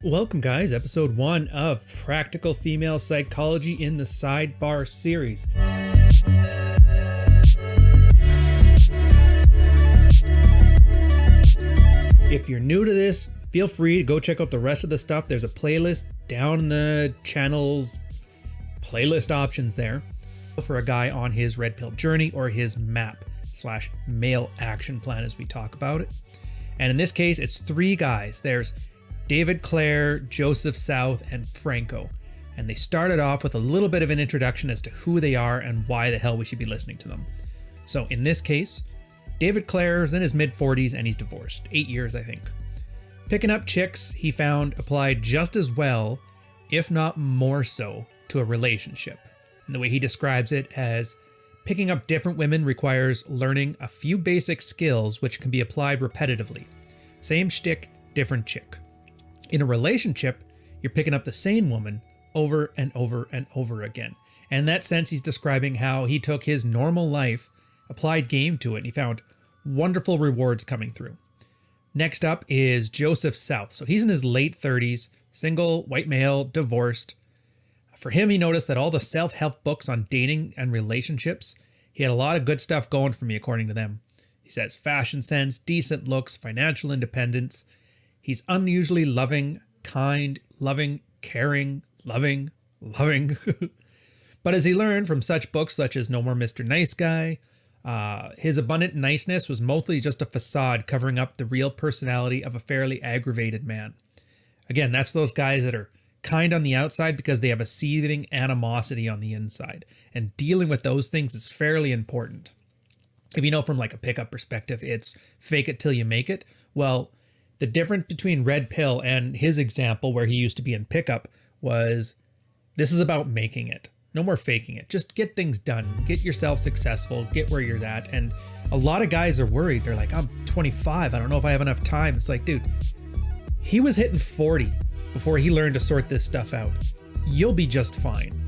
Welcome guys, episode 1 of Practical Female Psychology in the Sidebar series. If you're new to this, feel free to go check out the rest of the stuff. There's a playlist down the channel's playlist options there for a guy on his red pill journey or his MAP/male action plan as we talk about it. And in this case, it's 3 guys. There's David Clare, Joseph South, and Franco. And they started off with a little bit of an introduction as to who they are and why the hell we should be listening to them. So in this case, David Clare is in his mid-40s and he's divorced. 8 years, I think. Picking up chicks, he found applied just as well, if not more so, to a relationship. And the way he describes it as picking up different women requires learning a few basic skills which can be applied repetitively. Same shtick, different chick. In a relationship, you're picking up the same woman over and over and over again. And in that sense, he's describing how he took his normal life, applied game to it, and he found wonderful rewards coming through. Next up is Joseph South. So he's in his late 30s, single, white male, divorced. For him, he noticed that all the self-help books on dating and relationships, he had a lot of good stuff going for me, according to them. He says fashion sense, decent looks, financial independence. He's unusually loving, kind, loving, caring, loving. But as he learned from such books such as No More Mr. Nice Guy, his abundant niceness was mostly just a facade covering up the real personality of a fairly aggravated man. Again, that's those guys that are kind on the outside because they have a seething animosity on the inside. And dealing with those things is fairly important. If you know from like a pickup perspective, it's fake it till you make it. Well, the difference between red pill and his example where he used to be in pickup was this is about making it. No more faking it. Just get things done. Get yourself successful. Get where you're at. And a lot of guys are worried. They're like, I'm 25. I don't know if I have enough time. It's like, dude, he was hitting 40 before he learned to sort this stuff out. You'll be just fine.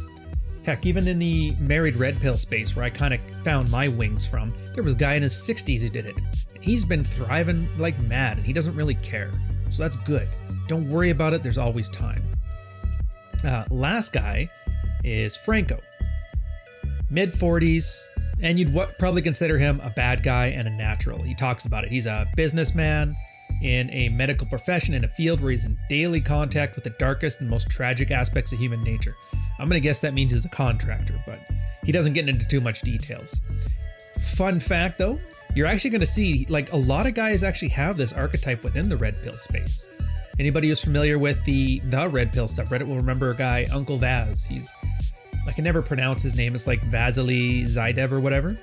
Heck, even in the married red pill space where I kind of found my wings from, there was a guy in his 60s who did it. He's been thriving like mad and he doesn't really care. So that's good. Don't worry about it. There's always time. Last guy is Franco. Mid 40s, and you'd probably consider him a bad guy and a natural. He talks about it. He's a businessman in a medical profession in a field where he's in daily contact with the darkest and most tragic aspects of human nature. I'm going to guess that means he's a contractor, but he doesn't get into too much details. Fun fact though, you're actually going to see like a lot of guys actually have this archetype within the red pill space. Anybody who's familiar with the red pill subreddit will remember a guy, Uncle Vaz. I can never pronounce his name. It's like Vasily Zaidev or whatever.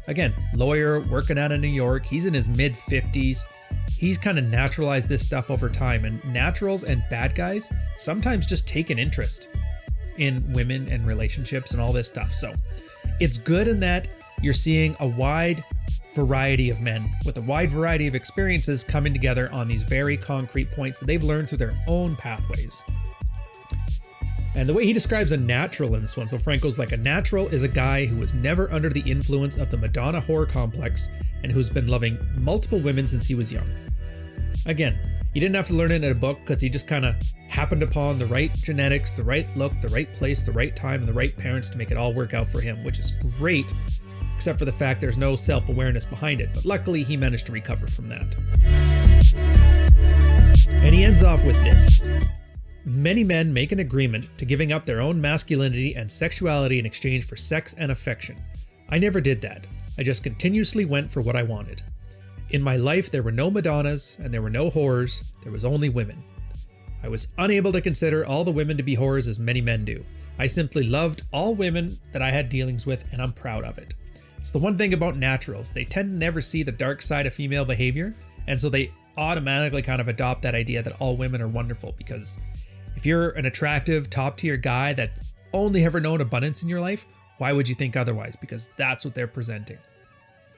Again, lawyer working out of New York. He's in his mid 50s. He's kind of naturalized this stuff over time, and naturals and bad guys sometimes just take an interest in women and relationships and all this stuff. So it's good in that you're seeing a wide variety of men with a wide variety of experiences coming together on these very concrete points that they've learned through their own pathways. And the way he describes a natural in this one, so Franco's like, a natural is a guy who was never under the influence of the Madonna whore complex and who's been loving multiple women since he was young. Again, he didn't have to learn it in a book because he just kind of happened upon the right genetics, the right look, the right place, the right time, and the right parents to make it all work out for him, which is great, except for the fact there's no self-awareness behind it. But luckily, he managed to recover from that. And he ends off with this. Many men make an agreement to giving up their own masculinity and sexuality in exchange for sex and affection. I never did that. I just continuously went for what I wanted. In my life, there were no Madonnas and there were no whores. There was only women. I was unable to consider all the women to be whores as many men do. I simply loved all women that I had dealings with, and I'm proud of it. It's the one thing about naturals. They tend to never see the dark side of female behavior, and so they automatically kind of adopt that idea that all women are wonderful, because if you're an attractive, top-tier guy that's only ever known abundance in your life, why would you think otherwise? Because that's what they're presenting.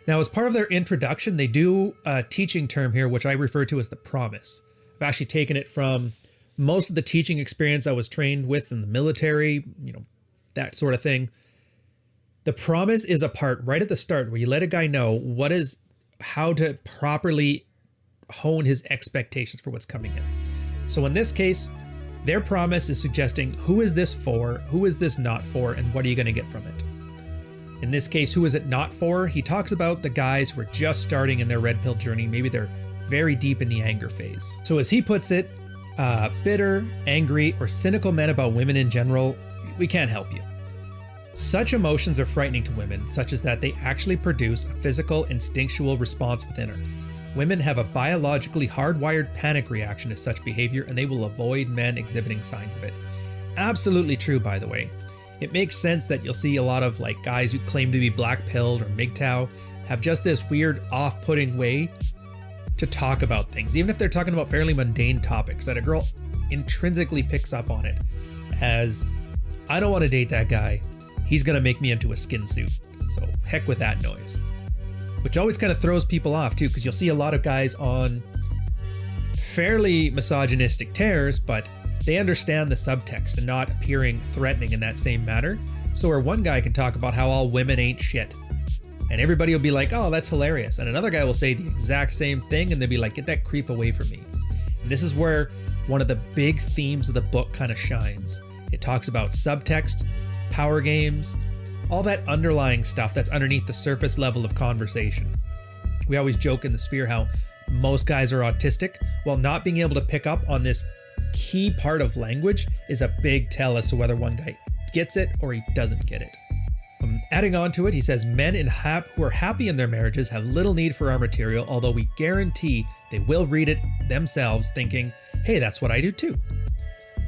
Now, as part of their introduction, they do a teaching term here, which I refer to as the promise. I've actually taken it from most of the teaching experience I was trained with in the military, that sort of thing. The promise is a part right at the start where you let a guy know how to properly hone his expectations for what's coming in. So in this case, their promise is suggesting who is this for, who is this not for, and what are you going to get from it. In this case, who is it not for? He talks about the guys who are just starting in their red pill journey. Maybe they're very deep in the anger phase. So as he puts it, bitter, angry, or cynical men about women in general, we can't help you. Such emotions are frightening to women, such as that they actually produce a physical, instinctual response within her. Women have a biologically hardwired panic reaction to such behavior, and they will avoid men exhibiting signs of it. Absolutely true, by the way. It makes sense that you'll see a lot of like guys who claim to be black-pilled or MGTOW have just this weird off-putting way to talk about things, even if they're talking about fairly mundane topics, that a girl intrinsically picks up on it as, I don't want to date that guy. He's going to make me into a skin suit. So heck with that noise. Which always kind of throws people off too, because you'll see a lot of guys on fairly misogynistic tears, but they understand the subtext and not appearing threatening in that same manner. So where one guy can talk about how all women ain't shit, and everybody will be like, oh, that's hilarious. And another guy will say the exact same thing, and they'll be like, get that creep away from me. And this is where one of the big themes of the book kind of shines. It talks about subtext, power games, all that underlying stuff that's underneath the surface level of conversation. We always joke in the sphere how most guys are autistic. Well, not being able to pick up on this key part of language is a big tell as to whether one guy gets it or he doesn't get it. Adding on to it, he says, men who are happy in their marriages have little need for our material, although we guarantee they will read it themselves thinking, hey, that's what I do too.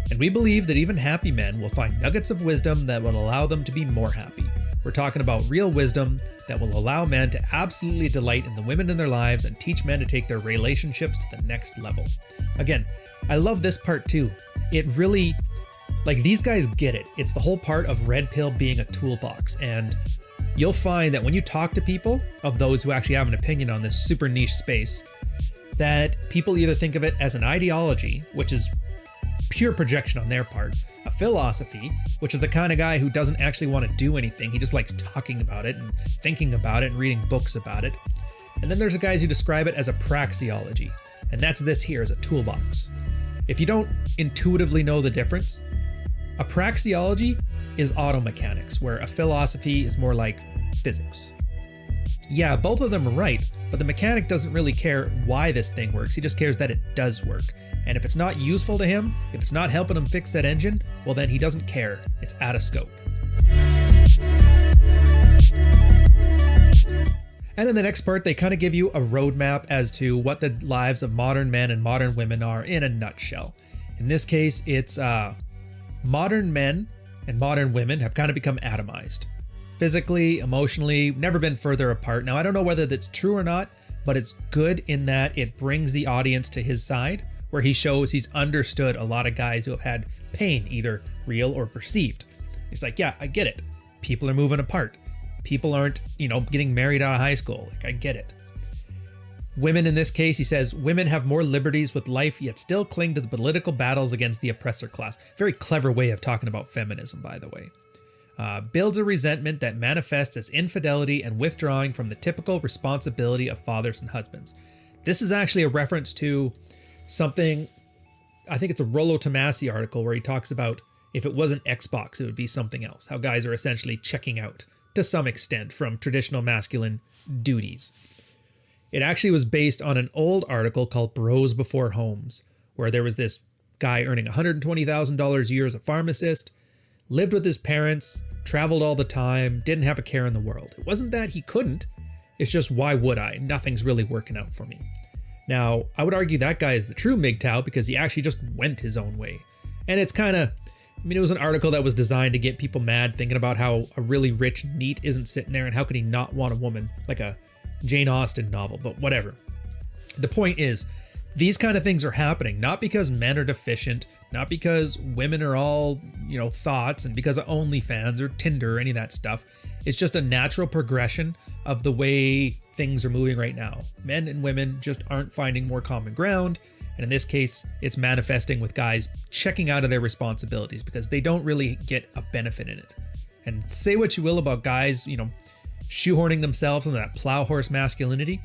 And we believe that even happy men will find nuggets of wisdom that will allow them to be more happy. We're talking about real wisdom that will allow men to absolutely delight in the women in their lives and teach men to take their relationships to the next level. Again, I love this part too. It really, like, these guys get it. It's the whole part of red pill being a toolbox. And you'll find that when you talk to people, of those who actually have an opinion on this super niche space, that people either think of it as an ideology, which is pure projection on their part, a philosophy, which is the kind of guy who doesn't actually want to do anything. He just likes talking about it and thinking about it and reading books about it. And then there's the guys who describe it as a praxeology, and that's this here as a toolbox. If you don't intuitively know the difference, a praxeology is auto mechanics, where a philosophy is more like physics. Yeah, both of them are right, but the mechanic doesn't really care why this thing works. He just cares that it does work. And if it's not useful to him, if it's not helping him fix that engine, well then he doesn't care. It's out of scope. And in the next part, they kind of give you a roadmap as to what the lives of modern men and modern women are in a nutshell. In this case, it's modern men and modern women have kind of become atomized. Physically, emotionally, never been further apart. Now, I don't know whether that's true or not, but it's good in that it brings the audience to his side, where he shows he's understood a lot of guys who have had pain, either real or perceived. He's like, yeah, I get it. People are moving apart. People aren't, getting married out of high school. Like, I get it. Women in this case, he says, women have more liberties with life, yet still cling to the political battles against the oppressor class. Very clever way of talking about feminism, by the way. Builds a resentment that manifests as infidelity and withdrawing from the typical responsibility of fathers and husbands. This is actually a reference to something, I think it's a Rollo Tomassi article where he talks about if it wasn't Xbox, it would be something else. How guys are essentially checking out to some extent from traditional masculine duties. It actually was based on an old article called Bros Before Homes, where there was this guy earning $120,000 a year as a pharmacist, lived with his parents, traveled all the time, didn't have a care in the world. It wasn't that he couldn't, it's just why would I? Nothing's really working out for me. Now, I would argue that guy is the true MGTOW because he actually just went his own way. And it's kind of, it was an article that was designed to get people mad, thinking about how a really rich NEET isn't sitting there and how could he not want a woman, like a Jane Austen novel, but whatever. The point is, these kind of things are happening, not because men are deficient, not because women are all, thoughts, and because of OnlyFans or Tinder or any of that stuff. It's just a natural progression of the way things are moving right now. Men and women just aren't finding more common ground. And in this case, it's manifesting with guys checking out of their responsibilities because they don't really get a benefit in it. And say what you will about guys, shoehorning themselves into that plow horse masculinity.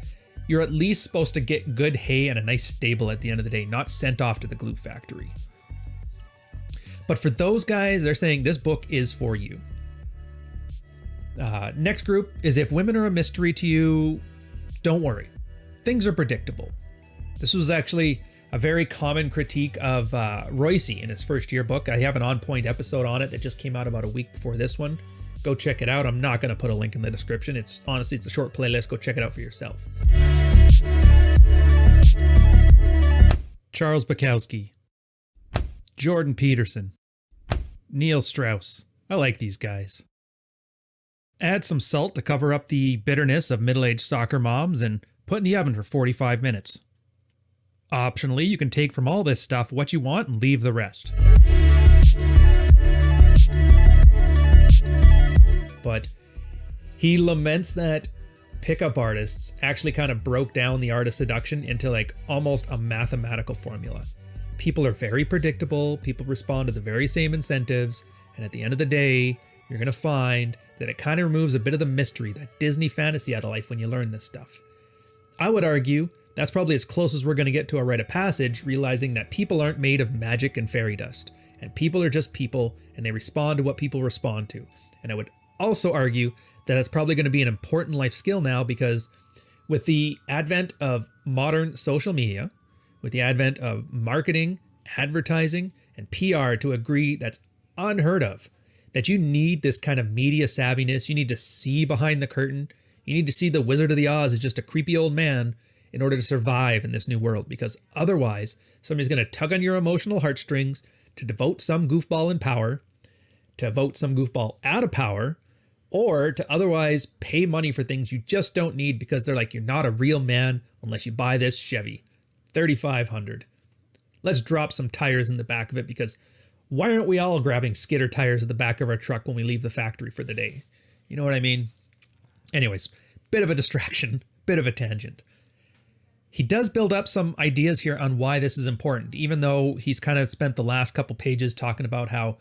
you're at least supposed to get good hay and a nice stable at the end of the day, not sent off to the glue factory. But for those guys, they're saying this book is for you. Next group is if women are a mystery to you, don't worry. Things are predictable. This was actually a very common critique of Royce in his first year book. I have an on-point episode on it that just came out about a week before this one. Go check it out. I'm not going to put a link in the description. It's honestly, it's a short playlist. Go check it out for yourself. Charles Bukowski, Jordan Peterson, Neil Strauss. I like these guys. Add some salt to cover up the bitterness of middle-aged soccer moms and put in the oven for 45 minutes. Optionally, you can take from all this stuff what you want and leave the rest. But he laments that pickup artists actually kind of broke down the art of seduction into like almost a mathematical formula. People are very predictable, people respond to the very same incentives, and at the end of the day, you're going to find that it kind of removes a bit of the mystery, that Disney fantasy out of life when you learn this stuff. I would argue that's probably as close as we're going to get to a rite of passage, realizing that people aren't made of magic and fairy dust, and people are just people, and they respond to what people respond to. And I would also argue that that's probably going to be an important life skill now, because with the advent of modern social media, with the advent of marketing, advertising, and PR to a degree that's unheard of, that you need this kind of media savviness, you need to see behind the curtain, you need to see the Wizard of the Oz as just a creepy old man in order to survive in this new world, because otherwise somebody's going to tug on your emotional heartstrings to devote some goofball in power, to vote some goofball out of power, or to otherwise pay money for things you just don't need because they're like, you're not a real man unless you buy this Chevy, $3,500. Let's drop some tires in the back of it, because why aren't we all grabbing skidder tires at the back of our truck when we leave the factory for the day? You know what I mean? Anyways, bit of a distraction, bit of a tangent. He does build up some ideas here on why this is important, even though he's kind of spent the last couple pages talking about how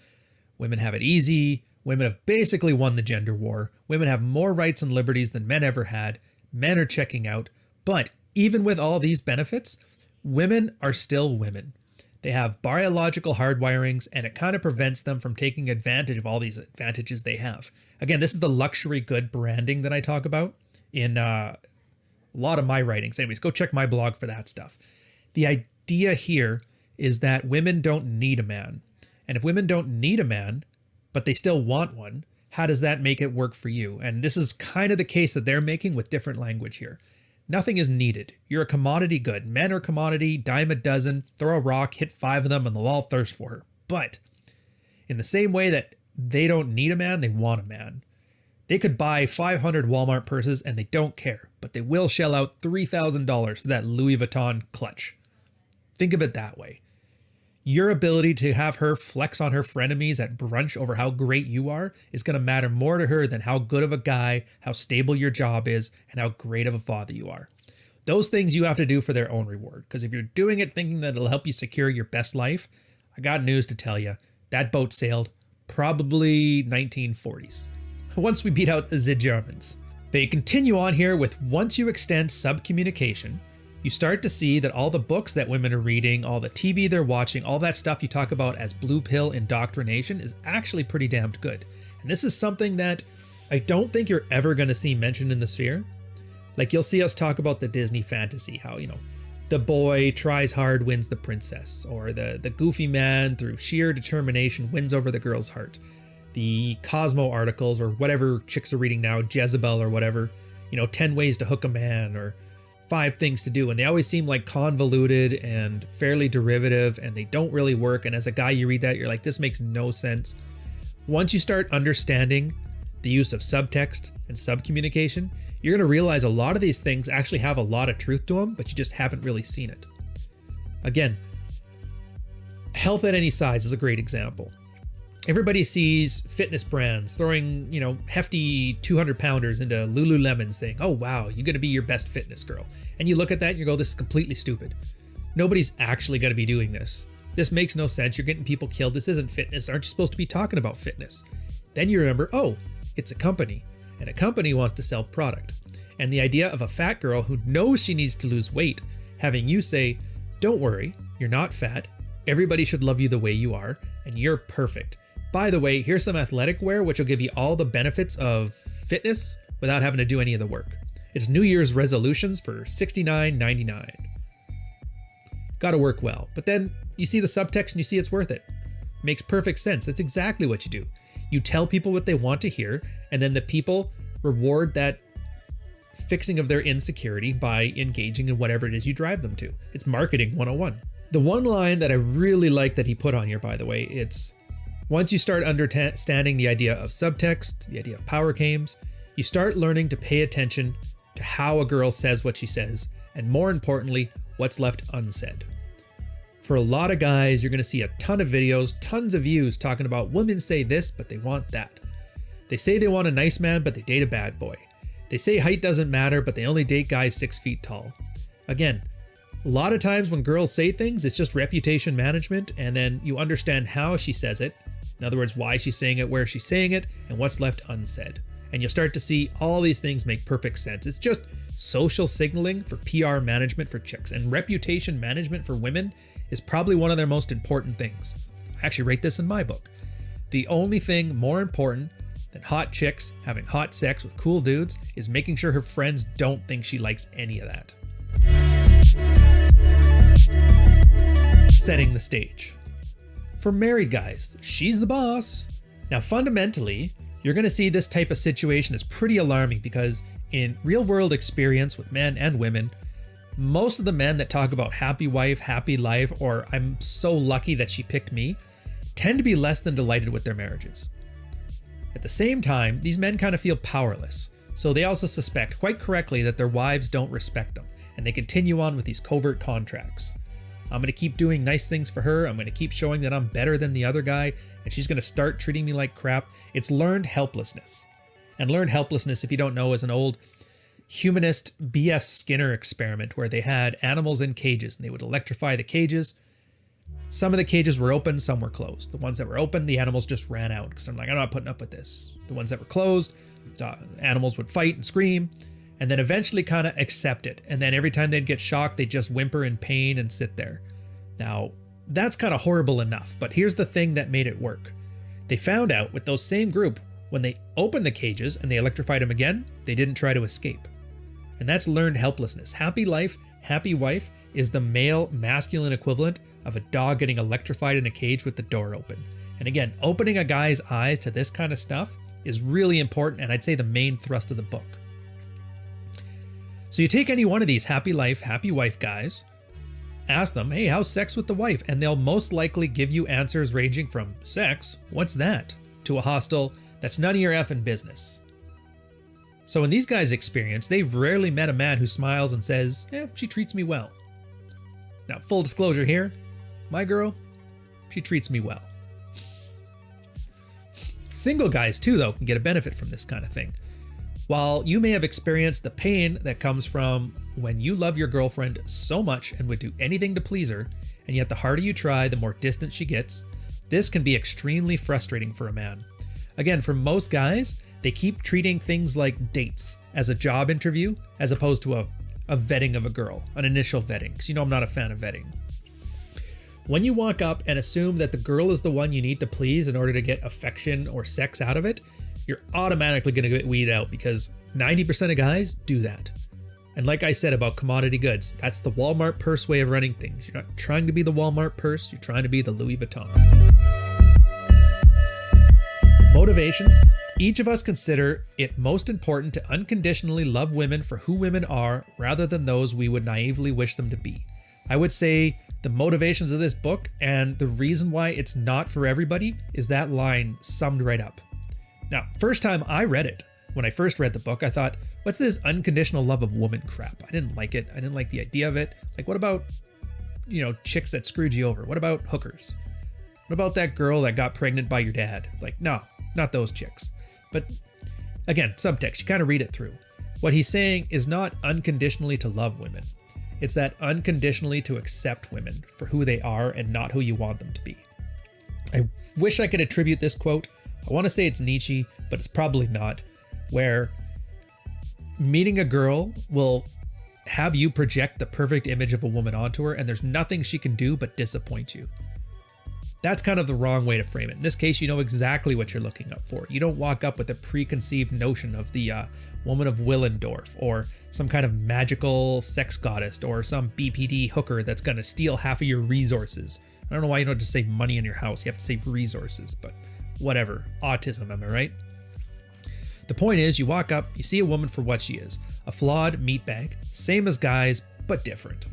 women have it easy, women have basically won the gender war, women have more rights and liberties than men ever had, men are checking out, but even with all these benefits, women are still women. They have biological hardwirings, and it kind of prevents them from taking advantage of all these advantages they have. Again, this is the luxury good branding that I talk about in a lot of my writings. Anyways, go check my blog for that stuff. The idea here is that women don't need a man. And if women don't need a man, but they still want one, how does that make it work for you? And this is kind of the case that they're making with different language here. Nothing is needed. You're a commodity good. Men are commodity, dime a dozen, throw a rock, hit 5 of them, and they'll all thirst for her. But in the same way that they don't need a man, they want a man. They could buy 500 Walmart purses and they don't care, but they will shell out $3,000 for that Louis Vuitton clutch. Think of it that way. Your ability to have her flex on her frenemies at brunch over how great you are is going to matter more to her than how good of a guy, how stable your job is, and how great of a father you are. Those things you have to do for their own reward, because if you're doing it thinking that it'll help you secure your best life, I got news to tell you. That boat sailed probably 1940s. Once we beat out the Germans. They continue on here with, once you extend subcommunication, you start to see that all the books that women are reading, all the TV they're watching, all that stuff you talk about as blue pill indoctrination is actually pretty damned good. And this is something that I don't think you're ever going to see mentioned in the sphere. Like, you'll see us talk about the Disney fantasy, how, you know, the boy tries hard, wins the princess, or the goofy man through sheer determination wins over the girl's heart. The Cosmo articles, or whatever chicks are reading now, Jezebel or whatever, you know, 10 ways to hook a man, or 5 things to do, and they always seem like convoluted and fairly derivative, and they don't really work. And as a guy, you read that, you're like, this makes no sense. Once you start understanding the use of subtext and subcommunication, you're going to realize a lot of these things actually have a lot of truth to them, but you just haven't really seen it. Again, health at any size is a great example. Everybody sees fitness brands throwing, you know, hefty 200-pounders into Lululemon saying, oh, wow, you're going to be your best fitness girl. And you look at that and you go, this is completely stupid. Nobody's actually going to be doing this. This makes no sense. You're getting people killed. This isn't fitness. Aren't you supposed to be talking about fitness? Then you remember, oh, it's a company, and a company wants to sell product. And the idea of a fat girl who knows she needs to lose weight, having you say, don't worry, you're not fat, everybody should love you the way you are, and you're perfect. By the way, here's some athletic wear which will give you all the benefits of fitness without having to do any of the work. It's New Year's resolutions for $69.99. Gotta work well. But then you see the subtext and you see it's worth it. Makes perfect sense. That's exactly what you do. You tell people what they want to hear, and then the people reward that fixing of their insecurity by engaging in whatever it is you drive them to. It's marketing 101. The one line that I really like that he put on here, by the way, it's once you start understanding the idea of subtext, the idea of power games, you start learning to pay attention to how a girl says what she says, and more importantly, what's left unsaid. For a lot of guys, you're going to see a ton of videos, tons of views talking about women say this, but they want that. They say they want a nice man, but they date a bad boy. They say height doesn't matter, but they only date guys 6 feet tall. Again, a lot of times when girls say things, it's just reputation management, and then you understand how she says it. In other words, why she's saying it, where she's saying it, and what's left unsaid. And you'll start to see all these things make perfect sense. It's just social signaling for PR management for chicks, and reputation management for women is probably one of their most important things. I actually rate this in my book. The only thing more important than hot chicks having hot sex with cool dudes is making sure her friends don't think she likes any of that. Setting the stage. For married guys, she's the boss. Now, fundamentally, you're going to see this type of situation is pretty alarming because in real world experience with men and women, most of the men that talk about happy wife, happy life, or I'm so lucky that she picked me, tend to be less than delighted with their marriages. At the same time, these men kind of feel powerless, so they also suspect, quite correctly, that their wives don't respect them, and they continue on with these covert contracts. I'm going to keep doing nice things for her, I'm going to keep showing that I'm better than the other guy, and she's going to start treating me like crap. It's learned helplessness. And learned helplessness, if you don't know, is an old humanist B.F. Skinner experiment where they had animals in cages and they would electrify the cages. Some of the cages were open, some were closed. The ones that were open, the animals just ran out because I'm like, I'm not putting up with this. The ones that were closed, the animals would fight and scream and then eventually kind of accept it. And then every time they'd get shocked, they'd just whimper in pain and sit there. Now, that's kind of horrible enough, but here's the thing that made it work. They found out with those same group, when they opened the cages and they electrified them again, they didn't try to escape. And that's learned helplessness. Happy life, happy wife is the male masculine equivalent of a dog getting electrified in a cage with the door open. And again, opening a guy's eyes to this kind of stuff is really important, and I'd say the main thrust of the book. So you take any one of these happy life, happy wife guys, ask them, hey, how's sex with the wife? And they'll most likely give you answers ranging from sex, what's that? To a hostile, that's none of your effing business. So in these guys' experience, they've rarely met a man who smiles and says, she treats me well. Now, full disclosure here, my girl, she treats me well. Single guys too, though, can get a benefit from this kind of thing. While you may have experienced the pain that comes from when you love your girlfriend so much and would do anything to please her, and yet the harder you try, the more distant she gets, this can be extremely frustrating for a man. Again, for most guys, they keep treating things like dates as a job interview as opposed to a vetting of a girl, an initial vetting, because you know I'm not a fan of vetting. When you walk up and assume that the girl is the one you need to please in order to get affection or sex out of it, you're automatically going to get weeded out because 90% of guys do that. And like I said about commodity goods, that's the Walmart purse way of running things. You're not trying to be the Walmart purse, you're trying to be the Louis Vuitton. Motivations. Each of us consider it most important to unconditionally love women for who women are rather than those we would naively wish them to be. I would say the motivations of this book and the reason why it's not for everybody is that line summed right up. Now, first time I read it, when I first read the book, I thought, what's this unconditional love of woman crap? I didn't like it. I didn't like the idea of it. Like, what about, chicks that screwed you over? What about hookers? What about that girl that got pregnant by your dad? Like, no, not those chicks. But again, subtext, you kind of read it through. What he's saying is not unconditionally to love women. It's that unconditionally to accept women for who they are and not who you want them to be. I wish I could attribute this quote. I want to say it's Nietzsche, but it's probably not, where meeting a girl will have you project the perfect image of a woman onto her, and there's nothing she can do but disappoint you. That's kind of the wrong way to frame it. In this case, you know exactly what you're looking up for. You don't walk up with a preconceived notion of the woman of Willendorf, or some kind of magical sex goddess, or some BPD hooker that's going to steal half of your resources. I don't know why you don't just say money in your house. You have to say resources, but whatever. Autism, am I right? The point is, you walk up, you see a woman for what she is. A flawed meatbag, same as guys, but different.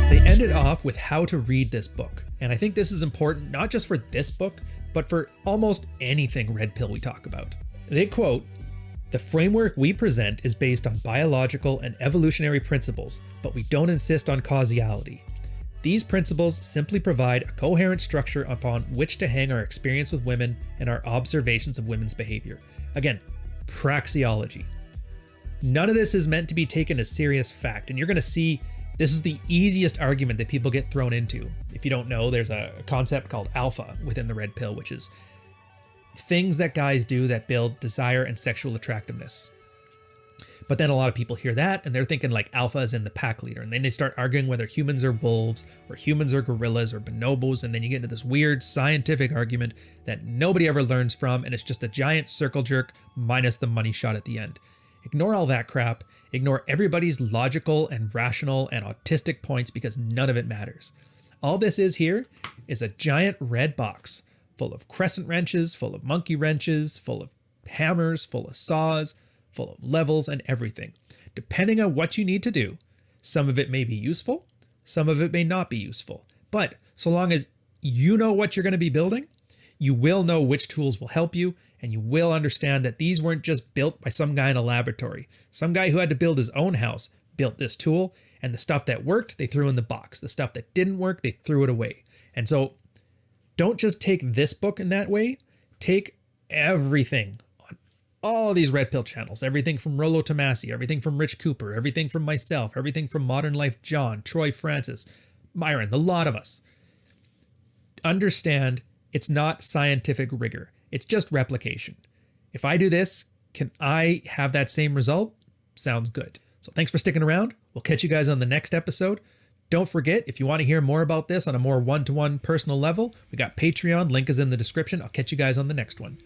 They ended off with how to read this book. And I think this is important, not just for this book, but for almost anything red pill we talk about. They quote, "The framework we present is based on biological and evolutionary principles, but we don't insist on causality. These principles simply provide a coherent structure upon which to hang our experience with women and our observations of women's behavior." Again, praxeology. None of this is meant to be taken as serious fact, and you're going to see this is the easiest argument that people get thrown into. If you don't know, there's a concept called alpha within the red pill, which is things that guys do that build desire and sexual attractiveness. But then a lot of people hear that and they're thinking like alpha is in the pack leader, and then they start arguing whether humans are wolves or humans are gorillas or bonobos, and then you get into this weird scientific argument that nobody ever learns from, and it's just a giant circle jerk minus the money shot at the end. Ignore all that crap. Ignore everybody's logical and rational and autistic points, because none of it matters. All this is here is a giant red box full of crescent wrenches, full of monkey wrenches, full of hammers, full of saws, full of levels and everything. Depending on what you need to do, some of it may be useful, some of it may not be useful. But so long as you know what you're going to be building, you will know which tools will help you, and you will understand that these weren't just built by some guy in a laboratory. Some guy who had to build his own house built this tool, and the stuff that worked, they threw in the box. The stuff that didn't work, they threw it away. And so don't just take this book in that way. Take everything on all these red pill channels, everything from Rollo Tomasi, everything from Rich Cooper, everything from myself, everything from Modern Life John, Troy Francis, Myron, the lot of us. Understand it's not scientific rigor. It's just replication. If I do this, can I have that same result? Sounds good. So thanks for sticking around. We'll catch you guys on the next episode. Don't forget, if you want to hear more about this on a more one-to-one personal level, we got Patreon. Link is in the description. I'll catch you guys on the next one.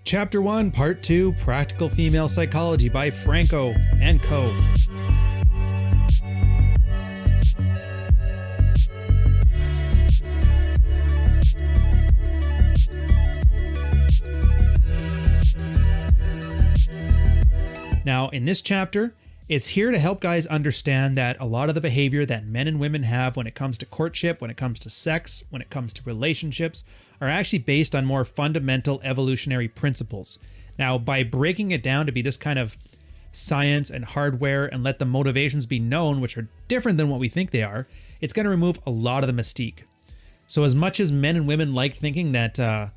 Chapter 1, Part 2, Practical Female Psychology by Franco and Co. Now, in this chapter, it's here to help guys understand that a lot of the behavior that men and women have when it comes to courtship, when it comes to sex, when it comes to relationships, are actually based on more fundamental evolutionary principles. Now, by breaking it down to be this kind of science and hardware and let the motivations be known, which are different than what we think they are, it's going to remove a lot of the mystique. So as much as men and women like thinking that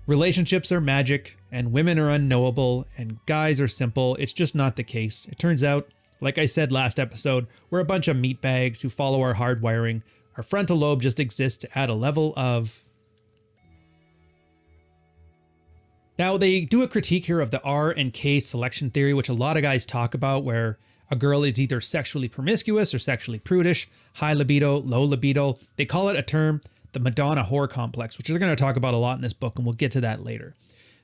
relationships are magic and women are unknowable and guys are simple, it's just not the case. It turns out, like I said last episode, we're a bunch of meatbags who follow our hardwiring. Our frontal lobe just exists to add a level of... Now, they do a critique here of the R and K selection theory, which a lot of guys talk about, where a girl is either sexually promiscuous or sexually prudish, high libido, low libido. They call it a term, the Madonna WhoR complex, which they're going to talk about a lot in this book, and we'll get to that later.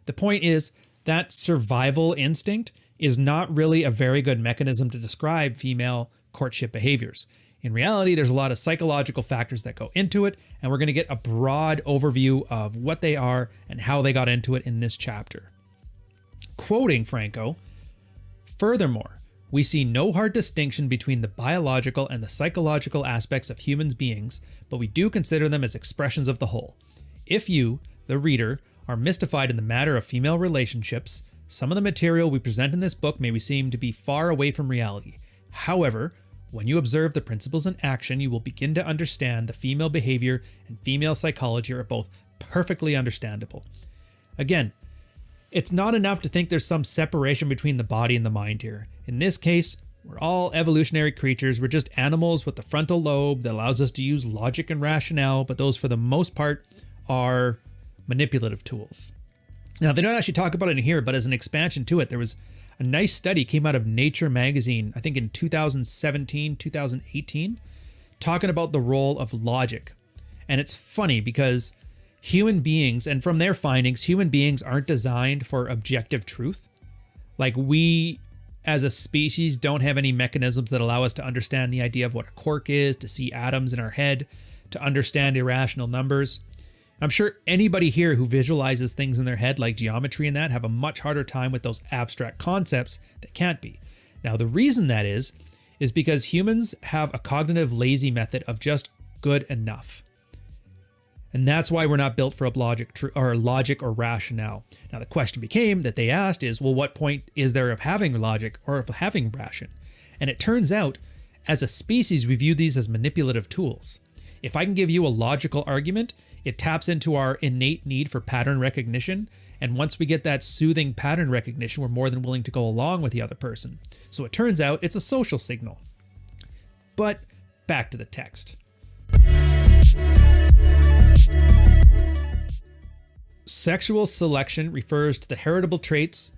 The point is that survival instinct is not really a very good mechanism to describe female courtship behaviors. In reality, there's a lot of psychological factors that go into it, and we're going to get a broad overview of what they are and how they got into it in this chapter. Quoting Franco, "Furthermore, we see no hard distinction between the biological and the psychological aspects of human beings, but we do consider them as expressions of the whole. If you, the reader, are mystified in the matter of female relationships, some of the material we present in this book may seem to be far away from reality. However, When you observe the principles in action, you will begin to understand the female behavior and female psychology are both perfectly understandable. Again, it's not enough to think there's some separation between the body and the mind here. In this case, we're all evolutionary creatures. We're just animals with the frontal lobe that allows us to use logic and rationale, but those for the most part are manipulative tools. Now, they don't actually talk about it in here, but as an expansion to it, there was a nice study came out of Nature magazine, I think in 2017, 2018, talking about the role of logic. And it's funny because human beings, and from their findings, human beings aren't designed for objective truth. Like we, as a species, don't have any mechanisms that allow us to understand the idea of what a quark is, to see atoms in our head, to understand irrational numbers. I'm sure anybody here who visualizes things in their head like geometry and that have a much harder time with those abstract concepts that can't be. Now, the reason that is because humans have a cognitive lazy method of just good enough. And that's why we're not built for a logic or rationale. Now, the question became that they asked is, well, what point is there of having logic or of having ration? And it turns out, as a species, we view these as manipulative tools. If I can give you a logical argument, it taps into our innate need for pattern recognition. And once we get that soothing pattern recognition, we're more than willing to go along with the other person. So it turns out it's a social signal. But back to the text. Sexual selection refers to the heritable traits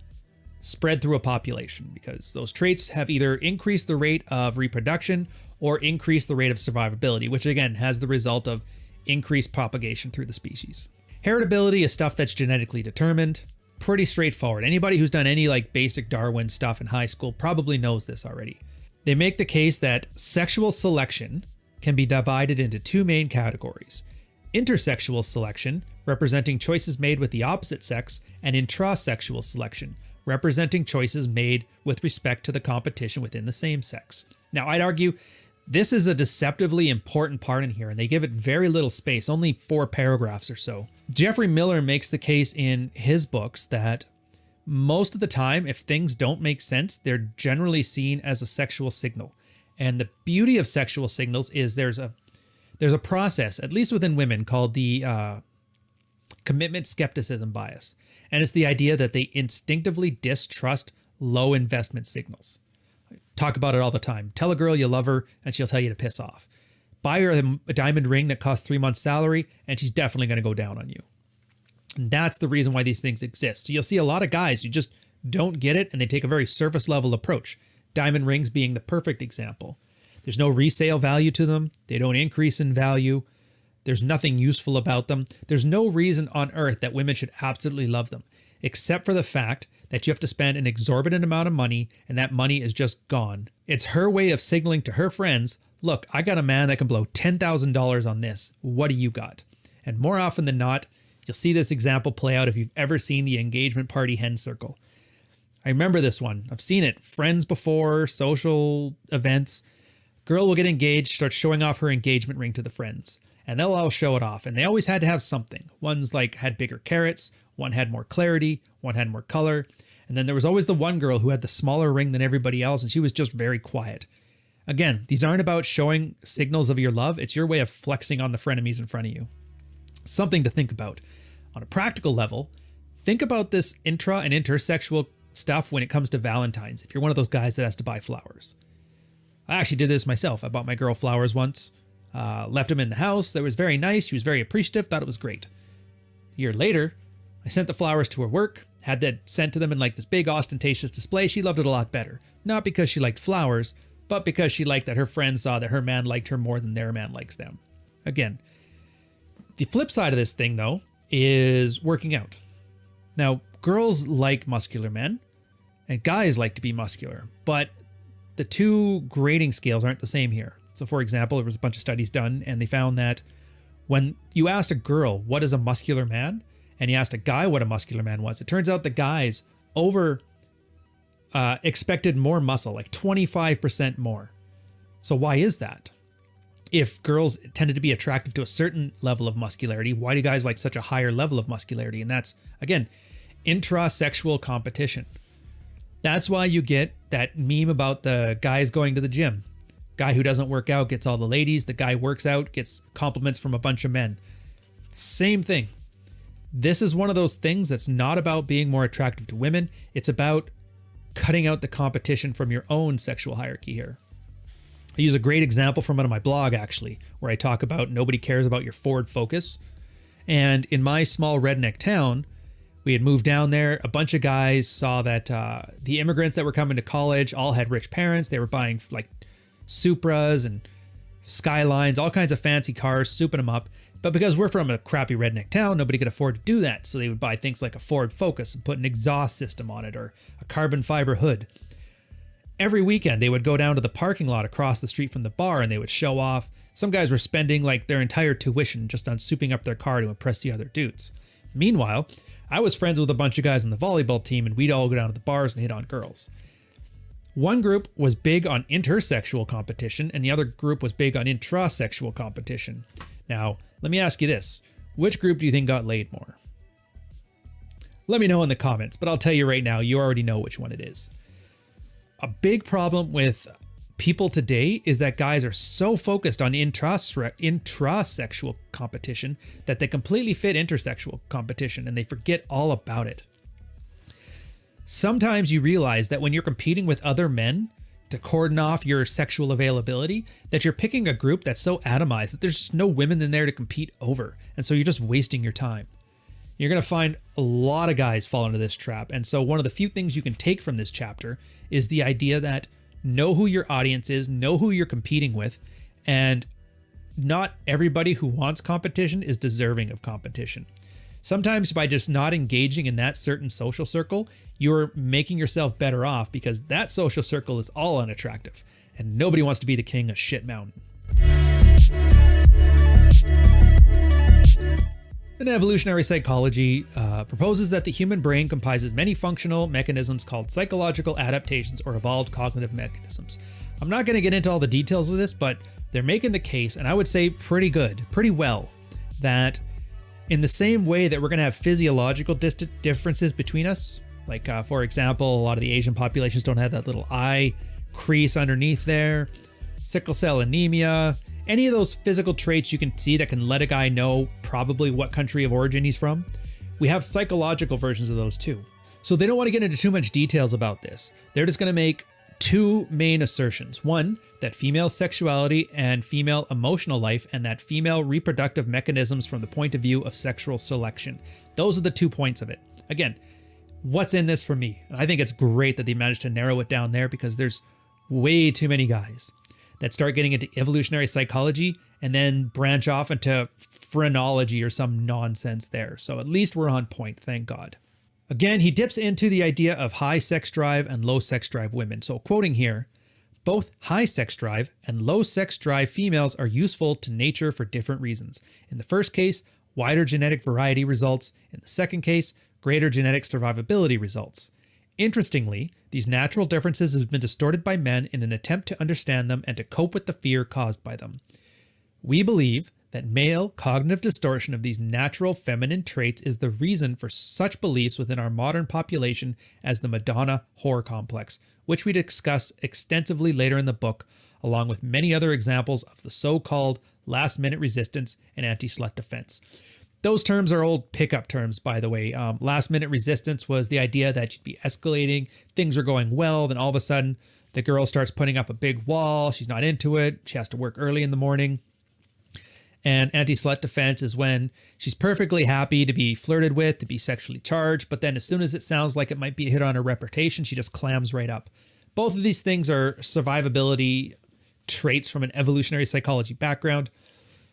spread through a population because those traits have either increased the rate of reproduction or increased the rate of survivability, which again has the result of increased propagation through the species. Heritability is stuff that's genetically determined. Pretty straightforward. Anybody who's done any like basic Darwin stuff in high school probably knows this already. They make the case that sexual selection can be divided into two main categories. Intersexual selection, representing choices made with the opposite sex, and intrasexual selection, representing choices made with respect to the competition within the same sex. Now, I'd argue this is a deceptively important part in here, and they give it very little space, only 4 paragraphs or so. Jeffrey Miller makes the case in his books that most of the time, if things don't make sense, they're generally seen as a sexual signal. And the beauty of sexual signals is there's a process, at least within women, called the commitment skepticism bias. And it's the idea that they instinctively distrust low investment signals. Talk about it all the time. Tell a girl you love her and she'll tell you to piss off. Buy her a diamond ring that costs 3 months' salary and she's definitely going to go down on you. And that's the reason why these things exist. So you'll see a lot of guys who just don't get it and they take a very surface level approach. Diamond rings being the perfect example. There's no resale value to them. They don't increase in value. There's nothing useful about them. There's no reason on earth that women should absolutely love them, except for the fact that you have to spend an exorbitant amount of money and that money is just gone. It's her way of signaling to her friends, look, I got a man that can blow $10,000 on this. What do you got? And more often than not, you'll see this example play out if you've ever seen the engagement party hen circle. I remember this one. I've seen it. Friends before, social events. Girl will get engaged, start showing off her engagement ring to the friends. And they'll all show it off. And they always had to have something. One's like had bigger carrots. One had more clarity. One had more color. And then there was always the one girl who had the smaller ring than everybody else. And she was just very quiet. Again, these aren't about showing signals of your love. It's your way of flexing on the frenemies in front of you. Something to think about. On a practical level, think about this intra and intersexual stuff when it comes to Valentines. If you're one of those guys that has to buy flowers. I actually did this myself. I bought my girl flowers once. Left them in the house. That was very nice. She was very appreciative. Thought it was great. A year later, I sent the flowers to her work. Had that sent to them in like this big ostentatious display. She loved it a lot better. Not because she liked flowers, but because she liked that her friends saw that her man liked her more than their man likes them. Again, the flip side of this thing, though, is working out. Now, girls like muscular men, and guys like to be muscular, but the two grading scales aren't the same here. So, for example, there was a bunch of studies done, and they found that when you asked a girl, what is a muscular man? And you asked a guy what a muscular man was, it turns out the guys expected more muscle, like 25% more. So why is that? If girls tended to be attractive to a certain level of muscularity, why do guys like such a higher level of muscularity? And that's, again, intrasexual competition. That's why you get that meme about the guys going to the gym. Guy who doesn't work out gets all the ladies. The guy who works out gets compliments from a bunch of men. Same thing. This is one of those things that's not about being more attractive to women. It's about cutting out the competition from your own sexual hierarchy here. I use a great example from one of my blog, actually, where I talk about nobody cares about your forward focus. And in my small redneck town, we had moved down there. A bunch of guys saw that the immigrants that were coming to college all had rich parents. They were buying like Supras and Skylines, all kinds of fancy cars, souping them up. But because we're from a crappy redneck town, nobody could afford to do that. So they would buy things like a Ford Focus and put an exhaust system on it or a carbon fiber hood. Every weekend, they would go down to the parking lot across the street from the bar and they would show off. Some guys were spending like their entire tuition just on souping up their car to impress the other dudes. Meanwhile, I was friends with a bunch of guys on the volleyball team and we'd all go down to the bars and hit on girls. One group was big on intersexual competition and the other group was big on intrasexual competition. Now, let me ask you this. Which group do you think got laid more? Let me know in the comments, but I'll tell you right now, you already know which one it is. A big problem with people today is that guys are so focused on intrasexual competition that they completely fit intersexual competition and they forget all about it. Sometimes you realize that when you're competing with other men to cordon off your sexual availability, that you're picking a group that's so atomized that there's just no women in there to compete over. And so you're just wasting your time. You're going to find a lot of guys fall into this trap. And so one of the few things you can take from this chapter is the idea that know who your audience is, know who you're competing with, and not everybody who wants competition is deserving of competition. Sometimes by just not engaging in that certain social circle, you're making yourself better off because that social circle is all unattractive and nobody wants to be the king of shit mountain. And Evolutionary Psychology proposes that the human brain comprises many functional mechanisms called psychological adaptations or evolved cognitive mechanisms. I'm not going to get into all the details of this, but they're making the case, and I would say pretty well, that in the same way that we're going to have physiological differences between us, like for example, a lot of the Asian populations don't have that little eye crease underneath there, sickle cell anemia, any of those physical traits you can see that can let a guy know probably what country of origin he's from. We have psychological versions of those too. So they don't want to get into too much details about this. They're just going to make two main assertions. One, that female sexuality and female emotional life and that female reproductive mechanisms from the point of view of sexual selection. Those are the 2 points of it. Again, what's in this for me? And I think it's great that they managed to narrow it down there because there's way too many guys that start getting into evolutionary psychology and then branch off into phrenology or some nonsense there. So at least we're on point, thank God. Again, he dips into the idea of high sex drive and low sex drive women. So quoting here, both high sex drive and low sex drive females are useful to nature for different reasons. In the first case, wider genetic variety results. In the second case, greater genetic survivability results. Interestingly, these natural differences have been distorted by men in an attempt to understand them and to cope with the fear caused by them. We believe that male cognitive distortion of these natural feminine traits is the reason for such beliefs within our modern population as the Madonna WhoR complex, which we discuss extensively later in the book, along with many other examples of the so-called last-minute resistance and anti-slut defense. Those terms are old pickup terms, by the way. Last-minute resistance was the idea that you'd be escalating, things are going well, then all of a sudden the girl starts putting up a big wall, she's not into it, she has to work early in the morning. And anti-slut defense is when she's perfectly happy to be flirted with, to be sexually charged, but then as soon as it sounds like it might be a hit on her reputation, she just clams right up. Both of these things are survivability traits from an evolutionary psychology background.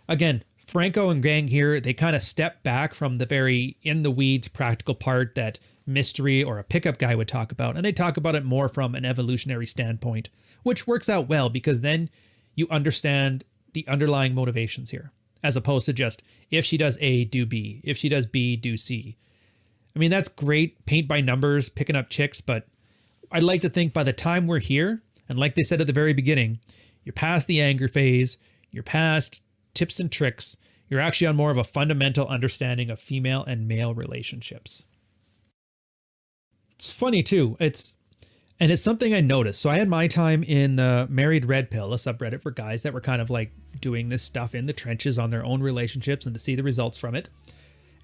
Again, Franco and gang here, they kind of step back from the very in-the-weeds practical part that mystery or a pickup guy would talk about, and they talk about it more from an evolutionary standpoint, which works out well because then you understand the underlying motivations here, as opposed to just, if she does A, do B. If she does B, do C. I mean, that's great, paint by numbers, picking up chicks, but I'd like to think by the time we're here, and like they said at the very beginning, you're past the anger phase, you're past tips and tricks, you're actually on more of a fundamental understanding of female and male relationships. It's funny too, And it's something I noticed. So I had my time in the Married Red Pill, a subreddit for guys that were kind of like doing this stuff in the trenches on their own relationships and to see the results from it.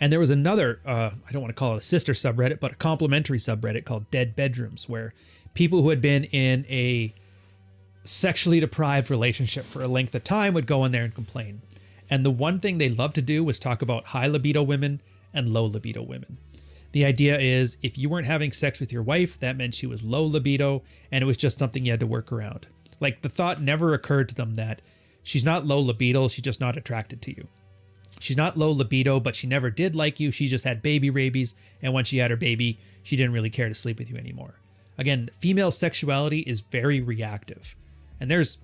And there was another, I don't want to call it a sister subreddit, but a complementary subreddit called Dead Bedrooms, where people who had been in a sexually deprived relationship for a length of time would go in there and complain. And the one thing they loved to do was talk about high libido women and low libido women. The idea is if you weren't having sex with your wife, that meant she was low libido and it was just something you had to work around. Like the thought never occurred to them that she's not low libido, she's just not attracted to you. She's not low libido, but she never did like you. She just had baby rabies. And when she had her baby, she didn't really care to sleep with you anymore. Again, female sexuality is very reactive. And there's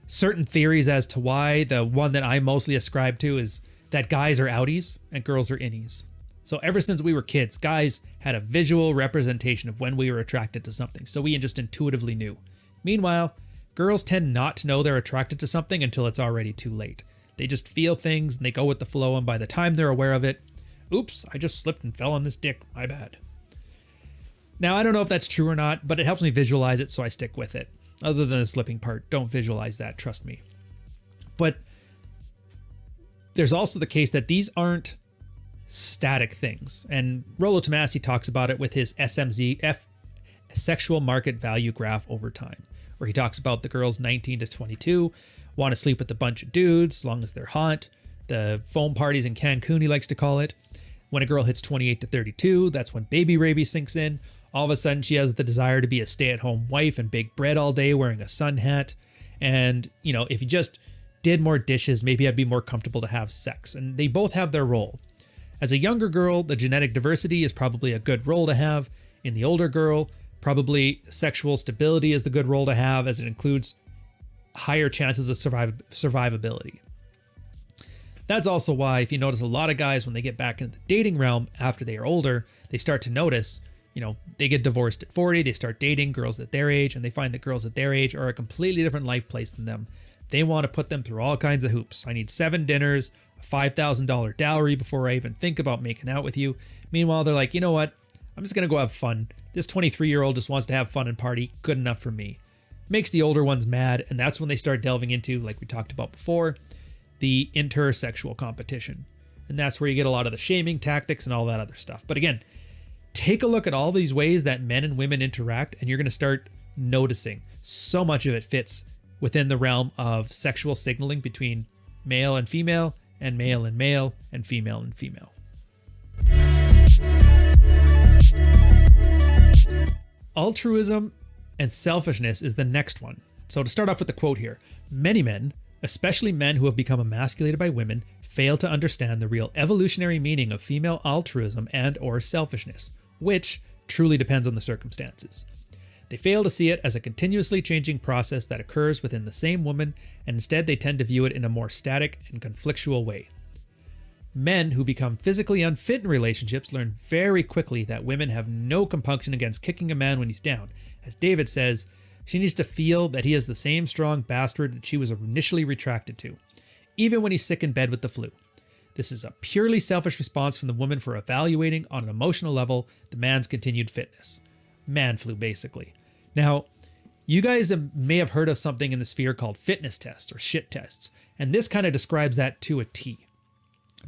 certain theories as to why. The one that I mostly ascribe to is that guys are outies and girls are innies. So ever since we were kids, guys had a visual representation of when we were attracted to something. So we just intuitively knew. Meanwhile, girls tend not to know they're attracted to something until it's already too late. They just feel things and they go with the flow, and by the time they're aware of it, oops, I just slipped and fell on this dick, my bad. Now, I don't know if that's true or not, but it helps me visualize it, so I stick with it. Other than the slipping part, don't visualize that, trust me. But there's also the case that these aren't static things, and Rollo Tomassi talks about it with his SMZ, sexual market value graph over time, where he talks about the girls 19 to 22 want to sleep with a bunch of dudes as long as they're hot. The foam parties in Cancun, he likes to call it. When a girl hits 28 to 32, that's when baby rabies sinks in. All of a sudden, she has the desire to be a stay-at-home wife and bake bread all day wearing a sun hat. And, you know, if you just did more dishes, maybe I'd be more comfortable to have sex. And they both have their role. As a younger girl, the genetic diversity is probably a good role to have. In the older girl, probably sexual stability is the good role to have, as it includes higher chances of survivability. That's also why, if you notice, a lot of guys, when they get back into the dating realm after they are older, they start to notice, you know, they get divorced at 40, they start dating girls at their age, and they find that girls at their age are a completely different life place than them. They want to put them through all kinds of hoops. I need 7 dinners, a $5,000 dowry before I even think about making out with you. Meanwhile, they're like, you know what? I'm just going to go have fun. This 23-year-old just wants to have fun and party. Good enough for me. Makes the older ones mad, and that's when they start delving into, like we talked about before, the intersexual competition. And that's where you get a lot of the shaming tactics and all that other stuff. But again, take a look at all these ways that men and women interact, and you're going to start noticing so much of it fits within the realm of sexual signaling between male and female, and male and male, and female and female. Altruism and selfishness is the next one. So to start off with the quote here, many men, especially men who have become emasculated by women, fail to understand the real evolutionary meaning of female altruism and or selfishness, which truly depends on the circumstances. They fail to see it as a continuously changing process that occurs within the same woman, and instead they tend to view it in a more static and conflictual way. Men who become physically unfit in relationships learn very quickly that women have no compunction against kicking a man when he's down. As David says, she needs to feel that he is the same strong bastard that she was initially attracted to, even when he's sick in bed with the flu. This is a purely selfish response from the woman for evaluating on an emotional level the man's continued fitness. Man flu, basically. Now, you guys may have heard of something in the sphere called fitness tests or shit tests, and this kind of describes that to a T.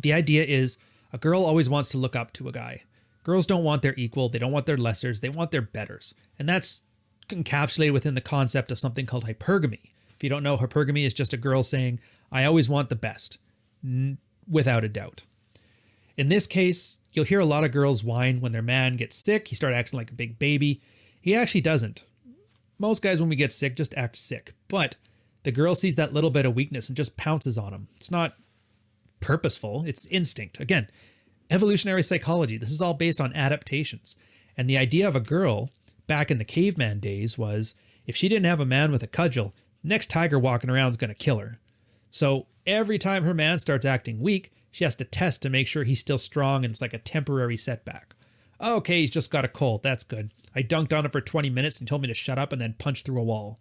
The idea is a girl always wants to look up to a guy. Girls don't want their equal, they don't want their lessers, they want their betters. And that's encapsulated within the concept of something called hypergamy. If you don't know, hypergamy is just a girl saying, I always want the best, without a doubt. In this case, you'll hear a lot of girls whine when their man gets sick, he starts acting like a big baby. He actually doesn't. Most guys, when we get sick, just act sick. But the girl sees that little bit of weakness and just pounces on him. It's not purposeful, it's instinct. Again, evolutionary psychology, this is all based on adaptations. And the idea of a girl back in the caveman days was, if she didn't have a man with a cudgel, next tiger walking around is going to kill her. So every time her man starts acting weak, she has to test to make sure he's still strong, and it's like a temporary setback. Okay, he's just got a cold, that's good. I dunked on him for 20 minutes and he told me to shut up and then punch through a wall.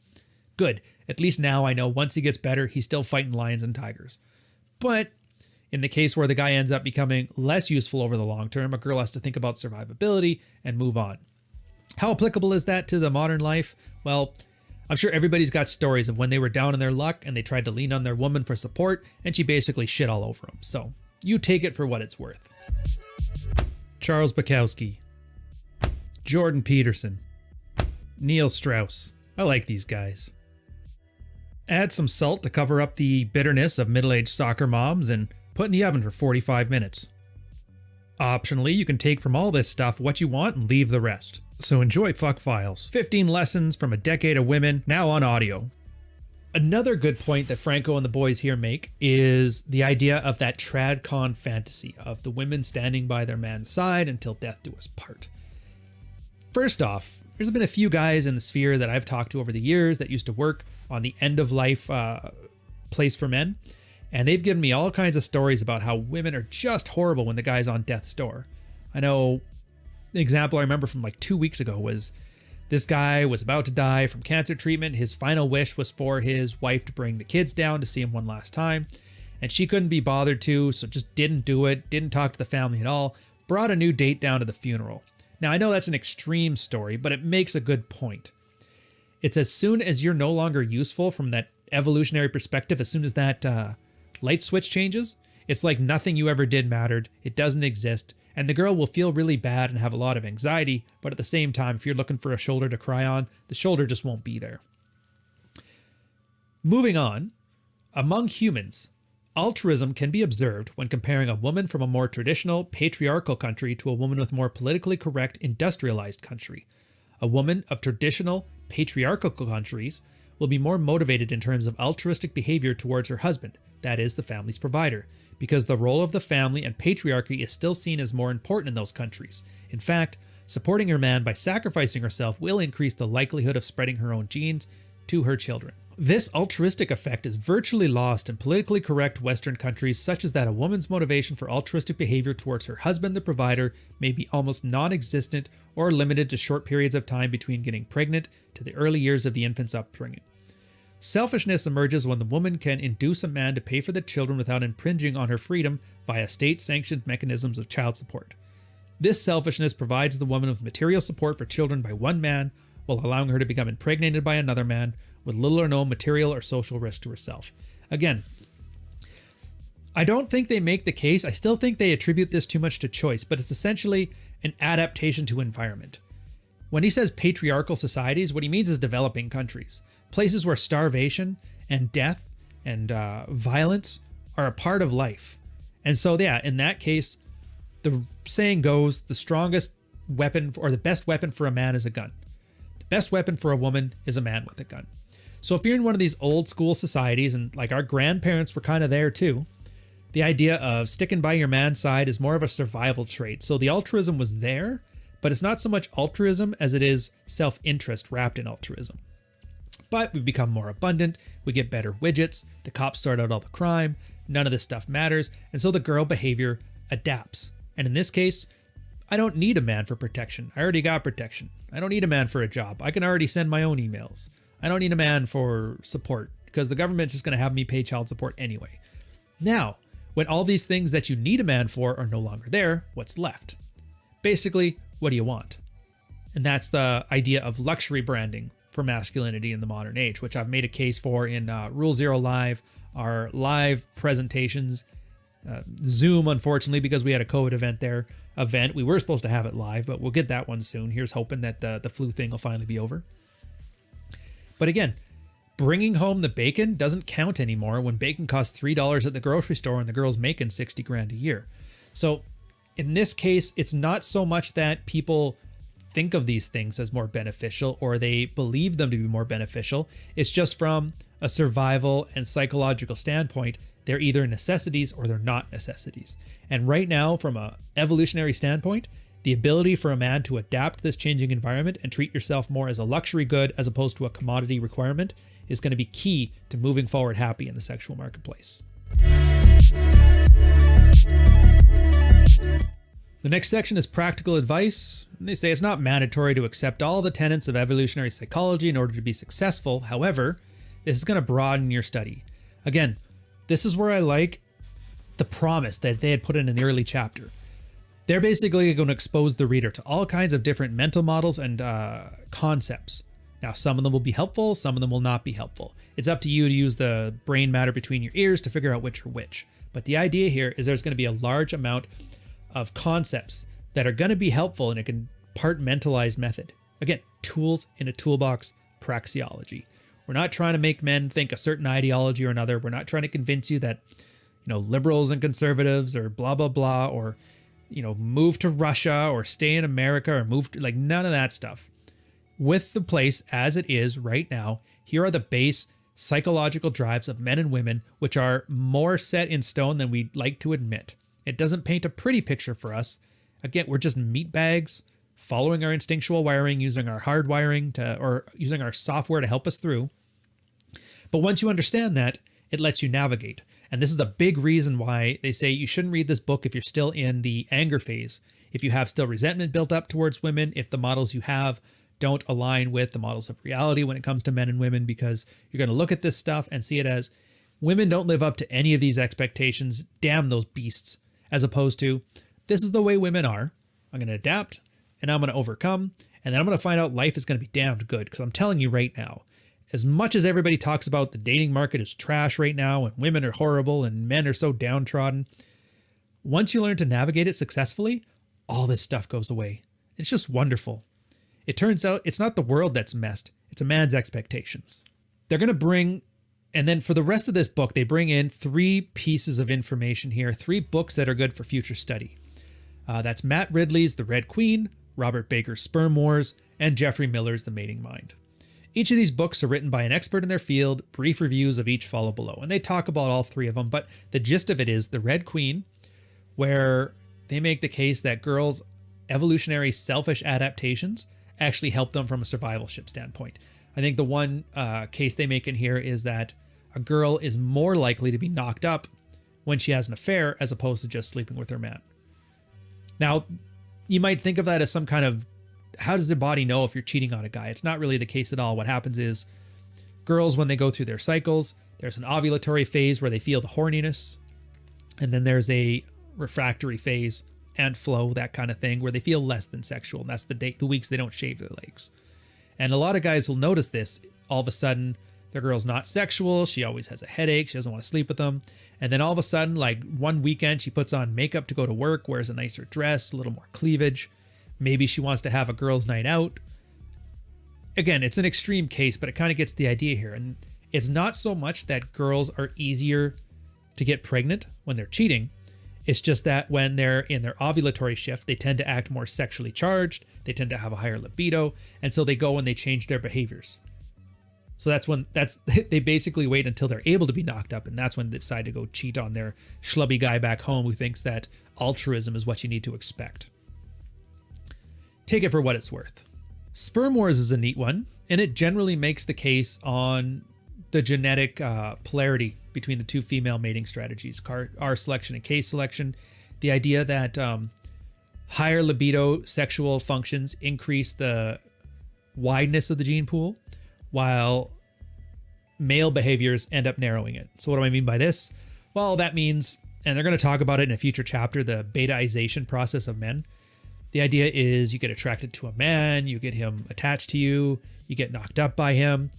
Good, at least now I know once he gets better, he's still fighting lions and tigers. But in the case where the guy ends up becoming less useful over the long term, a girl has to think about survivability and move on. How applicable is that to the modern life? Well, I'm sure everybody's got stories of when they were down on their luck and they tried to lean on their woman for support and she basically shit all over them. So you take it for what it's worth. Charles Bukowski, Jordan Peterson, Neil Strauss. I like these guys. Add some salt to cover up the bitterness of middle-aged soccer moms and put in the oven for 45 minutes. Optionally, you can take from all this stuff what you want and leave the rest. So enjoy Fuck Files. 15 lessons from a decade of women, now on audio. Another good point that Franco and the boys here make is the idea of that tradcon fantasy of the women standing by their man's side until death do us part. First off, there's been a few guys in the sphere that I've talked to over the years that used to work on the end of life place for men, and they've given me all kinds of stories about how women are just horrible when the guy's on death's door. I know the example I remember from like 2 weeks ago was this guy was about to die from cancer treatment. His final wish was for his wife to bring the kids down to see him one last time, and she couldn't be bothered to, so just didn't do it, didn't talk to the family at all, brought a new date down to the funeral. Now, I know that's an extreme story, but it makes a good point. It's as soon as you're no longer useful from that evolutionary perspective, as soon as that light switch changes, it's like nothing you ever did mattered. It doesn't exist. And the girl will feel really bad and have a lot of anxiety. But at the same time, if you're looking for a shoulder to cry on, the shoulder just won't be there. Moving on, among humans, altruism can be observed when comparing a woman from a more traditional, patriarchal country to a woman with more politically correct, industrialized country. A woman of traditional, patriarchal countries will be more motivated in terms of altruistic behavior towards her husband, that is, the family's provider, because the role of the family and patriarchy is still seen as more important in those countries. In fact, supporting her man by sacrificing herself will increase the likelihood of spreading her own genes to her children. This altruistic effect is virtually lost in politically correct Western countries, such as that a woman's motivation for altruistic behavior towards her husband, the provider, may be almost non-existent or limited to short periods of time between getting pregnant to the early years of the infant's upbringing. Selfishness emerges when the woman can induce a man to pay for the children without impinging on her freedom via state-sanctioned mechanisms of child support. This selfishness provides the woman with material support for children by one man, while allowing her to become impregnated by another man with little or no material or social risk to herself. Again, I don't think they make the case. I still think they attribute this too much to choice, but it's essentially an adaptation to environment. When he says patriarchal societies, what he means is developing countries. Places where starvation and death and violence are a part of life. And so, yeah, in that case, the saying goes, the strongest weapon or the best weapon for a man is a gun. The best weapon for a woman is a man with a gun. So if you're in one of these old school societies, and like our grandparents were kind of there too, the idea of sticking by your man's side is more of a survival trait. So the altruism was there, but it's not so much altruism as it is self-interest wrapped in altruism. But we become more abundant, we get better widgets, the cops sort out all the crime, none of this stuff matters, and so the girl behavior adapts. And in this case, I don't need a man for protection. I already got protection. I don't need a man for a job. I can already send my own emails. I don't need a man for support because the government's just going to have me pay child support anyway. Now, when all these things that you need a man for are no longer there, what's left? Basically, what do you want? And that's the idea of luxury branding for masculinity in the modern age, which I've made a case for in Rule Zero Live, our live presentations. Zoom, unfortunately, because we had a COVID event. We were supposed to have it live, but we'll get that one soon. Here's hoping that the flu thing will finally be over. But again, bringing home the bacon doesn't count anymore when bacon costs $3 at the grocery store and the girl's making 60 grand a year. So in this case, it's not so much that people think of these things as more beneficial or they believe them to be more beneficial. It's just from a survival and psychological standpoint, they're either necessities or they're not necessities. And right now, from an evolutionary standpoint, the ability for a man to adapt to this changing environment and treat yourself more as a luxury good as opposed to a commodity requirement is going to be key to moving forward happy in the sexual marketplace. The next section is practical advice. They say it's not mandatory to accept all the tenets of evolutionary psychology in order to be successful. However, this is going to broaden your study. Again, this is where I like the promise that they had put in the early chapter. They're basically going to expose the reader to all kinds of different mental models and concepts. Now, some of them will be helpful, some of them will not be helpful. It's up to you to use the brain matter between your ears to figure out which are which. But the idea here is there's going to be a large amount of concepts that are going to be helpful in a compartmentalized method. Again, tools in a toolbox, praxeology. We're not trying to make men think a certain ideology or another. We're not trying to convince you that, liberals and conservatives or blah, blah, blah, or, move to Russia or stay in America or move to, none of that stuff. With the place as it is right now, here are the base psychological drives of men and women, which are more set in stone than we'd like to admit. It doesn't paint a pretty picture for us. Again, we're just meat bags following our instinctual wiring, using our hard wiring or using our software to help us through. But once you understand that, it lets you navigate. And this is a big reason why they say you shouldn't read this book if you're still in the anger phase, if you have still resentment built up towards women, if the models you have don't align with the models of reality when it comes to men and women, because you're going to look at this stuff and see it as women don't live up to any of these expectations. Damn those beasts. As opposed to, this is the way women are. I'm going to adapt and I'm going to overcome. And then I'm going to find out life is going to be damned good. Because I'm telling you right now, as much as everybody talks about the dating market is trash right now and women are horrible and men are so downtrodden, once you learn to navigate it successfully, all this stuff goes away. It's just wonderful. It turns out it's not the world that's messed. It's a man's expectations. They're going to bring, and then for the rest of this book, they bring in 3 pieces of information here, 3 books that are good for future study. That's Matt Ridley's The Red Queen, Robert Baker's Sperm Wars, and Jeffrey Miller's The Mating Mind. Each of these books are written by an expert in their field. Brief reviews of each follow below. And they talk about all 3 of them, but the gist of it is The Red Queen, where they make the case that girls' evolutionary selfish adaptations actually help them from a survivalship standpoint. I think the one case they make in here is that a girl is more likely to be knocked up when she has an affair as opposed to just sleeping with her man. Now, you might think of that as some kind of, how does the body know if you're cheating on a guy? It's not really the case at all. What happens is girls, when they go through their cycles, there's an ovulatory phase where they feel the horniness. And then there's a refractory phase and flow, that kind of thing, where they feel less than sexual. And that's the weeks they don't shave their legs. And a lot of guys will notice this. All of a sudden, the girl's not sexual. She always has a headache. She doesn't want to sleep with them. And then all of a sudden, like one weekend, she puts on makeup to go to work, wears a nicer dress, a little more cleavage. Maybe she wants to have a girls' night out. Again, it's an extreme case, but it kind of gets the idea here. And it's not so much that girls are easier to get pregnant when they're cheating. It's just that when they're in their ovulatory shift, they tend to act more sexually charged. They tend to have a higher libido. And so they go and they change their behaviors. So they basically wait until they're able to be knocked up. And that's when they decide to go cheat on their schlubby guy back home who thinks that altruism is what you need to expect. Take it for what it's worth. Sperm Wars is a neat one, and it generally makes the case on the genetic polarity between the 2 female mating strategies, R selection and K selection. The idea that higher libido sexual functions increase the wideness of the gene pool, while male behaviors end up narrowing it. So what do I mean by this? Well, that means, and they're going to talk about it in a future chapter, the betization process of men. The idea is you get attracted to a man, you get him attached to you, you get knocked up by him.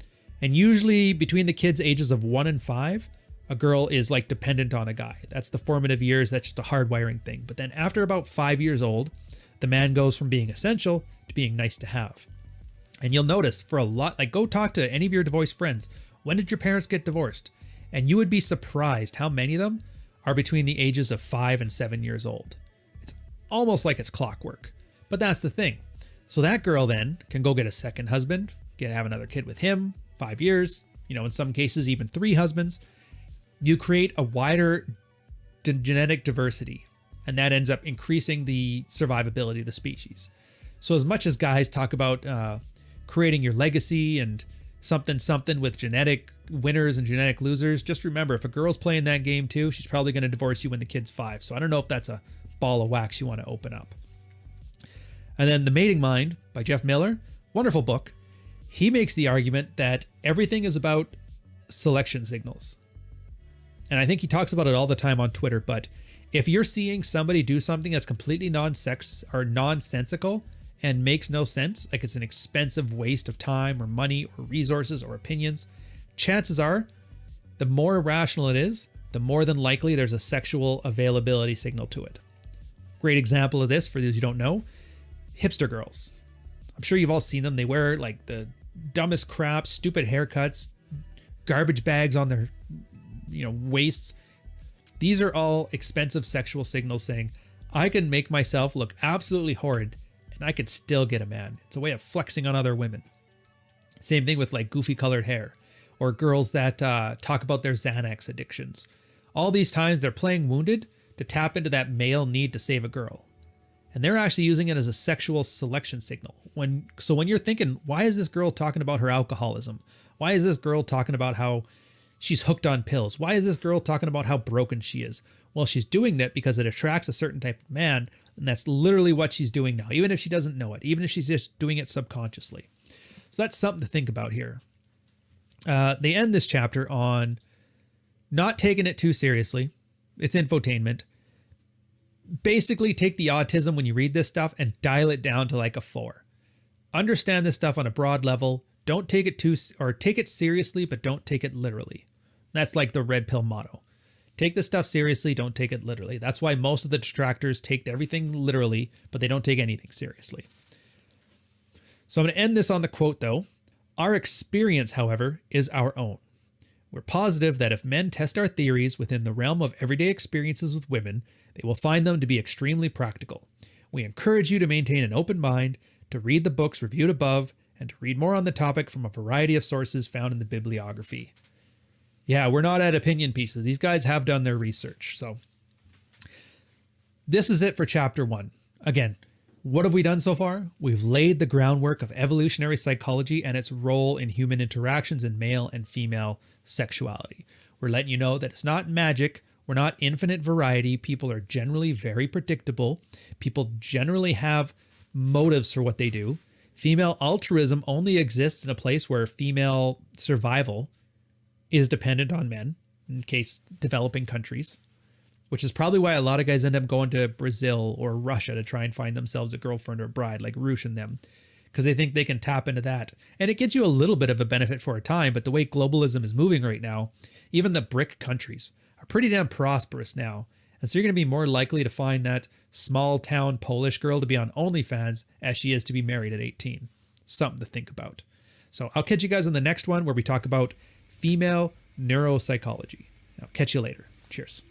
And usually between the kids' ages of 1 and 5, a girl is like dependent on a guy. That's the formative years. That's just a hardwiring thing. But then after about 5 years old, the man goes from being essential to being nice to have. And you'll notice for a lot, like go talk to any of your divorced friends. When did your parents get divorced? And you would be surprised how many of them are between the ages of 5 and 7 years old. It's almost like it's clockwork. But that's the thing. So that girl then can go get a second husband, have another kid with him, 5 years, in some cases, even 3 husbands. You create a wider genetic diversity, and that ends up increasing the survivability of the species. So as much as guys talk about creating your legacy and something with genetic winners and genetic losers, just remember, if a girl's playing that game too, she's probably going to divorce you when the kid's 5. So I don't know if that's a ball of wax you want to open up. And then The Mating Mind by Jeff Miller, wonderful book. He makes the argument that everything is about selection signals. And I think he talks about it all the time on Twitter, but If you're seeing somebody do something that's completely nonsensical and makes no sense, like it's an expensive waste of time or money or resources or opinions, chances are the more irrational it is, the more than likely there's a sexual availability signal to it. Great example of this, for those who don't know, hipster girls. I'm sure you've all seen them. They wear like the dumbest crap, stupid haircuts, garbage bags on their waists. These are all expensive sexual signals saying, I can make myself look absolutely horrid and I could still get a man. It's a way of flexing on other women. Same thing with like goofy colored hair or girls that talk about their Xanax addictions. All these times they're playing wounded to tap into that male need to save a girl. And they're actually using it as a sexual selection signal. So when you're thinking, why is this girl talking about her alcoholism? Why is this girl talking about how she's hooked on pills? Why is this girl talking about how broken she is? Well, she's doing that because it attracts a certain type of man, and that's literally what she's doing now, even if she doesn't know it, even if she's just doing it subconsciously. So that's something to think about here. They end this chapter on not taking it too seriously. It's infotainment. Basically, take the autism when you read this stuff and dial it down to like a 4. Understand this stuff on a broad level. Don't take it take it seriously, but don't take it literally. That's like the red pill motto. Take this stuff seriously, don't take it literally. That's why most of the detractors take everything literally, but they don't take anything seriously. So I'm going to end this on the quote though. Our experience, however, is our own. We're positive that if men test our theories within the realm of everyday experiences with women, they will find them to be extremely practical. We encourage you to maintain an open mind, to read the books reviewed above, and to read more on the topic from a variety of sources found in the bibliography. Yeah, we're not at opinion pieces. These guys have done their research. So this is it for chapter 1. Again, what have we done so far? We've laid the groundwork of evolutionary psychology and its role in human interactions in male and female sexuality. We're letting you know that it's not magic. We're not infinite variety. People are generally very predictable. People generally have motives for what they do. Female altruism only exists in a place where female survival is dependent on men, in case developing countries, which is probably why a lot of guys end up going to Brazil or Russia to try and find themselves a girlfriend or bride, like Roosh and them, because they think they can tap into that. And it gets you a little bit of a benefit for a time, but the way globalism is moving right now, even the BRIC countries are pretty damn prosperous now. And so you're going to be more likely to find that small town Polish girl to be on OnlyFans as she is to be married at 18. Something to think about. So I'll catch you guys on the next one where we talk about female neuropsychology. I'll catch you later. Cheers.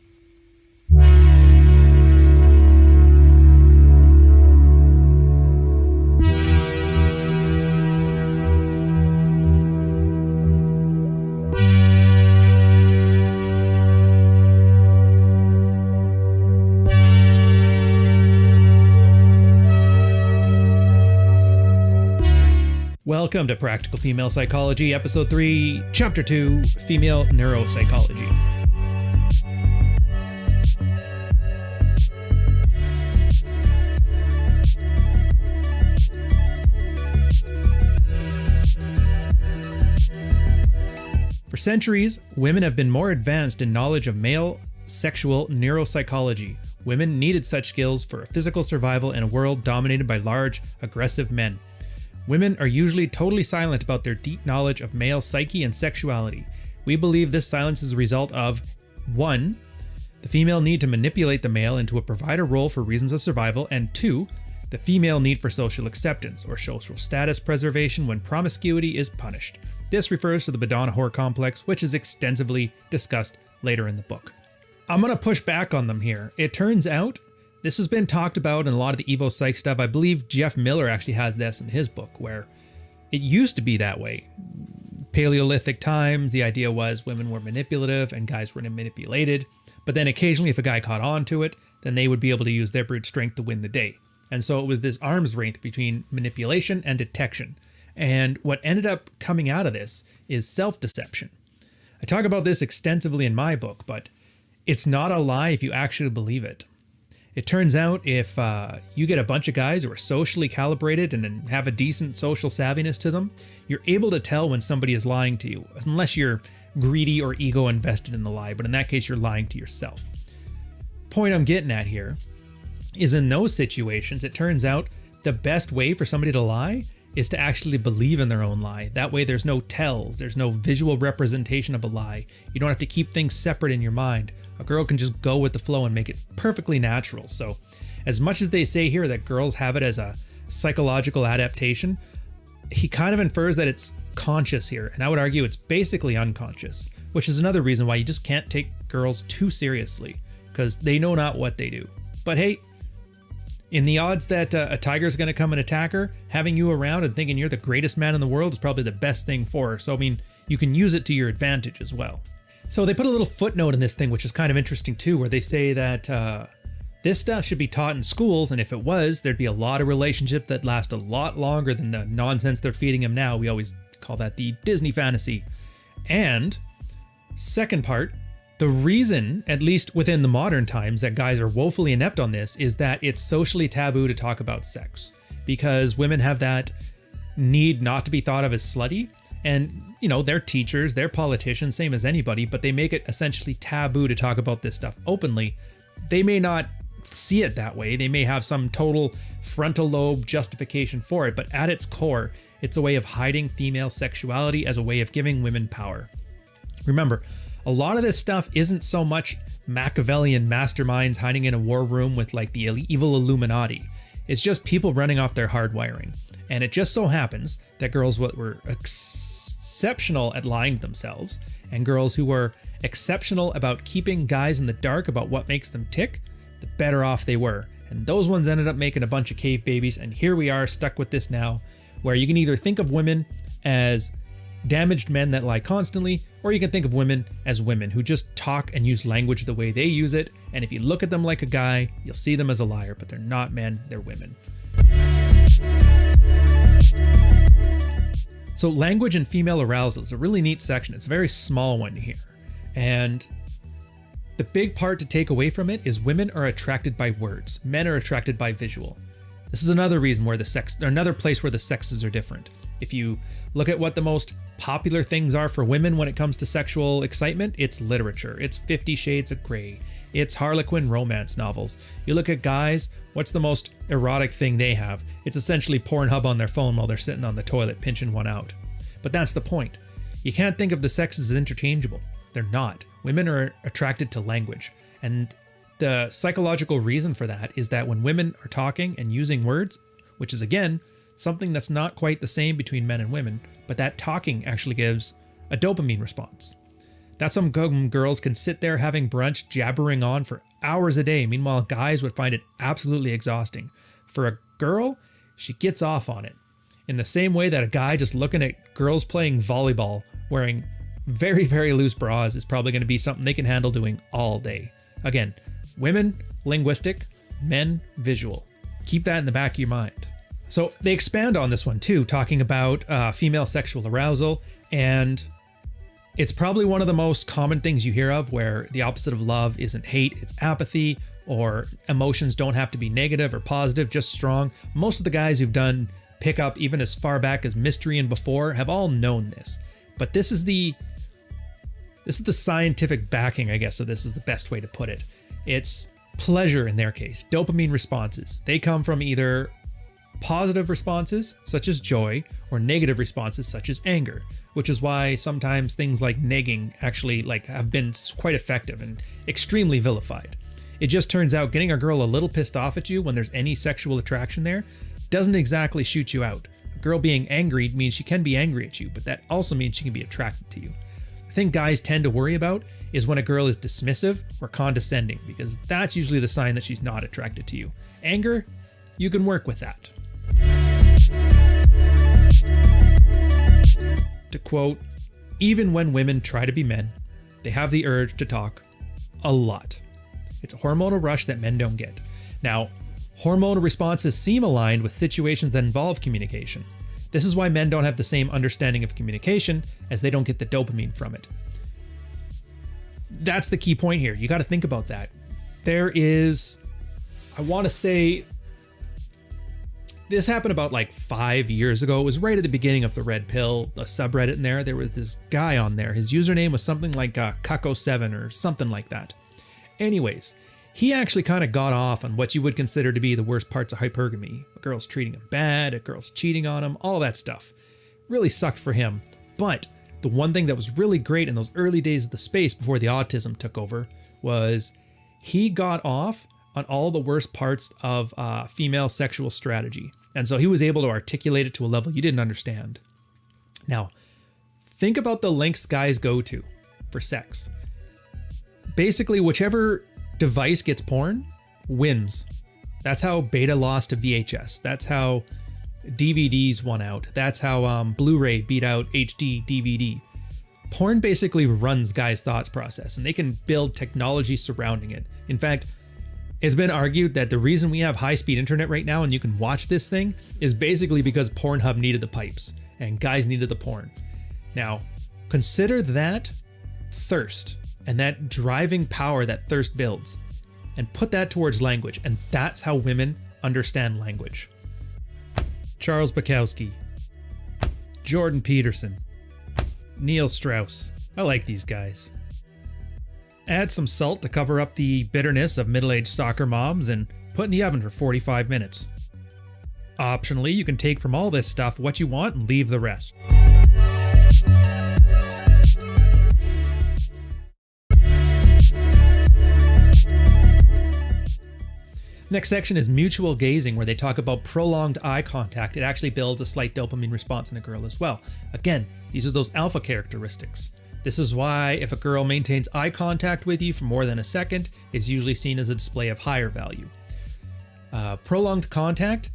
Welcome to Practical Female Psychology, Episode 3, Chapter 2, Female Neuropsychology. For centuries, women have been more advanced in knowledge of male sexual neuropsychology. Women needed such skills for physical survival in a world dominated by large, aggressive men. Women are usually totally silent about their deep knowledge of male psyche and sexuality. We believe this silence is a result of 1. The female need to manipulate the male into a provider role for reasons of survival, and 2. The female need for social acceptance or social status preservation when promiscuity is punished. This refers to the Madonna WhoR complex, which is extensively discussed later in the book. I'm going to push back on them here. It turns out this has been talked about in a lot of the Evo Psych stuff. I believe Jeff Miller actually has this in his book, where it used to be that way. Paleolithic times, the idea was women were manipulative and guys were manipulated. But then occasionally if a guy caught on to it, then they would be able to use their brute strength to win the day. And so it was this arms race between manipulation and detection. And what ended up coming out of this is self-deception. I talk about this extensively in my book, but it's not a lie if you actually believe it. It turns out if you get a bunch of guys who are socially calibrated and have a decent social savviness to them, you're able to tell when somebody is lying to you, unless you're greedy or ego invested in the lie, but in that case, you're lying to yourself. point I'm getting at here is in those situations, it turns out the best way for somebody to lie is to actually believe in their own lie. That way there's no tells, there's no visual representation of a lie. You don't have to keep things separate in your mind. A girl can just go with the flow and make it perfectly natural. So as much as they say here that girls have it as a psychological adaptation, he kind of infers that it's conscious here. And I would argue it's basically unconscious, which is another reason why you just can't take girls too seriously, because they know not what they do. But hey, in the odds that a tiger's going to come and attack her, having you around and thinking you're the greatest man in the world is probably the best thing for her. So, I mean, you can use it to your advantage as well. So they put a little footnote in this thing, which is kind of interesting too, where they say that this stuff should be taught in schools, and if it was, there'd be a lot of relationships that last a lot longer than the nonsense they're feeding him now. We always call that the Disney fantasy. And second part, the reason, at least within the modern times, that guys are woefully inept on this is that it's socially taboo to talk about sex, because women have that need not to be thought of as slutty. And, you know, they're teachers, they're politicians, same as anybody, but they make it essentially taboo to talk about this stuff openly. They may not see it that way. They may have some total frontal lobe justification for it, but at its core, it's a way of hiding female sexuality as a way of giving women power. Remember, a lot of this stuff isn't so much Machiavellian masterminds hiding in a war room with like the evil Illuminati. It's just people running off their hardwiring. And it just so happens that girls were exceptional at lying to themselves, and girls who were exceptional about keeping guys in the dark about what makes them tick, the better off they were. And those ones ended up making a bunch of cave babies, and here we are stuck with this now, where you can either think of women as damaged men that lie constantly, or you can think of women as women who just talk and use language the way they use it, and if you look at them like a guy, you'll see them as a liar, but they're not men, they're women. So language and female arousal is a really neat section. It's a very small one here. And the big part to take away from it is women are attracted by words. Men are attracted by visual. This is another reason where another place where the sexes are different. If you look at what the most popular things are for women when it comes to sexual excitement, it's literature. It's 50 Shades of Grey. It's Harlequin romance novels. You look at guys, what's the most erotic thing they have? It's essentially Pornhub on their phone while they're sitting on the toilet pinching one out. But that's the point. You can't think of the sexes as interchangeable. They're not. Women are attracted to language. And the psychological reason for that is that when women are talking and using words, which is again, something that's not quite the same between men and women, but that talking actually gives a dopamine response. That's some girls can sit there having brunch, jabbering on for hours a day. Meanwhile, guys would find it absolutely exhausting. For a girl, she gets off on it. In the same way that a guy just looking at girls playing volleyball, wearing very, very loose bras is probably going to be something they can handle doing all day. Again, women, linguistic, men, visual. Keep that in the back of your mind. So they expand on this one too, talking about female sexual arousal, and it's probably one of the most common things you hear of, where the opposite of love isn't hate, it's apathy, or emotions don't have to be negative or positive, just strong. Most of the guys who've done pickup, even as far back as Mystery and before, have all known this. But this is the scientific backing, I guess, so this is the best way to put it. It's pleasure in their case, dopamine responses. They come from either positive responses, such as joy, or negative responses, such as anger, which is why sometimes things like negging actually have been quite effective and extremely vilified. It just turns out getting a girl a little pissed off at you when there's any sexual attraction there doesn't exactly shoot you out. A girl being angry means she can be angry at you, but that also means she can be attracted to you. The thing guys tend to worry about is when a girl is dismissive or condescending, because that's usually the sign that she's not attracted to you. Anger, you can work with that. To quote, even when women try to be men, they have the urge to talk a lot. It's a hormonal rush that men don't get. Now, hormonal responses seem aligned with situations that involve communication. This is why men don't have the same understanding of communication, as they don't get the dopamine from it. That's the key point here. You got to think about that. There is, I want to say, this happened about 5 years ago. It was right at the beginning of the Red Pill, the subreddit in there. There was this guy on there. His username was something like Kako7 or something like that. Anyways, he actually kind of got off on what you would consider to be the worst parts of hypergamy. A girl's treating him bad, a girl's cheating on him, all that stuff. Really sucked for him. But the one thing that was really great in those early days of the space before the autism took over was he got off on all the worst parts of female sexual strategy. And so he was able to articulate it to a level you didn't understand. Now, think about the lengths guys go to for sex. Basically, whichever device gets porn wins. That's how Beta lost to VHS. That's how DVDs won out. That's how Blu-ray beat out HD DVD. Porn basically runs guys' thoughts process, and they can build technology surrounding it. In fact, it's been argued that the reason we have high-speed internet right now and you can watch this thing is basically because Pornhub needed the pipes and guys needed the porn. Now, consider that thirst and that driving power that thirst builds, and put that towards language, and that's how women understand language. Charles Bukowski, Jordan Peterson, Neil Strauss. I like these guys. Add some salt to cover up the bitterness of middle-aged soccer moms and put in the oven for 45 minutes. Optionally, you can take from all this stuff what you want and leave the rest. Next section is mutual gazing, where they talk about prolonged eye contact. It actually builds a slight dopamine response in a girl as well. Again, these are those alpha characteristics. This is why if a girl maintains eye contact with you for more than a second, it's usually seen as a display of higher value. Prolonged contact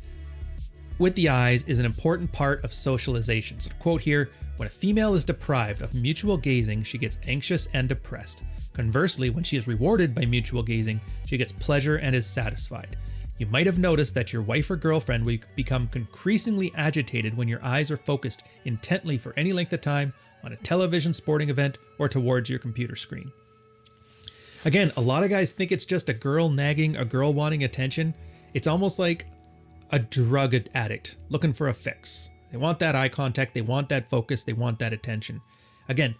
with the eyes is an important part of socialization. So to quote here, when a female is deprived of mutual gazing, she gets anxious and depressed. Conversely, when she is rewarded by mutual gazing, she gets pleasure and is satisfied. You might have noticed that your wife or girlfriend will become increasingly agitated when your eyes are focused intently for any length of time on a television, sporting event, or towards your computer screen. Again, a lot of guys think it's just a girl nagging, a girl wanting attention. It's almost like a drug addict looking for a fix. They want that eye contact, they want that focus, they want that attention. Again,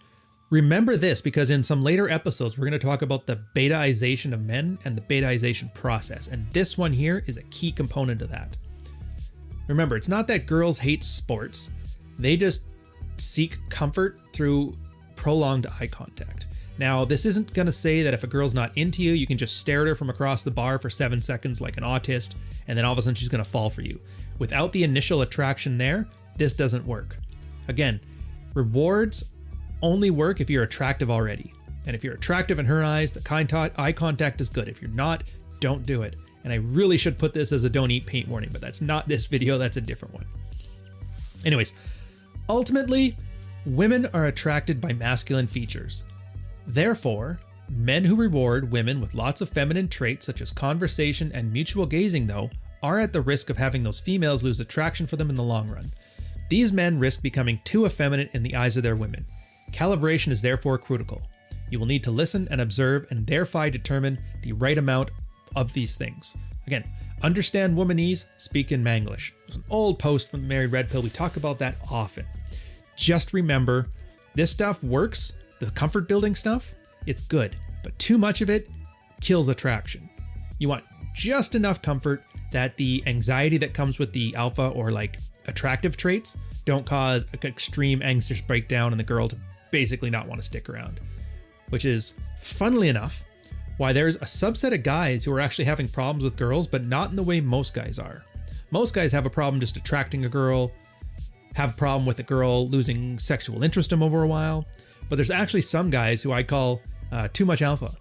remember this, because in some later episodes, we're going to talk about the Betization of Men and the Betization process. And this one here is a key component of that. Remember, it's not that girls hate sports. They just seek comfort through prolonged eye contact. Now, this isn't going to say that if a girl's not into you, you can just stare at her from across the bar for 7 seconds like an autist, and then all of a sudden she's going to fall for you. Without the initial attraction there, this doesn't work. Again, rewards only work if you're attractive already. And if you're attractive in her eyes, the eye contact is good. If you're not, don't do it. And I really should put this as a don't eat paint warning, but that's not this video, that's a different one. Anyways, ultimately, women are attracted by masculine features. Therefore, men who reward women with lots of feminine traits such as conversation and mutual gazing, though, are at the risk of having those females lose attraction for them in the long run. These men risk becoming too effeminate in the eyes of their women. Calibration is therefore critical. You will need to listen and observe and thereby determine the right amount of these things. Again, understand womanese, speak in Manglish. There's an old post from Mary Red Pill. We talk about that often. Just remember, this stuff works. The comfort building stuff, it's good, but too much of it kills attraction. You want just enough comfort that the anxiety that comes with the alpha or like attractive traits don't cause an extreme anxious breakdown and the girl to basically not want to stick around. Which is, funnily enough, why there's a subset of guys who are actually having problems with girls, but not in the way most guys are. Most guys have a problem just attracting a girl, have a problem with a girl losing sexual interest in them over a while. But there's actually some guys who I call too much alpha.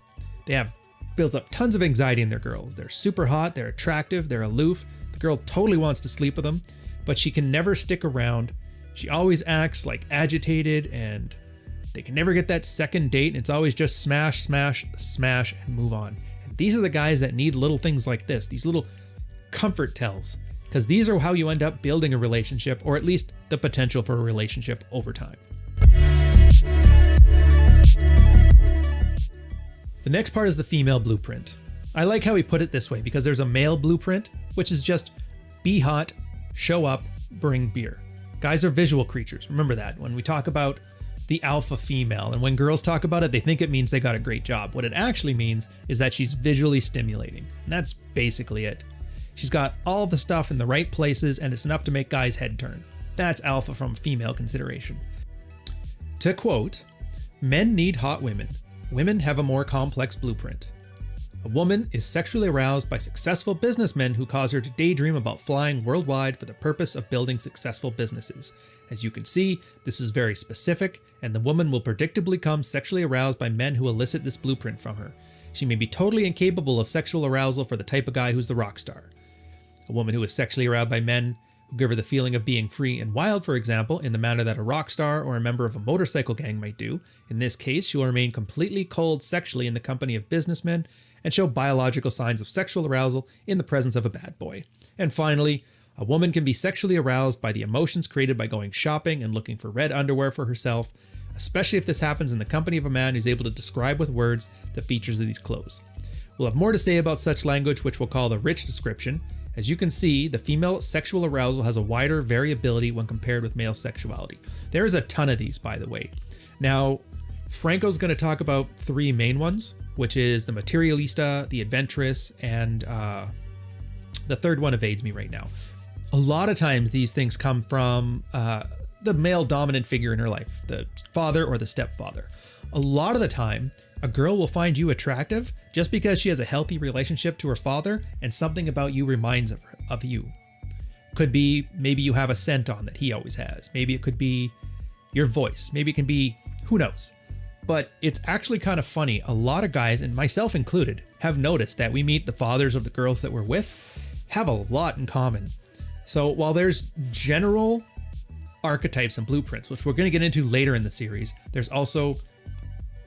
They have builds up tons of anxiety in their girls. They're super hot, they're attractive, they're aloof. The girl totally wants to sleep with them, but she can never stick around. She always acts like agitated, and they can never get that second date. It's always just smash, smash, smash, and move on. And these are the guys that need little things like this, these little comfort tells, because these are how you end up building a relationship, or at least the potential for a relationship over time. The next part is the female blueprint. I like how he put it this way because there's a male blueprint, which is just be hot, show up, bring beer. Guys are visual creatures. Remember that. When we talk about the alpha female. And when girls talk about it, they think it means they got a great job. What it actually means is that she's visually stimulating. And that's basically it. She's got all the stuff in the right places and it's enough to make guys' head turn. That's alpha from female consideration. To quote, "Men need hot women. Women have a more complex blueprint. A woman is sexually aroused by successful businessmen who cause her to daydream about flying worldwide for the purpose of building successful businesses. As you can see, this is very specific, and the woman will predictably become sexually aroused by men who elicit this blueprint from her. She may be totally incapable of sexual arousal for the type of guy who's the rock star. A woman who is sexually aroused by men who give her the feeling of being free and wild, for example, in the manner that a rock star or a member of a motorcycle gang might do. In this case, she will remain completely cold sexually in the company of businessmen and show biological signs of sexual arousal in the presence of a bad boy. And finally, a woman can be sexually aroused by the emotions created by going shopping and looking for red underwear for herself, especially if this happens in the company of a man who's able to describe with words the features of these clothes. We'll have more to say about such language, which we'll call the rich description. As you can see, the female sexual arousal has a wider variability when compared with male sexuality. There is a ton of these, by the way. Now, Franco's going to talk about three main ones, which is the materialista, the adventurous, and the third one evades me right now. A lot of times these things come from the male dominant figure in her life, the father or the stepfather. A lot of the time, a girl will find you attractive just because she has a healthy relationship to her father and something about you reminds her of you. Could be maybe you have a scent on that he always has. Maybe it could be your voice. Maybe it can be, who knows? But it's actually kind of funny. A lot of guys, and myself included, have noticed that we meet the fathers of the girls that we're with have a lot in common. So while there's general archetypes and blueprints, which we're going to get into later in the series, there's also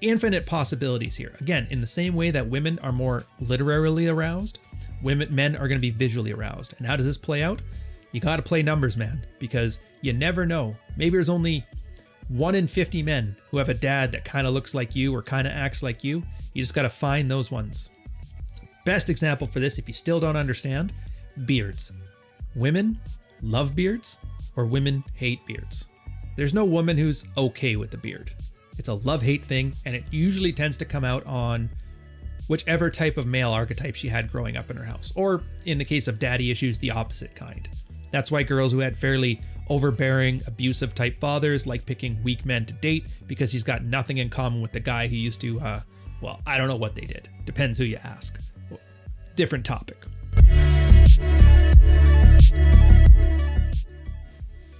infinite possibilities here. Again, in the same way that women are more literarily aroused, men are going to be visually aroused. And how does this play out? You got to play numbers, man, because you never know. Maybe there's only 1 in 50 men who have a dad that kind of looks like you or kind of acts like you. You just got to find those ones. Best example for this, if you still don't understand, beards. Women love beards or women hate beards. There's no woman who's okay with the beard. It's a love-hate thing, and it usually tends to come out on whichever type of male archetype she had growing up in her house, or in the case of daddy issues, the opposite kind. That's why girls who had fairly overbearing, abusive type fathers like picking weak men to date, because he's got nothing in common with the guy who used to, well, I don't know what they did. Depends who you ask. Well, different topic.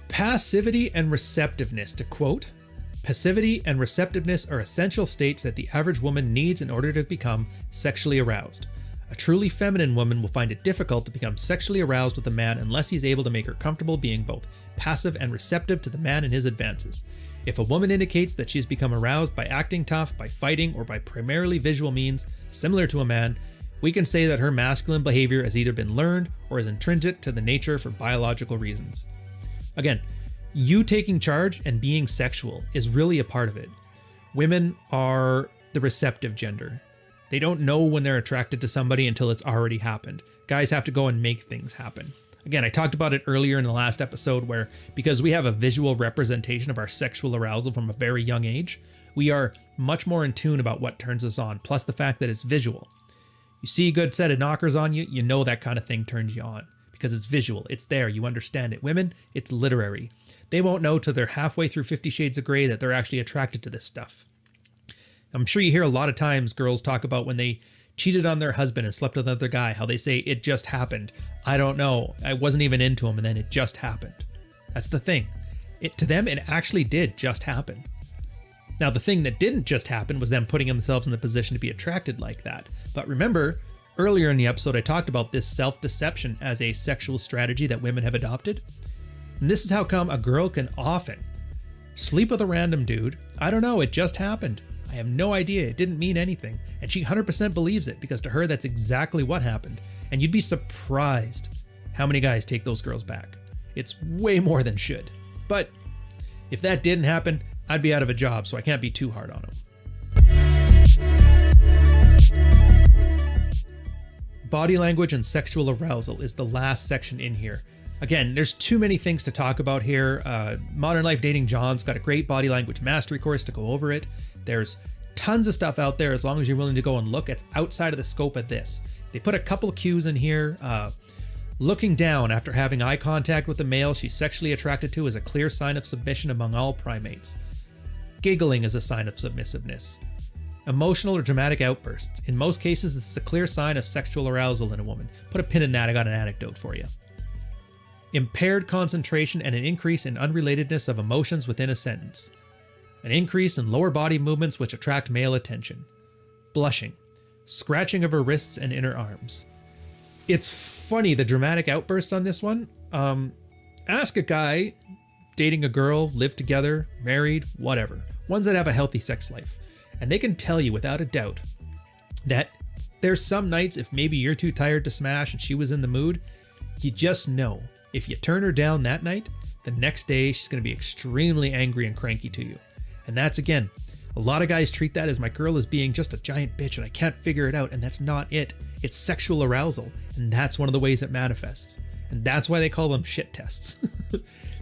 Passivity and receptiveness, to quote, "Passivity and receptiveness are essential states that the average woman needs in order to become sexually aroused. A truly feminine woman will find it difficult to become sexually aroused with a man unless he's able to make her comfortable being both passive and receptive to the man and his advances. If a woman indicates that she has become aroused by acting tough, by fighting, or by primarily visual means similar to a man, we can say that her masculine behavior has either been learned or is intrinsic to the nature for biological reasons." Again, you taking charge and being sexual is really a part of it. Women are the receptive gender. They don't know when they're attracted to somebody until it's already happened. Guys have to go and make things happen. Again, I talked about it earlier in the last episode where, because we have a visual representation of our sexual arousal from a very young age, we are much more in tune about what turns us on, plus the fact that it's visual. You see a good set of knockers on you, you know that kind of thing turns you on. Because it's visual, it's there, you understand it. Women, it's literary. They won't know till they're halfway through 50 Shades of Grey that they're actually attracted to this stuff. I'm sure you hear a lot of times girls talk about when they cheated on their husband and slept with another guy, how they say, it just happened. I don't know, I wasn't even into him and then it just happened. That's the thing. To them, it actually did just happen. Now, the thing that didn't just happen was them putting themselves in the position to be attracted like that. But remember, earlier in the episode, I talked about this self-deception as a sexual strategy that women have adopted. And this is how come a girl can often sleep with a random dude. I don't know, it just happened. I have no idea, it didn't mean anything. And she 100% believes it because to her, that's exactly what happened. And you'd be surprised how many guys take those girls back. It's way more than should. But if that didn't happen, I'd be out of a job, so I can't be too hard on them. Body language and sexual arousal is the last section in here. Again, there's too many things to talk about here. Modern Life Dating John's got a great body language mastery course to go over it. There's tons of stuff out there as long as you're willing to go and look. It's outside of the scope of this. They put a couple of cues in here. Looking down after having eye contact with a male she's sexually attracted to is a clear sign of submission among all primates. Giggling is a sign of submissiveness. Emotional or dramatic outbursts. In most cases, this is a clear sign of sexual arousal in a woman. Put a pin in that, I got an anecdote for you. Impaired concentration and an increase in unrelatedness of emotions within a sentence. An increase in lower body movements which attract male attention. Blushing. Scratching of her wrists and inner arms. It's funny, the dramatic outbursts on this one. Ask a guy dating a girl, live together, married, whatever. Ones that have a healthy sex life. And they can tell you without a doubt that there's some nights, if maybe you're too tired to smash and she was in the mood, you just know if you turn her down that night, the next day she's going to be extremely angry and cranky to you. And that's, again, a lot of guys treat that as my girl is being just a giant bitch and I can't figure it out, and that's not it. It's sexual arousal, and that's one of the ways it manifests. And that's why they call them shit tests.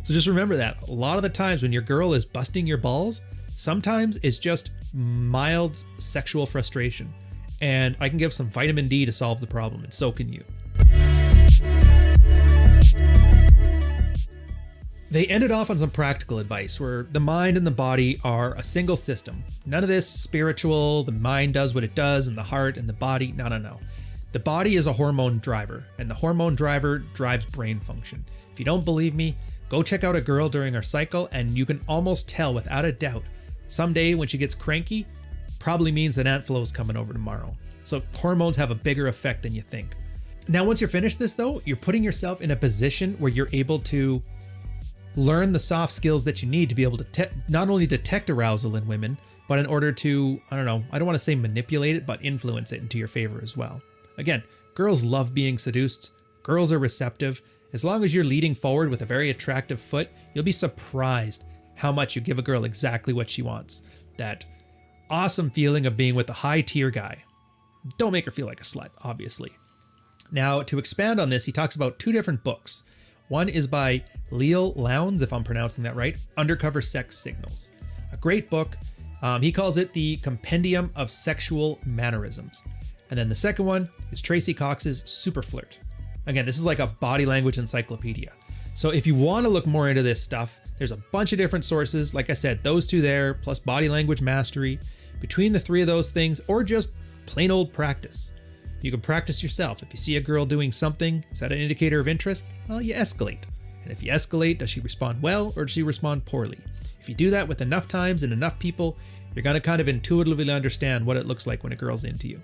So just remember that. A lot of the times when your girl is busting your balls, sometimes it's just mild sexual frustration. And I can give some vitamin D to solve the problem, and so can you. They ended off on some practical advice where the mind and the body are a single system. None of this spiritual, the mind does what it does, and the heart and the body, no. The body is a hormone driver, and the hormone driver drives brain function. If you don't believe me, go check out a girl during her cycle, and you can almost tell without a doubt, someday when she gets cranky, probably means that Aunt Flo's coming over tomorrow. So hormones have a bigger effect than you think. Now, once you're finished this though, you're putting yourself in a position where you're able to learn the soft skills that you need to be able to not only detect arousal in women, but in order to, I don't want to say manipulate it, but influence it into your favor as well. Again, girls love being seduced. Girls are receptive. As long as you're leading forward with a very attractive foot, you'll be surprised how much you give a girl exactly what she wants. That awesome feeling of being with a high tier guy. Don't make her feel like a slut, obviously. Now, to expand on this, he talks about two different books. One is by Leal Lowndes, if I'm pronouncing that right, Undercover Sex Signals. A great book. He calls it the Compendium of Sexual Mannerisms. And then the second one is Tracy Cox's Super Flirt. Again, this is like a body language encyclopedia. So if you want to look more into this stuff, there's a bunch of different sources. Like I said, those two there, plus body language mastery. Between the three of those things, or just plain old practice. You can practice yourself. If you see a girl doing something, is that an indicator of interest? Well, you escalate. And if you escalate, does she respond well or does she respond poorly? If you do that with enough times and enough people, you're going to kind of intuitively understand what it looks like when a girl's into you.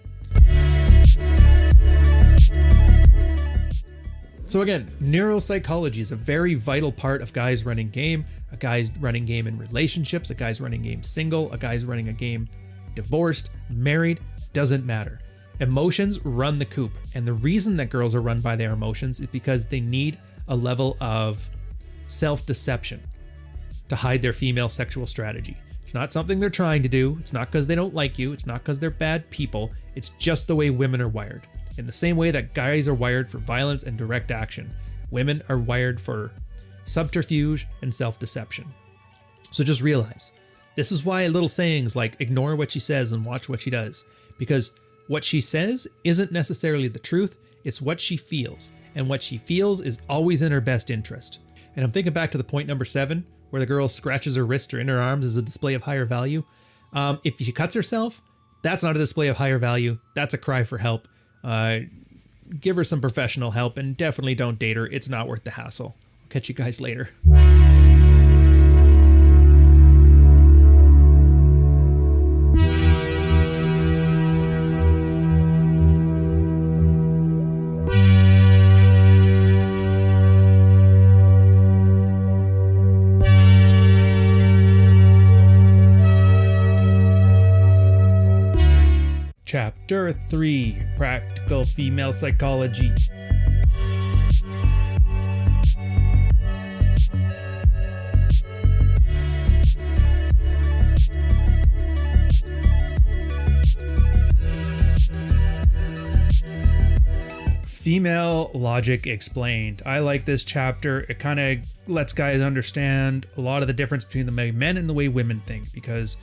So again, neuropsychology is a very vital part of guys running game. A guy's running game in relationships, a guy's running game single, a guy's running a game divorced, married, doesn't matter. Emotions run the coop, and the reason that girls are run by their emotions is because they need a level of self-deception to hide their female sexual strategy. It's not something they're trying to do. It's not because they don't like you. It's not because they're bad people. It's just the way women are wired. In the same way that guys are wired for violence and direct action, women are wired for subterfuge and self-deception. So just realize, this is why little sayings like ignore what she says and watch what she does, because what she says isn't necessarily the truth, it's what she feels, and what she feels is always in her best interest. And I'm thinking back to the point number 7, where the girl scratches her wrist or in her arms as a display of higher value. If she cuts herself, that's not a display of higher value, that's a cry for help. Give her some professional help, and definitely don't date her, it's not worth the hassle. I'll catch you guys later. Chapter 3, Practical Female Psychology. Female logic explained. I like this chapter. It kind of lets guys understand a lot of the difference between the way men and the way women think, because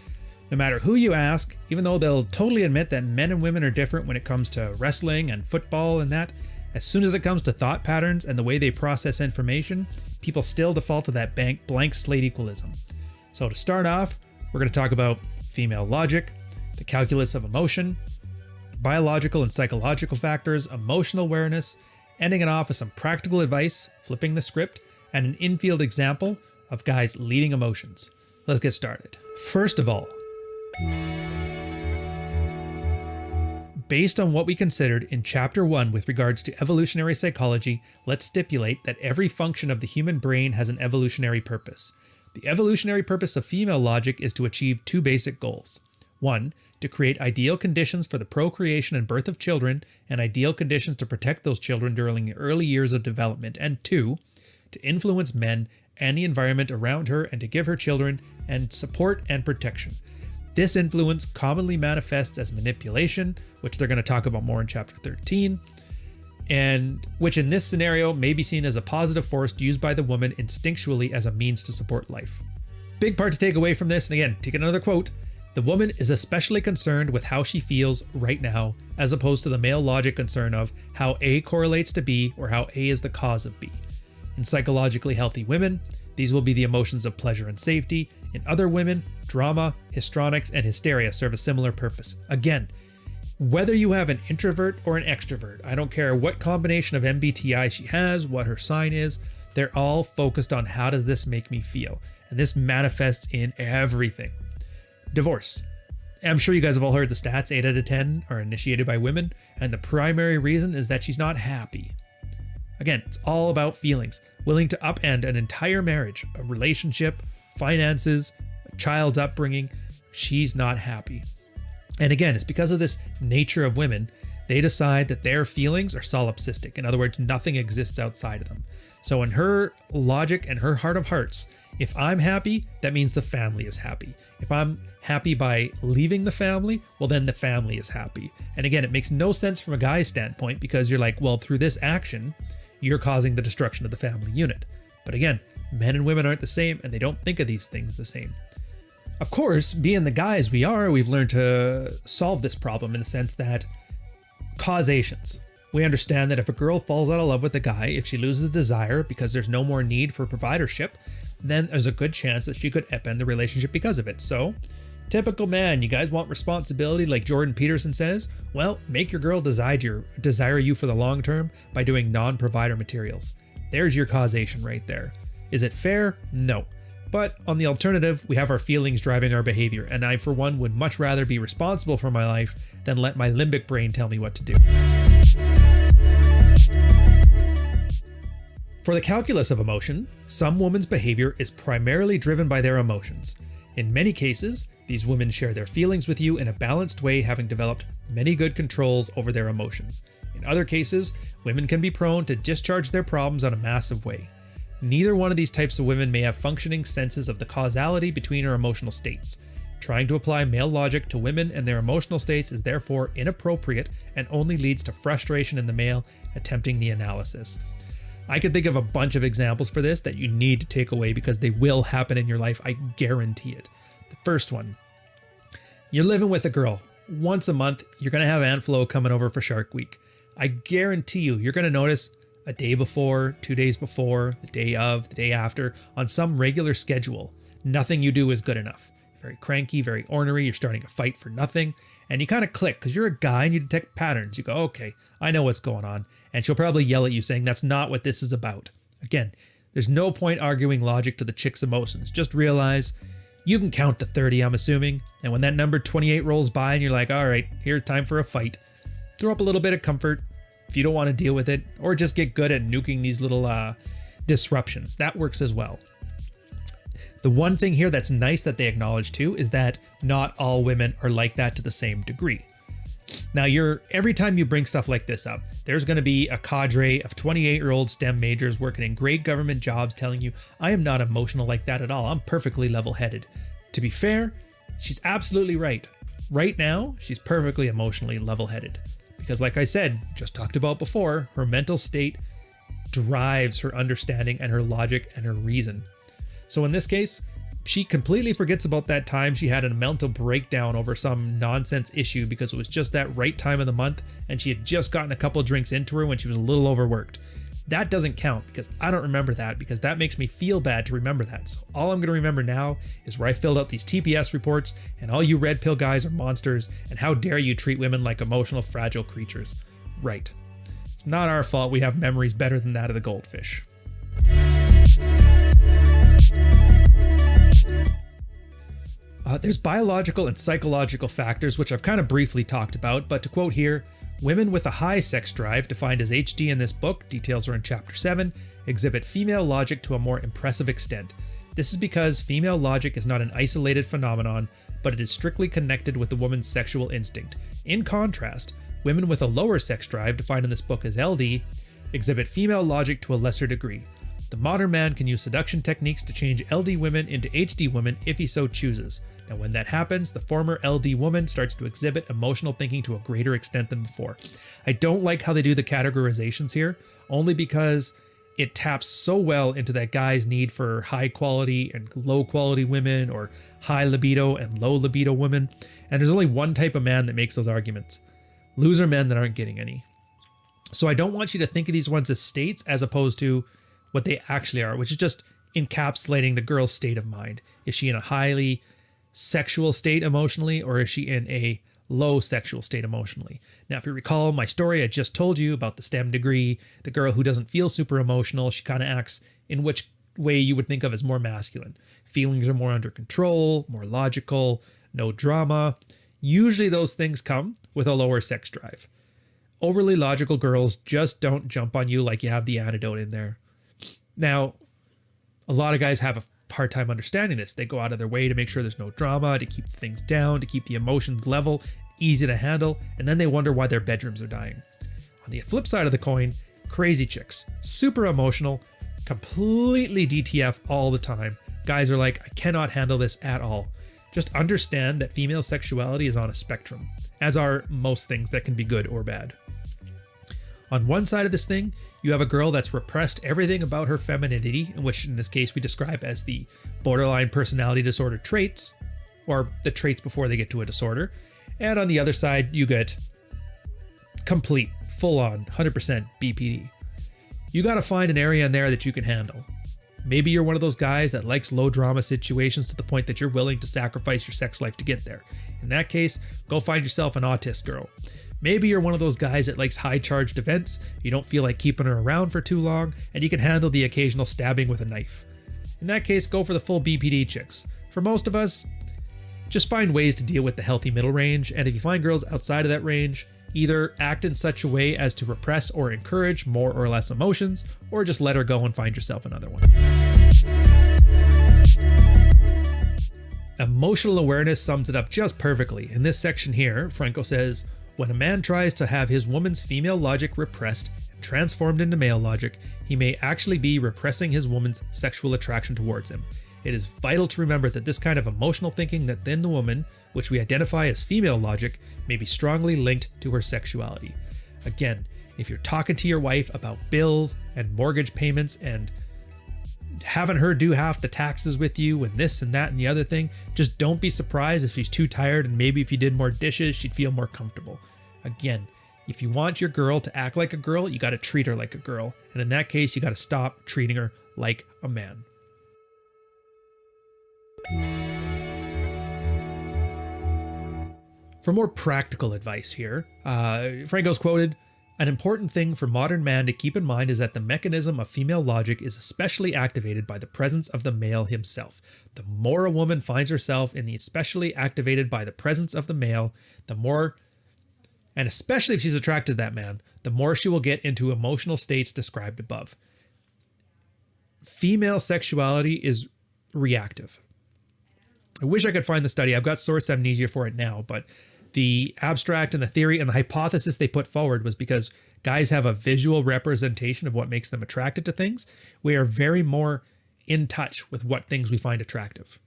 no matter who you ask, even though they'll totally admit that men and women are different when it comes to wrestling and football and that, as soon as it comes to thought patterns and the way they process information, people still default to that blank slate equalism. So to start off, we're going to talk about female logic, the calculus of emotion, biological and psychological factors, emotional awareness, ending it off with some practical advice, flipping the script, and an infield example of guys leading emotions. Let's get started. First of all, based on what we considered in Chapter 1 with regards to evolutionary psychology, let's stipulate that every function of the human brain has an evolutionary purpose. The evolutionary purpose of female logic is to achieve two basic goals. 1. To create ideal conditions for the procreation and birth of children, and ideal conditions to protect those children during the early years of development. And 2. To influence men and the environment around her and to give her children and support and protection. This influence commonly manifests as manipulation, which they're going to talk about more in Chapter 13, and which in this scenario may be seen as a positive force used by the woman instinctually as a means to support life. Big part to take away from this, and again, take another quote, the woman is especially concerned with how she feels right now, as opposed to the male logic concern of how A correlates to B or how A is the cause of B. In psychologically healthy women, these will be the emotions of pleasure and safety. In other women, drama, histrionics, and hysteria serve a similar purpose. Again, whether you have an introvert or an extrovert, I don't care what combination of MBTI she has, what her sign is, they're all focused on how does this make me feel. And this manifests in everything. Divorce. I'm sure you guys have all heard the stats, 8 out of 10 are initiated by women, and the primary reason is that she's not happy. Again, it's all about feelings, willing to upend an entire marriage, a relationship, finances, a child's upbringing. She's not happy. And again, it's because of this nature of women, they decide that their feelings are solipsistic. In other words, nothing exists outside of them. So in her logic and her heart of hearts, if I'm happy, that means the family is happy. If I'm happy by leaving the family, well, then the family is happy. And again, it makes no sense from a guy's standpoint because you're like, well, through this action, you're causing the destruction of the family unit. But again, men and women aren't the same and they don't think of these things the same. Of course, being the guys we are, we've learned to solve this problem in the sense that causations. We understand that if a girl falls out of love with a guy, if she loses desire because there's no more need for providership, then there's a good chance that she could upend the relationship because of it. So, typical man, you guys want responsibility like Jordan Peterson says? Well, make your girl desire you for the long term by doing non-provider materials. There's your causation right there. Is it fair? No. But on the alternative, we have our feelings driving our behavior, and I, for one, would much rather be responsible for my life than let my limbic brain tell me what to do. For the calculus of emotion, some women's behavior is primarily driven by their emotions. In many cases, these women share their feelings with you in a balanced way, having developed many good controls over their emotions. In other cases, women can be prone to discharge their problems in a massive way. Neither one of these types of women may have functioning senses of the causality between our emotional states. Trying to apply male logic to women and their emotional states is therefore inappropriate and only leads to frustration in the male attempting the analysis. I could think of a bunch of examples for this that you need to take away because they will happen in your life, I guarantee it. The first one, you're living with a girl. Once a month, you're going to have Aunt Flo coming over for Shark Week. I guarantee you're going to notice a day before, 2 days before, the day of, the day after, on some regular schedule. Nothing you do is good enough. Very cranky, very ornery, you're starting a fight for nothing, and you kind of click because you're a guy and you detect patterns. You go, okay, I know what's going on. And she'll probably yell at you saying, that's not what this is about. Again, there's no point arguing logic to the chick's emotions. Just realize you can count to 30, I'm assuming. And when that number 28 rolls by and you're like, all right, here's time for a fight, throw up a little bit of comfort if you don't want to deal with it, or just get good at nuking these little disruptions. That works as well. The one thing here that's nice that they acknowledge too is that not all women are like that to the same degree. Now, every time you bring stuff like this up, there's going to be a cadre of 28-year-old STEM majors working in great government jobs telling you, I am not emotional like that at all. I'm perfectly level-headed. To be fair, she's absolutely right. Right now, she's perfectly emotionally level-headed. Because like I said, just talked about before, her mental state drives her understanding and her logic and her reason. So in this case, she completely forgets about that time she had a mental breakdown over some nonsense issue because it was just that right time of the month and she had just gotten a couple of drinks into her when she was a little overworked. That doesn't count because I don't remember that, because that makes me feel bad to remember that. So all I'm going to remember now is where I filled out these TPS reports and all you red pill guys are monsters and how dare you treat women like emotional fragile creatures. Right. It's not our fault we have memories better than that of the goldfish. There's biological and psychological factors, which I've kind of briefly talked about, but to quote here, women with a high sex drive, defined as HD in this book, details are in chapter 7, exhibit female logic to a more impressive extent. This is because female logic is not an isolated phenomenon, but it is strictly connected with the woman's sexual instinct. In contrast, women with a lower sex drive, defined in this book as LD, exhibit female logic to a lesser degree. The modern man can use seduction techniques to change LD women into HD women if he so chooses. Now when that happens, the former LD woman starts to exhibit emotional thinking to a greater extent than before. I don't like how they do the categorizations here, only because it taps so well into that guy's need for high quality and low quality women, or high libido and low libido women, and there's only one type of man that makes those arguments. Loser men that aren't getting any. So I don't want you to think of these ones as states as opposed to what they actually are, which is just encapsulating the girl's state of mind. Is she in a highly sexual state emotionally, or is she in a low sexual state emotionally? Now, if you recall my story I just told you about the STEM degree, the girl who doesn't feel super emotional, she kind of acts in which way you would think of as more masculine. Feelings are more under control, more logical, no drama. Usually those things come with a lower sex drive. Overly logical girls just don't jump on you like you have the antidote in there. Now, a lot of guys have a hard time understanding this. They go out of their way to make sure there's no drama, to keep things down, to keep the emotions level, easy to handle, and then they wonder why their bedrooms are dying. On the flip side of the coin, crazy chicks, super emotional, completely DTF all the time. Guys are like, I cannot handle this at all. Just understand that female sexuality is on a spectrum, as are most things that can be good or bad. On one side of this thing, you have a girl that's repressed everything about her femininity, which in this case we describe as the borderline personality disorder traits, or the traits before they get to a disorder. And on the other side, you get complete, full-on, 100% BPD. You got to find an area in there that you can handle. Maybe you're one of those guys that likes low drama situations to the point that you're willing to sacrifice your sex life to get there. In that case, go find yourself an autist girl. Maybe you're one of those guys that likes high charged events, you don't feel like keeping her around for too long, and you can handle the occasional stabbing with a knife. In that case, go for the full BPD chicks. For most of us, just find ways to deal with the healthy middle range, and if you find girls outside of that range, either act in such a way as to repress or encourage more or less emotions, or just let her go and find yourself another one. Emotional awareness sums it up just perfectly. In this section here, Franco says, when a man tries to have his woman's female logic repressed and transformed into male logic, he may actually be repressing his woman's sexual attraction towards him. It is vital to remember that this kind of emotional thinking within the woman, which we identify as female logic, may be strongly linked to her sexuality. Again, if you're talking to your wife about bills and mortgage payments and having her do half the taxes with you and this and that and the other thing, just don't be surprised if she's too tired, and maybe if you did more dishes, she'd feel more comfortable. Again, if you want your girl to act like a girl, you got to treat her like a girl. And in that case, you got to stop treating her like a man. For more practical advice here, Franco's quoted, "An important thing for modern man to keep in mind is that the mechanism of female logic is especially activated by the presence of the male himself. The more a woman finds herself in the especially activated by the presence of the male, the more, and especially if she's attracted to that man, the more she will get into emotional states described above." Female sexuality is reactive. I wish I could find the study. I've got source amnesia for it now, but the abstract and the theory and the hypothesis they put forward was because guys have a visual representation of what makes them attracted to things. We are very more in touch with what things we find attractive,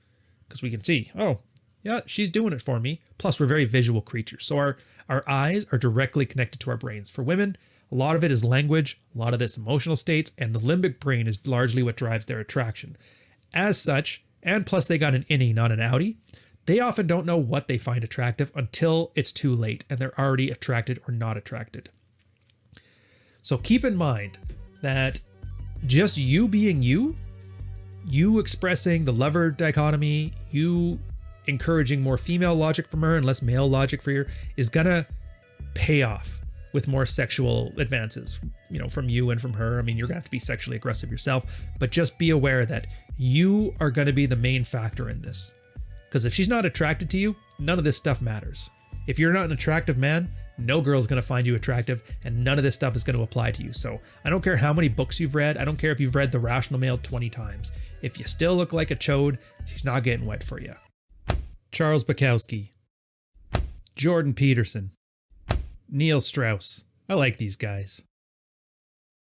because we can see, oh, yeah, she's doing it for me. Plus, we're very visual creatures. So our eyes are directly connected to our brains. For women, a lot of it is language, a lot of it's emotional states, and the limbic brain is largely what drives their attraction. As such, and plus they got an innie, not an outie, they often don't know what they find attractive until it's too late and they're already attracted or not attracted. So keep in mind that just you being you expressing the lover dichotomy, you encouraging more female logic from her and less male logic for her is gonna pay off with more sexual advances, from you and from her. I mean, you're gonna have to be sexually aggressive yourself, but just be aware that you are gonna be the main factor in this. Because if she's not attracted to you, none of this stuff matters. If you're not an attractive man, no girl's gonna find you attractive, and none of this stuff is gonna apply to you. So I don't care how many books you've read. I don't care if you've read The Rational Male 20 times. If you still look like a chode, she's not getting wet for you. Charles Bukowski, Jordan Peterson, Neil Strauss. I like these guys.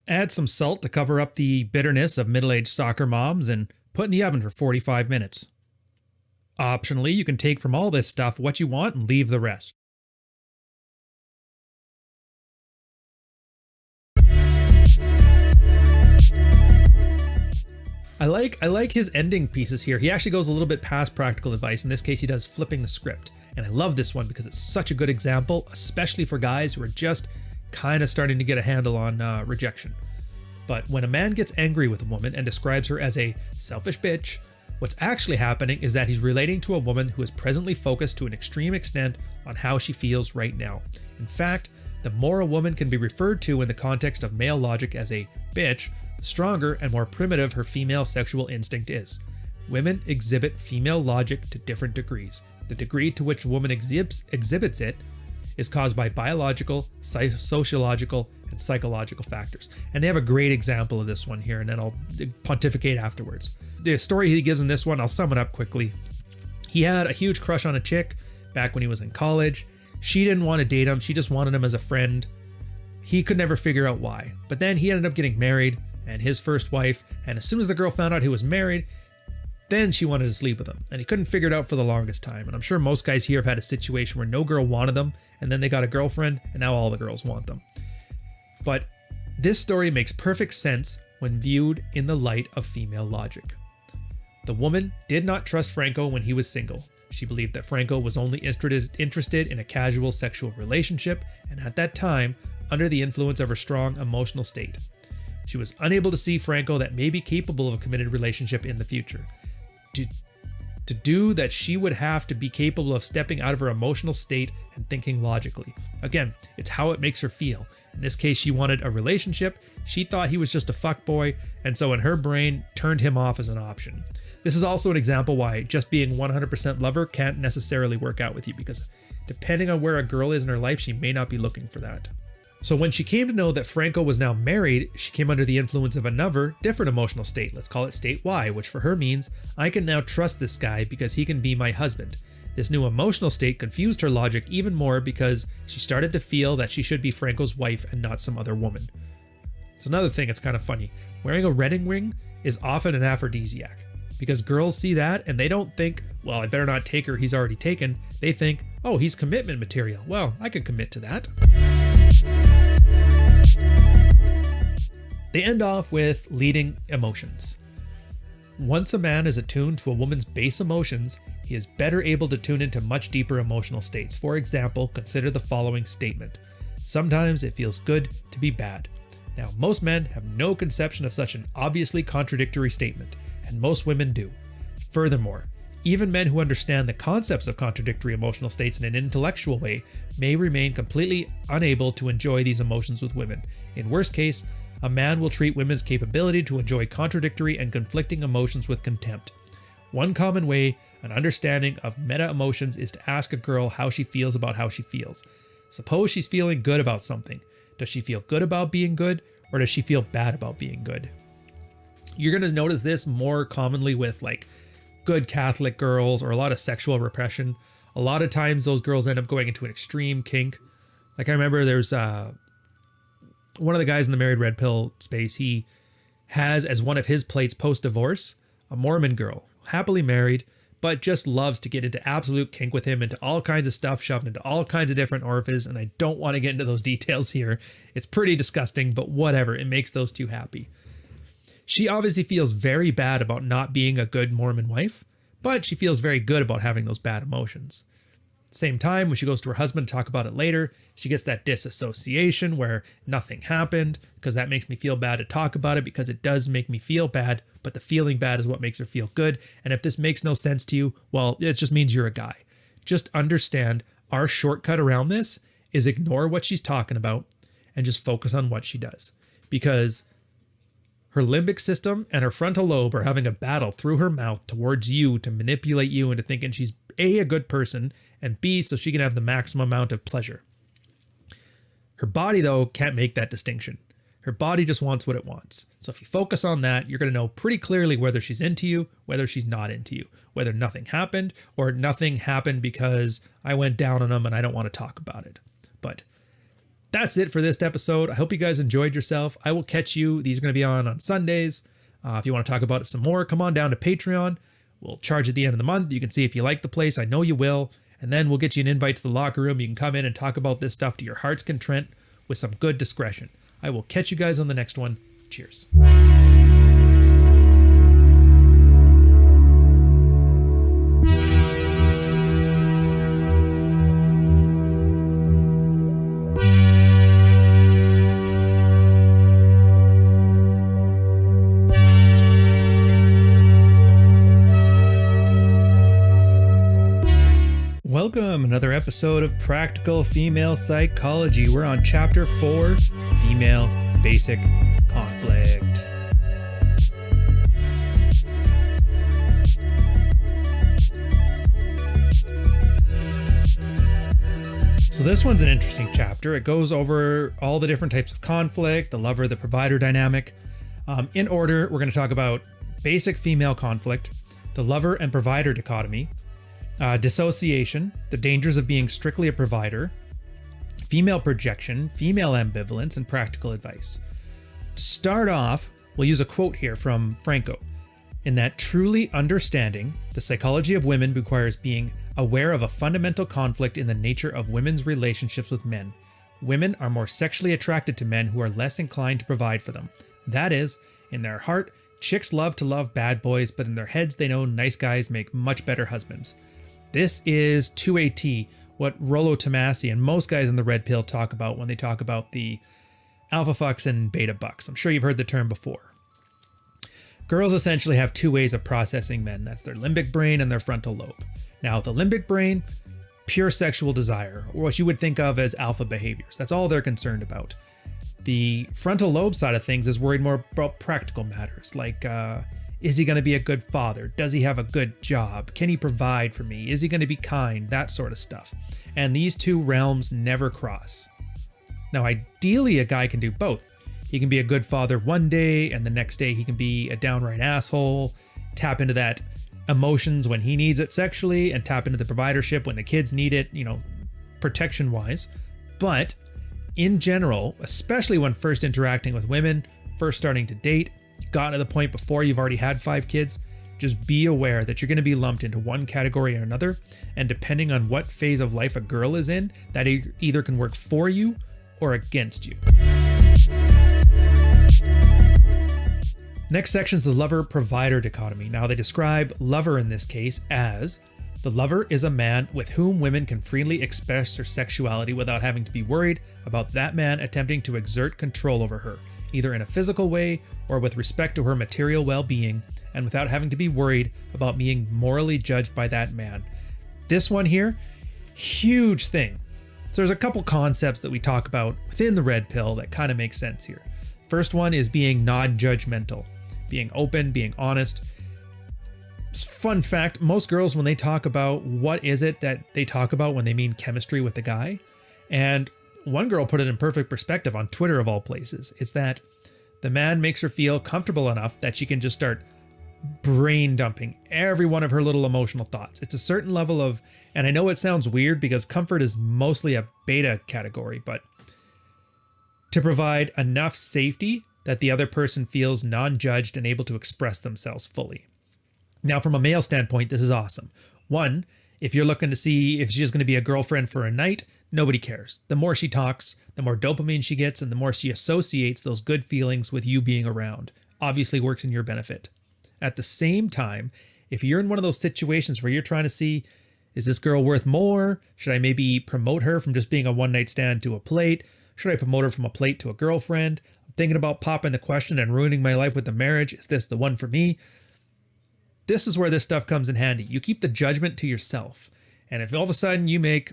Add some salt to cover up the bitterness of middle-aged soccer moms and put in the oven for 45 minutes. Optionally, you can take from all this stuff what you want and leave the rest. I like his ending pieces here. He actually goes a little bit past practical advice. In this case, he does flipping the script. And I love this one because it's such a good example, especially for guys who are just kind of starting to get a handle on rejection. But when a man gets angry with a woman and describes her as a selfish bitch, what's actually happening is that he's relating to a woman who is presently focused to an extreme extent on how she feels right now. In fact, the more a woman can be referred to in the context of male logic as a bitch, the stronger and more primitive her female sexual instinct is. Women exhibit female logic to different degrees. The degree to which a woman exhibits it is caused by biological, sociological, and psychological factors. And they have a great example of this one here, and then I'll pontificate afterwards. The story he gives in this one, I'll sum it up quickly. He had a huge crush on a chick back when he was in college. She didn't want to date him, she just wanted him as a friend. He could never figure out why. But then he ended up getting married, and his first wife, and as soon as the girl found out he was married, then she wanted to sleep with him, and he couldn't figure it out for the longest time. And I'm sure most guys here have had a situation where no girl wanted them, and then they got a girlfriend, and now all the girls want them. But this story makes perfect sense when viewed in the light of female logic. The woman did not trust Franco when he was single. She believed that Franco was only interested in a casual sexual relationship, and at that time, under the influence of her strong emotional state. She was unable to see Franco that may be capable of a committed relationship in the future. To do that, she would have to be capable of stepping out of her emotional state and thinking logically. Again, it's how it makes her feel. In this case, she wanted a relationship. She thought he was just a fuckboy, and so in her brain, turned him off as an option. This is also an example why just being 100% lover can't necessarily work out with you, because depending on where a girl is in her life, she may not be looking for that. So when she came to know that Franco was now married, she came under the influence of another, different emotional state. Let's call it state Y, which for her means, I can now trust this guy because he can be my husband. This new emotional state confused her logic even more because she started to feel that she should be Franco's wife and not some other woman. It's another thing that's kind of funny. Wearing a wedding ring is often an aphrodisiac because girls see that and they don't think, well, I better not take her, he's already taken. They think, oh, he's commitment material. Well, I could commit to that. They end off with leading emotions. Once a man is attuned to a woman's base emotions, he is better able to tune into much deeper emotional states. For example, consider the following statement. Sometimes it feels good to be bad. Now, most men have no conception of such an obviously contradictory statement, and most women do. Furthermore, even men who understand the concepts of contradictory emotional states in an intellectual way may remain completely unable to enjoy these emotions with women. In worst case, a man will treat women's capability to enjoy contradictory and conflicting emotions with contempt. One common way, an understanding of meta emotions, is to ask a girl how she feels about how she feels. Suppose she's feeling good about something. Does she feel good about being good, or does she feel bad about being good? You're going to notice this more commonly with like good Catholic girls or a lot of sexual repression. A lot of times those girls end up going into an extreme kink. Like I remember there's one of the guys in the married red pill space, he has as one of his plates post-divorce a Mormon girl, happily married, but just loves to get into absolute kink with him, into all kinds of stuff, shoved into all kinds of different orifices. And I don't want to get into those details here. It's pretty disgusting, but whatever. It makes those two happy. She obviously feels very bad about not being a good Mormon wife, but she feels very good about having those bad emotions. Same time, when she goes to her husband to talk about it later, she gets that disassociation where nothing happened, because that makes me feel bad to talk about it, because it does make me feel bad, but the feeling bad is what makes her feel good. And if this makes no sense to you, well, it just means you're a guy. Just understand our shortcut around this is ignore what she's talking about and just focus on what she does, because her limbic system and her frontal lobe are having a battle through her mouth towards you to manipulate you into thinking she's A, good person, and B, so she can have the maximum amount of pleasure. Her body, though, can't make that distinction. Her body just wants what it wants. So if you focus on that, you're going to know pretty clearly whether she's into you, whether she's not into you, whether nothing happened or nothing happened because I went down on them and I don't want to talk about it. But that's it for this episode. I hope you guys enjoyed yourself. I will catch you. These are going to be on Sundays. If you want to talk about it some more, come on down to Patreon. We'll charge at the end of the month. You can see if you like the place. I know you will. And then we'll get you an invite to the locker room. You can come in and talk about this stuff to your heart's content with some good discretion. I will catch you guys on the next one. Cheers. Welcome, another episode of Practical Female Psychology. We're on Chapter 4, Female Basic Conflict. So this one's an interesting chapter. It goes over all the different types of conflict, the lover, the provider dynamic. In order, we're going to talk about basic female conflict, the lover and provider dichotomy, dissociation, the dangers of being strictly a provider, female projection, female ambivalence, and practical advice. To start off, we'll use a quote here from Franco, in that truly understanding the psychology of women requires being aware of a fundamental conflict in the nature of women's relationships with men. Women are more sexually attracted to men who are less inclined to provide for them. That is, in their heart, chicks love to love bad boys, but in their heads they know nice guys make much better husbands. This is to a T what Rollo Tomasi and most guys in the red pill talk about when they talk about the alpha fucks and beta bucks. I'm sure you've heard the term before. Girls essentially have two ways of processing men. That's their limbic brain and their frontal lobe. Now, the limbic brain, pure sexual desire, or what you would think of as alpha behaviors. That's all they're concerned about. The frontal lobe side of things is worried more about practical matters, like is he going to be a good father? Does he have a good job? Can he provide for me? Is he going to be kind? That sort of stuff. And these two realms never cross. Now, ideally, a guy can do both. He can be a good father one day, and the next day he can be a downright asshole, tap into that emotions when he needs it sexually, and tap into the providership when the kids need it, protection-wise. But in general, especially when first interacting with women, first starting to date, gotten to the point before you've already had 5 kids, just be aware that you're going to be lumped into one category or another, and depending on what phase of life a girl is in, that either can work for you or against you. Next section is the lover-provider dichotomy. Now, they describe lover in this case as the lover is a man with whom women can freely express their sexuality without having to be worried about that man attempting to exert control over her, either in a physical way or with respect to her material well-being, and without having to be worried about being morally judged by that man. This one here, huge thing. So there's a couple concepts that we talk about within the red pill that kind of make sense here. First one is being non-judgmental, being open, being honest. Fun fact, most girls, when they talk about what is it that they talk about when they mean chemistry with the guy, and one girl put it in perfect perspective on Twitter of all places. It's that the man makes her feel comfortable enough that she can just start brain dumping every one of her little emotional thoughts. It's a certain level of, and I know it sounds weird because comfort is mostly a beta category, but to provide enough safety that the other person feels non-judged and able to express themselves fully. Now, from a male standpoint, this is awesome. One, if you're looking to see if she's going to be a girlfriend for a night, nobody cares. The more she talks, the more dopamine she gets, and the more she associates those good feelings with you being around. Obviously works in your benefit. At the same time, if you're in one of those situations where you're trying to see, is this girl worth more? Should I maybe promote her from just being a one-night stand to a plate? Should I promote her from a plate to a girlfriend? I'm thinking about popping the question and ruining my life with the marriage. Is this the one for me? This is where this stuff comes in handy. You keep the judgment to yourself. And if all of a sudden you make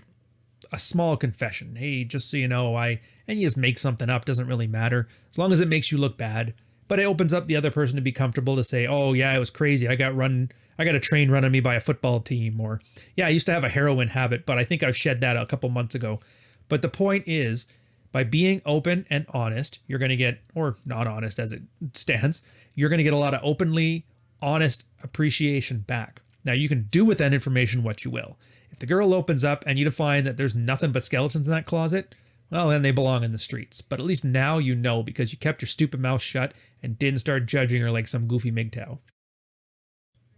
a small confession, hey, just so you know, and you just make something up, doesn't really matter, as long as it makes you look bad. But it opens up the other person to be comfortable to say, oh yeah, it was crazy. I got a train run on me by a football team. Or yeah, I used to have a heroin habit, but I think I've shed that a couple months ago. But the point is, by being open and honest, you're going to get, or not honest as it stands, you're going to get a lot of openly honest appreciation back. Now, you can do with that information what you will. If the girl opens up and you find that there's nothing but skeletons in that closet, well, then they belong in the streets. But at least now you know, because you kept your stupid mouth shut and didn't start judging her like some goofy MGTOW.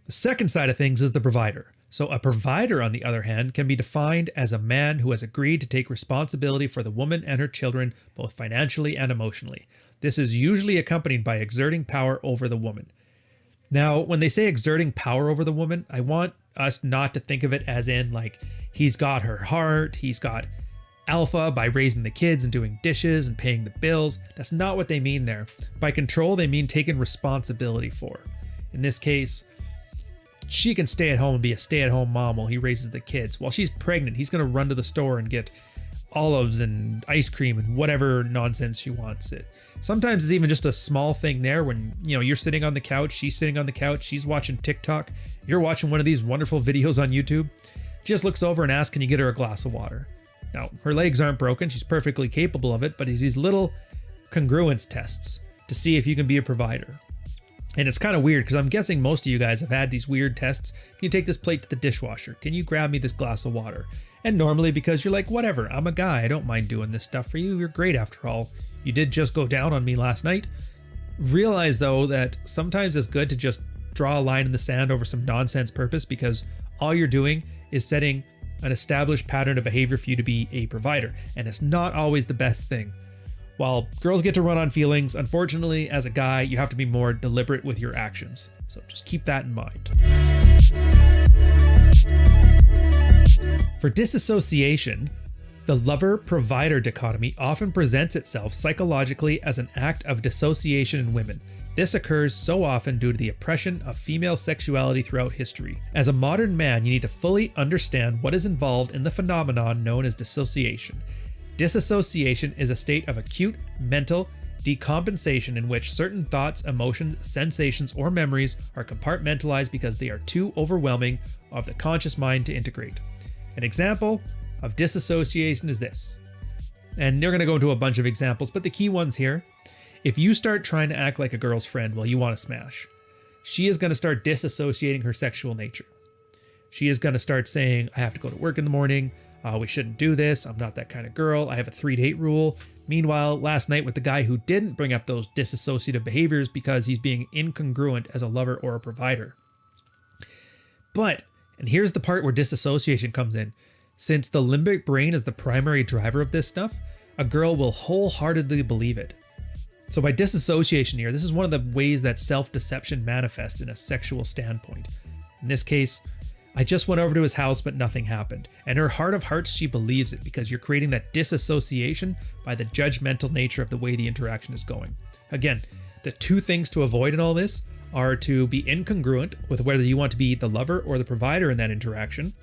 The second side of things is the provider. So a provider, on the other hand, can be defined as a man who has agreed to take responsibility for the woman and her children, both financially and emotionally. This is usually accompanied by exerting power over the woman. Now, when they say exerting power over the woman, I want us not to think of it as in like he's got her heart, he's got alpha by raising the kids and doing dishes and paying the bills. That's not what they mean there. By control, they mean taking responsibility for. In this case, she can stay at home and be a stay-at-home mom while he raises the kids. While she's pregnant, he's going to run to the store and get olives and ice cream and whatever nonsense she wants it. Sometimes it's even just a small thing there when, you're sitting on the couch, she's sitting on the couch, she's watching TikTok, you're watching one of these wonderful videos on YouTube. Just looks over and asks, can you get her a glass of water? Now, her legs aren't broken, she's perfectly capable of it, but it's these little congruence tests to see if you can be a provider. And it's kind of weird because I'm guessing most of you guys have had these weird tests. Can you take this plate to the dishwasher? Can you grab me this glass of water? And normally, because you're like, whatever, I'm a guy, I don't mind doing this stuff for you. You're great after all. You did just go down on me last night. Realize though that sometimes it's good to just draw a line in the sand over some nonsense purpose, because all you're doing is setting an established pattern of behavior for you to be a provider. And it's not always the best thing. While girls get to run on feelings, unfortunately, as a guy, you have to be more deliberate with your actions. So just keep that in mind. For disassociation, the lover-provider dichotomy often presents itself psychologically as an act of dissociation in women. This occurs so often due to the oppression of female sexuality throughout history. As a modern man, you need to fully understand what is involved in the phenomenon known as dissociation. Disassociation is a state of acute mental decompensation in which certain thoughts, emotions, sensations, or memories are compartmentalized because they are too overwhelming of the conscious mind to integrate. An example of disassociation is this. And they're going to go into a bunch of examples, but the key ones here. If you start trying to act like a girl's friend while you want to smash, she is going to start disassociating her sexual nature. She is going to start saying, I have to go to work in the morning. We shouldn't do this. I'm not that kind of girl. I have a 3-date rule. Meanwhile, last night with the guy who didn't bring up those dissociative behaviors because he's being incongruent as a lover or a provider. But, and here's the part where disassociation comes in. Since the limbic brain is the primary driver of this stuff, a girl will wholeheartedly believe it. So by disassociation here, this is one of the ways that self-deception manifests in a sexual standpoint. In this case, I just went over to his house, but nothing happened. And her heart of hearts, she believes it because you're creating that disassociation by the judgmental nature of the way the interaction is going. Again, the two things to avoid in all this are to be incongruent with whether you want to be the lover or the provider in that interaction,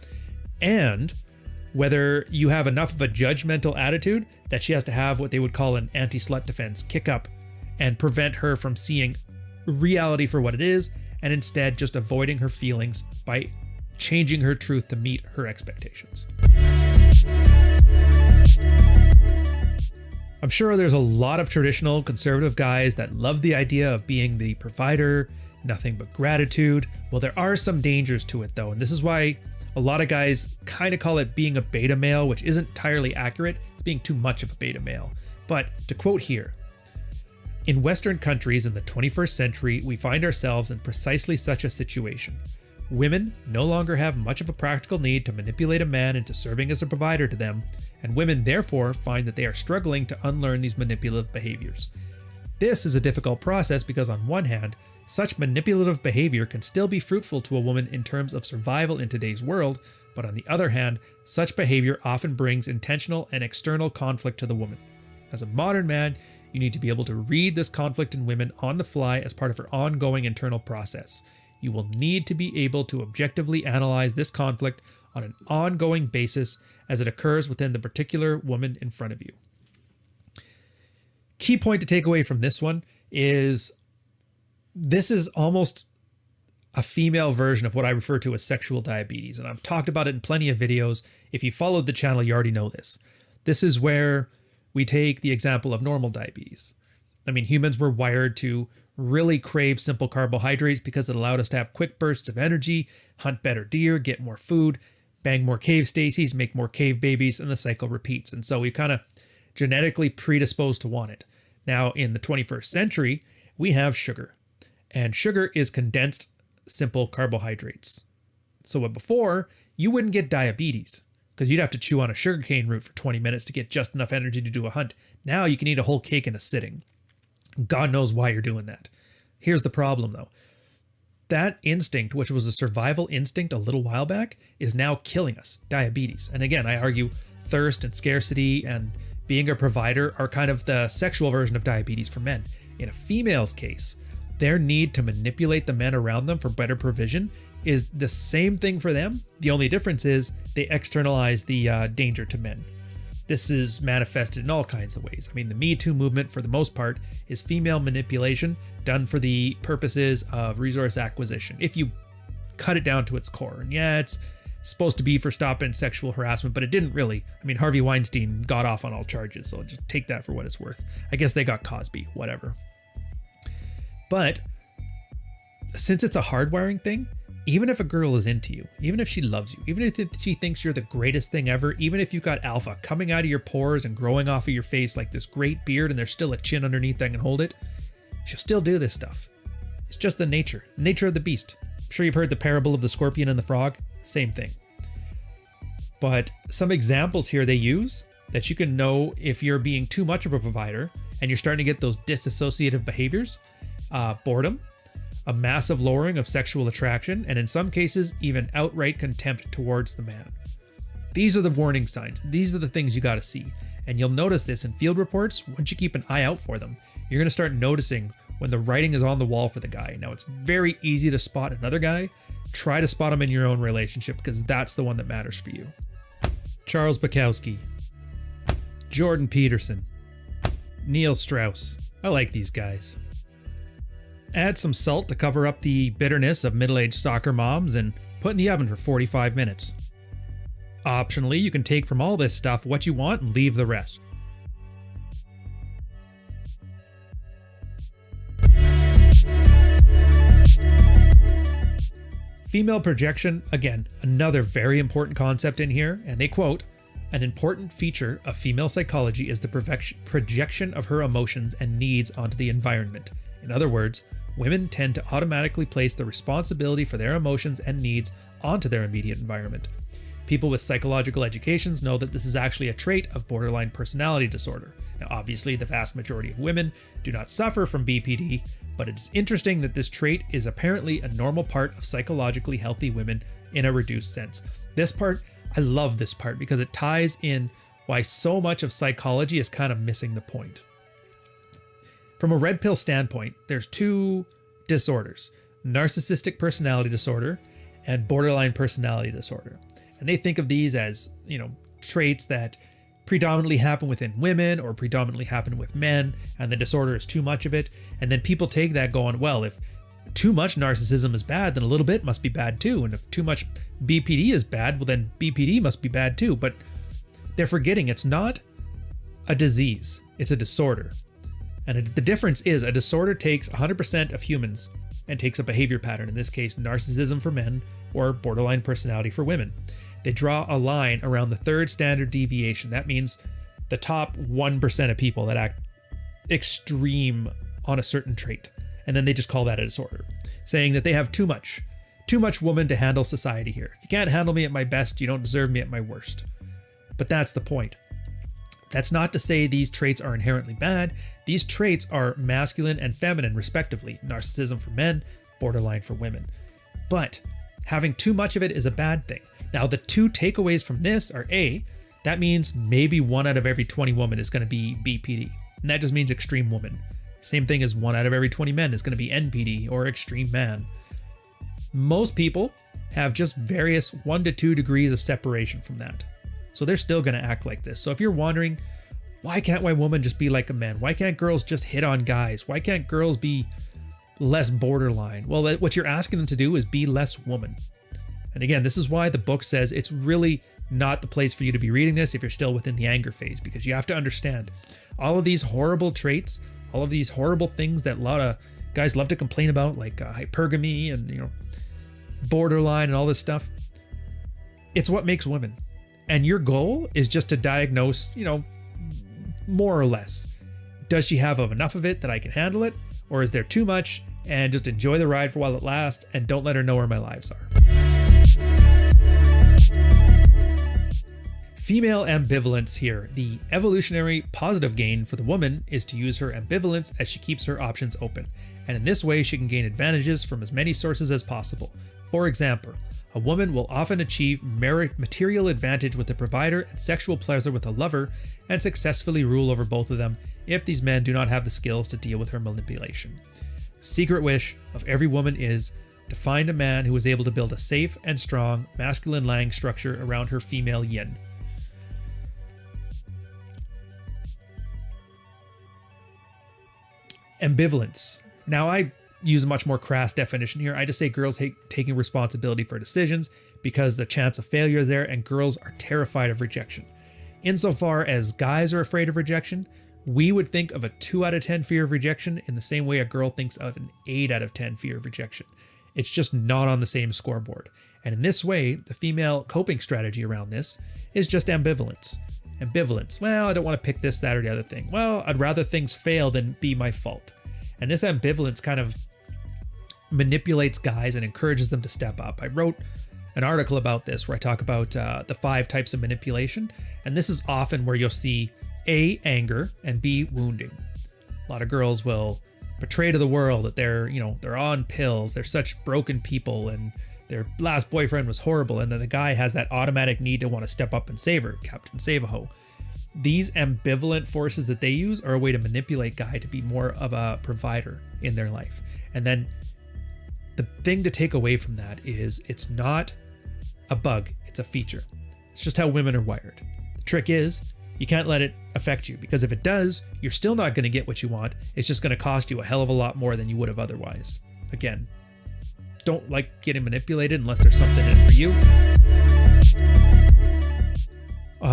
and whether you have enough of a judgmental attitude that she has to have what they would call an anti-slut defense kick up and prevent her from seeing reality for what it is, and instead just avoiding her feelings by changing her truth to meet her expectations. I'm sure there's a lot of traditional conservative guys that love the idea of being the provider, nothing but gratitude. Well, there are some dangers to it though, and this is why a lot of guys kind of call it being a beta male, which isn't entirely accurate. It's being too much of a beta male. But to quote here, in Western countries in the 21st century, we find ourselves in precisely such a situation. Women no longer have much of a practical need to manipulate a man into serving as a provider to them, and women therefore find that they are struggling to unlearn these manipulative behaviors. This is a difficult process because on one hand, such manipulative behavior can still be fruitful to a woman in terms of survival in today's world, but on the other hand, such behavior often brings intentional and external conflict to the woman. As a modern man, you need to be able to read this conflict in women on the fly as part of her ongoing internal process. You will need to be able to objectively analyze this conflict on an ongoing basis as it occurs within the particular woman in front of you. Key point to take away from this one is this is almost a female version of what I refer to as sexual diabetes, and I've talked about it in plenty of videos. If you followed the channel, you already know this. This is where we take the example of normal diabetes. I mean, humans were wired to really crave simple carbohydrates because it allowed us to have quick bursts of energy, hunt better deer, get more food, bang more cave stacys, make more cave babies, and the cycle repeats. And so we kind of genetically predisposed to want it. Now, in the 21st century, we have sugar, and sugar is condensed simple carbohydrates. So before, you wouldn't get diabetes because you'd have to chew on a sugarcane root for 20 minutes to get just enough energy to do a hunt. Now you can eat a whole cake in a sitting. God knows why you're doing that. Here's the problem though. That instinct, which was a survival instinct a little while back, is now killing us. Diabetes. And again, I argue thirst and scarcity and being a provider are kind of the sexual version of diabetes for men. In a female's case, their need to manipulate the men around them for better provision is the same thing for them. The only difference is they externalize the danger to men. This is manifested in all kinds of ways. I mean, the Me Too movement, for the most part, is female manipulation done for the purposes of resource acquisition, if you cut it down to its core. And yeah, it's supposed to be for stopping sexual harassment, but it didn't really. I mean, Harvey Weinstein got off on all charges, so just take that for what it's worth. I guess they got Cosby, whatever. But since it's a hardwiring thing, even if a girl is into you, even if she loves you, even if she thinks you're the greatest thing ever, even if you've got alpha coming out of your pores and growing off of your face like this great beard and there's still a chin underneath that can hold it, she'll still do this stuff. It's just the nature of the beast. I'm sure you've heard the parable of the scorpion and the frog. Same thing. But some examples here they use that you can know if you're being too much of a provider and you're starting to get those disassociative behaviors. Boredom, a massive lowering of sexual attraction, and in some cases, even outright contempt towards the man. These are the warning signs. These are the things you got to see. And you'll notice this in field reports. Once you keep an eye out for them, you're going to start noticing when the writing is on the wall for the guy. Now, it's very easy to spot another guy. Try to spot him in your own relationship because that's the one that matters for you. Charles Bukowski, Jordan Peterson, Neil Strauss. I like these guys. Add some salt to cover up the bitterness of middle-aged soccer moms and put in the oven for 45 minutes. Optionally, you can take from all this stuff what you want and leave the rest. Female projection, again, another very important concept in here, and they quote, "An important feature of female psychology is the projection of her emotions and needs onto the environment. In other words, women tend to automatically place the responsibility for their emotions and needs onto their immediate environment. People with psychological educations know that this is actually a trait of borderline personality disorder. Now, obviously, the vast majority of women do not suffer from BPD, but it's interesting that this trait is apparently a normal part of psychologically healthy women in a reduced sense." This part, I love this part because it ties in why so much of psychology is kind of missing the point. From a red pill standpoint, there's two disorders: narcissistic personality disorder and borderline personality disorder. And they think of these as, traits that predominantly happen within women or predominantly happen with men, and the disorder is too much of it. And then people take that going, well, if too much narcissism is bad, then a little bit must be bad too. And if too much BPD is bad, well, then BPD must be bad too. But they're forgetting it's not a disease, it's a disorder. And the difference is a disorder takes 100% of humans and takes a behavior pattern, in this case, narcissism for men or borderline personality for women. They draw a line around the third standard deviation. That means the top 1% of people that act extreme on a certain trait. And then they just call that a disorder, saying that they have too much too much woman to handle society here. If you can't handle me at my best, you don't deserve me at my worst. But that's the point. That's not to say these traits are inherently bad. These traits are masculine and feminine, respectively. Narcissism for men, borderline for women. But having too much of it is a bad thing. Now, the two takeaways from this are A, that means maybe 1 out of every 20 women is going to be BPD. And that just means extreme woman. Same thing as 1 out of every 20 men is going to be NPD or extreme man. Most people have just various 1 to 2 degrees of separation from that. So they're still going to act like this. So if you're wondering, why can't my woman just be like a man? Why can't girls just hit on guys? Why can't girls be less borderline? Well, what you're asking them to do is be less woman. And again, this is why the book says it's really not the place for you to be reading this if you're still within the anger phase, because you have to understand all of these horrible traits, all of these horrible things that a lot of guys love to complain about, like hypergamy and borderline and all this stuff. It's what makes women. And your goal is just to diagnose, more or less. Does she have enough of it that I can handle it? Or is there too much? And just enjoy the ride for while it lasts and don't let her know where my lives are. Female ambivalence here. The evolutionary positive gain for the woman is to use her ambivalence as she keeps her options open. And in this way, she can gain advantages from as many sources as possible. For example, a woman will often achieve material advantage with a provider and sexual pleasure with a lover and successfully rule over both of them if these men do not have the skills to deal with her manipulation. The secret wish of every woman is to find a man who is able to build a safe and strong masculine Lang structure around her female yin. Ambivalence. Now, I use a much more crass definition here. I just say girls hate taking responsibility for decisions because the chance of failure is there, and girls are terrified of rejection. Insofar as guys are afraid of rejection, we would think of a 2 out of 10 fear of rejection in the same way a girl thinks of an 8 out of 10 fear of rejection. It's just not on the same scoreboard. And in this way, the female coping strategy around this is just ambivalence. Ambivalence. Well, I don't want to pick this, that, or the other thing. Well, I'd rather things fail than be my fault. And this ambivalence kind of manipulates guys and encourages them to step up. I wrote an article about this where I talk about the 5 types of manipulation. And this is often where you'll see A, anger, and B, wounding. A lot of girls will portray to the world that they're on pills, they're such broken people, and their last boyfriend was horrible, and then the guy has that automatic need to want to step up and save her, Captain Save-A-Ho. These ambivalent forces that they use are a way to manipulate guy to be more of a provider in their life. And then the thing to take away from that is it's not a bug, it's a feature. It's just how women are wired. The trick is you can't let it affect you, because if it does, you're still not going to get what you want. It's just going to cost you a hell of a lot more than you would have otherwise. Again, don't like getting manipulated unless there's something in it for you.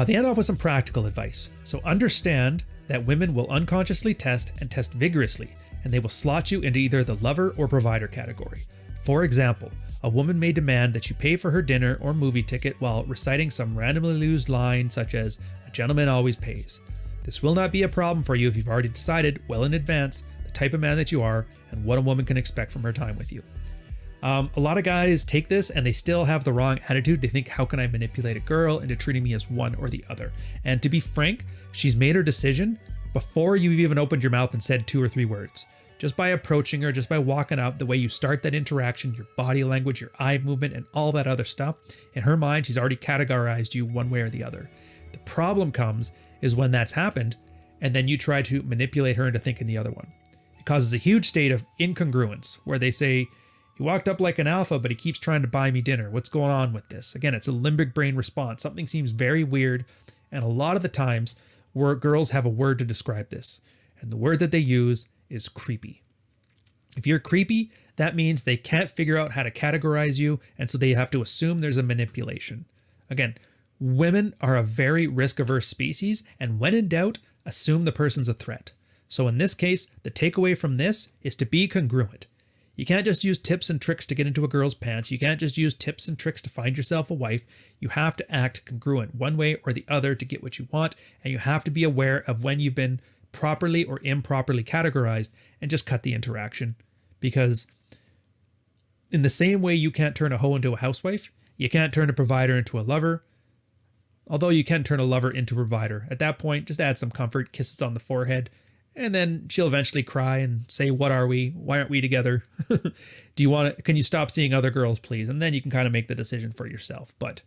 They end off with some practical advice. So understand that women will unconsciously test and test vigorously, and they will slot you into either the lover or provider category. For example, a woman may demand that you pay for her dinner or movie ticket while reciting some randomly used line such as, "A gentleman always pays." This will not be a problem for you if you've already decided well in advance the type of man that you are and what a woman can expect from her time with you. A lot of guys take this and they still have the wrong attitude. They think, how can I manipulate a girl into treating me as one or the other? And to be frank, she's made her decision before you've even opened your mouth and said 2 or 3 words. Just by approaching her, just by walking up, the way you start that interaction, your body language, your eye movement, and all that other stuff, in her mind, she's already categorized you one way or the other. The problem comes is when that's happened, and then you try to manipulate her into thinking the other one. It causes a huge state of incongruence where they say, he walked up like an alpha, but he keeps trying to buy me dinner. What's going on with this? Again, it's a limbic brain response. Something seems very weird. And a lot of the times where girls have a word to describe this. And the word that they use is creepy. If you're creepy, that means they can't figure out how to categorize you. And so they have to assume there's a manipulation. Again, women are a very risk-averse species. And when in doubt, assume the person's a threat. So in this case, the takeaway from this is to be congruent. You can't just use tips and tricks to get into a girl's pants. You can't just use tips and tricks to find yourself a wife. You have to act congruent one way or the other to get what you want. And you have to be aware of when you've been properly or improperly categorized and just cut the interaction. Because In the same way you can't turn a hoe into a housewife, you can't turn a provider into a lover, although you can turn a lover into a provider. At that point, just add some comfort, kisses on the forehead, and then she'll eventually cry and say, what are we? Why aren't we together? Can you stop seeing other girls, please? And then you can kind of make the decision for yourself. But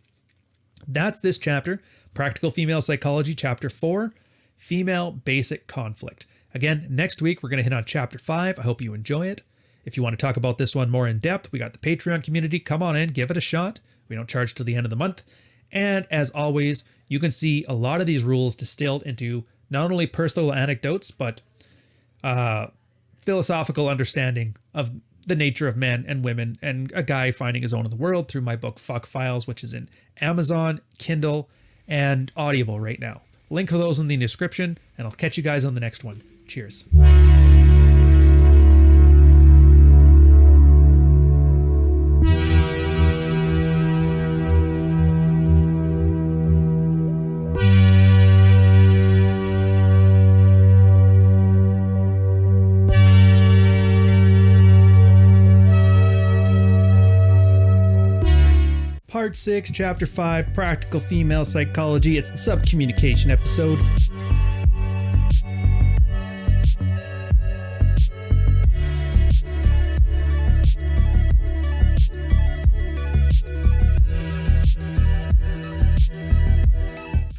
that's this chapter, Practical Female Psychology, Chapter 4, Female Basic Conflict. Again, next week, we're going to hit on Chapter 5. I hope you enjoy it. If you want to talk about this one more in depth, we got the Patreon community. Come on in, give it a shot. We don't charge till the end of the month. And as always, you can see a lot of these rules distilled into not only personal anecdotes, but philosophical understanding of the nature of men and women and a guy finding his own in the world through my book, Fuck Files, which is in Amazon, Kindle, and Audible right now. Link for those in the description, and I'll catch you guys on the next one. Cheers. Part 6, Chapter 5, Practical Female Psychology. It's the Subcommunication episode.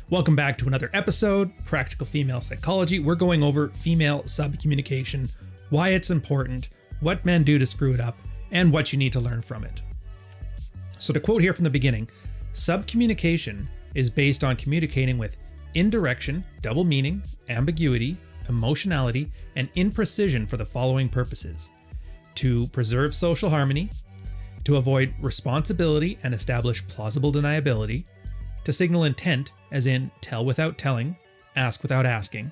Welcome back to another episode, Practical Female Psychology. We're going over female subcommunication, why it's important, what men do to screw it up, and what you need to learn from it. So to quote here from the beginning, subcommunication is based on communicating with indirection, double meaning, ambiguity, emotionality, and imprecision for the following purposes: to preserve social harmony, to avoid responsibility and establish plausible deniability, to signal intent, as in tell without telling, ask without asking,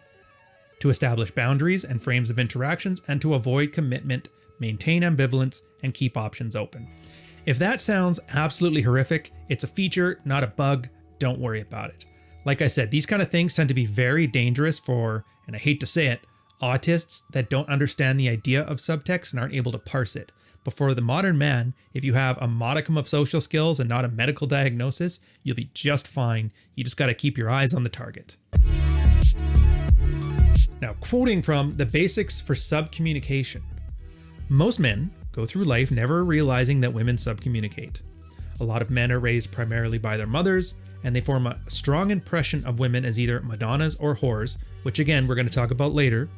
to establish boundaries and frames of interactions, and to avoid commitment, maintain ambivalence, and keep options open. If that sounds absolutely horrific, it's a feature, not a bug. Don't worry about it. Like I said, these kind of things tend to be very dangerous for, and I hate to say it, autists that don't understand the idea of subtext and aren't able to parse it. But for the modern man, if you have a modicum of social skills and not a medical diagnosis, you'll be just fine. You just got to keep your eyes on the target. Now, quoting from The Basics for Subcommunication. Most men go through life never realizing that women subcommunicate. A lot of men are raised primarily by their mothers, and they form a strong impression of women as either Madonnas or whores, which again we're going to talk about later,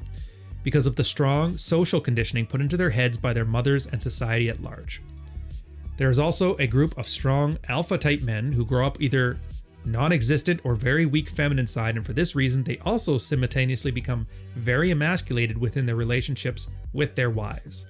because of the strong social conditioning put into their heads by their mothers and society at large. There is also a group of strong alpha-type men who grow up either non-existent or very weak feminine side, and for this reason they also simultaneously become very emasculated within their relationships with their wives.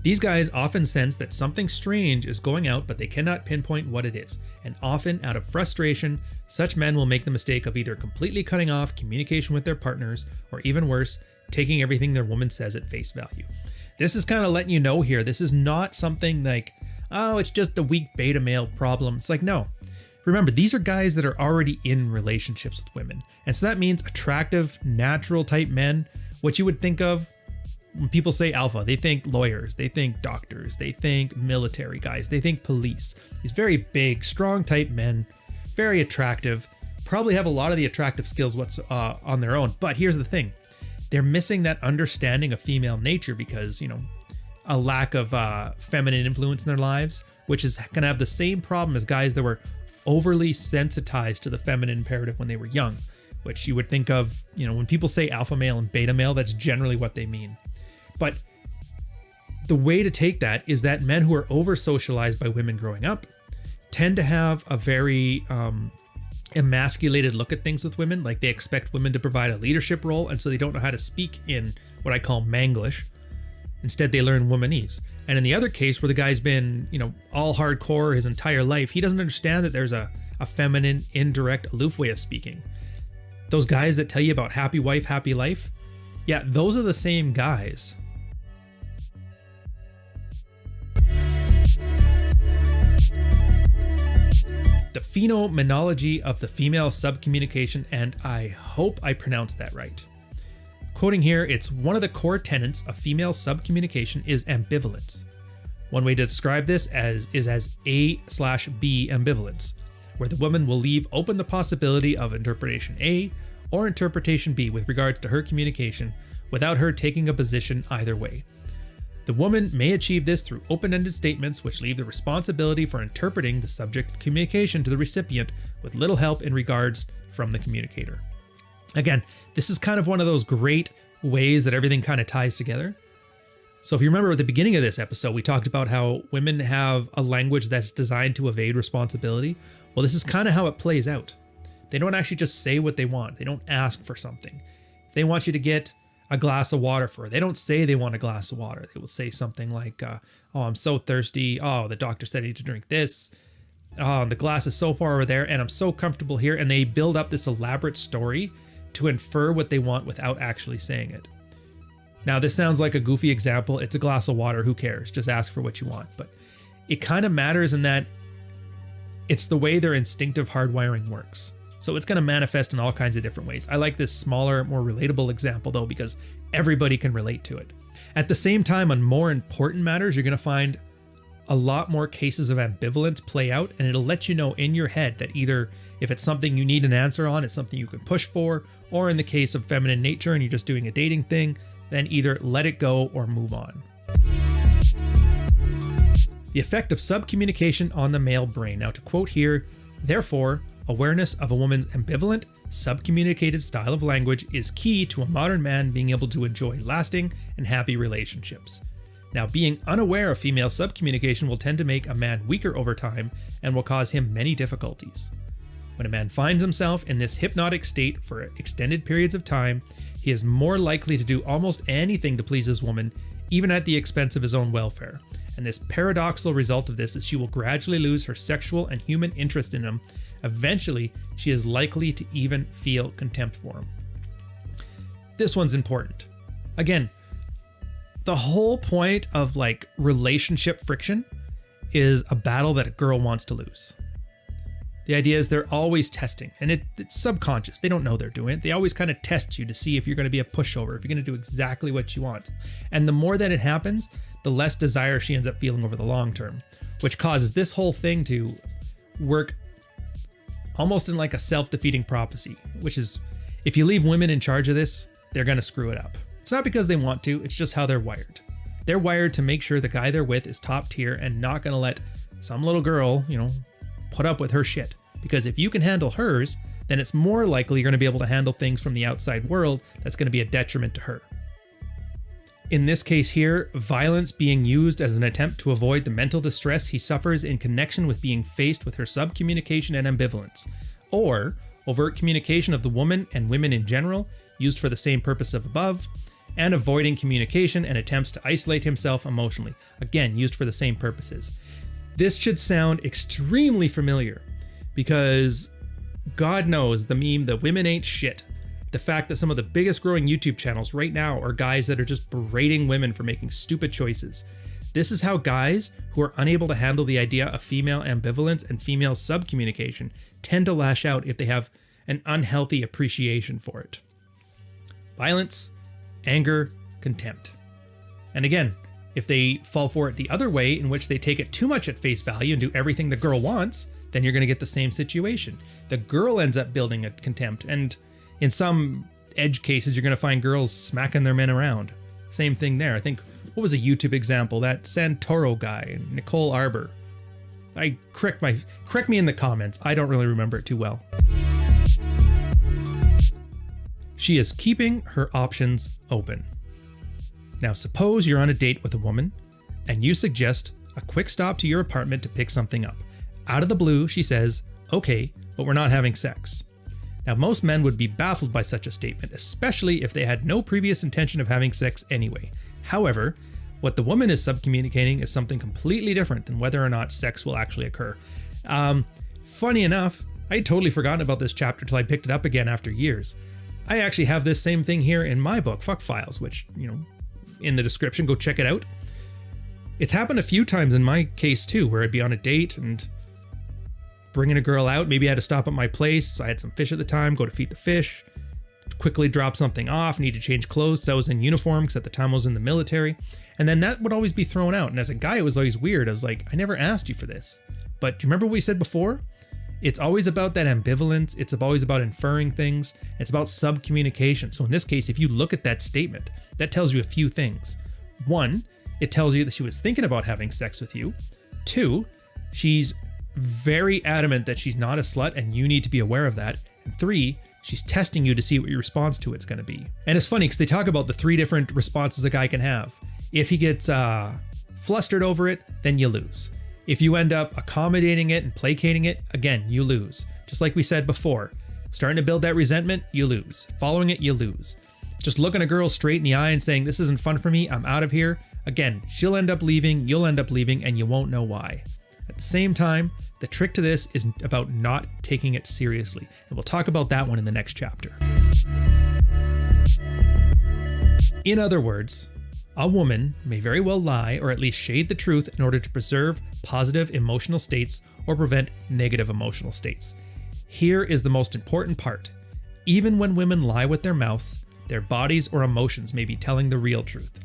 These guys often sense that something strange is going out, but they cannot pinpoint what it is, and often out of frustration, such men will make the mistake of either completely cutting off communication with their partners, or even worse, taking everything their woman says at face value. This is kind of letting you know here, this is not something like, oh, it's just a weak beta male problem. It's like, no. Remember, these are guys that are already in relationships with women, and so that means attractive, natural type men, what you would think of when people say alpha. They think lawyers, they think doctors, they think military guys, they think police. These very big, strong type men, very attractive, probably have a lot of the attractive skills on their own. But here's the thing, they're missing that understanding of female nature because, a lack of feminine influence in their lives, which is going to have the same problem as guys that were overly sensitized to the feminine imperative when they were young, which you would think of, when people say alpha male and beta male, that's generally what they mean. But the way to take that is that men who are over-socialized by women growing up tend to have a very emasculated look at things with women. Like they expect women to provide a leadership role, and so they don't know how to speak in what I call Manglish. Instead, they learn womanese. And in the other case where the guy's been, all hardcore his entire life, he doesn't understand that there's a feminine, indirect, aloof way of speaking. Those guys that tell you about happy wife, happy life, yeah, those are the same guys. The phenomenology of the female subcommunication, and I hope I pronounced that right. Quoting here, it's one of the core tenets of female subcommunication is ambivalence. One way to describe this is as A/B ambivalence, where the woman will leave open the possibility of interpretation A or interpretation B with regards to her communication without her taking a position either way. The woman may achieve this through open-ended statements which leave the responsibility for interpreting the subject of communication to the recipient with little help in regards from the communicator. Again, this is kind of one of those great ways that everything kind of ties together. So if you remember at the beginning of this episode, we talked about how women have a language that's designed to evade responsibility. Well, this is kind of how it plays out. They don't actually just say what they want. They don't ask for something. If they want you to get a glass of water for her, they don't say they want a glass of water. They will say something like, oh, I'm so thirsty. Oh, the doctor said I need to drink this. Oh, the glass is so far over there and I'm so comfortable here. And they build up this elaborate story to infer what they want without actually saying it. Now, this sounds like a goofy example. It's a glass of water. Who cares? Just ask for what you want. But it kind of matters in that it's the way their instinctive hardwiring works. So it's going to manifest in all kinds of different ways. I like this smaller, more relatable example, though, because everybody can relate to it. At the same time, on more important matters, you're going to find a lot more cases of ambivalence play out, and it'll let you know in your head that either if it's something you need an answer on, it's something you can push for, or in the case of feminine nature and you're just doing a dating thing, then either let it go or move on. The effect of subcommunication on the male brain. Now, to quote here, therefore, awareness of a woman's ambivalent, subcommunicated style of language is key to a modern man being able to enjoy lasting and happy relationships. Now, being unaware of female subcommunication will tend to make a man weaker over time and will cause him many difficulties. When a man finds himself in this hypnotic state for extended periods of time, he is more likely to do almost anything to please his woman, even at the expense of his own welfare. And this paradoxical result of this is she will gradually lose her sexual and human interest in him. Eventually, she is likely to even feel contempt for him. This one's important. Again, the whole point of like relationship friction is a battle that a girl wants to lose. The idea is they're always testing, and it's subconscious. They don't know they're doing it. They always kind of test you to see if you're going to be a pushover, if you're going to do exactly what you want. And the more that it happens, the less desire she ends up feeling over the long term, which causes this whole thing to work almost in like a self-defeating prophecy, which is if you leave women in charge of this, they're going to screw it up. It's not because they want to, it's just how they're wired. They're wired to make sure the guy they're with is top tier and not going to let some little girl, put up with her shit. Because if you can handle hers, then it's more likely you're going to be able to handle things from the outside world that's going to be a detriment to her. In this case here, violence being used as an attempt to avoid the mental distress he suffers in connection with being faced with her subcommunication and ambivalence, or overt communication of the woman and women in general, used for the same purpose of above, and avoiding communication and attempts to isolate himself emotionally, again used for the same purposes. This should sound extremely familiar because God knows the meme, the women ain't shit. The fact that some of the biggest growing YouTube channels right now are guys that are just berating women for making stupid choices. This is how guys who are unable to handle the idea of female ambivalence and female subcommunication tend to lash out if they have an unhealthy appreciation for it. Violence, anger, contempt. And again, if they fall for it the other way, in which they take it too much at face value and do everything the girl wants, then you're going to get the same situation. The girl ends up building a contempt, and in some edge cases, you're going to find girls smacking their men around. Same thing there. I think, what was a YouTube example? That Santoro guy, Nicole Arbor. Correct me in the comments. I don't really remember it too well. She is keeping her options open. Now, suppose you're on a date with a woman and you suggest a quick stop to your apartment to pick something up. Out of the blue, she says, okay, but we're not having sex. Now, most men would be baffled by such a statement, especially if they had no previous intention of having sex anyway. However, what the woman is subcommunicating is something completely different than whether or not sex will actually occur. Funny enough, I had totally forgotten about this chapter till I picked it up again after years. I actually have this same thing here in my book, Fuck Files, which, in the description, go check it out. It's happened a few times in my case too, where I'd be on a date and bringing a girl out. Maybe I had to stop at my place. I had some fish at the time, go to feed the fish, quickly drop something off, need to change clothes. I was in uniform because at the time I was in the military. And then that would always be thrown out. And as a guy, it was always weird. I was like, I never asked you for this. But do you remember what we said before? It's always about that ambivalence. It's always about inferring things. It's about subcommunication. So in this case, if you look at that statement, that tells you a few things. 1, it tells you that she was thinking about having sex with you. 2, she's very adamant that she's not a slut and you need to be aware of that. And 3, she's testing you to see what your response to it's going to be. And it's funny because they talk about the 3 different responses a guy can have. If he gets flustered over it, then you lose. If you end up accommodating it and placating it, again, you lose. Just like we said before, starting to build that resentment, you lose. Following it, you lose. Just looking a girl straight in the eye and saying, this isn't fun for me, I'm out of here. Again, she'll end up leaving, you'll end up leaving, and you won't know why. At the same time, the trick to this is about not taking it seriously. And we'll talk about that one in the next chapter. In other words, a woman may very well lie or at least shade the truth in order to preserve positive emotional states or prevent negative emotional states. Here is the most important part. Even when women lie with their mouths, their bodies or emotions may be telling the real truth.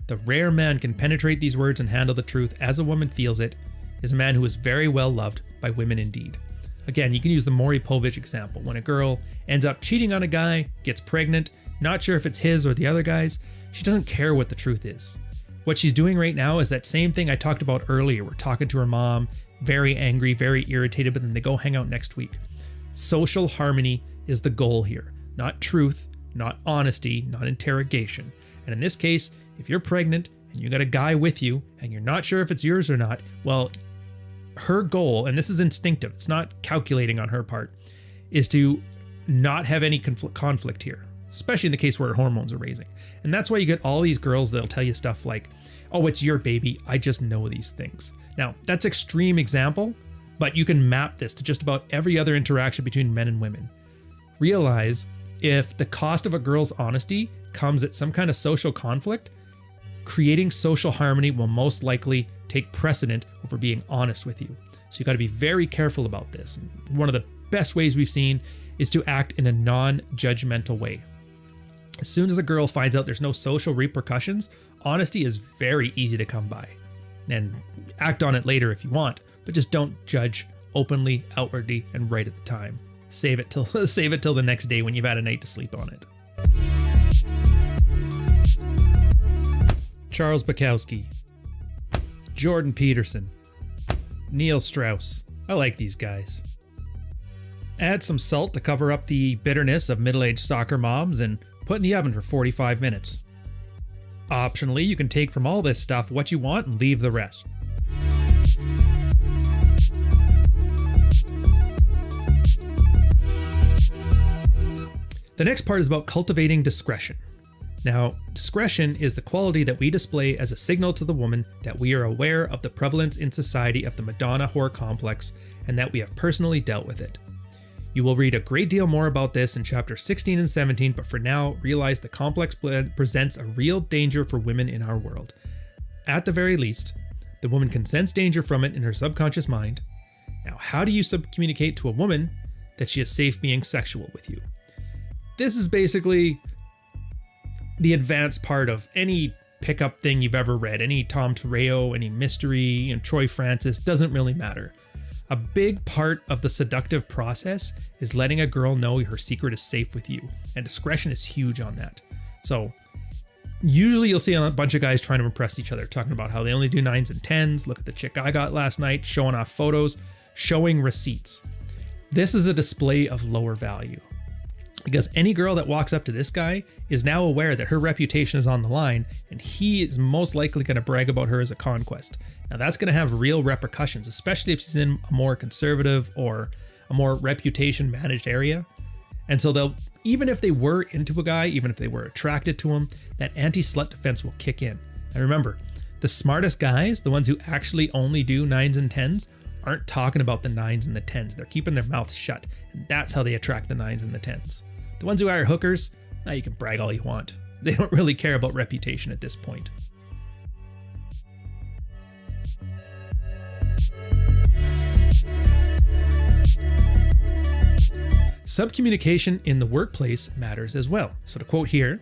The rare man can penetrate these words and handle the truth as a woman feels it is a man who is very well loved by women indeed. Again, you can use the Maury Povich example. When a girl ends up cheating on a guy, gets pregnant, not sure if it's his or the other guy's, she doesn't care what the truth is. What she's doing right now is that same thing I talked about earlier. We're talking to her mom, very angry, very irritated, but then they go hang out next week. Social harmony is the goal here, not truth, not honesty, not interrogation. And in this case, if you're pregnant and you got a guy with you and you're not sure if it's yours or not, well, her goal, and this is instinctive, it's not calculating on her part, is to not have any conflict here, especially in the case where her hormones are raising. And that's why you get all these girls that'll tell you stuff like, oh, it's your baby, I just know these things. Now, that's extreme example, but you can map this to just about every other interaction between men and women. Realize if the cost of a girl's honesty comes at some kind of social conflict, creating social harmony will most likely take precedent over being honest with you. So you got to be very careful about this. And one of the best ways we've seen is to act in a non-judgmental way. As soon as a girl finds out there's no social repercussions, honesty is very easy to come by. And act on it later if you want, but just don't judge openly, outwardly, and right at the time. Save it till the next day when you've had a night to sleep on it. Charles Bukowski, Jordan Peterson, Neil Strauss. I like these guys. Add some salt to cover up the bitterness of middle-aged soccer moms and put in the oven for 45 minutes. Optionally, you can take from all this stuff what you want and leave the rest. The next part is about cultivating discretion. Now, discretion is the quality that we display as a signal to the woman that we are aware of the prevalence in society of the Madonna WhoR complex and that we have personally dealt with it. You will read a great deal more about this in chapters 16 and 17, but for now, realize the complex presents a real danger for women in our world. At the very least, the woman can sense danger from it in her subconscious mind. Now, how do you subcommunicate to a woman that she is safe being sexual with you? This is basically the advanced part of any pickup thing you've ever read, any Tom Terreo, any mystery, and Troy Francis, doesn't really matter. A big part of the seductive process is letting a girl know her secret is safe with you, and discretion is huge on that. So usually you'll see a bunch of guys trying to impress each other, talking about how they only do 9s and 10s, look at the chick I got last night, showing off photos, showing receipts. This is a display of lower value. Because any girl that walks up to this guy is now aware that her reputation is on the line, and he is most likely going to brag about her as a conquest. Now that's going to have real repercussions, especially if she's in a more conservative or a more reputation managed area. And so they'll, even if they were into a guy, even if they were attracted to him, that anti-slut defense will kick in. And remember, the smartest guys, the ones who actually only do 9s and 10s, aren't talking about the 9s and the 10s. They're keeping their mouth shut, and that's how they attract the 9s and the 10s. The ones who hire hookers, you can brag all you want. They don't really care about reputation at this point. Subcommunication in the workplace matters as well. So to quote here,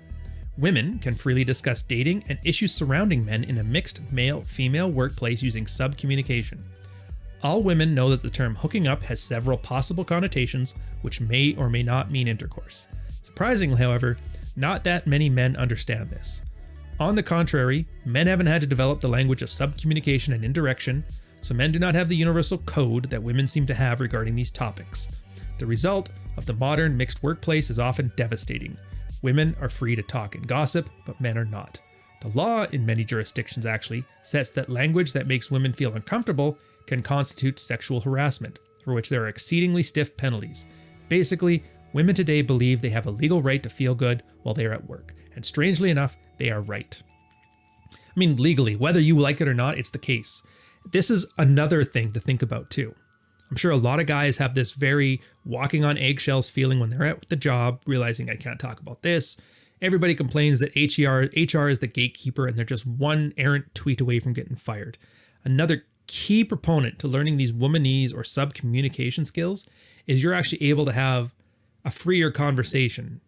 women can freely discuss dating and issues surrounding men in a mixed male-female workplace using subcommunication. All women know that the term hooking up has several possible connotations, which may or may not mean intercourse. Surprisingly, however, not that many men understand this. On the contrary, men haven't had to develop the language of subcommunication and indirection, so men do not have the universal code that women seem to have regarding these topics. The result of the modern mixed workplace is often devastating. Women are free to talk and gossip, but men are not. The law in many jurisdictions actually sets that language that makes women feel uncomfortable can constitute sexual harassment, for which there are exceedingly stiff penalties. Basically, women today believe they have a legal right to feel good while they are at work, and strangely enough, they are right. I mean, legally, whether you like it or not, it's the case. This is another thing to think about too. I'm sure a lot of guys have this very walking on eggshells feeling when they're at the job, realizing I can't talk about this. Everybody complains that HR is the gatekeeper and they're just one errant tweet away from getting fired. Another key proponent to learning these womanese or subcommunication skills is you're actually able to have a freer conversation,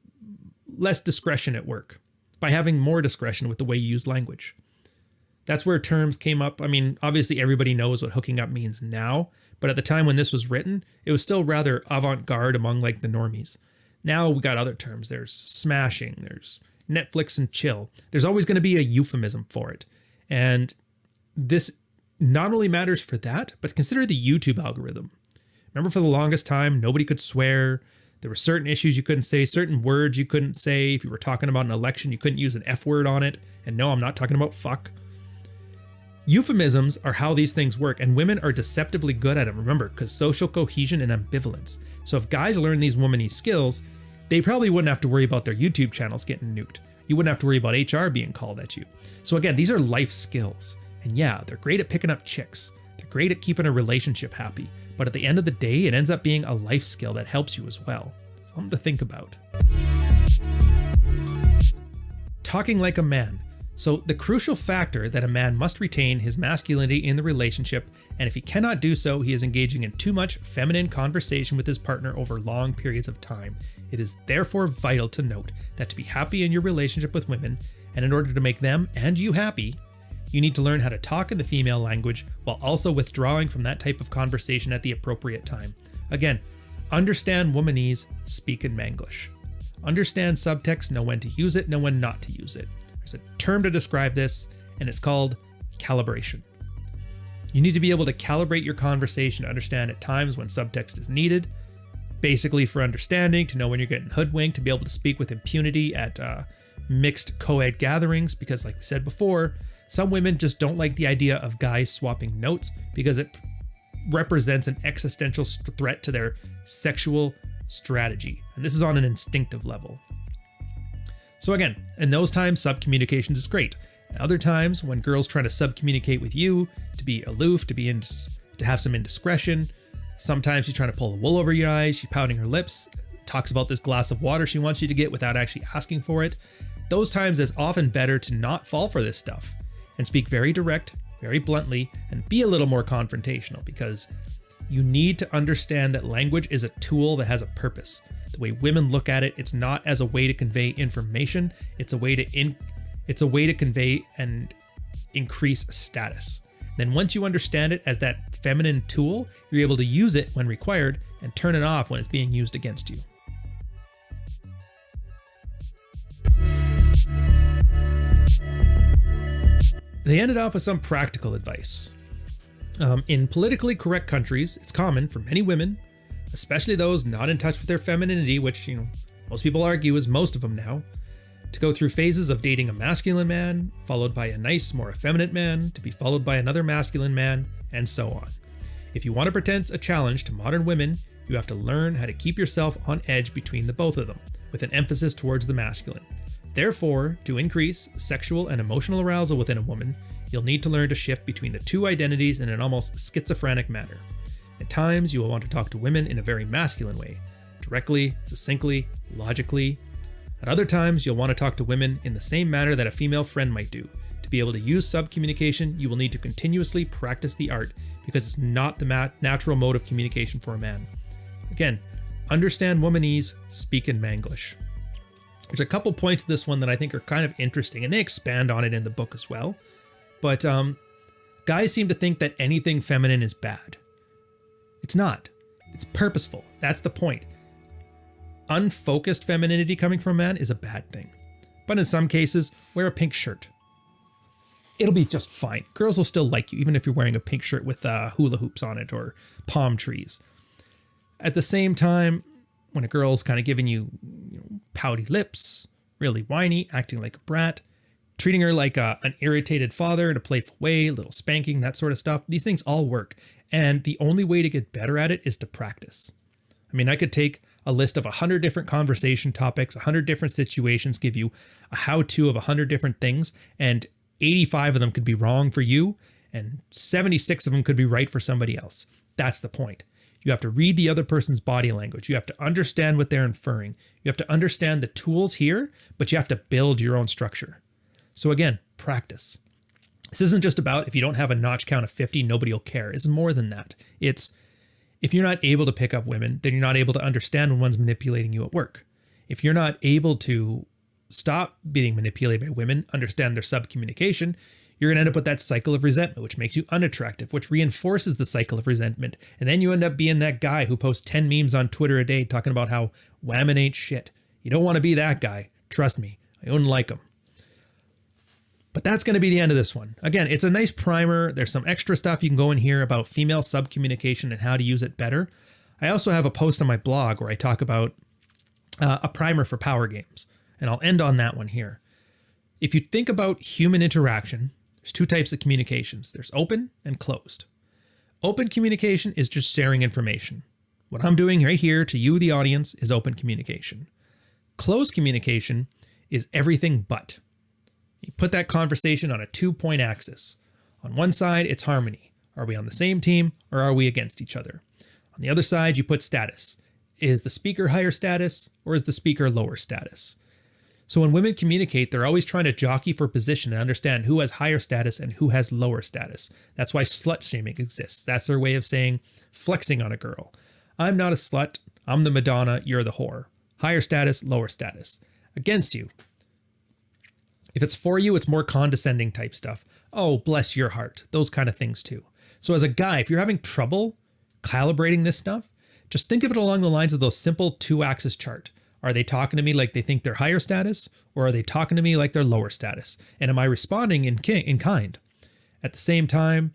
less discretion at work, by having more discretion with the way you use language. That's where terms came up. I mean, obviously everybody knows what hooking up means now, but at the time when this was written, it was still rather avant-garde among like the normies. Now we got other terms. There's smashing, there's Netflix and chill. There's always going to be a euphemism for it. And this not only matters for that, but consider the YouTube algorithm. Remember, for the longest time, nobody could swear. There were certain issues you couldn't say, certain words you couldn't say. If you were talking about an election, you couldn't use an F word on it. And no, I'm not talking about fuck. Euphemisms are how these things work, and women are deceptively good at them, remember, because social cohesion and ambivalence. So if guys learn these womanese skills, they probably wouldn't have to worry about their YouTube channels getting nuked. You wouldn't have to worry about HR being called at you. So again, these are life skills. And yeah, they're great at picking up chicks. They're great at keeping a relationship happy. But at the end of the day, it ends up being a life skill that helps you as well. Something to think about. Talking like a man. So the crucial factor that a man must retain his masculinity in the relationship, and if he cannot do so, he is engaging in too much feminine conversation with his partner over long periods of time. It is therefore vital to note that to be happy in your relationship with women, and in order to make them and you happy, you need to learn how to talk in the female language while also withdrawing from that type of conversation at the appropriate time. Again, understand womanese, speak in Manglish. Understand subtext, know when to use it, know when not to use it. There's a term to describe this, and it's called calibration. You need to be able to calibrate your conversation to understand at times when subtext is needed, basically for understanding, to know when you're getting hoodwinked, to be able to speak with impunity at mixed co-ed gatherings, because like we said before, some women just don't like the idea of guys swapping notes because it represents an existential threat to their sexual strategy. And this is on an instinctive level. So again, in those times, subcommunication is great. And other times, when girls try to subcommunicate with you, to be aloof, to have some indiscretion, sometimes she's trying to pull the wool over your eyes, she's pouting her lips, talks about this glass of water she wants you to get without actually asking for it. Those times, it's often better to not fall for this stuff and speak very direct, very bluntly, and be a little more confrontational, because you need to understand that language is a tool that has a purpose. The way women look at it, it's not as a way to convey information, it's a way to convey and increase status. Then once you understand it as that feminine tool, you're able to use it when required and turn it off when it's being used against you. They ended off with some practical advice. In politically correct countries, it's common for many women, especially those not in touch with their femininity, which, most people argue is most of them now, to go through phases of dating a masculine man, followed by a nice, more effeminate man, to be followed by another masculine man, and so on. If you want to present a challenge to modern women, you have to learn how to keep yourself on edge between the both of them, with an emphasis towards the masculine. Therefore, to increase sexual and emotional arousal within a woman, you'll need to learn to shift between the two identities in an almost schizophrenic manner. At times, you will want to talk to women in a very masculine way, directly, succinctly, logically. At other times, you'll want to talk to women in the same manner that a female friend might do. To be able to use subcommunication, you will need to continuously practice the art, because it's not the natural mode of communication for a man. Again, understand womanese, speak in Manglish. There's a couple points to this one that I think are kind of interesting, and they expand on it in the book as well. But guys seem to think that anything feminine is bad. It's not. It's purposeful. That's the point. Unfocused femininity coming from a man is a bad thing. But in some cases, wear a pink shirt. It'll be just fine. Girls will still like you, even if you're wearing a pink shirt with hula hoops on it or palm trees. At the same time, when a girl's kind of giving you, pouty lips, really whiny, acting like a brat, treating her like an irritated father in a playful way, a little spanking, that sort of stuff, these things all work. And the only way to get better at it is to practice. I mean, I could take a list of 100 different conversation topics, 100 different situations, give you a how-to of 100 different things, and 85 of them could be wrong for you, and 76 of them could be right for somebody else. That's the point. You have to read the other person's body language. You have to understand what they're inferring. You have to understand the tools here, but you have to build your own structure. So again, practice. This isn't just about if you don't have a notch count of 50, nobody will care. It's more than that. It's if you're not able to pick up women, then you're not able to understand when one's manipulating you at work. If you're not able to stop being manipulated by women, understand their subcommunication, you're going to end up with that cycle of resentment, which makes you unattractive, which reinforces the cycle of resentment. And then you end up being that guy who posts 10 memes on Twitter a day talking about how women ain't shit. You don't want to be that guy. Trust me, I wouldn't like him. But that's going to be the end of this one. Again, it's a nice primer. There's some extra stuff you can go in here about female subcommunication and how to use it better. I also have a post on my blog where I talk about a primer for power games. And I'll end on that one here. If you think about human interaction, there's two types of communications. There's open and closed. Open communication is just sharing information. What I'm doing right here to you, the audience, is open communication. Closed communication is everything but. You put that conversation on a 2-point axis. On one side, it's harmony. Are we on the same team or are we against each other? On the other side, you put status. Is the speaker higher status or is the speaker lower status? So when women communicate, they're always trying to jockey for position and understand who has higher status and who has lower status. That's why slut shaming exists. That's their way of saying flexing on a girl. I'm not a slut. I'm the Madonna. You're the whore. Higher status, lower status. Against you. If it's for you, it's more condescending type stuff. Oh, bless your heart. Those kind of things too. So as a guy, if you're having trouble calibrating this stuff, just think of it along the lines of those simple 2-axis chart. Are they talking to me like they think they're higher status, or are they talking to me like they're lower status? And am I responding in kind? At the same time,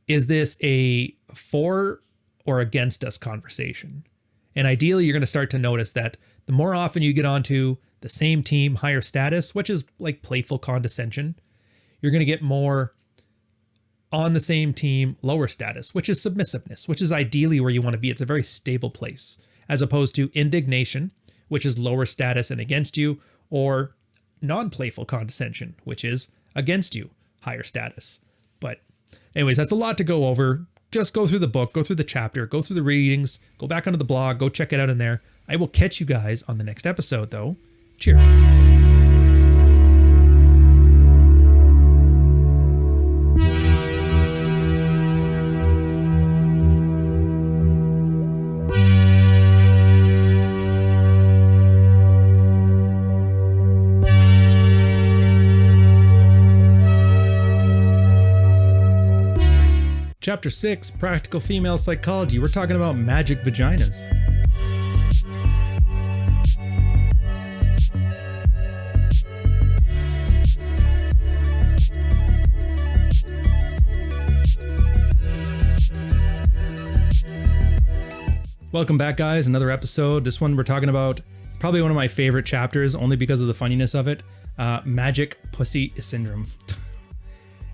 is this a for or against us conversation? And ideally, you're going to start to notice that the more often you get onto the same team, higher status, which is like playful condescension, you're going to get more on the same team, lower status, which is submissiveness, which is ideally where you want to be. It's a very stable place, as opposed to indignation, which is lower status and against you, or non-playful condescension, which is against you, higher status. But anyways, that's a lot to go over. Just go through the book, go through the chapter, go through the readings, go back onto the blog, go check it out in there. I will catch you guys on the next episode, though. Cheers. Chapter 6, Practical Female Psychology. We're talking about magic vaginas. Welcome back, guys. Another episode. This one we're talking about probably one of my favorite chapters, only because of the funniness of it. Magic Pussy Syndrome.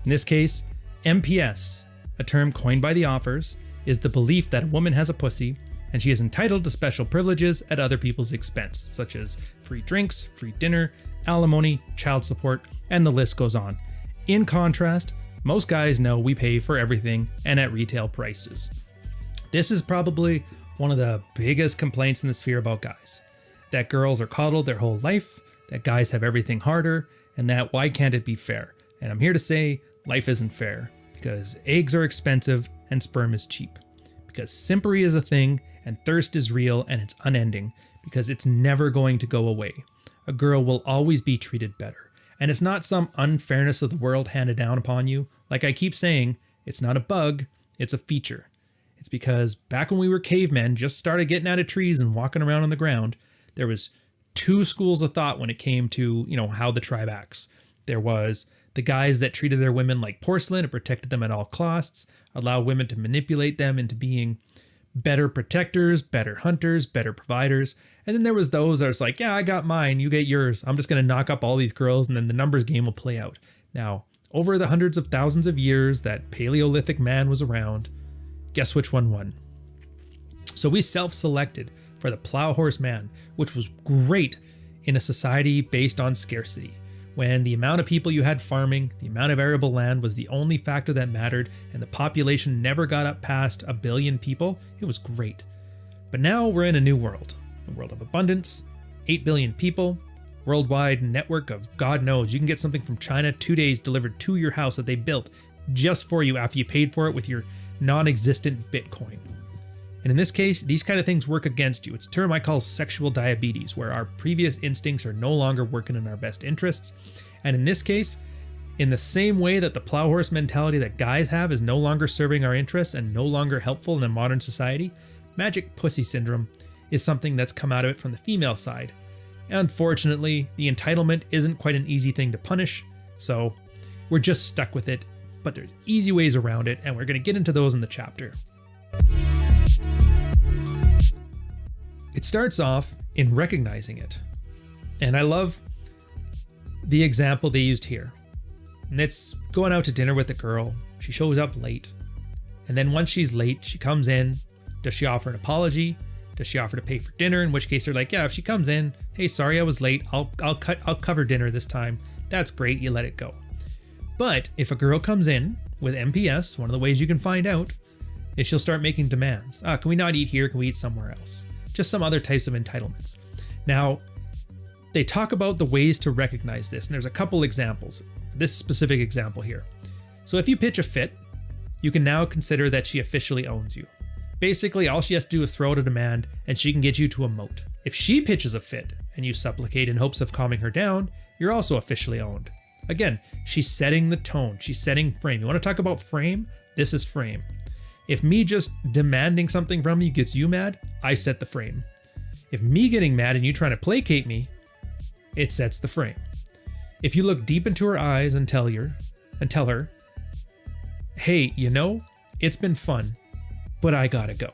In this case, MPS, a term coined by the authors, is the belief that a woman has a pussy and she is entitled to special privileges at other people's expense, such as free drinks, free dinner, alimony, child support, and the list goes on. In contrast, most guys know we pay for everything and at retail prices. This is probably one of the biggest complaints in the sphere about guys. That girls are coddled their whole life, that guys have everything harder, and that why can't it be fair? And I'm here to say life isn't fair, because eggs are expensive and sperm is cheap. because simpery is a thing and thirst is real and it's unending because it's never going to go away. A girl will always be treated better. And it's not some unfairness of the world handed down upon you. Like I keep saying, it's not a bug, it's a feature. It's because back when we were cavemen, just started getting out of trees and walking around on the ground, there was two schools of thought when it came to, how the tribe acts. There was the guys that treated their women like porcelain and protected them at all costs, allow women to manipulate them into being better protectors, better hunters, better providers. And then there was those that was like, yeah, I got mine, you get yours. I'm just going to knock up all these girls and then the numbers game will play out. Now, over the hundreds of thousands of years that Paleolithic man was around, guess which one won? So we self-selected for the plow horse man, which was great in a society based on scarcity. When the amount of people you had farming, the amount of arable land was the only factor that mattered, and the population never got up past 1 billion people, it was great. But now we're in a new world, a world of abundance, 8 billion people, worldwide network of God knows. You can get something from China 2 days delivered to your house that they built just for you after you paid for it with your non-existent Bitcoin. And in this case, these kind of things work against you. It's a term I call sexual diabetes, where our previous instincts are no longer working in our best interests. And in this case, in the same way that the plow horse mentality that guys have is no longer serving our interests and no longer helpful in a modern society, magic pussy syndrome is something that's come out of it from the female side. Unfortunately, the entitlement isn't quite an easy thing to punish, so we're just stuck with it, but there's easy ways around it, and we're going to get into those in the chapter. It starts off in recognizing it. And I love the example they used here. And it's going out to dinner with a girl. She shows up late. And then once she's late, she comes in. Does she offer an apology? Does she offer to pay for dinner? In which case they're like, yeah, if she comes in, hey, sorry I was late. I'll cover dinner this time. That's great. You let it go. But if a girl comes in with MPS, one of the ways you can find out is she'll start making demands. Can we not eat here? Can we eat somewhere else? Just some other types of entitlements. Now, they talk about the ways to recognize this, and there's a couple examples. This specific example here. So if you pitch a fit, you can now consider that she officially owns you. Basically, all she has to do is throw out a demand, and she can get you to emote. If she pitches a fit, and you supplicate in hopes of calming her down, you're also officially owned. Again, she's setting the tone. She's setting frame. You want to talk about frame? This is frame. If me just demanding something from you gets you mad, I set the frame. If me getting mad and you trying to placate me, it sets the frame. If you look deep into her eyes and tell her, hey, it's been fun, but I gotta go.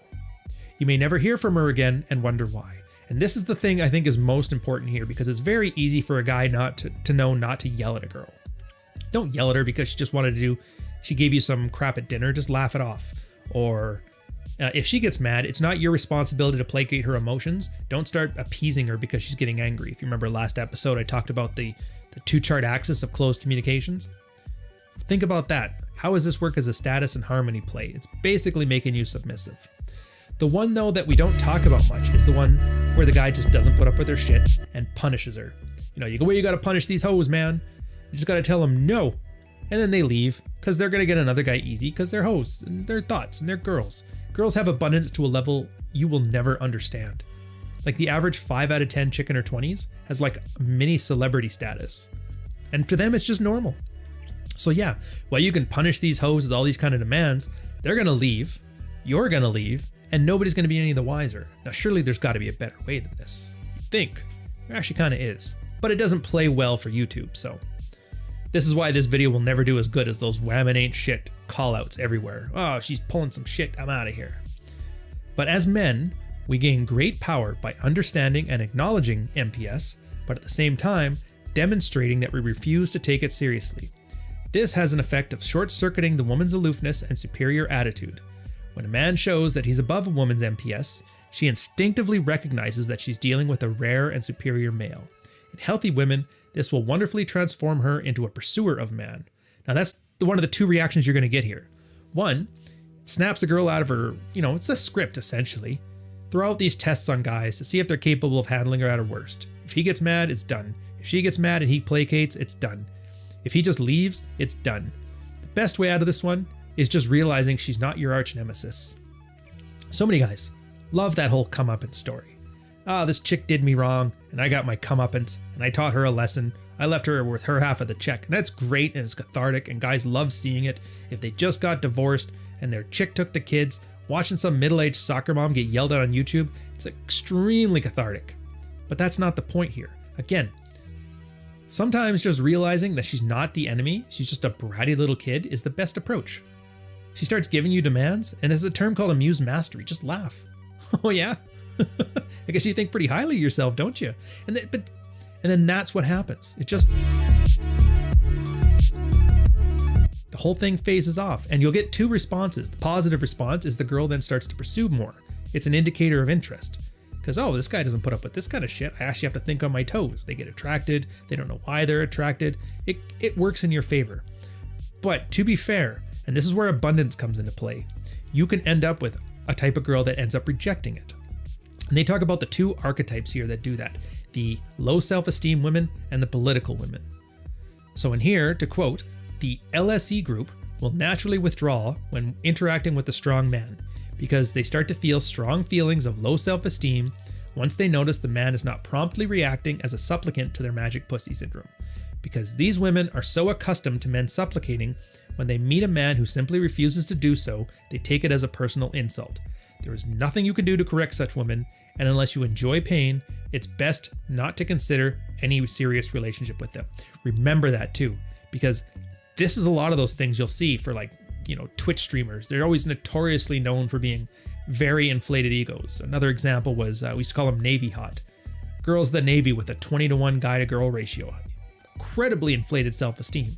You may never hear from her again and wonder why. And this is the thing I think is most important here, because it's very easy for a guy not to know not to yell at a girl. Don't yell at her because she gave you some crap at dinner, just laugh it off. Or if she gets mad, it's not your responsibility to placate her emotions. Don't start appeasing her because she's getting angry. If you remember last episode, I talked about the two-chart axis of closed communications. Think about that. How does this work as a status and harmony play? It's basically making you submissive. The one, though, that we don't talk about much is the one where the guy just doesn't put up with her shit and punishes her. You got to punish these hoes, man. You just got to tell them no. And then they leave because they're going to get another guy easy because they're hoes and they're thoughts and they're girls. Girls have abundance to a level you will never understand. Like the average 5 out of 10 chick in her 20s has like mini celebrity status. And to them, it's just normal. So yeah, while you can punish these hoes with all these kind of demands, they're going to leave, you're going to leave, and nobody's going to be any the wiser. Now, surely there's got to be a better way than this. You'd think. There actually kind of is. But it doesn't play well for YouTube, so. This is why this video will never do as good as those whammon ain't shit callouts everywhere. Oh, she's pulling some shit, I'm out of here. But as men, we gain great power by understanding and acknowledging MPS, but at the same time, demonstrating that we refuse to take it seriously. This has an effect of short-circuiting the woman's aloofness and superior attitude. When a man shows that he's above a woman's MPS, she instinctively recognizes that she's dealing with a rare and superior male. In healthy women, this will wonderfully transform her into a pursuer of man. Now that's one of the two reactions you're going to get here. One, it snaps a girl out of her, it's a script essentially. Throw out these tests on guys to see if they're capable of handling her at her worst. If he gets mad, it's done. If she gets mad and he placates, it's done. If he just leaves, it's done. The best way out of this one is just realizing she's not your arch nemesis. So many guys love that whole comeuppance story. This chick did me wrong and I got my comeuppance and I taught her a lesson. I left her with her half of the check. And that's great and it's cathartic and guys love seeing it. If they just got divorced and their chick took the kids, watching some middle-aged soccer mom get yelled at on YouTube, it's extremely cathartic. But that's not the point here. Again, sometimes just realizing that she's not the enemy, she's just a bratty little kid, is the best approach. She starts giving you demands, and there's a term called amuse mastery. Just laugh. Oh yeah? I guess you think pretty highly of yourself, don't you? And then that's what happens. It just... the whole thing phases off, and you'll get two responses. The positive response is the girl then starts to pursue more. It's an indicator of interest. Because, oh, this guy doesn't put up with this kind of shit. I actually have to think on my toes. They get attracted. They don't know why they're attracted. It works in your favor. But to be fair, and this is where abundance comes into play, you can end up with a type of girl that ends up rejecting it. And they talk about the two archetypes here that do that. The low self-esteem women and the political women. So in here, to quote, the LSE group will naturally withdraw when interacting with a strong man because they start to feel strong feelings of low self-esteem once they notice the man is not promptly reacting as a supplicant to their magic pussy syndrome. Because these women are so accustomed to men supplicating, when they meet a man who simply refuses to do so, they take it as a personal insult. There is nothing you can do to correct such women, and unless you enjoy pain, it's best not to consider any serious relationship with them. Remember that too, because this is a lot of those things you'll see for Twitch streamers. They're always notoriously known for being very inflated egos. Another example was, we used to call them Navy hot. Girls of the Navy with a 20-to-1 guy to girl ratio. Incredibly inflated self-esteem.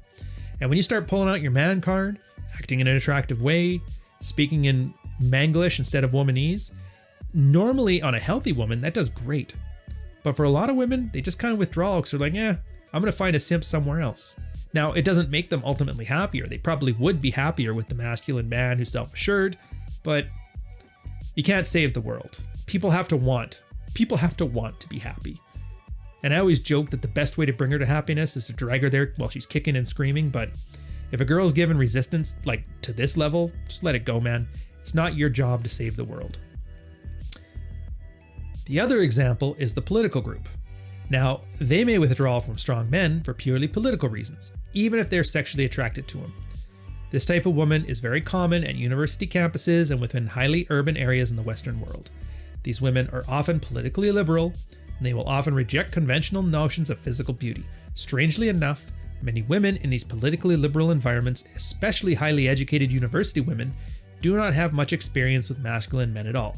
And when you start pulling out your man card, acting in an attractive way, speaking in Manglish instead of womanese, normally on a healthy woman, that does great. But for a lot of women, they just kind of withdraw because they're like, I'm going to find a simp somewhere else. Now, it doesn't make them ultimately happier. They probably would be happier with the masculine man who's self-assured, but you can't save the world. People have to want to be happy. And I always joke that the best way to bring her to happiness is to drag her there while she's kicking and screaming, but if a girl's given resistance to this level, just let it go, man. It's not your job to save the world. The other example is the political group. Now, they may withdraw from strong men for purely political reasons, even if they're sexually attracted to them. This type of woman is very common at university campuses and within highly urban areas in the Western world. These women are often politically liberal, and they will often reject conventional notions of physical beauty. Strangely enough, many women in these politically liberal environments, especially highly educated university women, do not have much experience with masculine men at all.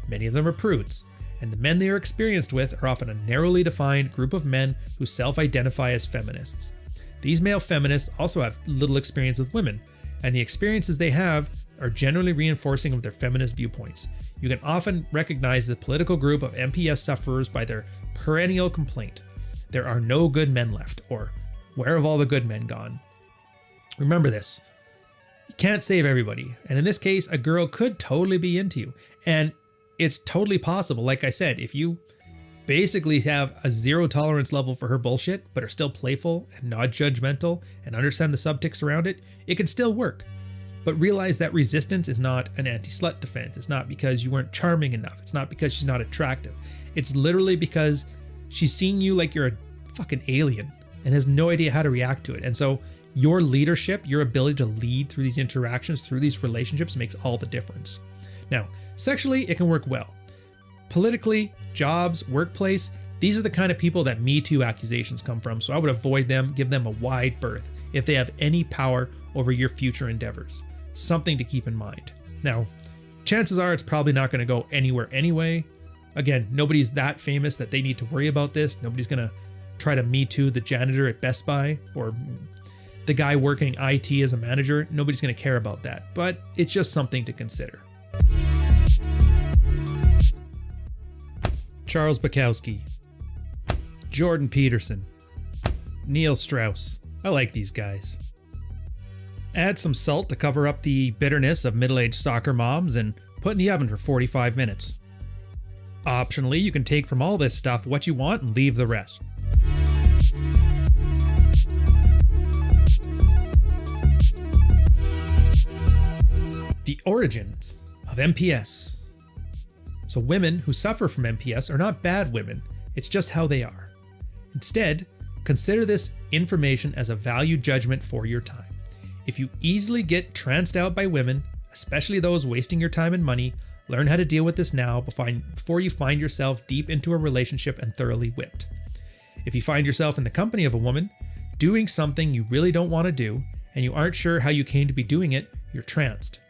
Many of them are prudes, and the men they are experienced with are often a narrowly defined group of men who self-identify as feminists. These male feminists also have little experience with women, and the experiences they have are generally reinforcing of their feminist viewpoints. You can often recognize the political group of MPS sufferers by their perennial complaint, "There are no good men left," or "Where have all the good men gone?" Remember this. You can't save everybody, and in this case, a girl could totally be into you, and it's totally possible. Like I said, if you basically have a zero tolerance level for her bullshit, but are still playful and not judgmental and understand the subtext around it, it can still work. But realize that resistance is not an anti-slut defense. It's not because you weren't charming enough. It's not because she's not attractive. It's literally because she's seeing you like you're a fucking alien and has no idea how to react to it. And so your leadership, your ability to lead through these interactions, through these relationships makes all the difference. Now, sexually, it can work well. Politically, jobs, workplace, these are the kind of people that Me Too accusations come from, so I would avoid them, give them a wide berth if they have any power over your future endeavors. Something to keep in mind. Now, chances are it's probably not going to go anywhere anyway. Again, nobody's that famous that they need to worry about this. Nobody's going to try to Me Too the janitor at Best Buy or the guy working IT as a manager. Nobody's going to care about that, but it's just something to consider. Charles Bukowski, Jordan Peterson, Neil Strauss. I like these guys. Add some salt to cover up the bitterness of middle-aged soccer moms and put in the oven for 45 minutes. Optionally, you can take from all this stuff what you want and leave the rest. The origins of MPS So women who suffer from MPS are not bad women, it's just how they are. Instead, consider this information as a value judgment for your time. If you easily get tranced out by women, especially those wasting your time and money, learn how to deal with this now before you find yourself deep into a relationship and thoroughly whipped. If you find yourself in the company of a woman, doing something you really don't want to do, and you aren't sure how you came to be doing it, you're tranced.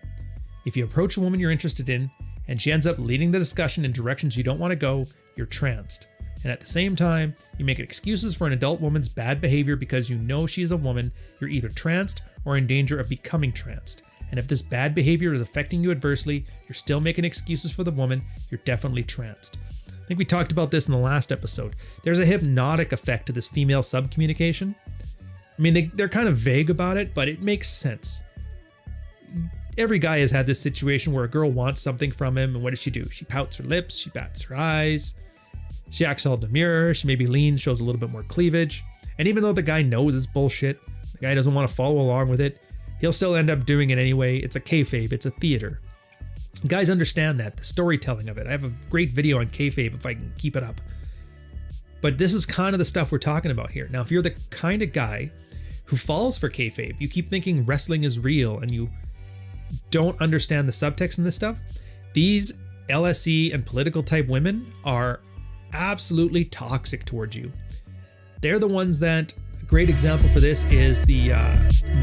If you approach a woman you're interested in, and she ends up leading the discussion in directions you don't want to go, you're tranced. And at the same time, you make excuses for an adult woman's bad behavior because you know she's a woman, you're either tranced or in danger of becoming tranced. And if this bad behavior is affecting you adversely, you're still making excuses for the woman, you're definitely tranced. I think we talked about this in the last episode. There's a hypnotic effect to this female subcommunication. I mean, they're kind of vague about it, but it makes sense. Every guy has had this situation where a girl wants something from him, and what does she do? She pouts her lips, she bats her eyes, she acts all demure, she maybe leans, shows a little bit more cleavage. And even though the guy knows it's bullshit, the guy doesn't want to follow along with it, he'll still end up doing it anyway. It's a kayfabe, it's a theater. Guys understand that, the storytelling of it. I have a great video on kayfabe if I can keep it up. But this is kind of the stuff we're talking about here. Now, if you're the kind of guy who falls for kayfabe, you keep thinking wrestling is real and you don't understand the subtext in this stuff, these LSE and political type women are absolutely toxic towards you. They're the ones that, a great example for this is the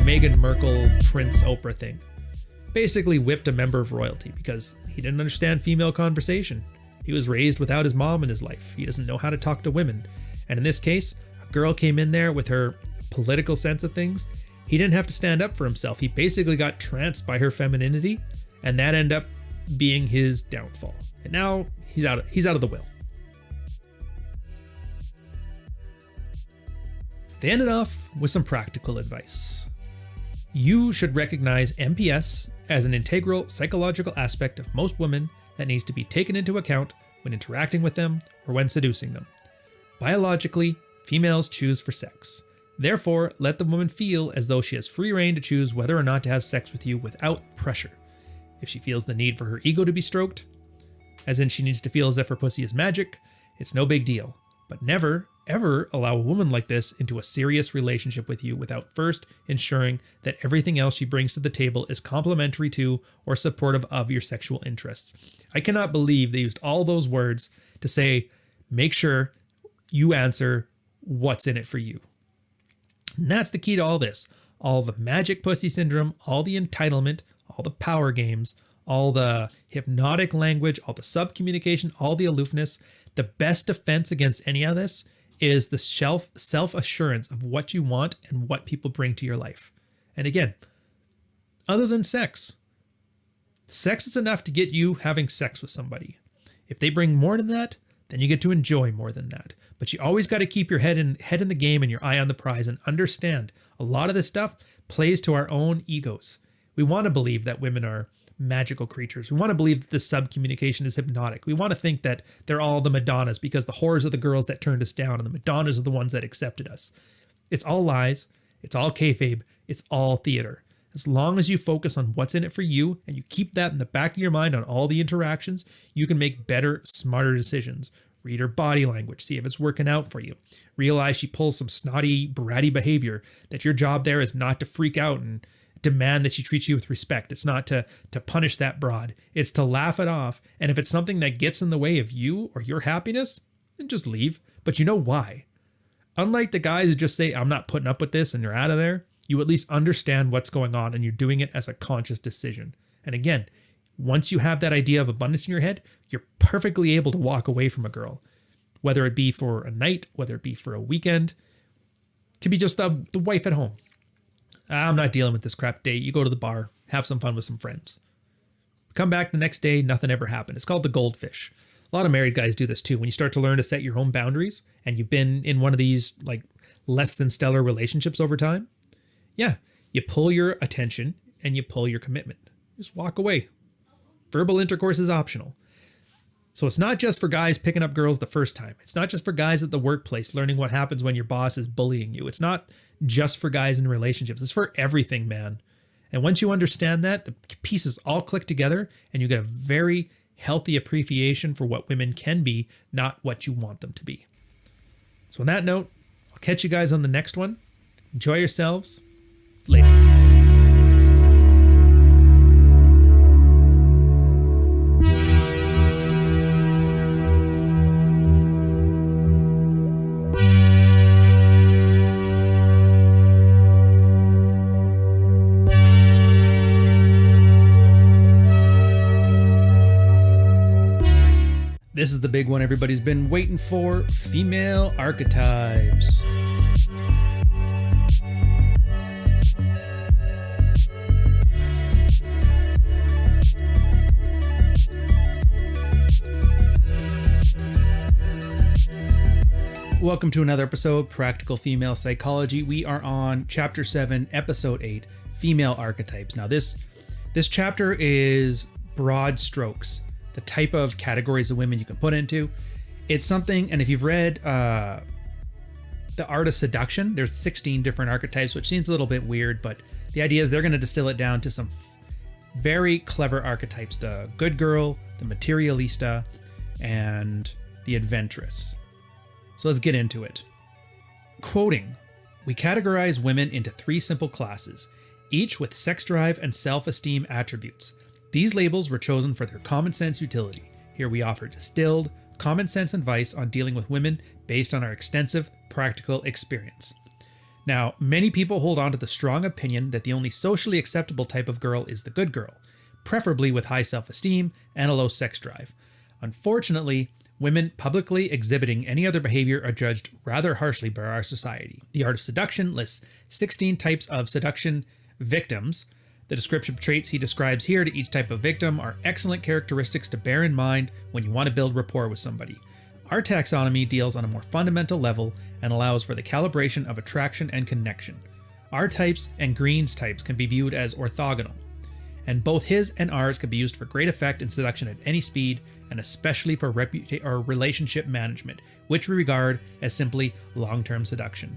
Meghan Markle Prince Oprah thing. Basically whipped a member of royalty because he didn't understand female conversation. He was raised without his mom in his life. He doesn't know how to talk to women. And in this case, a girl came in there with her political sense of things. He didn't have to stand up for himself. He basically got tranced by her femininity, and that ended up being his downfall. And now he's out of the will. They ended off with some practical advice. You should recognize MPS as an integral psychological aspect of most women that needs to be taken into account when interacting with them or when seducing them. Biologically, females choose for sex. Therefore, let the woman feel as though she has free rein to choose whether or not to have sex with you without pressure. If she feels the need for her ego to be stroked, as in she needs to feel as if her pussy is magic, it's no big deal. But never, ever allow a woman like this into a serious relationship with you without first ensuring that everything else she brings to the table is complementary to or supportive of your sexual interests. I cannot believe they used all those words to say, make sure you answer what's in it for you. And that's the key to all this. All the magic pussy syndrome, all the entitlement, all the power games, all the hypnotic language, all the subcommunication, all the aloofness. The best defense against any of this is the self-assurance of what you want and what people bring to your life. And again, other than sex is enough to get you having sex with somebody. If they bring more than that, then you get to enjoy more than that. But you always got to keep your head in the game and your eye on the prize and understand a lot of this stuff plays to our own egos. We want to believe that women are magical creatures. We want to believe that this subcommunication is hypnotic. We want to think that they're all the Madonnas because the whores are the girls that turned us down and the Madonnas are the ones that accepted us. It's all lies. It's all kayfabe. It's all theater. As long as you focus on what's in it for you and you keep that in the back of your mind on all the interactions, you can make better, smarter decisions. Read her body language, see if it's working out for you. Realize she pulls some snotty, bratty behavior, that your job there is not to freak out and demand that she treats you with respect. It's not to punish that broad. It's to laugh it off. And if it's something that gets in the way of you or your happiness, then just leave. But you know why. Unlike the guys who just say, I'm not putting up with this and you're out of there, you at least understand what's going on and you're doing it as a conscious decision. And again, once you have that idea of abundance in your head, you're perfectly able to walk away from a girl, whether it be for a night, whether it be for a weekend. It could be just the wife at home. I'm not dealing with this crap date. You go to the bar, have some fun with some friends. Come back the next day, nothing ever happened. It's called the goldfish. A lot of married guys do this too. When you start to learn to set your own boundaries and you've been in one of these like less than stellar relationships over time, yeah, you pull your attention and you pull your commitment. Just walk away. Verbal intercourse is optional. So it's not just for guys picking up girls the first time. It's not just for guys at the workplace learning what happens when your boss is bullying you. It's not just for guys in relationships. It's for everything, man. And once you understand that, the pieces all click together and you get a very healthy appreciation for what women can be, not what you want them to be. So on that note, I'll catch you guys on the next one. Enjoy yourselves. Later. This is the big one everybody's been waiting for, female archetypes. Welcome to another episode, Practical Female Psychology. We are on Chapter 7, Episode 8, Female Archetypes. Now this chapter is broad strokes. The type of categories of women you can put into. It's something, and if you've read The Art of Seduction, there's 16 different archetypes, which seems a little bit weird, but the idea is they're going to distill it down to some very clever archetypes. The good girl, the materialista, and the adventuress. So let's get into it. Quoting, "We categorize women into 3 simple classes, each with sex drive and self-esteem attributes. These labels were chosen for their common sense utility. Here we offer distilled, common sense advice on dealing with women based on our extensive practical experience." Now, many people hold on to the strong opinion that the only socially acceptable type of girl is the good girl, preferably with high self-esteem and a low sex drive. Unfortunately, women publicly exhibiting any other behavior are judged rather harshly by our society. The Art of Seduction lists 16 types of seduction victims. The descriptive traits he describes here to each type of victim are excellent characteristics to bear in mind when you want to build rapport with somebody. Our taxonomy deals on a more fundamental level and allows for the calibration of attraction and connection. Our types and Green's types can be viewed as orthogonal, and both his and ours can be used for great effect in seduction at any speed, and especially for relationship management, which we regard as simply long-term seduction.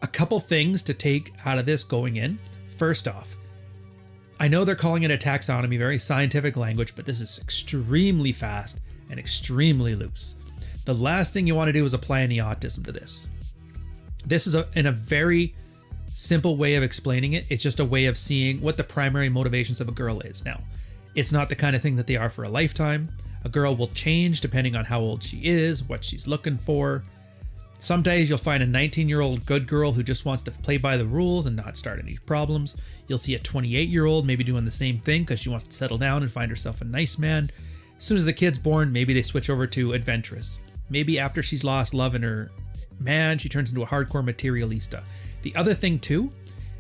A couple things to take out of this going in. First off, I know they're calling it a taxonomy, very scientific language, but this is extremely fast and extremely loose. The last thing you want to do is apply any autism to this. This is in a very simple way of explaining it. It's just a way of seeing what the primary motivations of a girl is. Now, it's not the kind of thing that they are for a lifetime. A girl will change depending on how old she is, what she's looking for. Some days you'll find a 19-year-old good girl who just wants to play by the rules and not start any problems. You'll see a 28-year-old maybe doing the same thing because she wants to settle down and find herself a nice man. As soon as the kid's born, maybe they switch over to adventurous. Maybe after she's lost love in her man, she turns into a hardcore materialista. The other thing too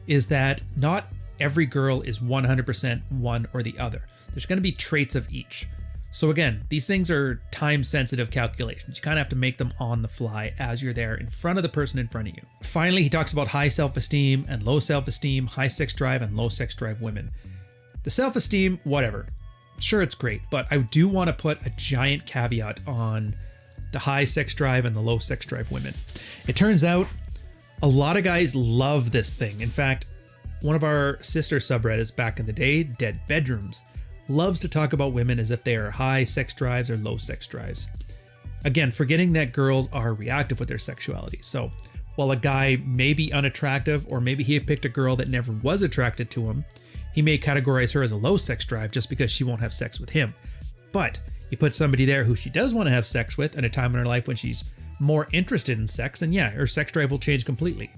is that not every girl is 100% one or the other. There's going to be traits of each. So again, these things are time-sensitive calculations. You kind of have to make them on the fly as you're there in front of the person in front of you. Finally, he talks about high self-esteem and low self-esteem, high sex drive and low sex drive women. The self-esteem, whatever. Sure, it's great, but I do want to put a giant caveat on the high sex drive and the low sex drive women. It turns out a lot of guys love this thing. In fact, one of our sister subreddits back in the day, Dead Bedrooms, loves to talk about women as if they are high sex drives or low sex drives. Again, forgetting that girls are reactive with their sexuality. So while a guy may be unattractive, or maybe he picked a girl that never was attracted to him, he may categorize her as a low sex drive just because she won't have sex with him. But you put somebody there who she does want to have sex with at a time in her life when she's more interested in sex, and yeah, her sex drive will change completely.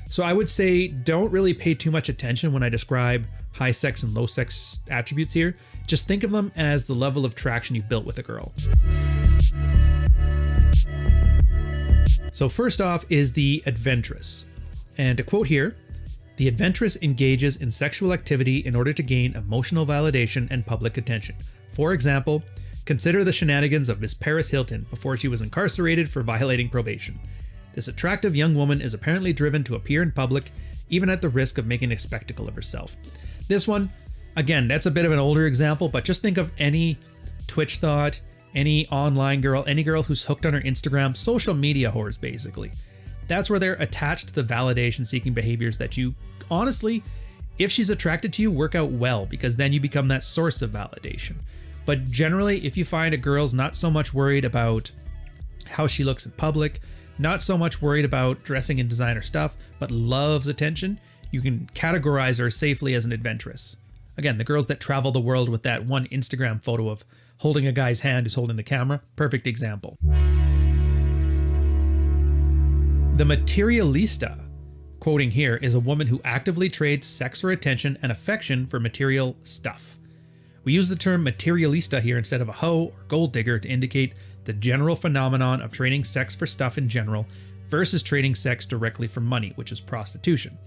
So I would say don't really pay too much attention when I describe high sex and low sex attributes here. Just think of them as the level of traction you've built with a girl. So first off is the adventuress. And to quote here, "The adventuress engages in sexual activity in order to gain emotional validation and public attention. For example, consider the shenanigans of Miss Paris Hilton before she was incarcerated for violating probation. This attractive young woman is apparently driven to appear in public, even at the risk of making a spectacle of herself." This one, again, that's a bit of an older example, but just think of any Twitch thought, any online girl, any girl who's hooked on her Instagram, social media whores, basically. That's where they're attached to the validation-seeking behaviors that you, honestly, if she's attracted to you, work out well, because then you become that source of validation. But generally, if you find a girl's not so much worried about how she looks in public, not so much worried about dressing in designer stuff, but loves attention, you can categorize her safely as an adventuress. Again, the girls that travel the world with that one Instagram photo of holding a guy's hand who's holding the camera, perfect example. The materialista, quoting here, is a woman who actively trades sex for attention and affection for material stuff. We use the term materialista here instead of a hoe or gold digger to indicate the general phenomenon of trading sex for stuff in general versus trading sex directly for money, which is prostitution.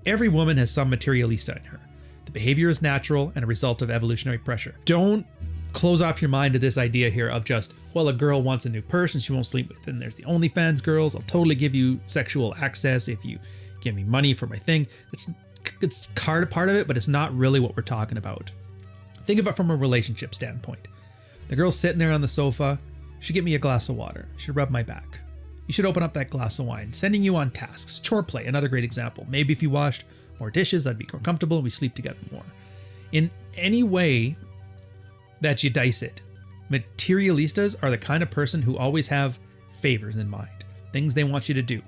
Every woman has some materialista in her. The behavior is natural and a result of evolutionary pressure. Don't close off your mind to this idea here of just, well, a girl wants a new person she won't sleep with, and there's the OnlyFans girls. I'll totally give you sexual access if you give me money for my thing. It's part of it, but it's not really what we're talking about. Think of it from a relationship standpoint. The girl's sitting there on the sofa. She get me a glass of water. She rub my back. You should open up that glass of wine. Sending you on tasks. Chore play, another great example. Maybe if you washed more dishes, I'd be more comfortable and we sleep together more. In any way that you dice it, materialistas are the kind of person who always have favors in mind. Things they want you to do.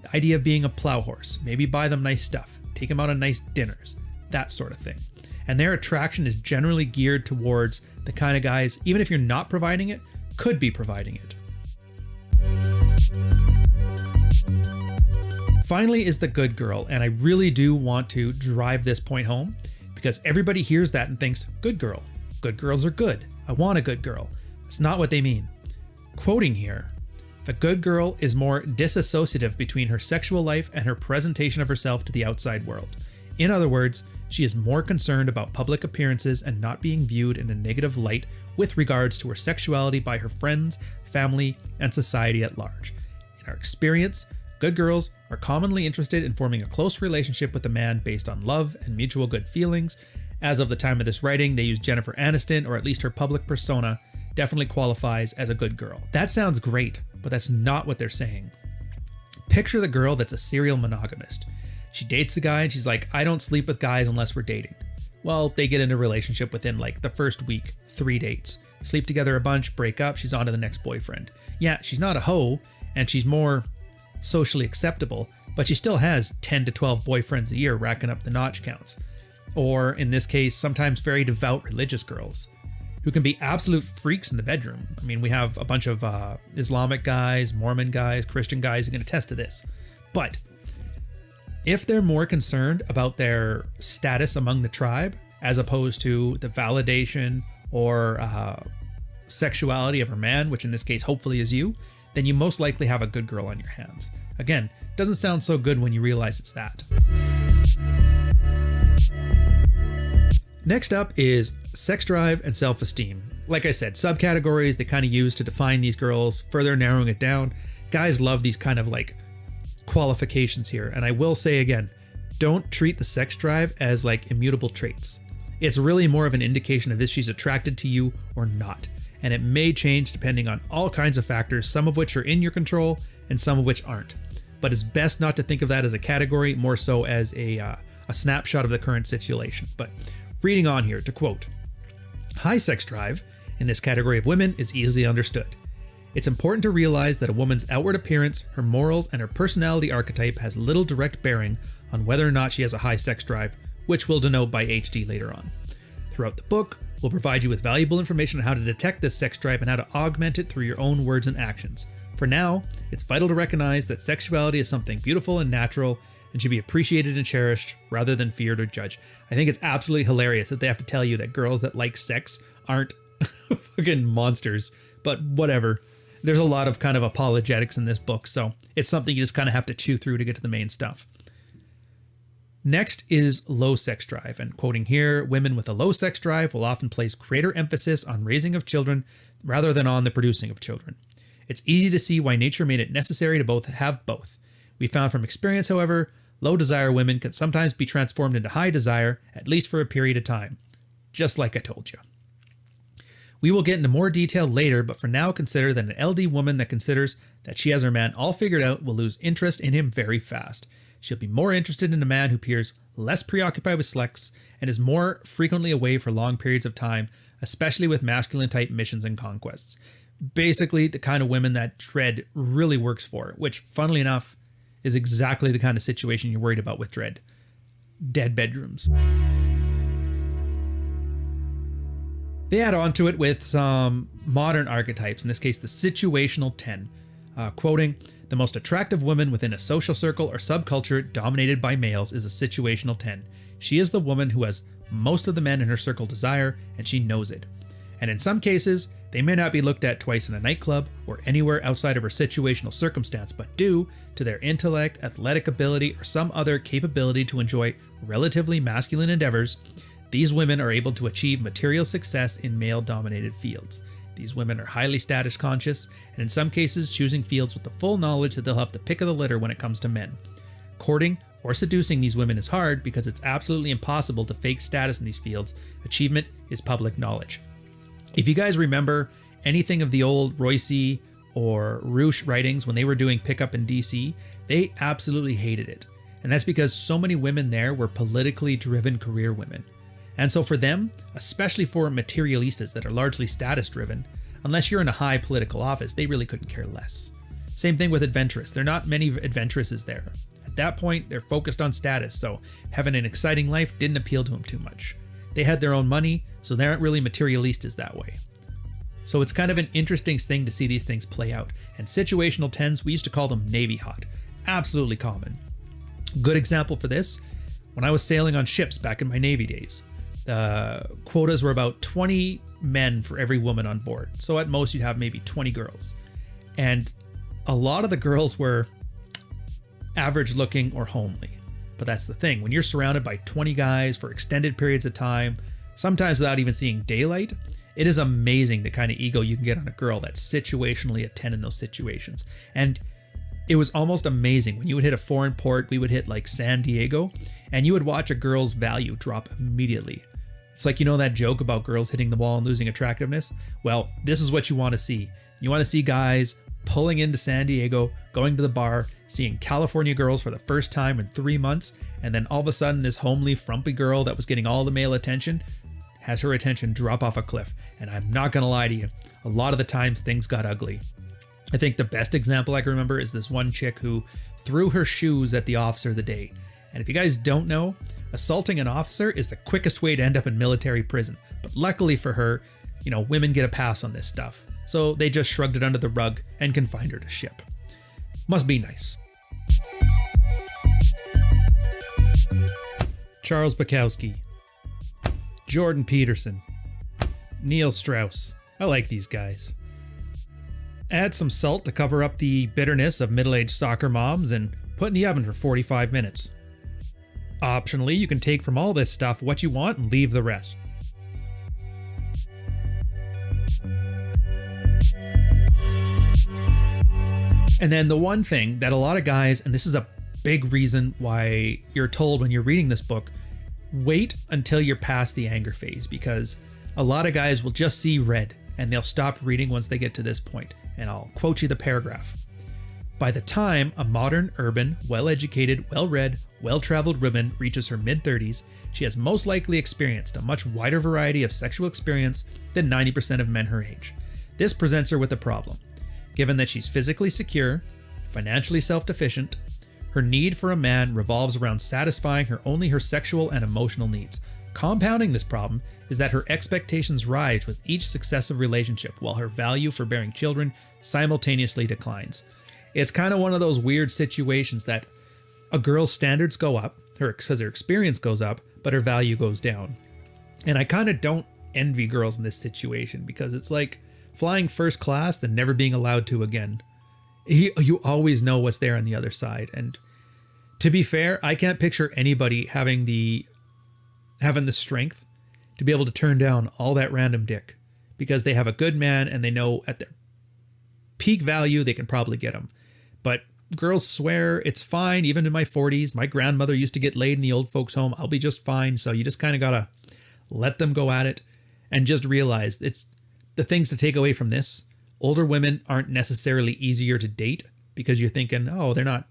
The idea of being a plow horse. Maybe buy them nice stuff. Take them out on nice dinners. That sort of thing. And their attraction is generally geared towards the kind of guys, even if you're not providing it, could be providing it. Finally is the good girl, and I really do want to drive this point home because everybody hears that and thinks, good girl. Good girls are good. I want a good girl. That's not what they mean. Quoting here, the good girl is more disassociative between her sexual life and her presentation of herself to the outside world. In other words, she is more concerned about public appearances and not being viewed in a negative light with regards to her sexuality by her friends, family, and society at large. In our experience, good girls are commonly interested in forming a close relationship with a man based on love and mutual good feelings. As of the time of this writing, they use Jennifer Aniston, or at least her public persona, definitely qualifies as a good girl. That sounds great, but that's not what they're saying. Picture the girl that's a serial monogamist. She dates the guy and she's like, I don't sleep with guys unless we're dating. Well, they get into a relationship within like the first week, 3 dates. Sleep together a bunch, break up, she's on to the next boyfriend. Yeah, she's not a hoe, and she's more socially acceptable, but she still has 10 to 12 boyfriends a year racking up the notch counts. Or in this case, sometimes very devout religious girls who can be absolute freaks in the bedroom. I mean, we have a bunch of Islamic guys, Mormon guys, Christian guys who can attest to this. But if they're more concerned about their status among the tribe, as opposed to the validation or sexuality of her man, which in this case hopefully is you, then you most likely have a good girl on your hands. Again, doesn't sound so good when you realize it's that. Next up is sex drive and self-esteem. Like I said, subcategories they kind of use to define these girls, further narrowing it down. Guys love these kind of like qualifications here. And I will say again, don't treat the sex drive as like immutable traits. It's really more of an indication of if she's attracted to you or not. And it may change depending on all kinds of factors, some of which are in your control and some of which aren't. But it's best not to think of that as a category, more so as a snapshot of the current situation. But reading on here, to quote, high sex drive in this category of women is easily understood. It's important to realize that a woman's outward appearance, her morals, and her personality archetype has little direct bearing on whether or not she has a high sex drive, which we'll denote by HD later on. Throughout the book, we'll provide you with valuable information on how to detect this sex drive and how to augment it through your own words and actions. For now, it's vital to recognize that sexuality is something beautiful and natural and should be appreciated and cherished rather than feared or judged. I think it's absolutely hilarious that they have to tell you that girls that like sex aren't fucking monsters, but whatever. There's a lot of kind of apologetics in this book, so it's something you just kind of have to chew through to get to the main stuff. Next is low sex drive, and quoting here, women with a low sex drive will often place greater emphasis on raising of children rather than on the producing of children. It's easy to see why nature made it necessary to have both. We found from experience, however, low desire women can sometimes be transformed into high desire, at least for a period of time. Just like I told you. We will get into more detail later, but for now consider that an LD woman that considers that she has her man all figured out will lose interest in him very fast. She'll be more interested in a man who appears less preoccupied with sex and is more frequently away for long periods of time, especially with masculine type missions and conquests. Basically, the kind of women that Dread really works for, which, funnily enough, is exactly the kind of situation you're worried about with Dread. Dead bedrooms. They add on to it with some modern archetypes, in this case, the situational 10. Quoting, "The most attractive woman within a social circle or subculture dominated by males is a situational 10. She is the woman who has most of the men in her circle desire, and she knows it. And in some cases, they may not be looked at twice in a nightclub or anywhere outside of her situational circumstance, but due to their intellect, athletic ability, or some other capability to enjoy relatively masculine endeavors, these women are able to achieve material success in male-dominated fields. These women are highly status conscious, and in some cases choosing fields with the full knowledge that they'll have the pick of the litter when it comes to men. Courting or seducing these women is hard because it's absolutely impossible to fake status in these fields. Achievement is public knowledge." If you guys remember anything of the old Royce or Roosh writings when they were doing pickup in DC, they absolutely hated it. And that's because so many women there were politically driven career women. And so for them, especially for materialistas that are largely status driven, unless you're in a high political office, they really couldn't care less. Same thing with adventurous. There are not many adventuresses there. At that point, they're focused on status, so having an exciting life didn't appeal to them too much. They had their own money, so they aren't really materialistas that way. So it's kind of an interesting thing to see these things play out. And situational 10s, we used to call them Navy hot. Absolutely common. Good example for this, when I was sailing on ships back in my Navy days, the quotas were about 20 men for every woman on board. So at most you'd have maybe 20 girls. And a lot of the girls were average looking or homely. But that's the thing, when you're surrounded by 20 guys for extended periods of time, sometimes without even seeing daylight, it is amazing the kind of ego you can get on a girl that's situationally a 10 in those situations. And it was almost amazing when you would hit a foreign port, we would hit like San Diego, and you would watch a girl's value drop immediately. It's like, you know that joke about girls hitting the wall and losing attractiveness? Well, this is what you want to see. You want to see guys pulling into San Diego, going to the bar, seeing California girls for the first time in 3 months, and then all of a sudden this homely, frumpy girl that was getting all the male attention has her attention drop off a cliff. And I'm not going to lie to you, a lot of the times things got ugly. I think the best example I can remember is this one chick who threw her shoes at the officer of the day. And if you guys don't know, assaulting an officer is the quickest way to end up in military prison. But luckily for her, women get a pass on this stuff. So they just shrugged it under the rug and confined her to ship. Must be nice. Charles Bukowski, Jordan Peterson, Neil Strauss. I like these guys. Add some salt to cover up the bitterness of middle-aged soccer moms and put in the oven for 45 minutes. Optionally, you can take from all this stuff what you want and leave the rest. And then the one thing that a lot of guys, and this is a big reason why you're told when you're reading this book, wait until you're past the anger phase, because a lot of guys will just see red and they'll stop reading once they get to this point. And I'll quote you the paragraph. "By the time a modern, urban, well-educated, well-read, well-traveled woman reaches her mid-30s, she has most likely experienced a much wider variety of sexual experience than 90% of men her age. This presents her with a problem. Given that she's physically secure, financially self-sufficient, her need for a man revolves around satisfying only her sexual and emotional needs. Compounding this problem is that her expectations rise with each successive relationship, while her value for bearing children simultaneously declines." It's kind of one of those weird situations that a girl's standards go up, because her experience goes up, but her value goes down. And I kind of don't envy girls in this situation, because it's like flying first class, then never being allowed to again. You always know what's there on the other side. And to be fair, I can't picture anybody having the strength to be able to turn down all that random dick, because they have a good man and they know at their peak value they can probably get him. But girls swear it's fine. Even in my 40s, my grandmother used to get laid in the old folks home. I'll be just fine. So you just kind of gotta let them go at it and just realize it's the things to take away from this. Older women aren't necessarily easier to date because you're thinking, oh, they're not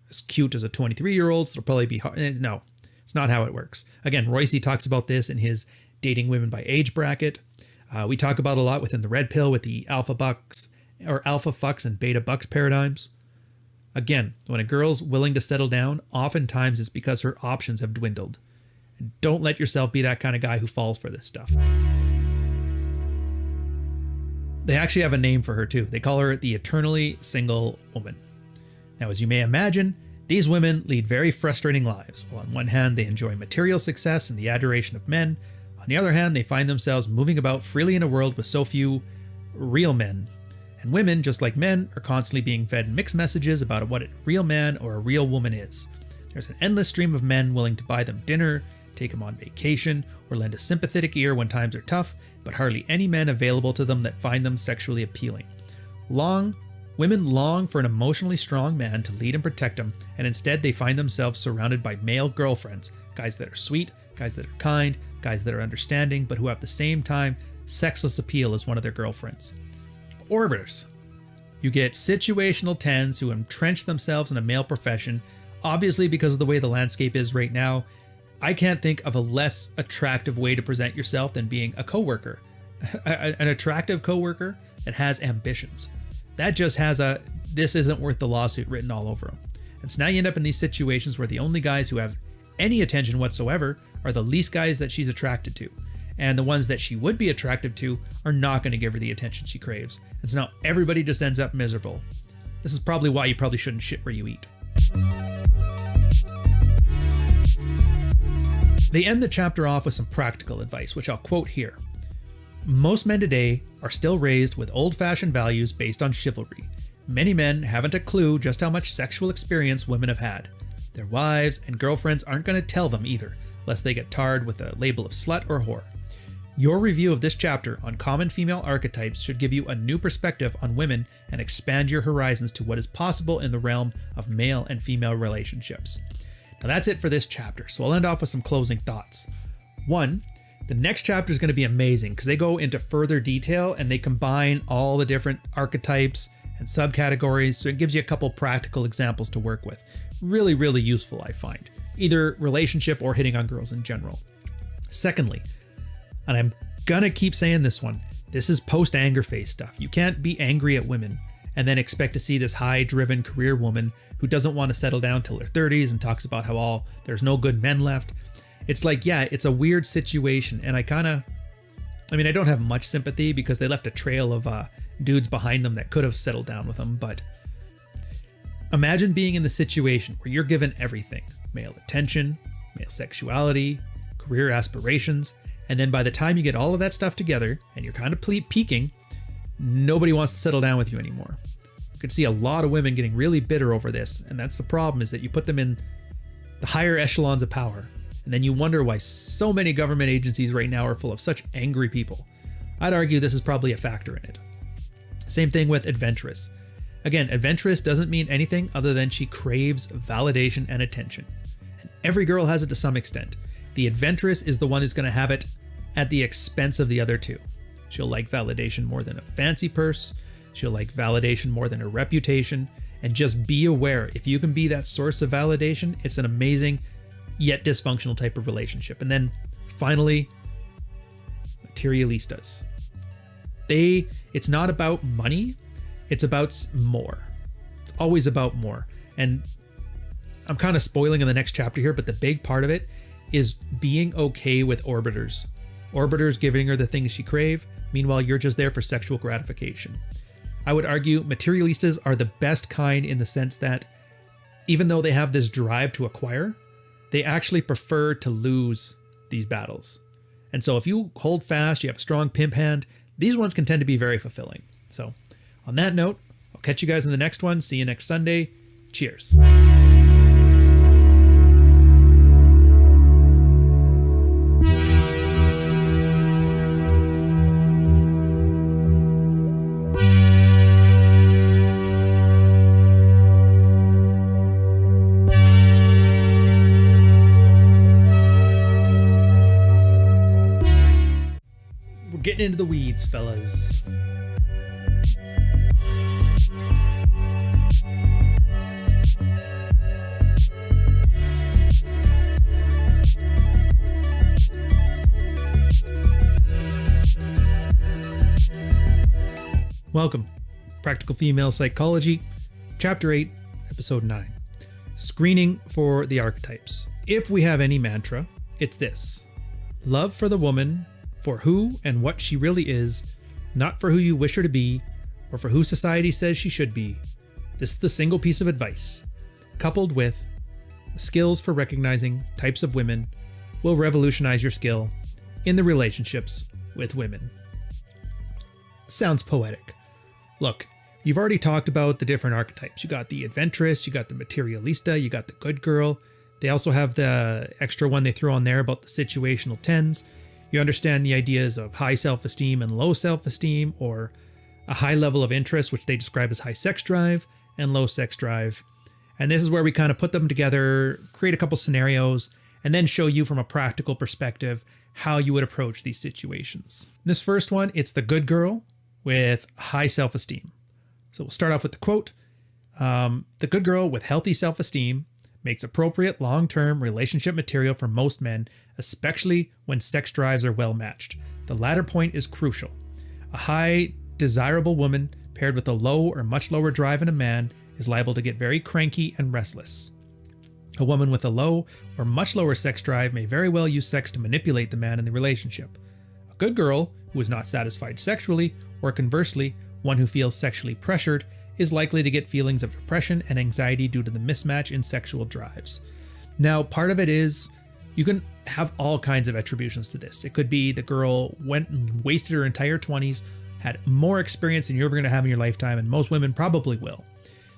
as cute as a 23-year-old, so it'll probably be hard. No, it's not how it works. Again, Royce talks about this in his Dating Women by Age bracket. We talk about a lot within the red pill with the alpha fucks and beta bucks paradigms. Again, when a girl's willing to settle down, oftentimes it's because her options have dwindled. Don't let yourself be that kind of guy who falls for this stuff. They actually have a name for her too. They call her the eternally single woman. Now, as you may imagine, these women lead very frustrating lives. While on one hand, they enjoy material success and the adoration of men, on the other hand, they find themselves moving about freely in a world with so few real men. And women, just like men, are constantly being fed mixed messages about what a real man or a real woman is. There's an endless stream of men willing to buy them dinner, take them on vacation, or lend a sympathetic ear when times are tough, but hardly any men available to them that find them sexually appealing. Women long for an emotionally strong man to lead and protect them, and instead they find themselves surrounded by male girlfriends, guys that are sweet, guys that are kind, guys that are understanding, but who have at the same time sexless appeal as one of their girlfriends. Orbiters. You get situational 10s who entrench themselves in a male profession, obviously because of the way the landscape is right now. I can't think of a less attractive way to present yourself than being a coworker. An attractive coworker that has ambitions. That just has a "this isn't worth the lawsuit" written all over them. And so now you end up in these situations where the only guys who have any attention whatsoever are the least guys that she's attracted to. And the ones that she would be attractive to are not going to give her the attention she craves. And so now everybody just ends up miserable. This is probably why you probably shouldn't shit where you eat. They end the chapter off with some practical advice, which I'll quote here. Most men today are still raised with old-fashioned values based on chivalry. Many men haven't a clue just how much sexual experience women have had. Their wives and girlfriends aren't going to tell them either, lest they get tarred with a label of slut or whore. Your review of this chapter on common female archetypes should give you a new perspective on women and expand your horizons to what is possible in the realm of male and female relationships. Now that's it for this chapter, so I'll end off with some closing thoughts. 1. The next chapter is going to be amazing because they go into further detail and they combine all the different archetypes and subcategories, so it gives you a couple practical examples to work with. Really, really useful, I find. Either relationship or hitting on girls in general. Secondly, and I'm gonna keep saying this one, this is post-anger phase stuff. You can't be angry at women and then expect to see this high-driven career woman who doesn't want to settle down till her 30s and talks about how there's no good men left. It's like, yeah, it's a weird situation, and I don't have much sympathy because they left a trail of dudes behind them that could have settled down with them, but imagine being in the situation where you're given everything: male attention, male sexuality, career aspirations, and then by the time you get all of that stuff together and you're kind of peaking, nobody wants to settle down with you anymore. You could see a lot of women getting really bitter over this, and that's the problem, is that you put them in the higher echelons of power, and then you wonder why so many government agencies right now are full of such angry people. I'd argue this is probably a factor in it. Same thing with adventurous. Again, adventurous doesn't mean anything other than she craves validation and attention. And every girl has it to some extent. The adventurous is the one who's going to have it at the expense of the other two. She'll like validation more than a fancy purse. She'll like validation more than a reputation. And just be aware, if you can be that source of validation, it's an amazing yet dysfunctional type of relationship. And then finally, materialistas. It's not about money. It's about more. It's always about more. And I'm kind of spoiling in the next chapter here, but the big part of it is being okay with orbiters. Orbiters giving her the things she crave. Meanwhile, you're just there for sexual gratification. I would argue materialistas are the best kind in the sense that even though they have this drive to acquire, they actually prefer to lose these battles. And so if you hold fast, you have a strong pimp hand, these ones can tend to be very fulfilling. So on that note, I'll catch you guys in the next one. See you next Sunday. Cheers. Getting into the weeds, fellas. Welcome. Practical Female Psychology, Chapter 8, Episode 9. Screening for the Archetypes. If we have any mantra, it's this. Love for the woman, for who and what she really is, not for who you wish her to be, or for who society says she should be. This is the single piece of advice, coupled with skills for recognizing types of women, will revolutionize your skill in the relationships with women. Sounds poetic. Look, you've already talked about the different archetypes. You got the adventurous, you got the materialista, you got the good girl. They also have the extra one they throw on there about the situational tens. You understand the ideas of high self-esteem and low self-esteem, or a high level of interest, which they describe as high sex drive, and low sex drive. And this is where we kind of put them together, create a couple scenarios, and then show you from a practical perspective how you would approach these situations. This first one, it's the good girl with high self-esteem. So we'll start off with the quote. The good girl with healthy self-esteem makes appropriate long-term relationship material for most men, especially when sex drives are well matched. The latter point is crucial. A high, desirable woman paired with a low or much lower drive in a man is liable to get very cranky and restless. A woman with a low or much lower sex drive may very well use sex to manipulate the man in the relationship. A good girl who is not satisfied sexually, or conversely, one who feels sexually pressured, is likely to get feelings of depression and anxiety due to the mismatch in sexual drives. Now, part of it is you can have all kinds of attributions to this. It could be the girl went and wasted her entire 20s, had more experience than you're ever going to have in your lifetime, and most women probably will.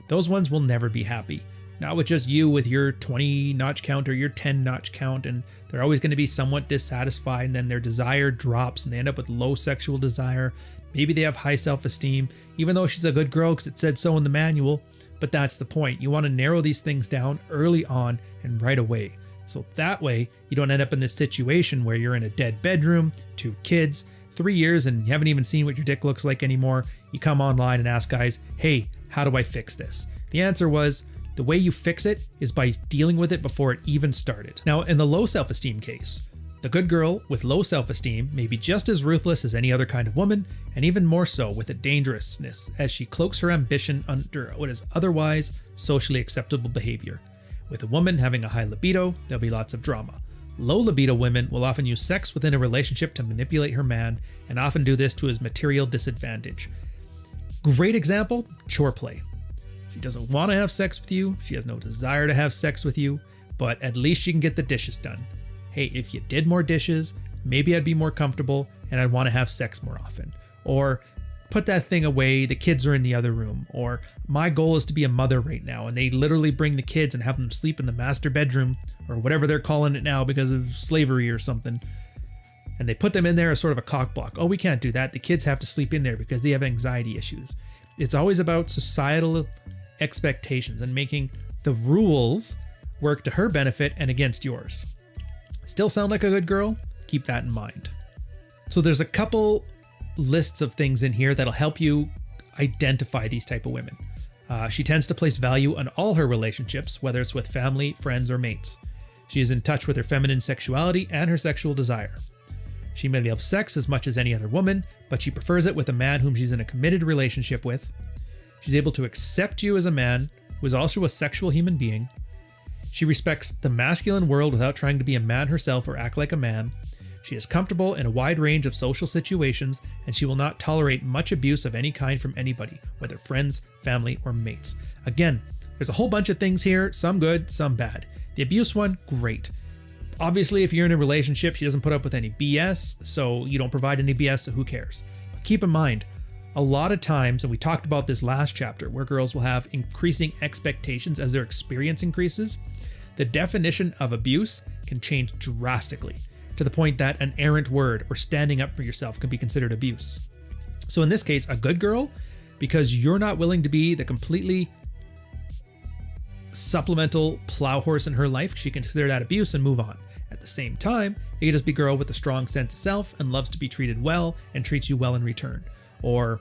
Those ones will never be happy. Not with just you with your 20 notch count or your 10 notch count, and they're always going to be somewhat dissatisfied, and then their desire drops and they end up with low sexual desire. Maybe they have high self-esteem, even though she's a good girl because it said so in the manual, but that's the point. You want to narrow these things down early on and right away. So that way you don't end up in this situation where you're in a dead bedroom, 2 kids, 3 years, and you haven't even seen what your dick looks like anymore. You come online and ask guys, hey, how do I fix this? The answer was, the way you fix it is by dealing with it before it even started. Now, in the low self-esteem case, the good girl with low self-esteem may be just as ruthless as any other kind of woman, and even more so with a dangerousness as she cloaks her ambition under what is otherwise socially acceptable behavior. With a woman having a high libido, there'll be lots of drama. Low libido women will often use sex within a relationship to manipulate her man, and often do this to his material disadvantage. Great example, chore play. She doesn't want to have sex with you, she has no desire to have sex with you, but at least she can get the dishes done. Hey, if you did more dishes, maybe I'd be more comfortable and I'd want to have sex more often. Or put that thing away, the kids are in the other room. Or my goal is to be a mother right now, and they literally bring the kids and have them sleep in the master bedroom, or whatever they're calling it now because of slavery or something. And they put them in there as sort of a cock block. Oh, we can't do that. The kids have to sleep in there because they have anxiety issues. It's always about societal expectations and making the rules work to her benefit and against yours. Still sound like a good girl? Keep that in mind. So there's a couple lists of things in here that'll help you identify these type of women. She tends to place value on all her relationships, whether it's with family, friends, or mates. She is in touch with her feminine sexuality and her sexual desire. She may love sex as much as any other woman, but she prefers it with a man whom she's in a committed relationship with. She's able to accept you as a man who is also a sexual human being. She respects the masculine world without trying to be a man herself or act like a man. She is comfortable in a wide range of social situations, and she will not tolerate much abuse of any kind from anybody, whether friends, family, or mates. Again, there's a whole bunch of things here, some good, some bad. The abuse one, great. Obviously, if you're in a relationship, she doesn't put up with any BS, so you don't provide any BS, so who cares? But keep in mind, a lot of times, and we talked about this last chapter, where girls will have increasing expectations as their experience increases, the definition of abuse can change drastically, to the point that an errant word or standing up for yourself can be considered abuse. So in this case, a good girl, because you're not willing to be the completely supplemental plow horse in her life, she can consider that abuse and move on. At the same time, it can just be a girl with a strong sense of self and loves to be treated well and treats you well in return. Or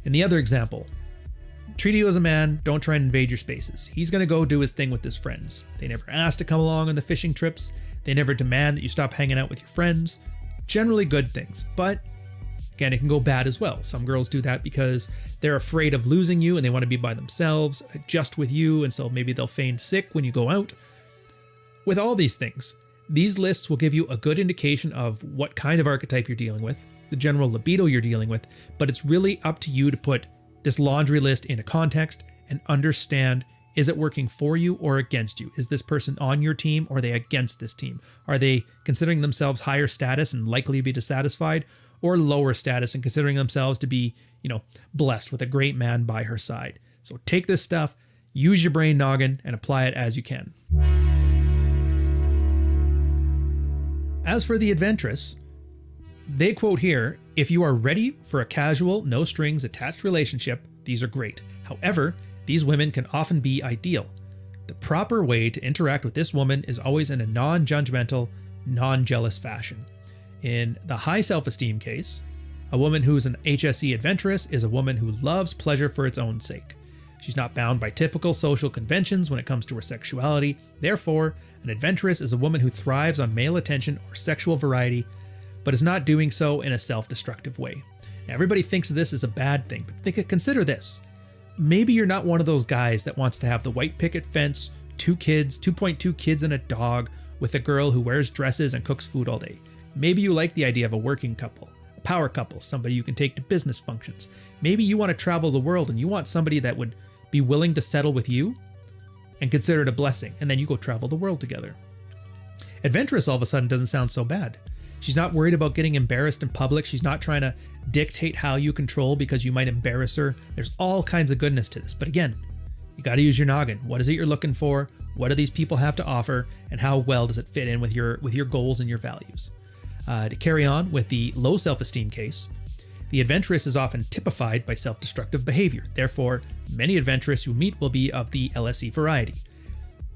in the other example, treat you as a man, don't try and invade your spaces. He's going to go do his thing with his friends. They never ask to come along on the fishing trips. They never demand that you stop hanging out with your friends. Generally good things, but Again, it can go bad as well. Some girls do that because they're afraid of losing you and they want to be by themselves, just with you, and so maybe they'll feign sick when you go out. With all these things, these lists will give you a good indication of what kind of archetype you're dealing with, the general libido you're dealing with, but it's really up to you to put this laundry list into context and understand, is it working for you or against you? Is this person on your team or are they against this team? Are they considering themselves higher status and likely to be dissatisfied, or lower status and considering themselves to be, blessed with a great man by her side? So take this stuff, use your brain noggin, and apply it as you can. As for the adventuress, they quote here, if you are ready for a casual, no strings attached relationship, these are great. However, these women can often be ideal. The proper way to interact with this woman is always in a non-judgmental, non-jealous fashion. In the high self-esteem case, a woman who's an HSE adventuress is a woman who loves pleasure for its own sake. She's not bound by typical social conventions when it comes to her sexuality. Therefore, an adventuress is a woman who thrives on male attention or sexual variety, but is not doing so in a self-destructive way. Now, everybody thinks of this as a bad thing, but consider this. Maybe you're not one of those guys that wants to have the white picket fence, 2 kids, 2.2 kids and a dog, with a girl who wears dresses and cooks food all day. Maybe you like the idea of a working couple, a power couple, somebody you can take to business functions. Maybe you want to travel the world and you want somebody that would be willing to settle with you and consider it a blessing, and then you go travel the world together. Adventurous all of a sudden doesn't sound so bad. She's not worried about getting embarrassed in public. She's not trying to dictate how you control because you might embarrass her. There's all kinds of goodness to this. But again, you got to use your noggin. What is it you're looking for? What do these people have to offer? And how well does it fit in with your goals and your values? To carry on with the low self-esteem case, the adventuress is often typified by self-destructive behavior. Therefore, many adventurous you meet will be of the LSE variety.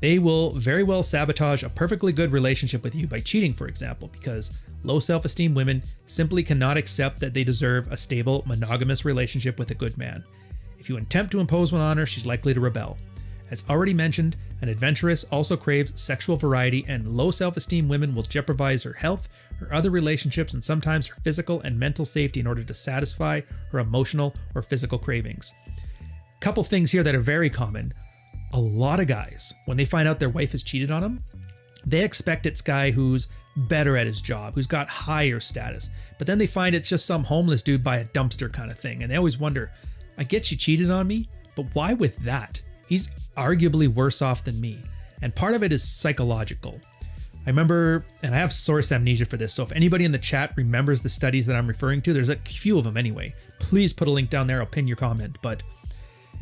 They will very well sabotage a perfectly good relationship with you by cheating, for example, because low self-esteem women simply cannot accept that they deserve a stable, monogamous relationship with a good man. If you attempt to impose one on her, she's likely to rebel. As already mentioned, an adventuress also craves sexual variety, and low self-esteem women will jeopardize her health, her other relationships, and sometimes her physical and mental safety in order to satisfy her emotional or physical cravings. Couple things here that are very common. A lot of guys, when they find out their wife has cheated on them, they expect it's a guy who's better at his job, who's got higher status. But then they find it's just some homeless dude by a dumpster kind of thing. And they always wonder, I get she cheated on me, but why with that? He's arguably worse off than me. And part of it is psychological. I remember, and I have source amnesia for this, so if anybody in the chat remembers the studies that I'm referring to, there's a few of them anyway. Please put a link down there, I'll pin your comment. But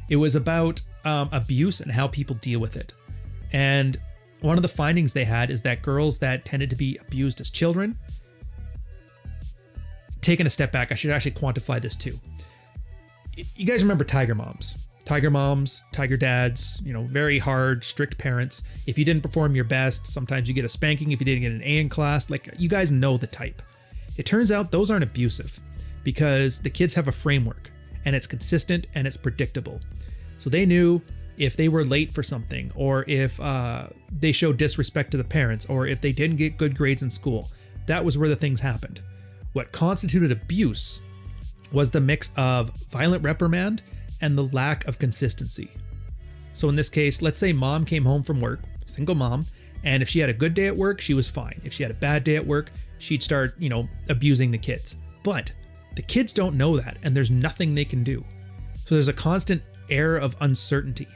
it was about abuse and how people deal with it. And one of the findings they had is that girls that tended to be abused as children, taking a step back, I should actually quantify this too. You guys remember tiger moms? Tiger moms, tiger dads, very hard, strict parents. If you didn't perform your best, sometimes you get a spanking if you didn't get an A in class. Like, you guys know the type. It turns out those aren't abusive because the kids have a framework and it's consistent and it's predictable. So they knew if they were late for something, or if they showed disrespect to the parents, or if they didn't get good grades in school, that was where the things happened. What constituted abuse was the mix of violent reprimand and the lack of consistency. So in this case, let's say mom came home from work, single mom, and if she had a good day at work, she was fine. If she had a bad day at work, she'd start, abusing the kids. But the kids don't know that, and there's nothing they can do. So there's a constant air of uncertainty.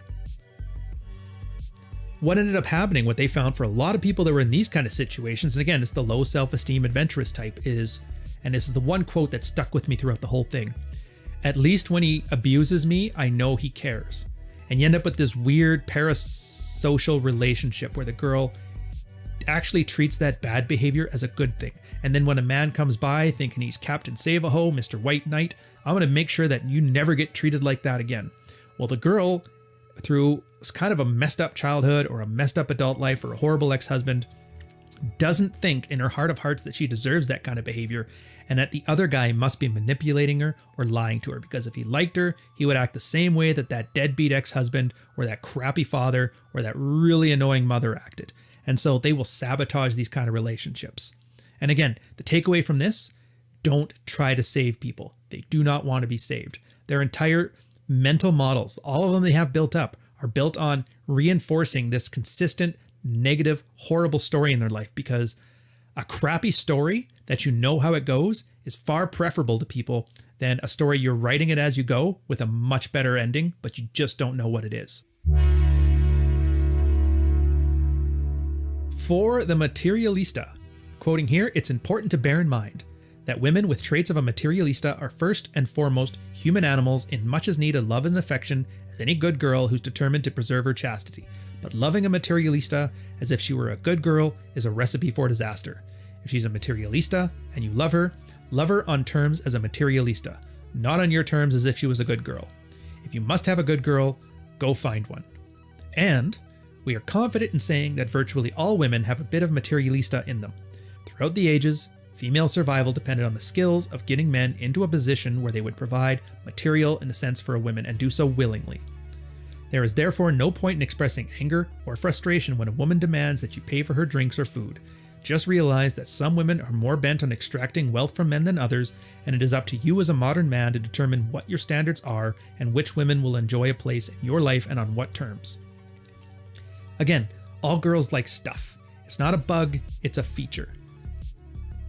What ended up happening, what they found for a lot of people that were in these kind of situations, and again, it's the low self-esteem adventurous type, is, and this is the one quote that stuck with me throughout the whole thing, at least when he abuses me, I know he cares. And you end up with this weird parasocial relationship where the girl actually treats that bad behavior as a good thing. And then when a man comes by thinking he's Captain Save-A-Ho, Mr. White Knight, I'm going to make sure that you never get treated like that again. Well, the girl, through kind of a messed up childhood or a messed up adult life or a horrible ex-husband, doesn't think in her heart of hearts that she deserves that kind of behavior and that the other guy must be manipulating her or lying to her, because if he liked her, he would act the same way that that deadbeat ex-husband or that crappy father or that really annoying mother acted. And so they will sabotage these kind of relationships. And again, the takeaway from this, don't try to save people. They do not want to be saved. Their entire mental models, all of them they have built up, are built on reinforcing this consistent, negative, horrible story in their life, because a crappy story that you know how it goes is far preferable to people than a story you're writing it as you go with a much better ending, but you just don't know what it is. For the materialista, quoting here, it's important to bear in mind that women with traits of a materialista are first and foremost human animals in much as need of love and affection as any good girl who's determined to preserve her chastity. But loving a materialista as if she were a good girl is a recipe for disaster. If she's a materialista and you love her on terms as a materialista, not on your terms as if she was a good girl. If you must have a good girl, go find one. And we are confident in saying that virtually all women have a bit of materialista in them. Throughout the ages, female survival depended on the skills of getting men into a position where they would provide material in a sense for a woman and do so willingly. There is therefore no point in expressing anger or frustration when a woman demands that you pay for her drinks or food. Just realize that some women are more bent on extracting wealth from men than others, and it is up to you as a modern man to determine what your standards are and which women will enjoy a place in your life and on what terms. Again, all girls like stuff. It's not a bug, it's a feature.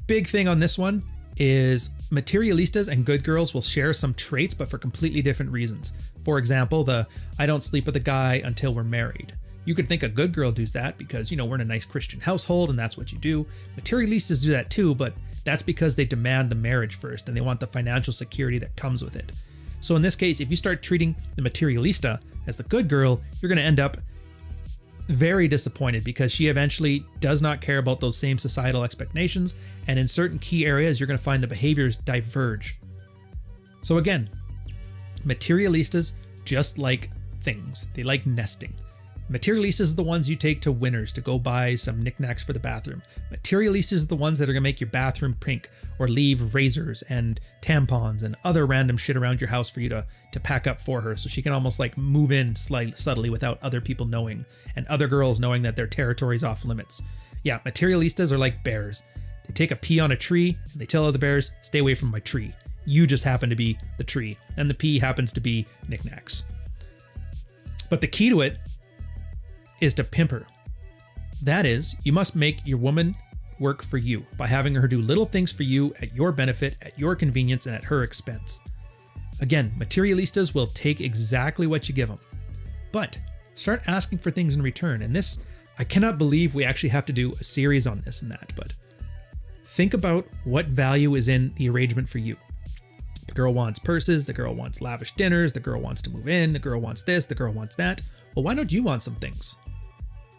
Big thing on this one is materialistas and good girls will share some traits, but for completely different reasons. For example, the I don't sleep with a guy until we're married. You could think a good girl does that because, we're in a nice Christian household and that's what you do. Materialistas do that too, but that's because they demand the marriage first and they want the financial security that comes with it. So in this case, if you start treating the materialista as the good girl, you're going to end up very disappointed because she eventually does not care about those same societal expectations, and in certain key areas you're going to find the behaviors diverge. So again, materialistas just like things. They like nesting. Materialistas are the ones you take to Winners to go buy some knickknacks for the bathroom. Materialistas are the ones that are going to make your bathroom pink or leave razors and tampons and other random shit around your house for you to pack up for her so she can almost like move in subtly without other people knowing and other girls knowing that their territory's off limits. Yeah, materialistas are like bears. They take a pee on a tree and they tell other bears, stay away from my tree. You just happen to be the tree and the pee happens to be knickknacks. But the key to it is to pimp her. That is, you must make your woman work for you by having her do little things for you at your benefit, at your convenience, and at her expense. Again, materialistas will take exactly what you give them, but start asking for things in return. And this, I cannot believe we actually have to do a series on this and that, but think about what value is in the arrangement for you. The girl wants purses, the girl wants lavish dinners, the girl wants to move in, the girl wants this, the girl wants that. Well, why don't you want some things?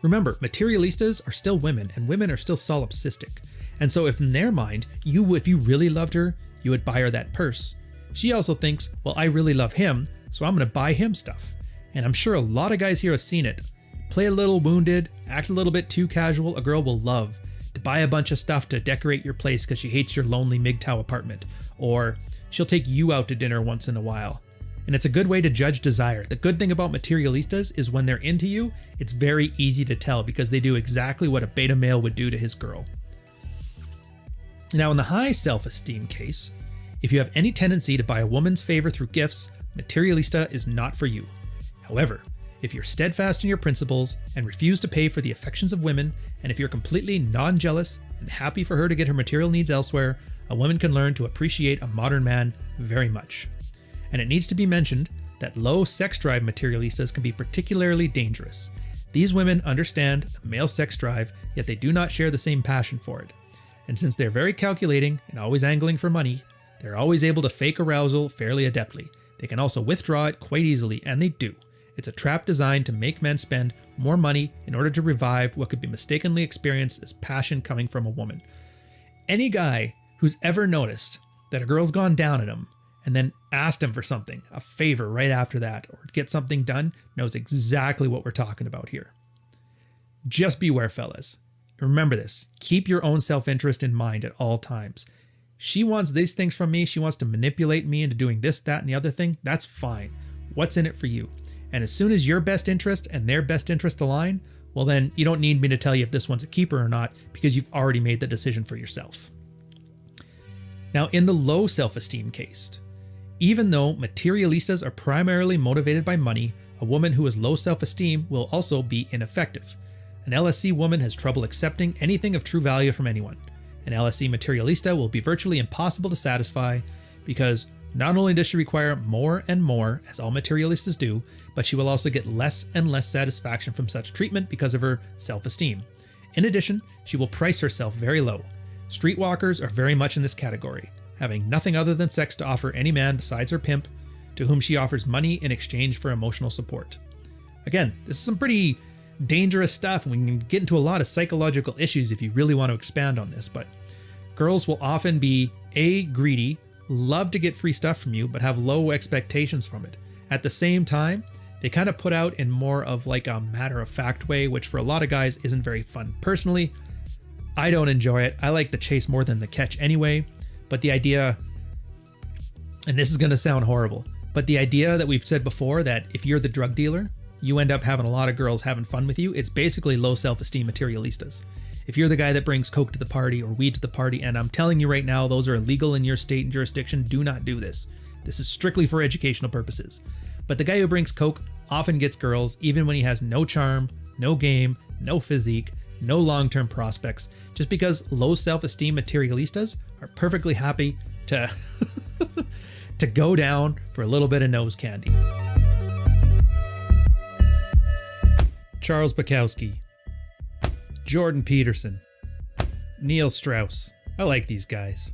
Remember, materialistas are still women, and women are still solipsistic. And so if in their mind, if you really loved her, you would buy her that purse. She also thinks, well, I really love him, so I'm going to buy him stuff. And I'm sure a lot of guys here have seen it. Play a little wounded, act a little bit too casual, a girl will love to buy a bunch of stuff to decorate your place because she hates your lonely MGTOW apartment. Or she'll take you out to dinner once in a while. And it's a good way to judge desire. The good thing about materialistas is when they're into you, it's very easy to tell because they do exactly what a beta male would do to his girl. Now, in the high self-esteem case, if you have any tendency to buy a woman's favor through gifts, materialista is not for you. However, if you're steadfast in your principles and refuse to pay for the affections of women, and if you're completely non-jealous and happy for her to get her material needs elsewhere, a woman can learn to appreciate a modern man very much. And it needs to be mentioned that low sex drive materialistas can be particularly dangerous. These women understand the male sex drive, yet they do not share the same passion for it. And since they're very calculating and always angling for money, they're always able to fake arousal fairly adeptly. They can also withdraw it quite easily, and they do. It's a trap designed to make men spend more money in order to revive what could be mistakenly experienced as passion coming from a woman. Any guy who's ever noticed that a girl's gone down at him and then asked him for something, a favor right after that, or get something done, knows exactly what we're talking about here. Just beware, fellas. Remember this. Keep your own self-interest in mind at all times. She wants these things from me. She wants to manipulate me into doing this, that, and the other thing. That's fine. What's in it for you? And as soon as your best interest and their best interest align, well then you don't need me to tell you if this one's a keeper or not because you've already made the decision for yourself. Now, in the low self-esteem case, even though materialistas are primarily motivated by money, a woman who has low self-esteem will also be ineffective. An LSC woman has trouble accepting anything of true value from anyone. An LSC materialista will be virtually impossible to satisfy because not only does she require more and more, as all materialistas do, but she will also get less and less satisfaction from such treatment because of her self-esteem. In addition, she will price herself very low. Streetwalkers are very much in this category, having nothing other than sex to offer any man besides her pimp, to whom she offers money in exchange for emotional support. Again, this is some pretty dangerous stuff, and we can get into a lot of psychological issues if you really want to expand on this, but girls will often be greedy, love to get free stuff from you, but have low expectations from it. At the same time, they kind of put out in more of like a matter-of-fact way, which for a lot of guys isn't very fun. Personally, I don't enjoy it. I like the chase more than the catch anyway, but the idea, and this is going to sound horrible, but the idea that we've said before that if you're the drug dealer, you end up having a lot of girls having fun with you, it's basically low self-esteem materialistas. If you're the guy that brings coke to the party or weed to the party, and I'm telling you right now, those are illegal in your state and jurisdiction, do not do this. This is strictly for educational purposes. But the guy who brings coke often gets girls even when he has no charm, no game, no physique, no long-term prospects, just because low self-esteem materialistas are perfectly happy to to go down for a little bit of nose candy. Charles Bukowski, Jordan Peterson, Neil Strauss. I like these guys.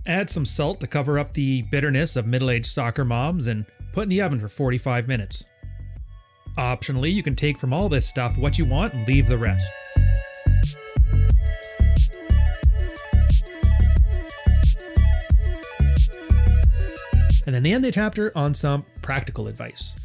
Add some salt to cover up the bitterness of middle-aged soccer moms and put in the oven for 45 minutes. Optionally, you can take from all this stuff what you want and leave the rest. And then they end the chapter on some practical advice.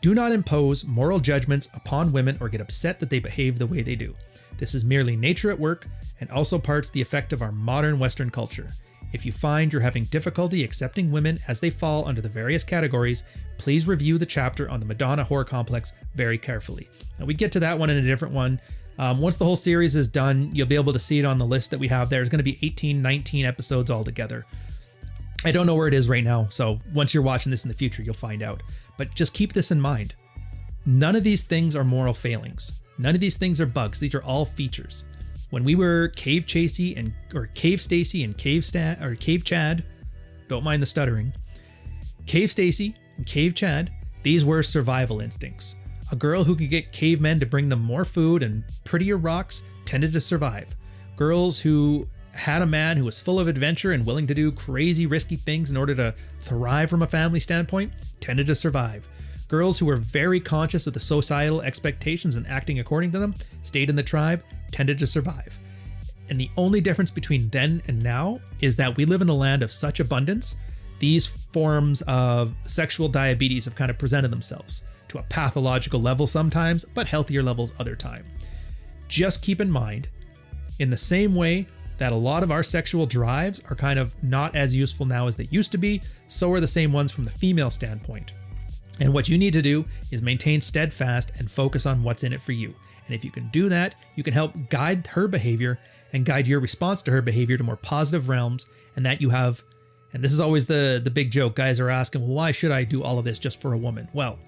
Do not impose moral judgments upon women or get upset that they behave the way they do. This is merely nature at work and also parts the effect of our modern Western culture. If you find you're having difficulty accepting women as they fall under the various categories, please review the chapter on the Madonna horror complex very carefully. Now, we get to that one in a different one. Once the whole series is done, you'll be able to see it on the list that we have there. There's going to be 18, 19 episodes altogether. I don't know where it is right now, so once you're watching this in the future, you'll find out. But just keep this in mind. None of these things are moral failings. None of these things are bugs. These are all features. When we were Cave Stacy and Cave Chad, don't mind the stuttering. Cave Stacy and Cave Chad, these were survival instincts. A girl who could get cavemen to bring them more food and prettier rocks tended to survive. Girls who had a man who was full of adventure and willing to do crazy risky things in order to thrive from a family standpoint tended to survive. Girls who were very conscious of the societal expectations and acting according to them stayed in the tribe, tended to survive. And the only difference between then and now is that we live in a land of such abundance, these forms of sexual diabetes have kind of presented themselves to a pathological level sometimes, but healthier levels other time. Just keep in mind, in the same way that a lot of our sexual drives are kind of not as useful now as they used to be, so are the same ones from the female standpoint. And what you need to do is maintain steadfast and focus on what's in it for you. And if you can do that, you can help guide her behavior and guide your response to her behavior to more positive realms, and that you have, and this is always the big joke, guys are asking, well, why should I do all of this just for a woman? Well,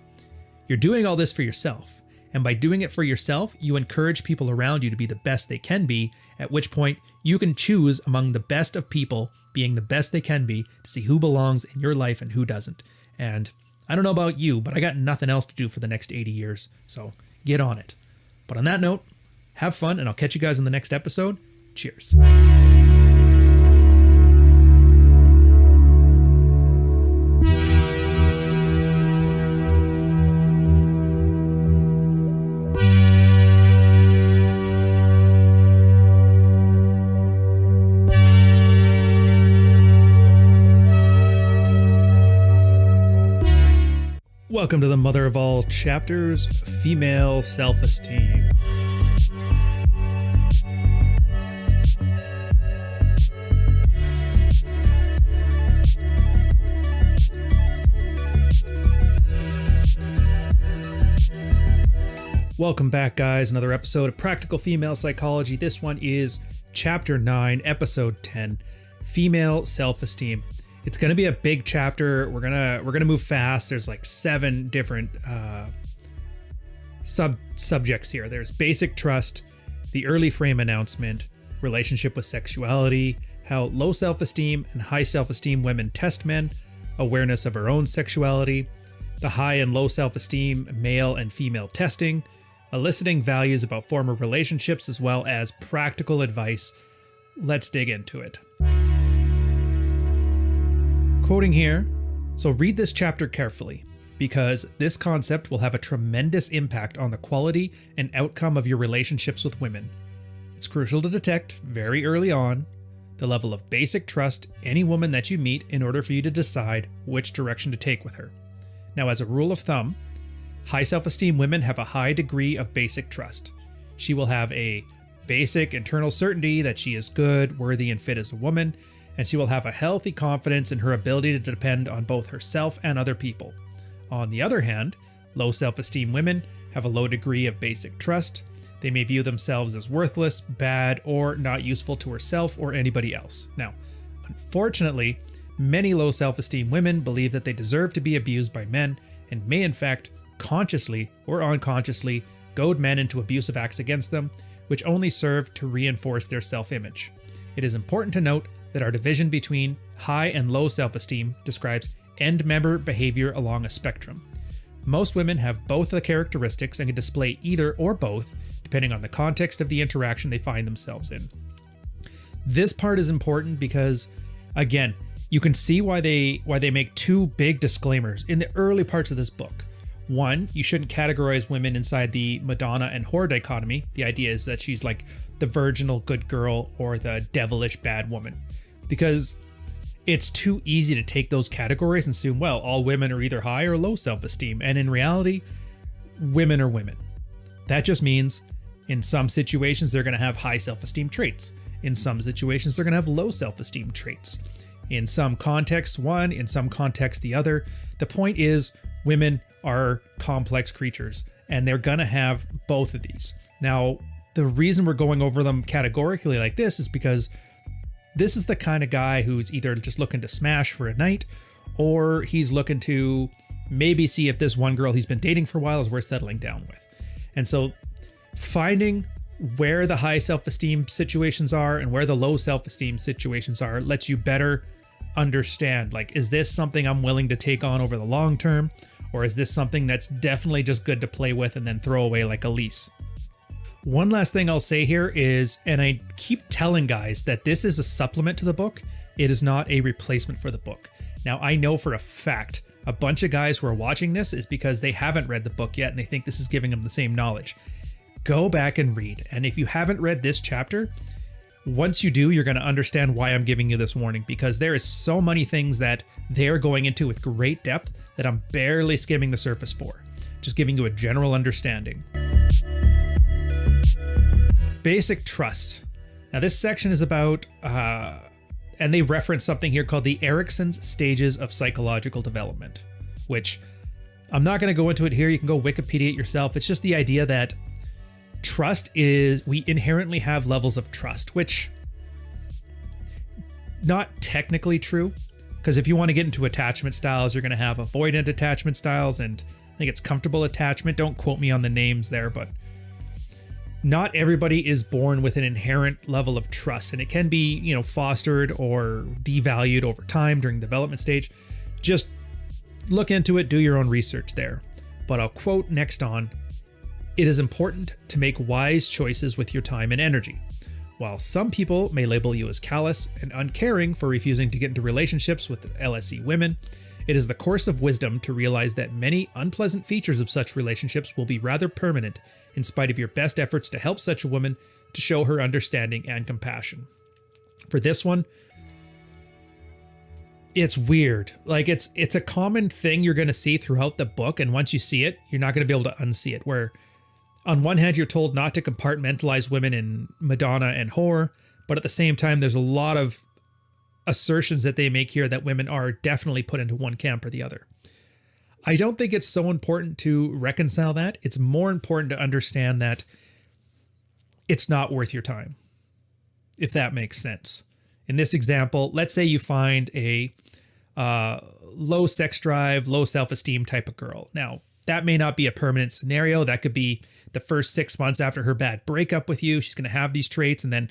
you're doing all this for yourself. And by doing it for yourself, you encourage people around you to be the best they can be, at which point you can choose among the best of people being the best they can be to see who belongs in your life and who doesn't. And I don't know about you, but I got nothing else to do for the next 80 years, so get on it. But on that note, have fun, and I'll catch you guys in the next episode. Cheers. Welcome to the mother of all chapters, female self-esteem. Welcome back, guys. Another episode of Practical Female Psychology. This one is Chapter 9, Episode 10. female self-esteem. It's going to be a big chapter. We're gonna move fast. There's like 7 different subjects here. There's basic trust, the early frame announcement, relationship with sexuality, how low self-esteem and high self-esteem women test men, awareness of our own sexuality, the high and low self-esteem male and female testing, eliciting values about former relationships, as well as practical advice. Let's dig into it. Quoting here, so read this chapter carefully, because this concept will have a tremendous impact on the quality and outcome of your relationships with women. It's crucial to detect very early on the level of basic trust any woman that you meet in order for you to decide which direction to take with her. Now, as a rule of thumb, high self-esteem women have a high degree of basic trust. She will have a basic internal certainty that she is good, worthy, and fit as a woman, and she will have a healthy confidence in her ability to depend on both herself and other people. On the other hand, low self-esteem women have a low degree of basic trust. They may view themselves as worthless, bad, or not useful to herself or anybody else. Now, unfortunately, many low self-esteem women believe that they deserve to be abused by men and may in fact consciously or unconsciously goad men into abusive acts against them, which only serve to reinforce their self-image. It is important to note that our division between high and low self-esteem describes end-member behavior along a spectrum. Most women have both the characteristics and can display either or both, depending on the context of the interaction they find themselves in. This part is important because, again, you can see why they make 2 big disclaimers in the early parts of this book. One, you shouldn't categorize women inside the Madonna and WhoR dichotomy. The idea is that she's like the virginal good girl or the devilish bad woman, because it's too easy to take those categories and assume, well, all women are either high or low self-esteem. And in reality, women are women. That just means in some situations, they're going to have high self-esteem traits. In some situations, they're going to have low self-esteem traits. In some context, one, in some context, the other. The point is, women are complex creatures, and they're going to have both of these. Now, the reason we're going over them categorically like this is because this is the kind of guy who's either just looking to smash for a night, or he's looking to maybe see if this one girl he's been dating for a while is worth settling down with. And so finding where the high self-esteem situations are and where the low self-esteem situations are lets you better understand, like, is this something I'm willing to take on over the long term, or is this something that's definitely just good to play with and then throw away like a lease? One last thing I'll say here is, and I keep telling guys that this is a supplement to the book, it is not a replacement for the book. Now, I know for a fact a bunch of guys who are watching this is because they haven't read the book yet and they think this is giving them the same knowledge. Go back and read. And if you haven't read this chapter, once you do, you're going to understand why I'm giving you this warning, because there is so many things that they're going into with great depth that I'm barely skimming the surface for. Just giving you a general understanding. Basic trust. Now this section is about, and they reference something here called the Erikson's stages of psychological development, which I'm not going to go into it here. You can go Wikipedia it yourself. It's just the idea that trust is, we inherently have levels of trust, which not technically true, because if you want to get into attachment styles, you're going to have avoidant attachment styles, and I think it's comfortable attachment. Don't quote me on the names there, but not everybody is born with an inherent level of trust, and it can be, fostered or devalued over time during the development stage. Just look into it, do your own research there. But I'll quote next on, "It is important to make wise choices with your time and energy. While some people may label you as callous and uncaring for refusing to get into relationships with LSE women, it is the course of wisdom to realize that many unpleasant features of such relationships will be rather permanent, in spite of your best efforts to help such a woman to show her understanding and compassion." For this one, it's weird. Like, it's a common thing you're going to see throughout the book, and once you see it, you're not going to be able to unsee it, where on one hand, you're told not to compartmentalize women in Madonna and WhoR, but at the same time, there's a lot of assertions that they make here that women are definitely put into one camp or the other. I don't think it's so important to reconcile that. It's more important to understand that it's not worth your time, if that makes sense. In this example, let's say you find a low sex drive, low self-esteem type of girl. Now, that may not be a permanent scenario. That could be the first 6 months after her bad breakup with you. She's going to have these traits, and then,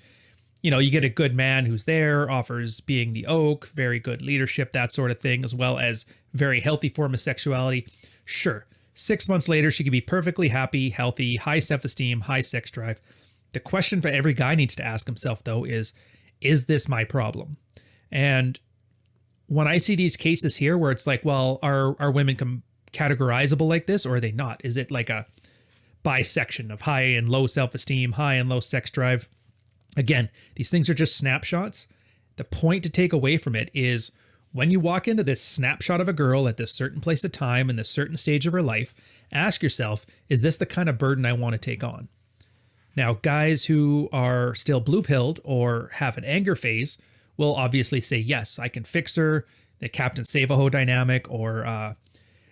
you get a good man who's there, offers being the oak, very good leadership, that sort of thing, as well as very healthy form of sexuality. Sure, 6 months later, she could be perfectly happy, healthy, high self-esteem, high sex drive. The question for every guy needs to ask himself, though, is this my problem? And when I see these cases here where it's like, well, are women categorizable like this, or are they not? Is it like a bisection of high and low self-esteem, high and low sex drive? Again, these things are just snapshots. The point to take away from it is when you walk into this snapshot of a girl at this certain place of time in this certain stage of her life, ask yourself, is this the kind of burden I want to take on? Now, guys who are still blue-pilled or have an anger phase will obviously say, yes, I can fix her, the Captain Save-A-Ho dynamic, or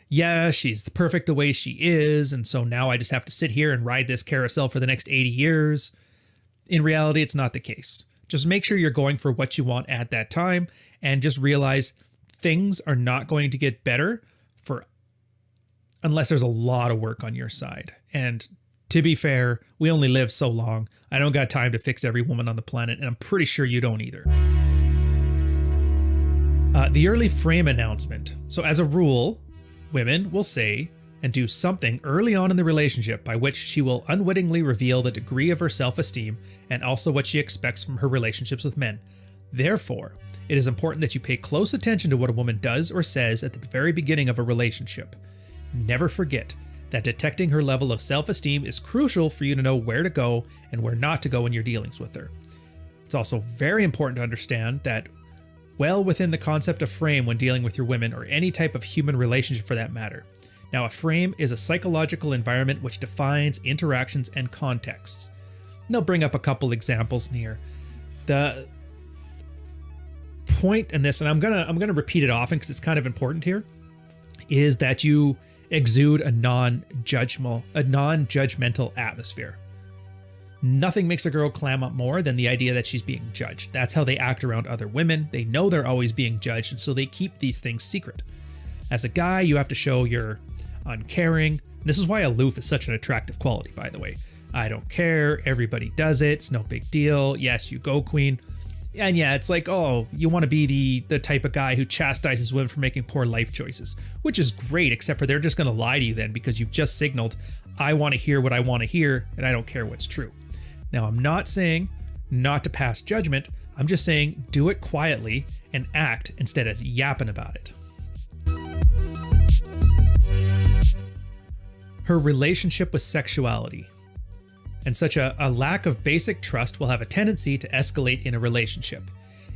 yeah, she's perfect the way she is, and so now I just have to sit here and ride this carousel for the next 80 years. In reality, it's not the case. Just make sure you're going for what you want at that time, and just realize things are not going to get better unless there's a lot of work on your side. And to be fair, we only live so long. I don't got time to fix every woman on the planet, and I'm pretty sure you don't either. The early frame announcement. So as a rule, women will say and do something early on in the relationship by which she will unwittingly reveal the degree of her self-esteem and also what she expects from her relationships with men. Therefore, it is important that you pay close attention to what a woman does or says at the very beginning of a relationship. Never forget that detecting her level of self-esteem is crucial for you to know where to go and where not to go in your dealings with her. It's also very important to understand that well within the concept of frame when dealing with your women or any type of human relationship for that matter. Now, a frame is a psychological environment which defines interactions and contexts. And they'll bring up a couple examples here. The point in this, and I'm gonna repeat it often because it's kind of important here, is that you exude a non-judgmental atmosphere. Nothing makes a girl clam up more than the idea that she's being judged. That's how they act around other women. They know they're always being judged, and so they keep these things secret. As a guy, you have to show you're uncaring. This is why aloof is such an attractive quality, by the way. I don't care. Everybody does it. It's no big deal. Yes, you go, queen. And yeah, it's like, oh, you want to be the type of guy who chastises women for making poor life choices, which is great, except for they're just going to lie to you then because you've just signaled, I want to hear what I want to hear, and I don't care what's true. Now, I'm not saying not to pass judgment. I'm just saying do it quietly and act instead of yapping about it. Her relationship with sexuality. And such a lack of basic trust will have a tendency to escalate in a relationship.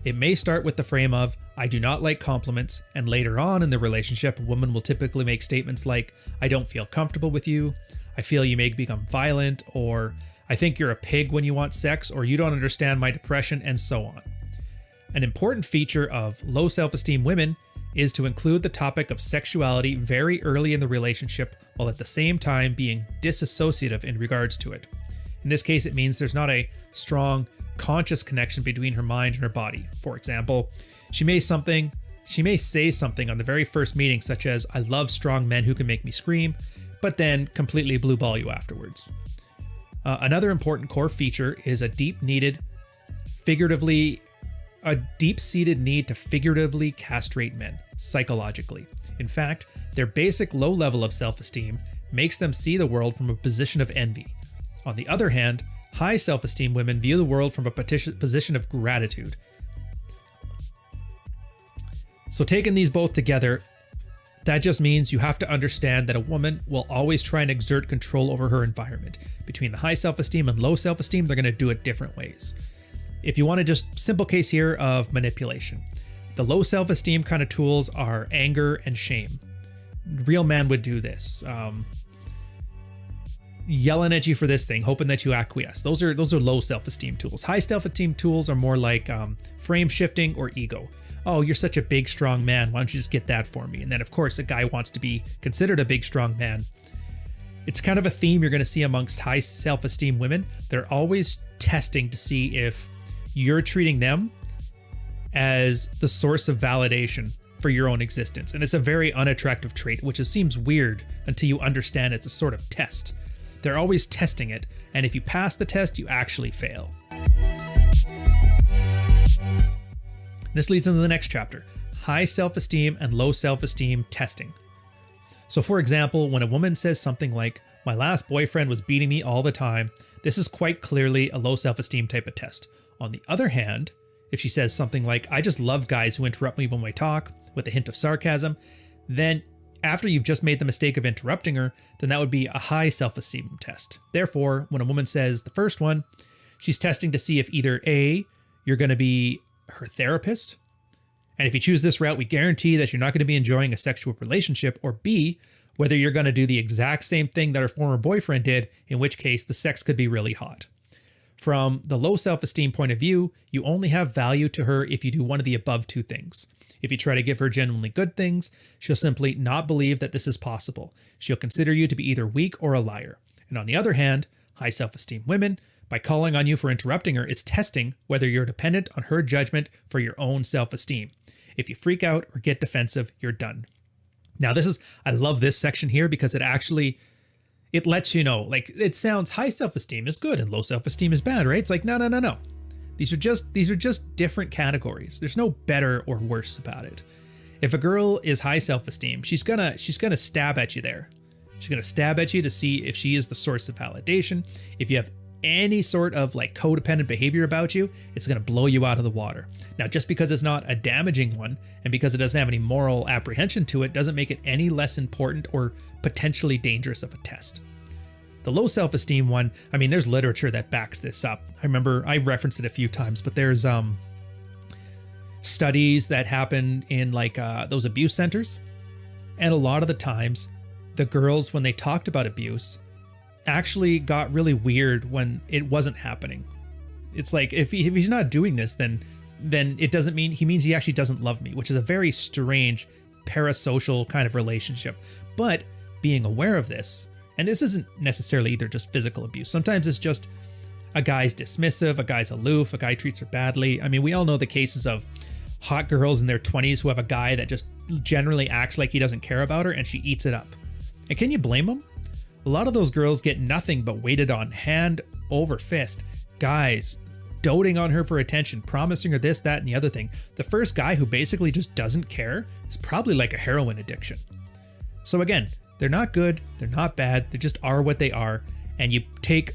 It may start with the frame of, I do not like compliments, and later on in the relationship, a woman will typically make statements like, I don't feel comfortable with you, I feel you may become violent, or I think you're a pig when you want sex, or you don't understand my depression, and so on. An important feature of low self-esteem women is to include the topic of sexuality very early in the relationship, while at the same time being disassociative in regards to it. In this case, it means there's not a strong, conscious connection between her mind and her body. For example, she may say something on the very first meeting, such as, I love strong men who can make me scream, but then completely blue ball you afterwards. Another important core feature is a deep-seated need to figuratively castrate men, psychologically. In fact, their basic low level of self-esteem makes them see the world from a position of envy. On the other hand, high self-esteem women view the world from a position of gratitude. So taking these both together, that just means you have to understand that a woman will always try and exert control over her environment. Between the high self-esteem and low self-esteem, they're going to do it different ways. If you want to just simple case here of manipulation, the low self-esteem kind of tools are anger and shame. Real man would do this. Yelling at you for this thing, hoping that you acquiesce. Those are low self-esteem tools. High self-esteem tools are more like frame shifting or ego. Oh, you're such a big, strong man. Why don't you just get that for me? And then, of course, a guy wants to be considered a big, strong man. It's kind of a theme you're going to see amongst high self-esteem women. They're always testing to see if you're treating them as the source of validation for your own existence. And it's a very unattractive trait, which seems weird until you understand it's a sort of test. They're always testing it, and if you pass the test, you actually fail. This leads into the next chapter, high self-esteem and low self-esteem testing. So for example, when a woman says something like, "My last boyfriend was beating me all the time," this is quite clearly a low self-esteem type of test. On the other hand, if she says something like, "I just love guys who interrupt me when we talk," with a hint of sarcasm, then after you've just made the mistake of interrupting her, then that would be a high self-esteem test. Therefore, when a woman says the first one, she's testing to see if either A, you're going to be her therapist, and if you choose this route, we guarantee that you're not going to be enjoying a sexual relationship, or B, whether you're going to do the exact same thing that her former boyfriend did, in which case the sex could be really hot. From the low self-esteem point of view, you only have value to her if you do one of the above two things. If you try to give her genuinely good things, she'll simply not believe that this is possible. She'll consider you to be either weak or a liar. And on the other hand, high self-esteem women, by calling on you for interrupting her, is testing whether you're dependent on her judgment for your own self-esteem. If you freak out or get defensive, you're done. Now I love this section here because it lets you know, like, it sounds high self-esteem is good and low self-esteem is bad, right? It's like, no. These are just different categories. There's no better or worse about it. If a girl is high self-esteem, she's gonna stab at you there. She's gonna stab at you to see if she is the source of validation. If you have any sort of like codependent behavior about you, it's gonna blow you out of the water. Now, just because it's not a damaging one and because it doesn't have any moral apprehension to it, doesn't make it any less important or potentially dangerous of a test. The low self-esteem one, I mean, there's literature that backs this up. I remember I've referenced it a few times, but there's studies that happen in like those abuse centers. And a lot of the times, the girls, when they talked about abuse, actually got really weird when it wasn't happening. It's like, if he's not doing this, then it doesn't mean, he means he actually doesn't love me, which is a very strange parasocial kind of relationship. But being aware of this, and this isn't necessarily either just physical abuse. Sometimes it's just a guy's dismissive, a guy's aloof, a guy treats her badly. I mean, we all know the cases of hot girls in their 20s who have a guy that just generally acts like he doesn't care about her and she eats it up. And can you blame them? A lot of those girls get nothing but waited on hand over fist. Guys doting on her for attention, promising her this, that, and the other thing. The first guy who basically just doesn't care is probably like a heroin addiction. So again, they're not good, they're not bad, they just are what they are, and you take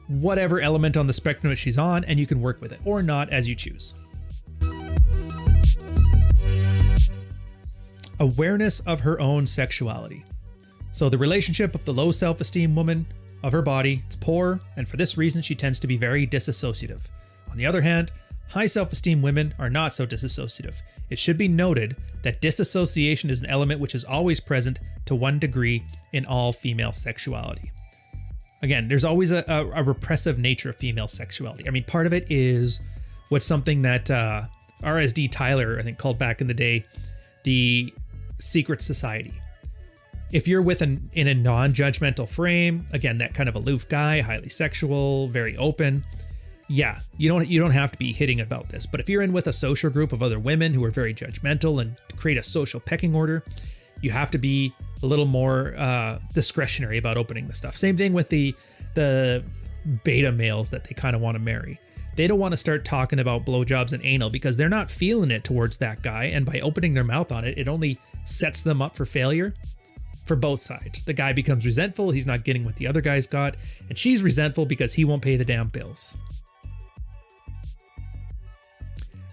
whatever element on the spectrum that she's on and you can work with it, or not, as you choose. Awareness of her own sexuality. So the relationship of the low self-esteem woman of her body, it's poor, and for this reason she tends to be very disassociative. On the other hand, high self-esteem women are not so disassociative. It should be noted that disassociation is an element which is always present to one degree in all female sexuality. Again, there's always a repressive nature of female sexuality. I mean, part of it is what's something that RSD Tyler, I think, called back in the day, the secret society. If you're in a non-judgmental frame, again, that kind of aloof guy, highly sexual, very open, yeah, you don't have to be hitting about this. But if you're in with a social group of other women who are very judgmental and create a social pecking order, you have to be a little more discretionary about opening the stuff. Same thing with the beta males that they kind of want to marry. They don't want to start talking about blowjobs and anal because they're not feeling it towards that guy. And by opening their mouth on it, it only sets them up for failure for both sides. The guy becomes resentful, he's not getting what the other guy's got, and she's resentful because he won't pay the damn bills.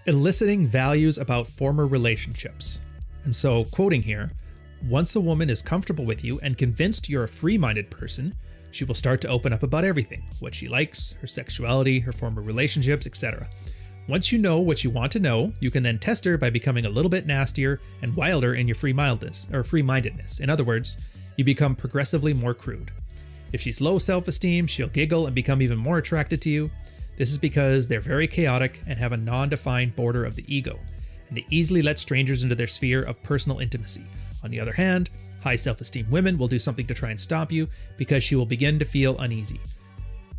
Eliciting values about former relationships. And so, quoting here, once a woman is comfortable with you and convinced you're a free-minded person, she will start to open up about everything, what she likes, her sexuality, her former relationships, etc. Once you know what you want to know, you can then test her by becoming a little bit nastier and wilder in your free-mindedness. In other words, you become progressively more crude. If she's low self-esteem, she'll giggle and become even more attracted to you. This is because they're very chaotic and have a non-defined border of the ego, and they easily let strangers into their sphere of personal intimacy. On the other hand, high self-esteem women will do something to try and stop you because she will begin to feel uneasy.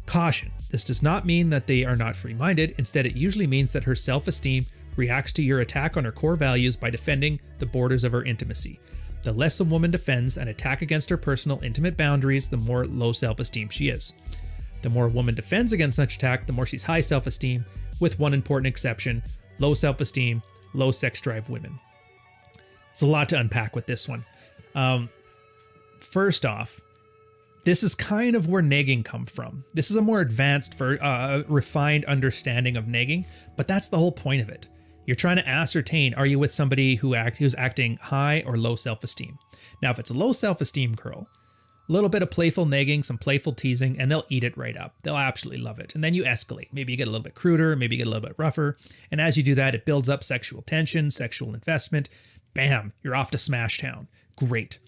Caution, this does not mean that they are not free-minded. Instead, it usually means that her self-esteem reacts to your attack on her core values by defending the borders of her intimacy. The less a woman defends an attack against her personal intimate boundaries, the more low self-esteem she is. The more a woman defends against such attack, the more she's high self-esteem, with one important exception: low self-esteem, low sex drive women. There's a lot to unpack with this one. First off, this is kind of where negging comes from. This is a more advanced, refined understanding of negging, but that's the whole point of it. You're trying to ascertain, are you with somebody who's acting high or low self-esteem? Now, if it's a low self-esteem girl, a little bit of playful negging, some playful teasing, and they'll eat it right up. They'll absolutely love it. And then you escalate. Maybe you get a little bit cruder, maybe you get a little bit rougher. And as you do that, it builds up sexual tension, sexual investment. Bam, you're off to Smash Town. Great.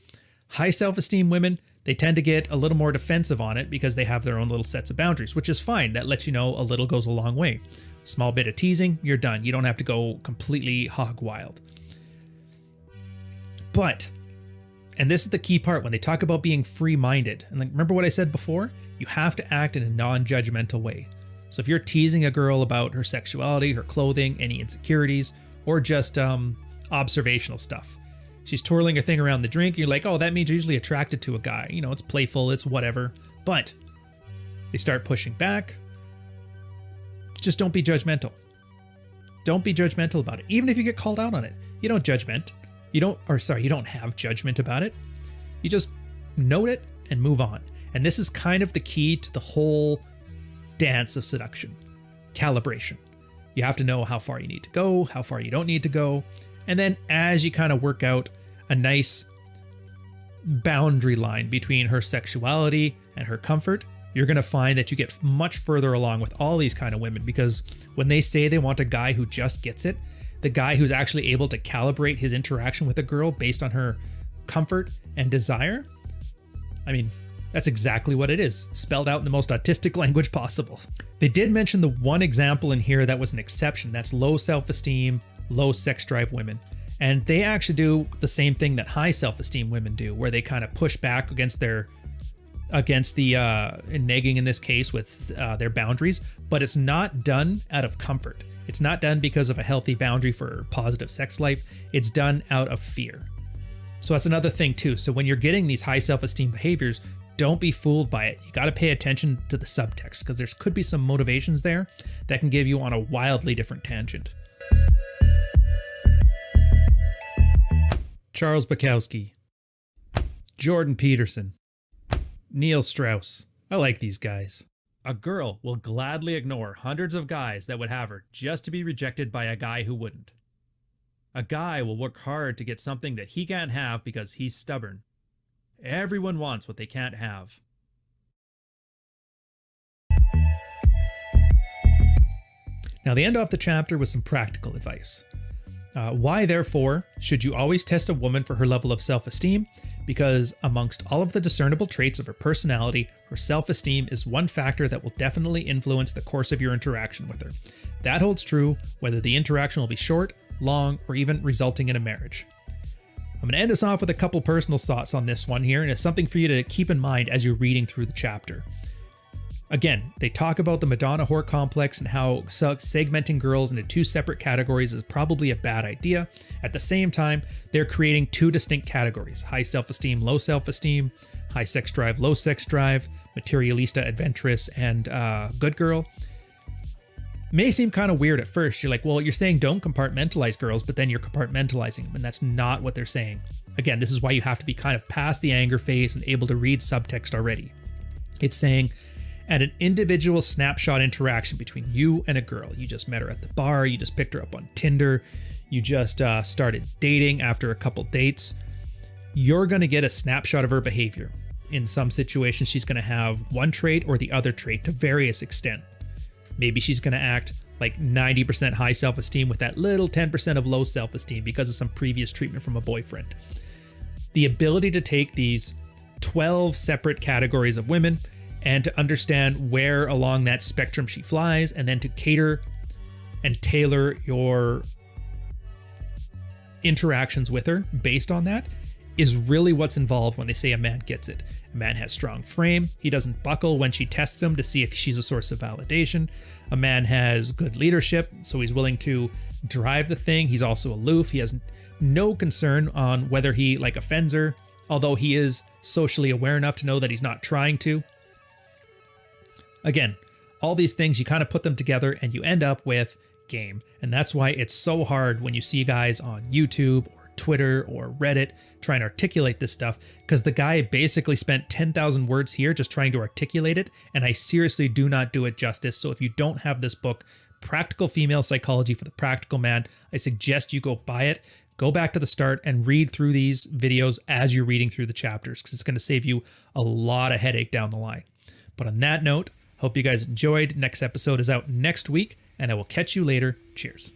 High self-esteem women, they tend to get a little more defensive on it because they have their own little sets of boundaries, which is fine. That lets you know a little goes a long way. Small bit of teasing, you're done. You don't have to go completely hog wild. But, and this is the key part when they talk about being free-minded, and like, remember what I said before? You have to act in a non-judgmental way. So if you're teasing a girl about her sexuality, her clothing, any insecurities, or just observational stuff, she's twirling her thing around the drink, you're like, oh, that means you're usually attracted to a guy. You know, it's playful, it's whatever. But they start pushing back. Just don't be judgmental. Don't be judgmental about it. Even if you get called out on it, you don't you don't have judgment about it. You just note it and move on. And this is kind of the key to the whole dance of seduction. Calibration. You have to know how far you need to go, how far you don't need to go. And then as you kind of work out a nice boundary line between her sexuality and her comfort, you're going to find that you get much further along with all these kind of women, because when they say they want a guy who just gets it, the guy who's actually able to calibrate his interaction with a girl based on her comfort and desire, I mean, that's exactly what it is, spelled out in the most autistic language possible. They did mention the one example in here that was an exception. That's low self-esteem, low sex drive women. And they actually do the same thing that high self-esteem women do, where they kind of push back against the negging in this case with their boundaries, but it's not done out of comfort. It's not done because of a healthy boundary for positive sex life. It's done out of fear. So that's another thing too. So when you're getting these high self-esteem behaviors, don't be fooled by it. You got to pay attention to the subtext, because there could be some motivations there that can give you on a wildly different tangent. Charles Bukowski, Jordan Peterson, Neil Strauss. I like these guys. A girl will gladly ignore hundreds of guys that would have her just to be rejected by a guy who wouldn't. A guy will work hard to get something that he can't have because he's stubborn. Everyone wants what they can't have. Now they end off the chapter with some practical advice. Why, therefore, should you always test a woman for her level of self-esteem? Because amongst all of the discernible traits of her personality, her self-esteem is one factor that will definitely influence the course of your interaction with her. That holds true whether the interaction will be short, long, or even resulting in a marriage. I'm going to end us off with a couple personal thoughts on this one here, and it's something for you to keep in mind as you're reading through the chapter. Again, they talk about the Madonna whore complex and how segmenting girls into two separate categories is probably a bad idea. At the same time, they're creating two distinct categories: high self-esteem, low self-esteem, high sex drive, low sex drive, materialista, adventurous, and good girl. May seem kind of weird at first. You're like, well, you're saying don't compartmentalize girls, but then you're compartmentalizing them, and that's not what they're saying. Again, this is why you have to be kind of past the anger phase and able to read subtext already. It's saying, at an individual snapshot interaction between you and a girl. You just met her at the bar, you just picked her up on Tinder, you just started dating after a couple dates. You're going to get a snapshot of her behavior. In some situations, she's going to have one trait or the other trait to various extent. Maybe she's going to act like 90% high self-esteem with that little 10% of low self-esteem because of some previous treatment from a boyfriend. The ability to take these 12 separate categories of women and to understand where along that spectrum she flies, and then to cater and tailor your interactions with her based on that, is really what's involved when they say a man gets it. A man has strong frame. He doesn't buckle when she tests him to see if she's a source of validation. A man has good leadership, so he's willing to drive the thing. He's also aloof. He has no concern on whether he offends her, although he is socially aware enough to know that he's not trying to. Again, all these things, you kind of put them together and you end up with game. And that's why it's so hard when you see guys on YouTube or Twitter or Reddit trying to articulate this stuff, because the guy basically spent 10,000 words here just trying to articulate it, and I seriously do not do it justice. So if you don't have this book, Practical Female Psychology for the Practical Man, I suggest you go buy it. Go back to the start and read through these videos as you're reading through the chapters, because it's going to save you a lot of headache down the line. But on that note, hope you guys enjoyed. Next episode is out next week, and I will catch you later. Cheers.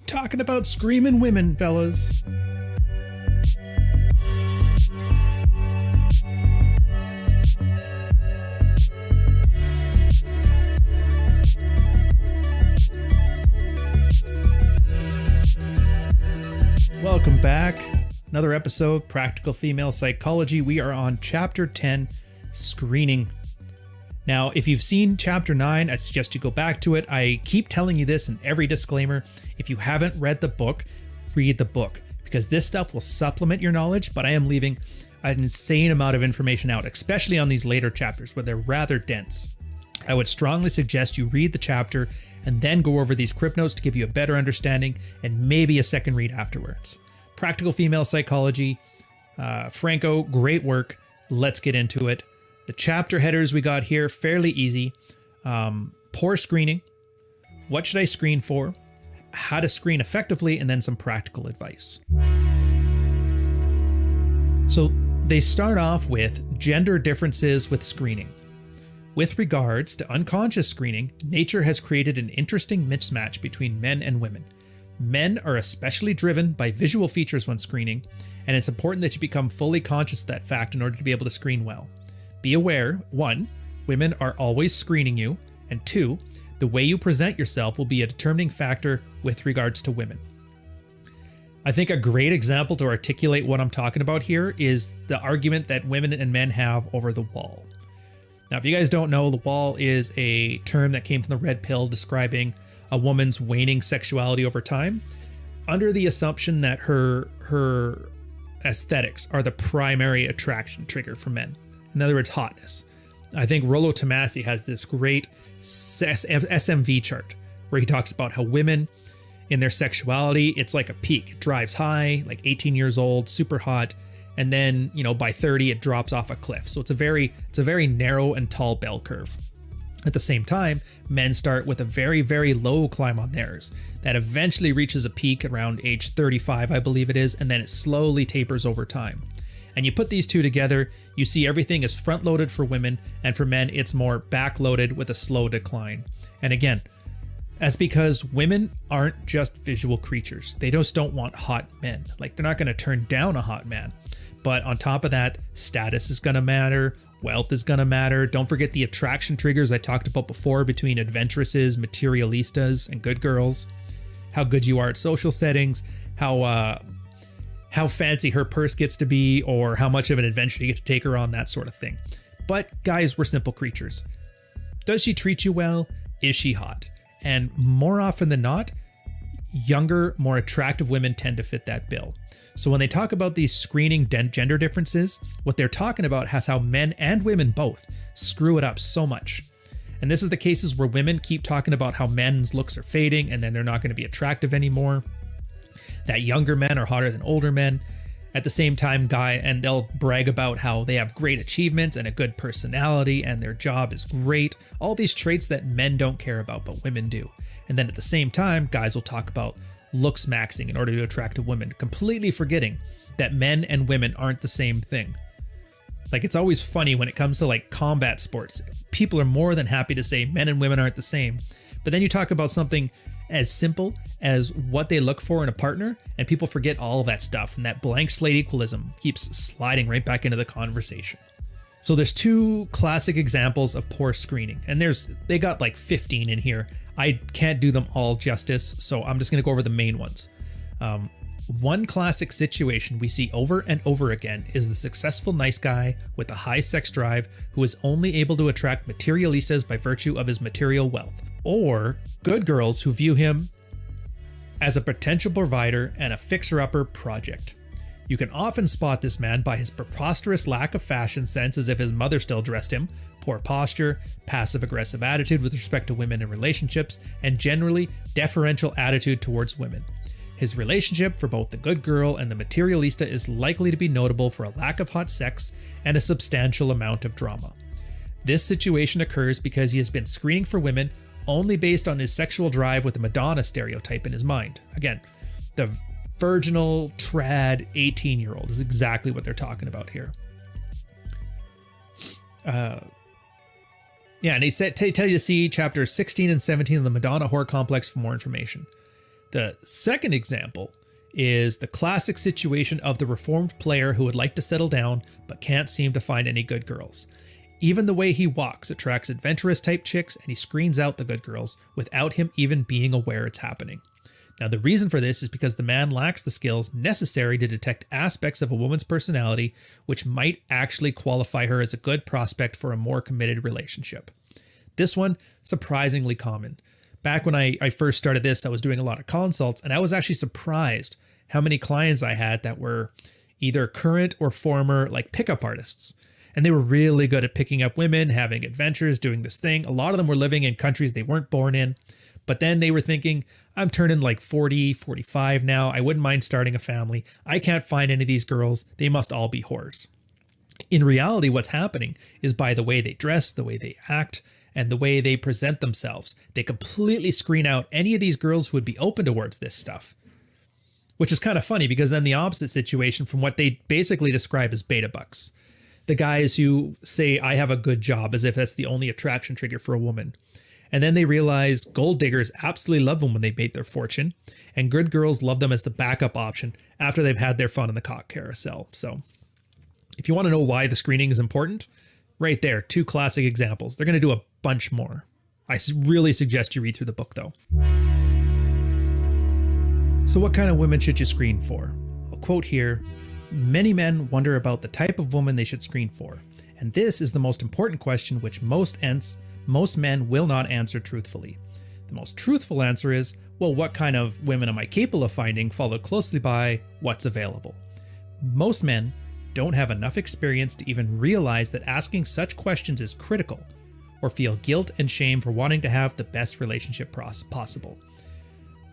Talking about screaming women, fellas. Welcome back. Another episode, Practical Female Psychology. We are on Chapter 10, Screening. Now, if you've seen Chapter 9, I suggest you go back to it. I keep telling you this in every disclaimer. If you haven't read the book, read the book, because this stuff will supplement your knowledge, but I am leaving an insane amount of information out, especially on these later chapters where they're rather dense. I would strongly suggest you read the chapter and then go over these crypt notes to give you a better understanding and maybe a second read afterwards. Practical Female Psychology, Franco, great work. Let's get into it. The chapter headers we got here, fairly easy. Poor screening. What should I screen for? How to screen effectively, and then some practical advice. So they start off with gender differences with screening. With regards to unconscious screening, nature has created an interesting mismatch between men and women. Men are especially driven by visual features when screening, and it's important that you become fully conscious of that fact in order to be able to screen well. Be aware, 1, women are always screening you, and 2, the way you present yourself will be a determining factor with regards to women. I think a great example to articulate what I'm talking about here is the argument that women and men have over the wall. Now, if you guys don't know, the wall is a term that came from the red pill describing a woman's waning sexuality over time, under the assumption that her aesthetics are the primary attraction trigger for men. In other words, hotness. I think Rollo Tomassi has this great SMV chart where he talks about how women in their sexuality, it's like a peak. It drives high, like 18 years old, super hot. And then, by 30, it drops off a cliff. So it's a very narrow and tall bell curve. At the same time, men start with a very, very low climb on theirs that eventually reaches a peak around age 35, I believe it is, and then it slowly tapers over time. And you put these two together, you see everything is front-loaded for women, and for men, it's more back-loaded with a slow decline. And again, that's because women aren't just visual creatures. They just don't want hot men. Like, they're not going to turn down a hot man. But on top of that, status is going to matter. Wealth is going to matter. Don't forget the attraction triggers I talked about before between adventuresses, materialistas, and good girls. How good you are at social settings, how fancy her purse gets to be, or how much of an adventure you get to take her on, that sort of thing. But guys, we're simple creatures. Does she treat you well? Is she hot? And more often than not, younger, more attractive women tend to fit that bill. So when they talk about these screening gender differences, what they're talking about is how men and women both screw it up so much. And this is the cases where women keep talking about how men's looks are fading and then they're not going to be attractive anymore. That younger men are hotter than older men. At the same time, and they'll brag about how they have great achievements and a good personality and their job is great. All these traits that men don't care about, but women do. And then at the same time, guys will talk about looks maxing in order to attract a woman, completely forgetting that men and women aren't the same thing. Like, it's always funny when it comes to like combat sports. People are more than happy to say men and women aren't the same. But then you talk about something as simple as what they look for in a partner, and people forget all of that stuff, and that blank slate equalism keeps sliding right back into the conversation. So there's two classic examples of poor screening, and they got like 15 in here. I can't do them all justice, so I'm just going to go over the main ones. One classic situation we see over and over again is the successful nice guy with a high sex drive who is only able to attract materialistas by virtue of his material wealth, or good girls who view him as a potential provider and a fixer-upper project. You can often spot this man by his preposterous lack of fashion sense, as if his mother still dressed him, poor posture, passive-aggressive attitude with respect to women in relationships, and generally deferential attitude towards women. His relationship for both the good girl and the materialista is likely to be notable for a lack of hot sex and a substantial amount of drama. This situation occurs because he has been screening for women only based on his sexual drive with the Madonna stereotype in his mind. Again, the virginal, trad 18-year-old is exactly what they're talking about here. And they tell you to see chapters 16 and 17 of the Madonna Horror Complex for more information. The second example is the classic situation of the reformed player who would like to settle down but can't seem to find any good girls. Even the way he walks attracts adventurous type chicks, and he screens out the good girls without him even being aware it's happening. Now, the reason for this is because the man lacks the skills necessary to detect aspects of a woman's personality which might actually qualify her as a good prospect for a more committed relationship. This one, surprisingly common. Back when I first started this, I was doing a lot of consults, and I was actually surprised how many clients I had that were either current or former like pickup artists. And they were really good at picking up women, having adventures, doing this thing. A lot of them were living in countries they weren't born in. But then they were thinking, I'm turning like 40, 45 now. I wouldn't mind starting a family. I can't find any of these girls. They must all be whores. In reality, what's happening is by the way they dress, the way they act, and the way they present themselves, they completely screen out any of these girls who would be open towards this stuff. Which is kind of funny, because then the opposite situation from what they basically describe as beta bucks. The guys who say, I have a good job, as if that's the only attraction trigger for a woman. And then they realize gold diggers absolutely love them when they made their fortune, and good girls love them as the backup option after they've had their fun in the cock carousel. So if you want to know why the screening is important, right there, two classic examples. They're going to do a bunch more. I really suggest you read through the book, though. So what kind of women should you screen for? I'll quote here, many men wonder about the type of woman they should screen for, and this is the most important question which most men will not answer truthfully. The most truthful answer is, well, what kind of women am I capable of finding, followed closely by what's available. Most men don't have enough experience to even realize that asking such questions is critical, or feel guilt and shame for wanting to have the best relationship possible.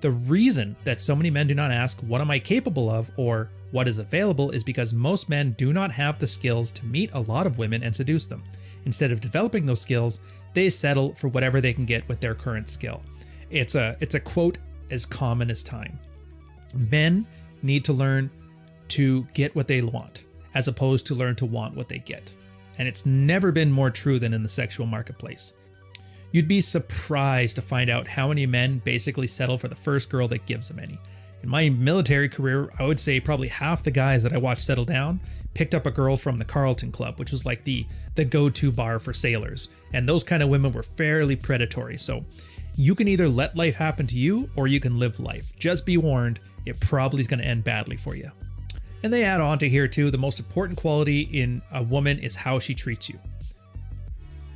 The reason that so many men do not ask, what am I capable of, or what is available, is because most men do not have the skills to meet a lot of women and seduce them. Instead of developing those skills, they settle for whatever they can get with their current skill. It's a quote as common as time. Men need to learn to get what they want, as opposed to learn to want what they get. And it's never been more true than in the sexual marketplace. You'd be surprised to find out how many men basically settle for the first girl that gives them any. In my military career, I would say probably half the guys that I watched settle down picked up a girl from the Carlton Club, which was like the go-to bar for sailors. And those kind of women were fairly predatory. So you can either let life happen to you, or you can live life. Just be warned, it probably is going to end badly for you. And they add on to here too, the most important quality in a woman is how she treats you.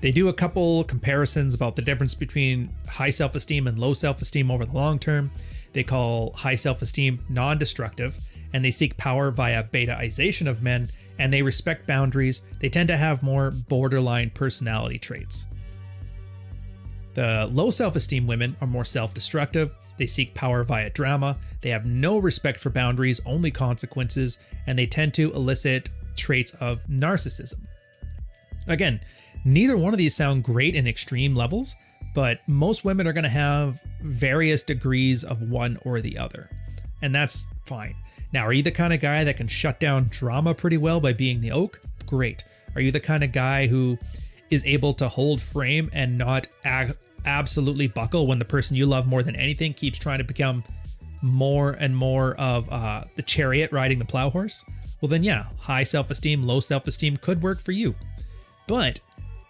They do a couple comparisons about the difference between high self-esteem and low self-esteem over the long term. They call high self-esteem non-destructive, and they seek power via betization of men, and they respect boundaries. They tend to have more borderline personality traits. The low self-esteem women are more self-destructive. They seek power via drama. They have no respect for boundaries, only consequences, and they tend to elicit traits of narcissism. Again, neither one of these sound great in extreme levels, but most women are going to have various degrees of one or the other, and that's fine. Now, are you the kind of guy that can shut down drama pretty well by being the oak? Great. Are you the kind of guy who is able to hold frame and not absolutely buckle when the person you love more than anything keeps trying to become more and more of the chariot riding the plow horse, well then yeah, high self-esteem, low self-esteem could work for you. But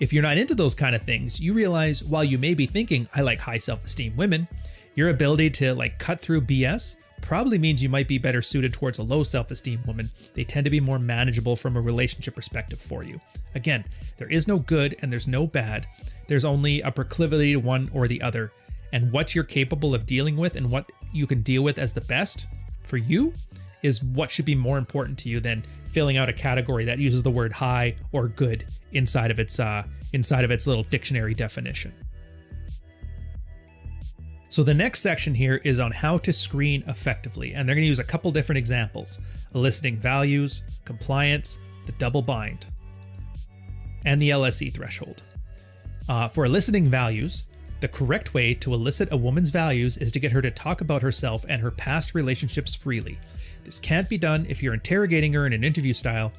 if you're not into those kind of things, you realize while you may be thinking, I like high self-esteem women, your ability to like cut through BS probably means you might be better suited towards a low self-esteem woman. They tend to be more manageable from a relationship perspective for you. Again, there is no good and there's no bad. There's only a proclivity to one or the other. And what you're capable of dealing with and what you can deal with as the best for you is what should be more important to you than filling out a category that uses the word high or good inside of its little dictionary definition. So the next section here is on how to screen effectively, and they're going to use a couple different examples: eliciting values, compliance, the double bind, and the LSE threshold. For eliciting values, the correct way to elicit a woman's values is to get her to talk about herself and her past relationships freely. This can't be done if you're interrogating her in an interview style.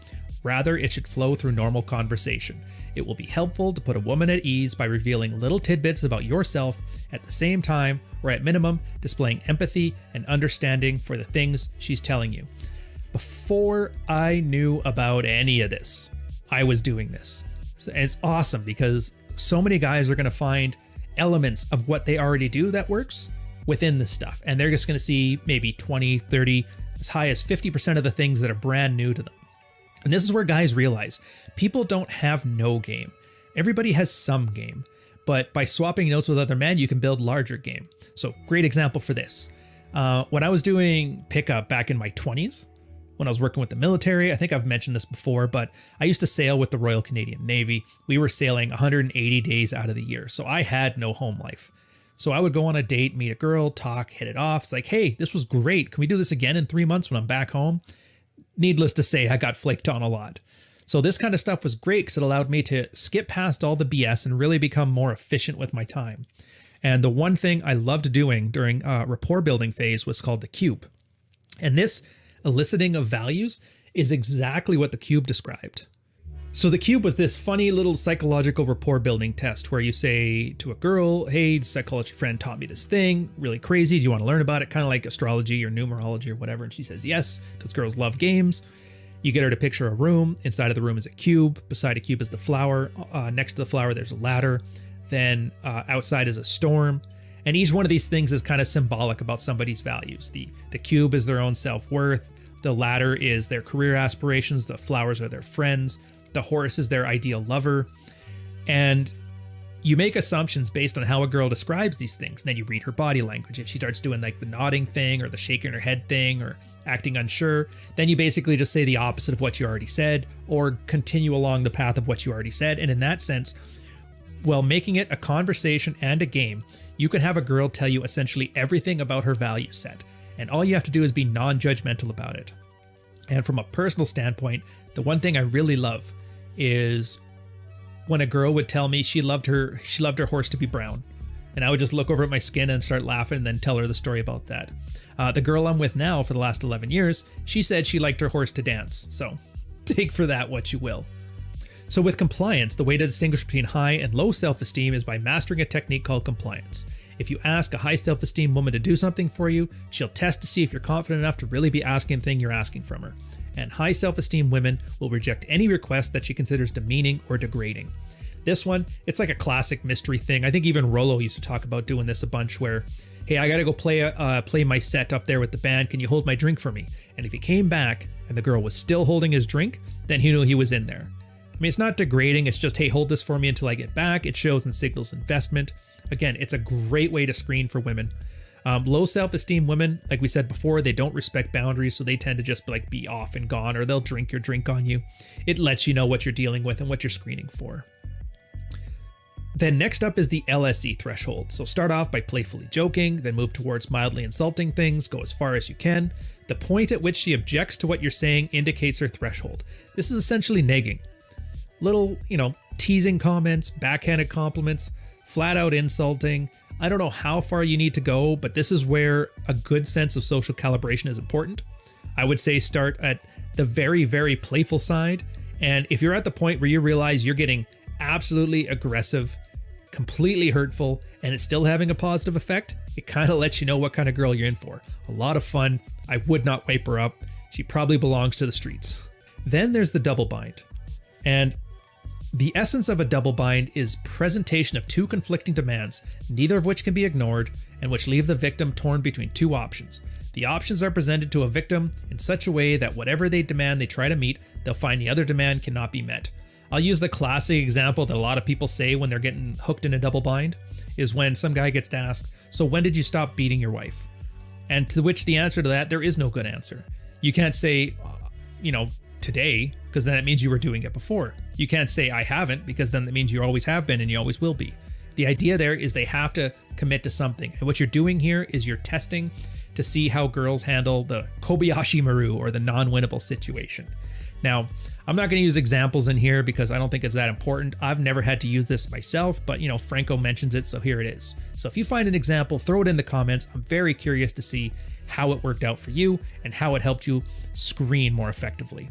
Rather, it should flow through normal conversation. It will be helpful to put a woman at ease by revealing little tidbits about yourself at the same time, or at minimum, displaying empathy and understanding for the things she's telling you. Before I knew about any of this, I was doing this. And it's awesome because so many guys are going to find elements of what they already do that works within this stuff. And they're just going to see maybe 20, 30, as high as 50% of the things that are brand new to them. And this is where guys realize people don't have no game. Everybody has some game, but by swapping notes with other men, you can build larger game. So great example for this. When I was doing pickup back in my 20s, when I was working with the military, I think I've mentioned this before, but I used to sail with the Royal Canadian Navy. We were sailing 180 days out of the year, so I had no home life. So I would go on a date, meet a girl, talk, hit it off. It's like, hey, this was great. Can we do this again in 3 months when I'm back home? Needless to say, I got flaked on a lot. So this kind of stuff was great because it allowed me to skip past all the BS and really become more efficient with my time. And the one thing I loved doing during rapport building phase was called the cube. And this eliciting of values is exactly what the cube described. So the cube was this funny little psychological rapport building test where you say to a girl, hey, psychology friend taught me this thing, really crazy. Do you want to learn about it? Kind of like astrology or numerology or whatever. And she says yes, because girls love games. You get her to picture a room. Inside of the room is a cube. Beside a cube is the flower. Next to the flower, there's a ladder. Then outside is a storm. And each one of these things is kind of symbolic about somebody's values. The cube is their own self-worth. The ladder is their career aspirations. The flowers are their friends. The horse is their ideal lover. And you make assumptions based on how a girl describes these things. And then you read her body language. If she starts doing like the nodding thing or the shaking her head thing or acting unsure, then you basically just say the opposite of what you already said or continue along the path of what you already said. And in that sense, while making it a conversation and a game, you can have a girl tell you essentially everything about her value set. And all you have to do is be non-judgmental about it. And from a personal standpoint, the one thing I really love is when a girl would tell me she loved her horse to be brown. And I would just look over at my skin and start laughing and then tell her the story about that. The girl I'm with now for the last 11 years, she said she liked her horse to dance. So take for that what you will. So with compliance, the way to distinguish between high and low self-esteem is by mastering a technique called compliance. If you ask a high self-esteem woman to do something for you, she'll test to see if you're confident enough to really be asking the thing you're asking from her. And high self-esteem women will reject any request that she considers demeaning or degrading. This one, it's like a classic mystery thing. I think even Rollo used to talk about doing this a bunch where, hey, I gotta go play my set up there with the band. Can you hold my drink for me? And if he came back and the girl was still holding his drink, then he knew he was in there. I mean, it's not degrading. It's just, hey, hold this for me until I get back. It shows and signals investment. Again, it's a great way to screen for women. Low self-esteem women, like we said before, they don't respect boundaries, so they tend to just like be off and gone, or they'll drink your drink on you. It lets you know what you're dealing with and what you're screening for. Then next up is the LSE threshold. So start off by playfully joking, then move towards mildly insulting things, go as far as you can. The point at which she objects to what you're saying indicates her threshold. This is essentially negging. Little, teasing comments, backhanded compliments, flat out insulting. I don't know how far you need to go, but this is where a good sense of social calibration is important. I would say start at the very, very playful side. And if you're at the point where you realize you're getting absolutely aggressive, completely hurtful and it's still having a positive effect, it kind of lets you know what kind of girl you're in for. A lot of fun. I would not wipe her up. She probably belongs to the streets. Then there's the double bind. And the essence of a double bind is presentation of two conflicting demands, neither of which can be ignored, and which leave the victim torn between two options. The options are presented to a victim in such a way that whatever they demand they try to meet, they'll find the other demand cannot be met. I'll use the classic example that a lot of people say when they're getting hooked in a double bind, is when some guy gets asked, so when did you stop beating your wife? And to which the answer to that, there is no good answer. You can't say, today, because then it means you were doing it before. You can't say I haven't, because then that means you always have been and you always will be. The idea there is they have to commit to something. And what you're doing here is you're testing to see how girls handle the Kobayashi Maru or the non-winnable situation. Now, I'm not going to use examples in here because I don't think it's that important. I've never had to use this myself, but Franco mentions it, so here it is. So if you find an example, throw it in the comments. I'm very curious to see how it worked out for you and how it helped you screen more effectively.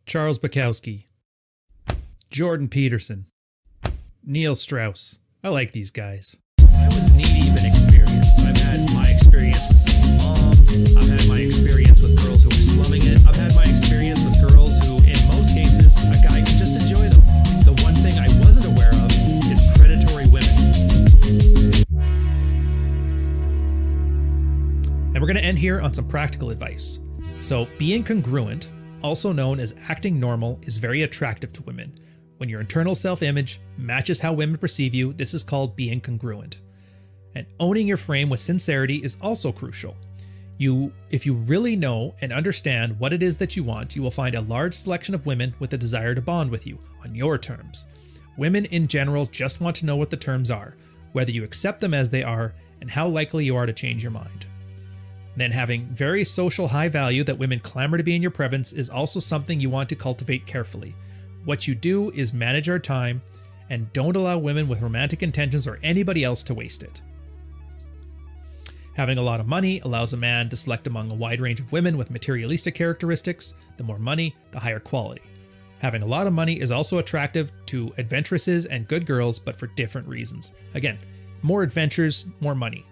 Charles Bukowski, Jordan Peterson, Neil Strauss. I like these guys. I was knee-deep in experience. I've had my experience with single moms. I've had my experience with girls who were slumming it. I've had my experience with girls who, in most cases, a guy could just enjoy them. The one thing I wasn't aware of is predatory women. And we're going to end here on some practical advice. So, being congruent, also known as acting normal, is very attractive to women. When your internal self-image matches how women perceive you, this is called being congruent. And owning your frame with sincerity is also crucial. If you really know and understand what it is that you want, you will find a large selection of women with a desire to bond with you on your terms. Women in general just want to know what the terms are, whether you accept them as they are, and how likely you are to change your mind. Then having very social high value that women clamor to be in your presence is also something you want to cultivate carefully. What you do is manage our time and don't allow women with romantic intentions or anybody else to waste it. Having a lot of money allows a man to select among a wide range of women with materialistic characteristics. The more money, the higher quality. Having a lot of money is also attractive to adventuresses and good girls, but for different reasons. Again, more adventures, more money.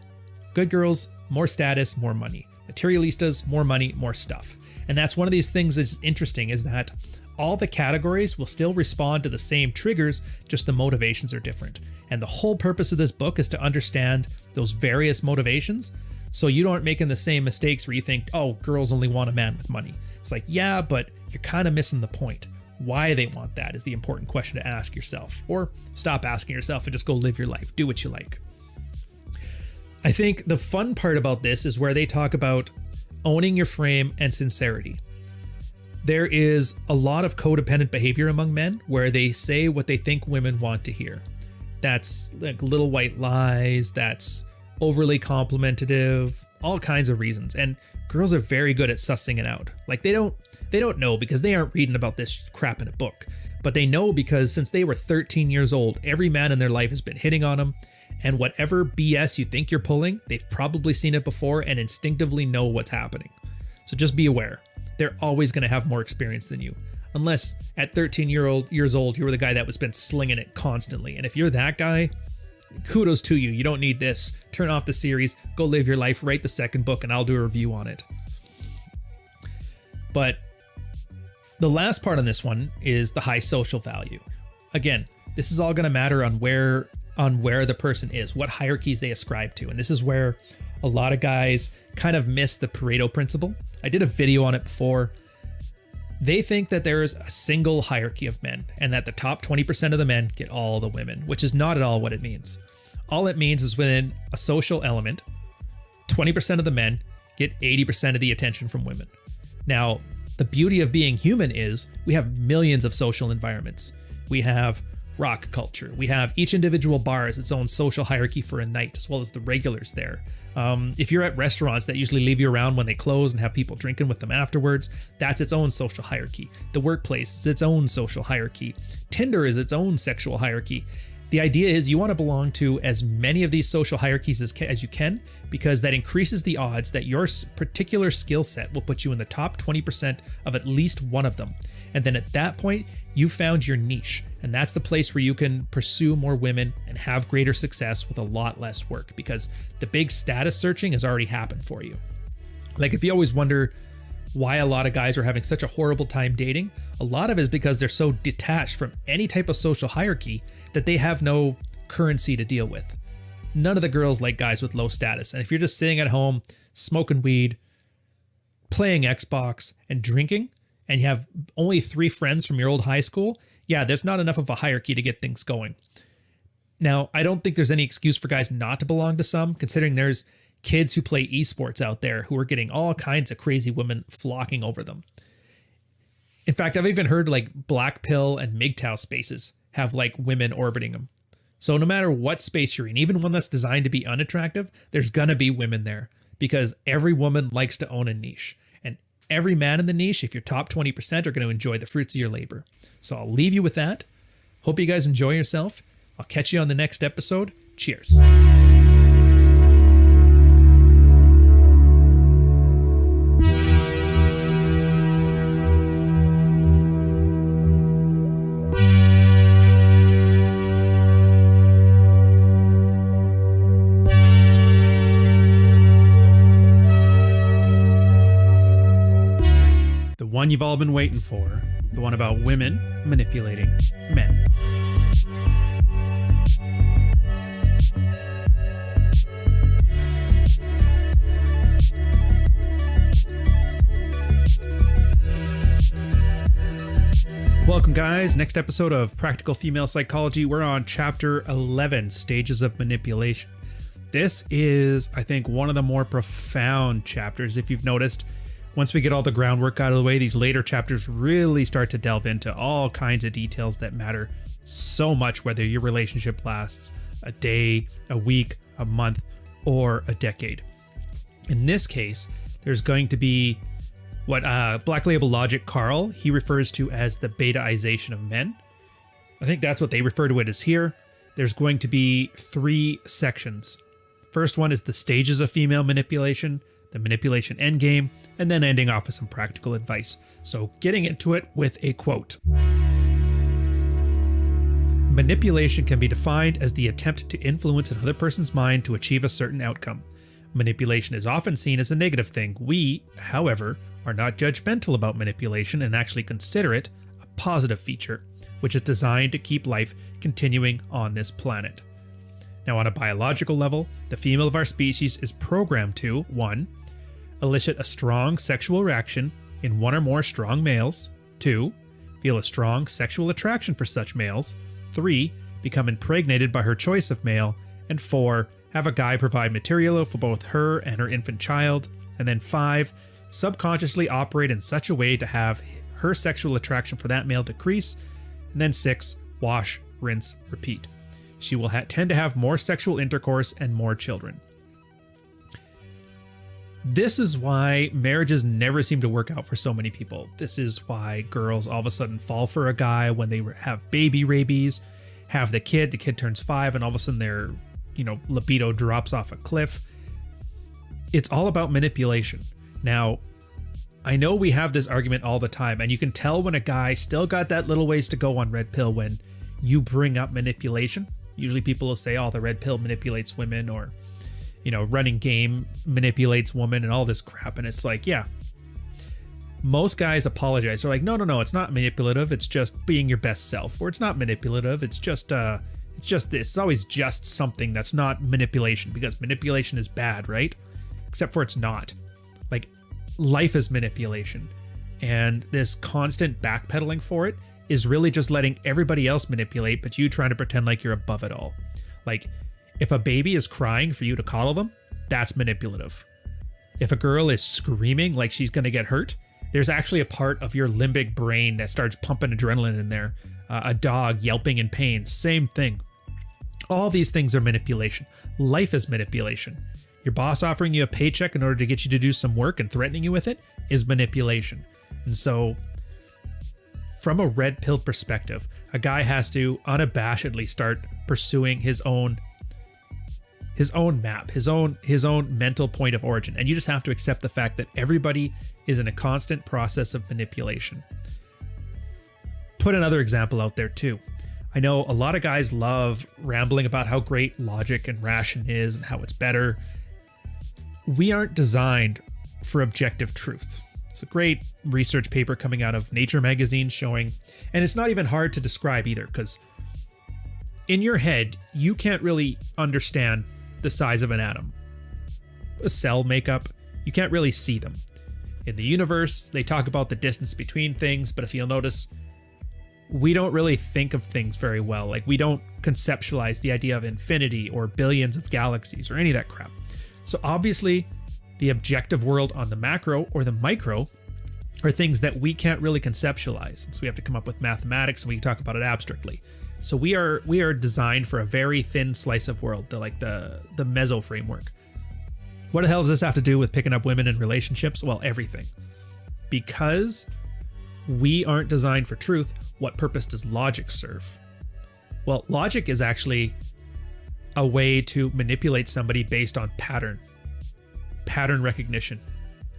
Good girls, more status, more money. Materialistas, more money, more stuff. And that's one of these things that's interesting, is that all the categories will still respond to the same triggers, just the motivations are different. And the whole purpose of this book is to understand those various motivations, so you aren't making the same mistakes where you think, oh, girls only want a man with money. It's like, yeah, but you're kind of missing the point. Why they want that is the important question to ask yourself. Or stop asking yourself and just go live your life. Do what you like. I think the fun part about this is where they talk about owning your frame and sincerity. There is a lot of codependent behavior among men where they say what they think women want to hear. That's like little white lies, that's overly complimentative, all kinds of reasons. And girls are very good at sussing it out. Like they don't know because they aren't reading about this crap in a book. But they know because since they were 13 years old, every man in their life has been hitting on them. And whatever BS you think you're pulling, they've probably seen it before and instinctively know what's happening. So just be aware. They're always going to have more experience than you. Unless at 13 years old, you were the guy that was been slinging it constantly. And if you're that guy, kudos to you. You don't need this. Turn off the series, go live your life, write the second book, and I'll do a review on it. But the last part on this one is the high social value. Again, this is all going to matter on where the person is, what hierarchies they ascribe to. And this is where a lot of guys kind of miss the Pareto principle. I did a video on it before. They think that there is a single hierarchy of men and that the top 20% of the men get all the women, which is not at all what it means. All it means is within a social element, 20% of the men get 80% of the attention from women. Now, the beauty of being human is we have millions of social environments. We have rock culture. We have each individual bar as its own social hierarchy for a night, as well as the regulars there. If you're at restaurants that usually leave you around when they close and have people drinking with them afterwards, that's its own social hierarchy. The workplace is its own social hierarchy. Tinder is its own sexual hierarchy. The idea is you want to belong to as many of these social hierarchies as you can, because that increases the odds that your particular skill set will put you in the top 20% of at least one of them. And then at that point, you found your niche. And that's the place where you can pursue more women and have greater success with a lot less work, because the big status searching has already happened for you. Like, if you always wonder why a lot of guys are having such a horrible time dating, a lot of it is because they're so detached from any type of social hierarchy that they have no currency to deal with. None of the girls like guys with low status. And if you're just sitting at home, smoking weed, playing Xbox, and drinking, and you have only 3 friends from your old high school, yeah, there's not enough of a hierarchy to get things going. Now, I don't think there's any excuse for guys not to belong to some, considering there's kids who play esports out there who are getting all kinds of crazy women flocking over them. In fact, I've even heard like black pill and MGTOW spaces have like women orbiting them. So no matter what space you're in, even one that's designed to be unattractive, there's gonna be women there, because every woman likes to own a niche. And every man in the niche, if you're top 20%, are gonna enjoy the fruits of your labor. So I'll leave you with that. Hope you guys enjoy yourself. I'll catch you on the next episode. Cheers. The one you've all been waiting for, the one about women manipulating men. Welcome guys, next episode of Practical Female Psychology. We're on chapter 11, Stages of Manipulation. This is, I think, one of the more profound chapters. If you've noticed, once we get all the groundwork out of the way, these later chapters really start to delve into all kinds of details that matter so much, whether your relationship lasts a day, a week, a month, or a decade. In this case, there's going to be what Black Label Logic Carl, he refers to as the Betization of Men. I think that's what they refer to it as here. There's going to be 3 sections. First one is the stages of female manipulation, the manipulation endgame, and then ending off with some practical advice. So getting into it with a quote. Manipulation can be defined as the attempt to influence another person's mind to achieve a certain outcome. Manipulation is often seen as a negative thing. We, however, are not judgmental about manipulation and actually consider it a positive feature, which is designed to keep life continuing on this planet. Now, on a biological level, the female of our species is programmed to 1. Elicit a strong sexual reaction in one or more strong males. 2. Feel a strong sexual attraction for such males. 3. Become impregnated by her choice of male. And 4. Have a guy provide material for both her and her infant child. And then 5. Subconsciously operate in such a way to have her sexual attraction for that male decrease. And then 6. Wash, rinse, repeat. She will tend to have more sexual intercourse and more children. This is why marriages never seem to work out for so many people. This is why girls all of a sudden fall for a guy when they have baby rabies, have the kid turns 5, and all of a sudden their, libido drops off a cliff. It's all about manipulation. Now, I know we have this argument all the time, and you can tell when a guy still got that little ways to go on red pill when you bring up manipulation. Usually people will say, oh, the red pill manipulates women, or running game manipulates women and all this crap. And it's like, yeah, most guys apologize. They're like, no, it's not manipulative. It's just being your best self. Or it's not manipulative. It's just this. It's always just something that's not manipulation, because manipulation is bad, right? Except for it's not. Like, life is manipulation. And this constant backpedaling for it is really just letting everybody else manipulate, but you trying to pretend like you're above it all. Like, if a baby is crying for you to coddle them, that's manipulative. If a girl is screaming like she's going to get hurt, there's actually a part of your limbic brain that starts pumping adrenaline in there. A dog yelping in pain, same thing. All these things are manipulation. Life is manipulation. Your boss offering you a paycheck in order to get you to do some work and threatening you with it is manipulation. And so from a red pill perspective, a guy has to unabashedly start pursuing his own map, his own mental point of origin. And you just have to accept the fact that everybody is in a constant process of manipulation. Put another example out there too. I know a lot of guys love rambling about how great logic and ration is and how it's better. We aren't designed for objective truth. It's a great research paper coming out of Nature magazine showing, and it's not even hard to describe either, because in your head, you can't really understand the size of an atom, a cell makeup. You can't really see them. In the universe, they talk about the distance between things, but if you'll notice, we don't really think of things very well. Like, we don't conceptualize the idea of infinity or billions of galaxies or any of that crap. So obviously, the objective world on the macro or the micro are things that we can't really conceptualize. And so we have to come up with mathematics and we can talk about it abstractly. So we are designed for a very thin slice of world, the meso framework. What the hell does this have to do with picking up women in relationships? Well, everything. Because we aren't designed for truth, what purpose does logic serve? Well, logic is actually a way to manipulate somebody based on pattern recognition.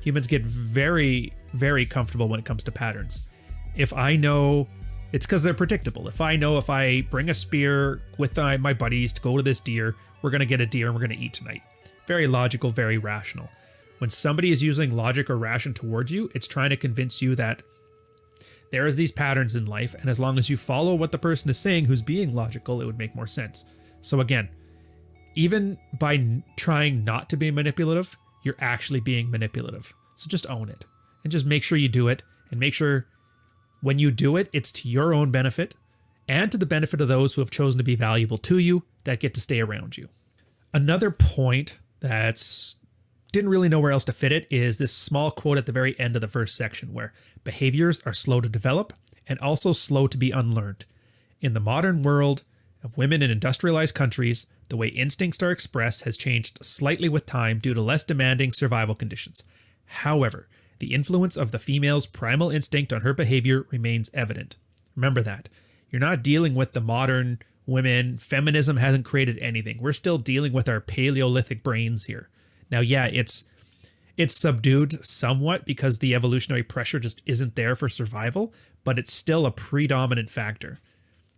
Humans get very, very comfortable when it comes to patterns. If I know, it's because they're predictable. If I know if I bring a spear with my buddies to go to this deer, we're going to get a deer and we're going to eat tonight. Very logical, very rational. When somebody is using logic or ration towards you, it's trying to convince you that there is these patterns in life, and as long as you follow what the person is saying who's being logical, it would make more sense. So again, even by trying not to be manipulative, you're actually being manipulative. So just own it and just make sure you do it, and make sure when you do it, it's to your own benefit and to the benefit of those who have chosen to be valuable to you that get to stay around you. Another point that's didn't really know where else to fit it is this small quote at the very end of the first section, where behaviors are slow to develop and also slow to be unlearned. In the modern world of women in industrialized countries, the way instincts are expressed has changed slightly with time due to less demanding survival conditions. However, the influence of the female's primal instinct on her behavior remains evident. Remember that. You're not dealing with the modern women. Feminism hasn't created anything. We're still dealing with our Paleolithic brains here. Now, yeah, it's subdued somewhat because the evolutionary pressure just isn't there for survival, but it's still a predominant factor.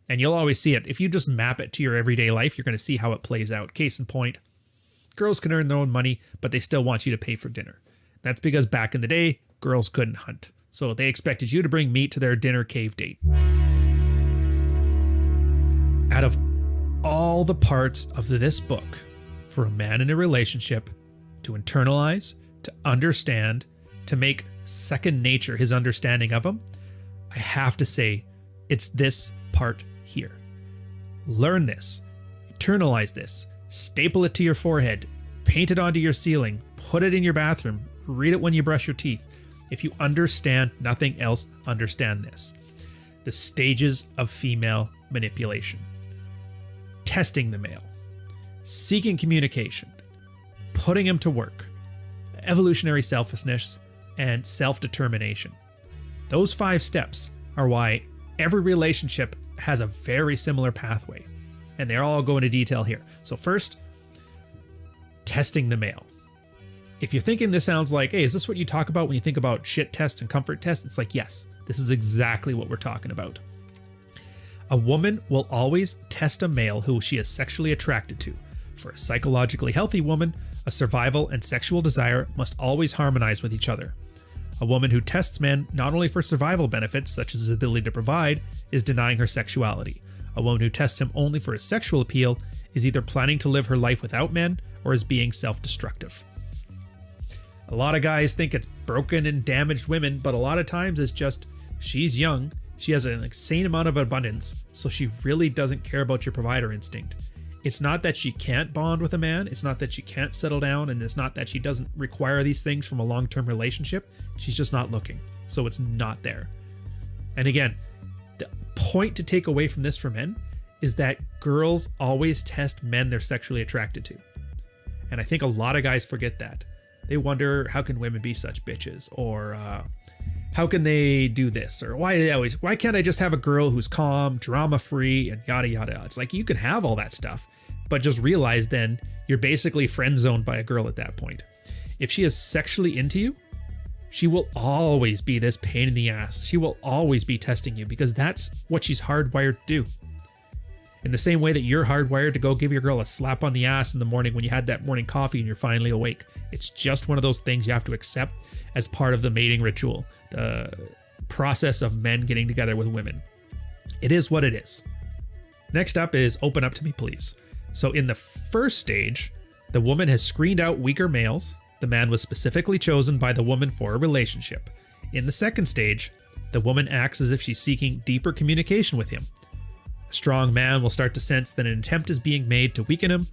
And you'll always see it. If you just map it to your everyday life, you're going to see how it plays out. Case in point, girls can earn their own money, but they still want you to pay for dinner. That's because back in the day, girls couldn't hunt. So they expected you to bring meat to their dinner cave date. Out of all the parts of this book, for a man in a relationship to internalize, to understand, to make second nature his understanding of them, I have to say it's this part here. Learn this, internalize this, staple it to your forehead, paint it onto your ceiling, put it in your bathroom, read it when you brush your teeth. If you understand nothing else, understand this. The stages of female manipulation. Testing the male, seeking communication, putting him to work, evolutionary selfishness, and self-determination. Those 5 steps are why every relationship has a very similar pathway, and they're all go into detail here. So first, testing the male. If you're thinking this sounds like, hey, is this what you talk about when you think about shit tests and comfort tests? It's like, yes, this is exactly what we're talking about. A woman will always test a male who she is sexually attracted to. For a psychologically healthy woman, a survival and sexual desire must always harmonize with each other. A woman who tests men not only for survival benefits, such as his ability to provide, is denying her sexuality. A woman who tests him only for his sexual appeal is either planning to live her life without men or is being self-destructive. A lot of guys think it's broken and damaged women, but a lot of times it's just she's young, she has an insane amount of abundance, so she really doesn't care about your provider instinct. It's not that she can't bond with a man, it's not that she can't settle down, and it's not that she doesn't require these things from a long-term relationship. She's just not looking, so it's not there. And again, the point to take away from this for men is that girls always test men they're sexually attracted to. And I think a lot of guys forget that. They wonder, how can women be such bitches? Or how can they do this? Or why can't I just have a girl who's calm, drama free, and yada yada? It's like, you can have all that stuff, but just realize then you're basically friend zoned by a girl at that point. If she is sexually into you, she will always be this pain in the ass. She will always be testing you because that's what she's hardwired to do. In the same way that you're hardwired to go give your girl a slap on the ass in the morning when you had that morning coffee and you're finally awake. It's just one of those things you have to accept as part of the mating ritual, the process of men getting together with women. It is what it is. Next up is open up to me, please. So in the first stage, the woman has screened out weaker males. The man was specifically chosen by the woman for a relationship. In the second stage, the woman acts as if she's seeking deeper communication with him. A strong man will start to sense that an attempt is being made to weaken him,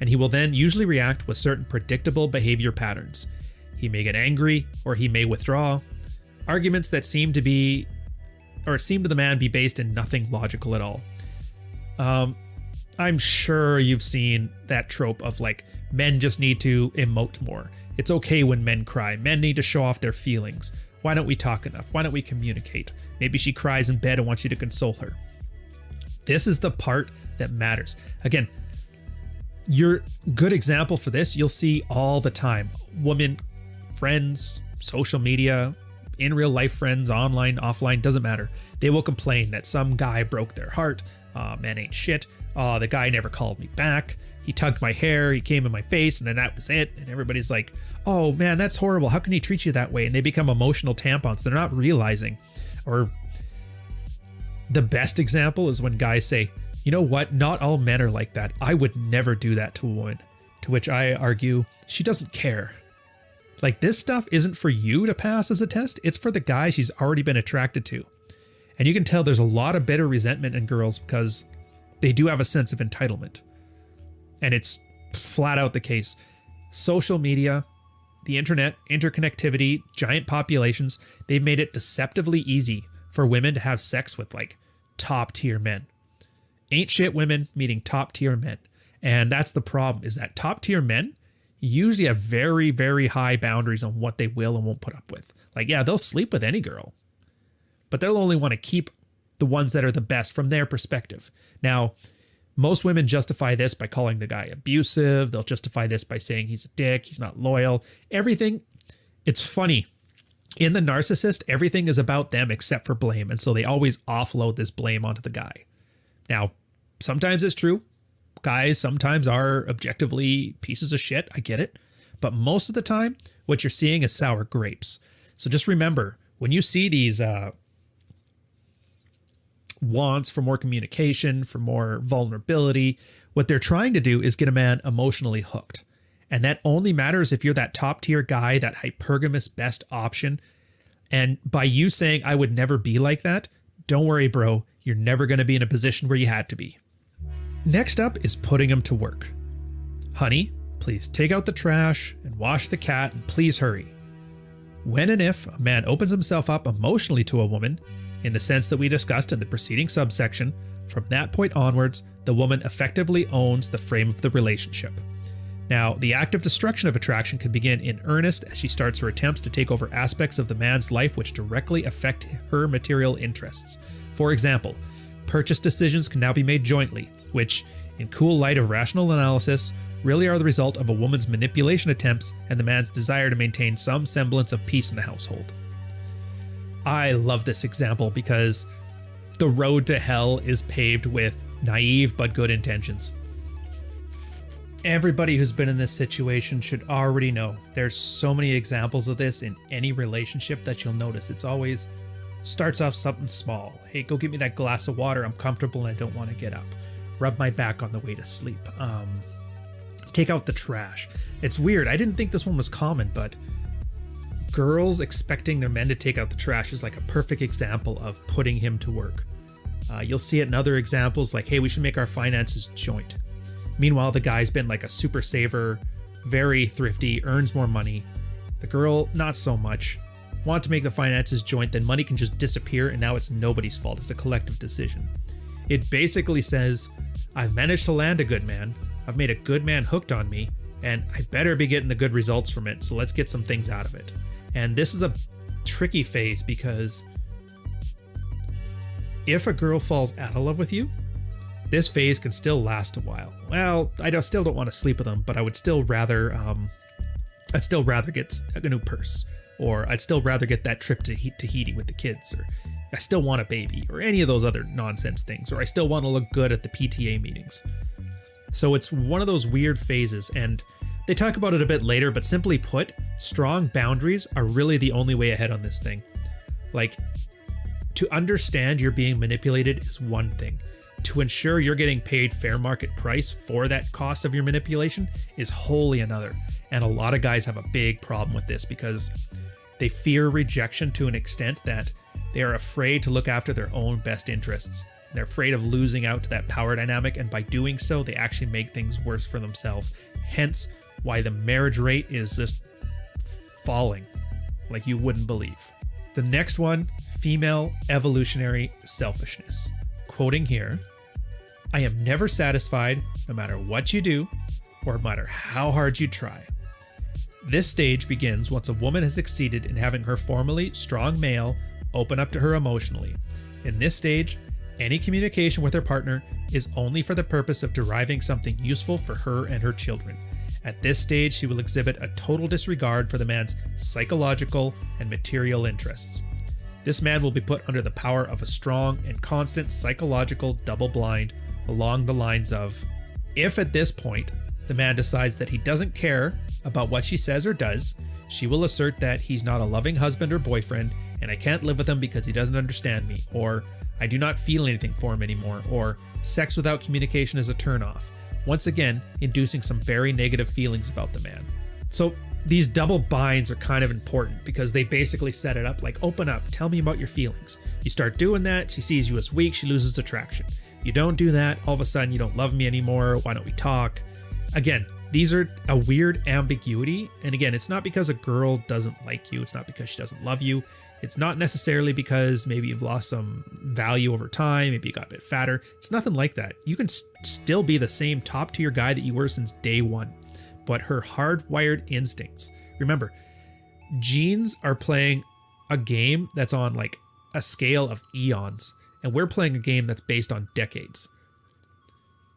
and he will then usually react with certain predictable behavior patterns. He may get angry, or he may withdraw. Arguments that seem to the man be based in nothing logical at all. I'm sure you've seen that trope of like, men just need to emote more. It's okay when men cry. Men need to show off their feelings. Why don't we talk enough? Why don't we communicate? Maybe she cries in bed and wants you to console her. This is the part that matters. Again, your good example for this, you'll see all the time. Women, friends, social media, in real life friends, online, offline, doesn't matter. They will complain that some guy broke their heart. Man ain't shit. The guy never called me back. He tugged my hair, he came in my face, and then that was it. And everybody's like, oh man, that's horrible. How can he treat you that way? And they become emotional tampons. They're not realizing. Or the best example is when guys say, you know what? Not all men are like that. I would never do that to a woman. To which I argue, she doesn't care. Like, this stuff isn't for you to pass as a test. It's for the guy she's already been attracted to. And you can tell there's a lot of bitter resentment in girls because they do have a sense of entitlement. And it's flat out the case. Social media, the internet, interconnectivity, giant populations, they've made it deceptively easy for women to have sex with like top tier men. Ain't shit women meeting top tier men. And that's the problem, is that top tier men usually have very, very high boundaries on what they will and won't put up with. Like, yeah, they'll sleep with any girl, but they'll only want to keep the ones that are the best from their perspective. Now, most women justify this by calling the guy abusive. They'll justify this by saying he's a dick, he's not loyal. Everything, it's funny. In the narcissist, everything is about them except for blame. And so they always offload this blame onto the guy. Now, sometimes it's true. Guys sometimes are objectively pieces of shit. I get it. But most of the time, what you're seeing is sour grapes. So just remember, when you see these wants for more communication, for more vulnerability, what they're trying to do is get a man emotionally hooked. And that only matters if you're that top tier guy, that hypergamous best option. And by you saying, I would never be like that, don't worry, bro. You're never going to be in a position where you had to be. Next up is putting him to work. Honey, please take out the trash and wash the cat and please hurry. When and if a man opens himself up emotionally to a woman, in the sense that we discussed in the preceding subsection, from that point onwards, the woman effectively owns the frame of the relationship. Now, the active destruction of attraction can begin in earnest as she starts her attempts to take over aspects of the man's life which directly affect her material interests. For example, purchase decisions can now be made jointly, which, in cool light of rational analysis, really are the result of a woman's manipulation attempts and the man's desire to maintain some semblance of peace in the household. I love this example because the road to hell is paved with naive but good intentions. Everybody who's been in this situation should already know there's so many examples of this in any relationship that you'll notice. It's always starts off something small. Hey, go get me that glass of water. I'm comfortable and I don't want to get up. Rub my back on the way to sleep. Take out the trash. It's weird. I didn't think this one was common, but girls expecting their men to take out the trash is like a perfect example of putting him to work. You'll see it in other examples like, hey, we should make our finances joint. Meanwhile, the guy's been like a super saver, very thrifty, earns more money. The girl, not so much. Want to make the finances joint, then money can just disappear and now it's nobody's fault. It's a collective decision. It basically says, I've managed to land a good man. I've made a good man hooked on me, and I better be getting the good results from it, so let's get some things out of it. And this is a tricky phase because if a girl falls out of love with you, this phase can still last a while. Well, still don't want to sleep with them, but I would still rather, I'd still rather get a new purse, or I'd still rather get that trip to Tahiti with the kids, or I still want a baby, or any of those other nonsense things, or I still want to look good at the PTA meetings. So it's one of those weird phases, and they talk about it a bit later, but simply put, strong boundaries are really the only way ahead on this thing. Like, to understand you're being manipulated is one thing. To ensure you're getting paid fair market price for that cost of your manipulation is wholly another. And a lot of guys have a big problem with this because they fear rejection to an extent that they are afraid to look after their own best interests. They're afraid of losing out to that power dynamic, and by doing so, they actually make things worse for themselves. Hence, why the marriage rate is just falling like you wouldn't believe. The next one, female evolutionary selfishness. Quoting here, "I am never satisfied no matter what you do or no matter how hard you try." This stage begins once a woman has succeeded in having her formerly strong male open up to her emotionally. In this stage, any communication with her partner is only for the purpose of deriving something useful for her and her children. At this stage, she will exhibit a total disregard for the man's psychological and material interests. This man will be put under the power of a strong and constant psychological double blind along the lines of, if at this point the man decides that he doesn't care about what she says or does, she will assert that he's not a loving husband or boyfriend and I can't live with him because he doesn't understand me, or I do not feel anything for him anymore, or sex without communication is a turnoff. Once again, inducing some very negative feelings about the man. So these double binds are kind of important because they basically set it up like, open up, tell me about your feelings. You start doing that, she sees you as weak, she loses attraction. You don't do that, all of a sudden you don't love me anymore, why don't we talk? Again, these are a weird ambiguity, and again, it's not because a girl doesn't like you, it's not because she doesn't love you, it's not necessarily because maybe you've lost some value over time, maybe you got a bit fatter, it's nothing like that. You can still be the same top tier guy that you were since day one, but her hardwired instincts. Remember, genes are playing a game that's on like a scale of eons, and we're playing a game that's based on decades.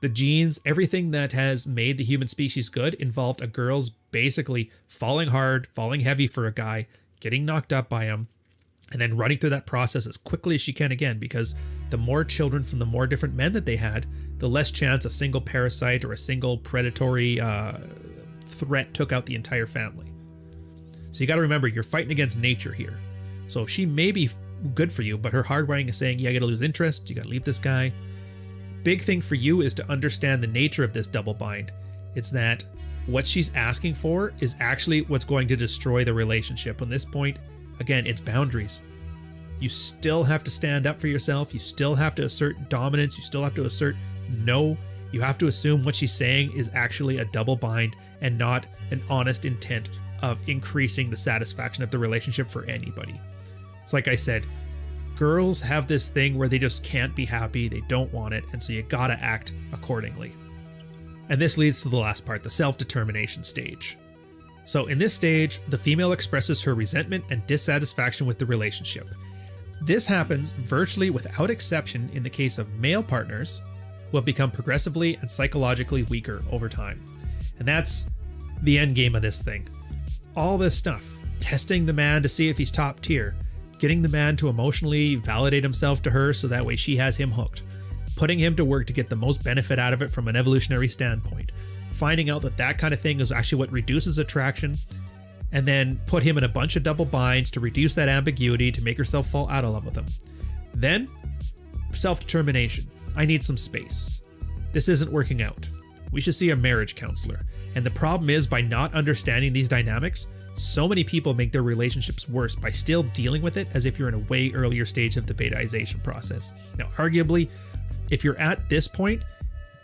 The genes, everything that has made the human species good, involved a girl's basically falling hard, falling heavy for a guy, getting knocked up by him, and then running through that process as quickly as she can again, because the more children from the more different men that they had, the less chance a single parasite or a single predatory threat took out the entire family. So you got to remember, you're fighting against nature here. So she may be good for you, but her hardwiring is saying, yeah, you got to lose interest, you got to leave this guy. Big thing for you is to understand the nature of this double bind. It's that what she's asking for is actually what's going to destroy the relationship. On this point, again, it's boundaries. You still have to stand up for yourself. You still have to assert dominance. You still have to assert no. You have to assume what she's saying is actually a double bind and not an honest intent of increasing the satisfaction of the relationship for anybody. It's like I said, girls have this thing where they just can't be happy, they don't want it, and so you gotta act accordingly. And this leads to the last part, the self-determination stage. So in this stage, the female expresses her resentment and dissatisfaction with the relationship. This happens virtually without exception in the case of male partners who have become progressively and psychologically weaker over time. And that's the end game of this thing. All this stuff, testing the man to see if he's top tier, getting the man to emotionally validate himself to her so that way she has him hooked, putting him to work to get the most benefit out of it from an evolutionary standpoint, finding out that that kind of thing is actually what reduces attraction, and then put him in a bunch of double binds to reduce that ambiguity to make herself fall out of love with him. Then, self-determination. I need some space. This isn't working out. We should see a marriage counselor. And the problem is, by not understanding these dynamics, so many people make their relationships worse by still dealing with it as if you're in a way earlier stage of the betization process. Now, arguably, if you're at this point,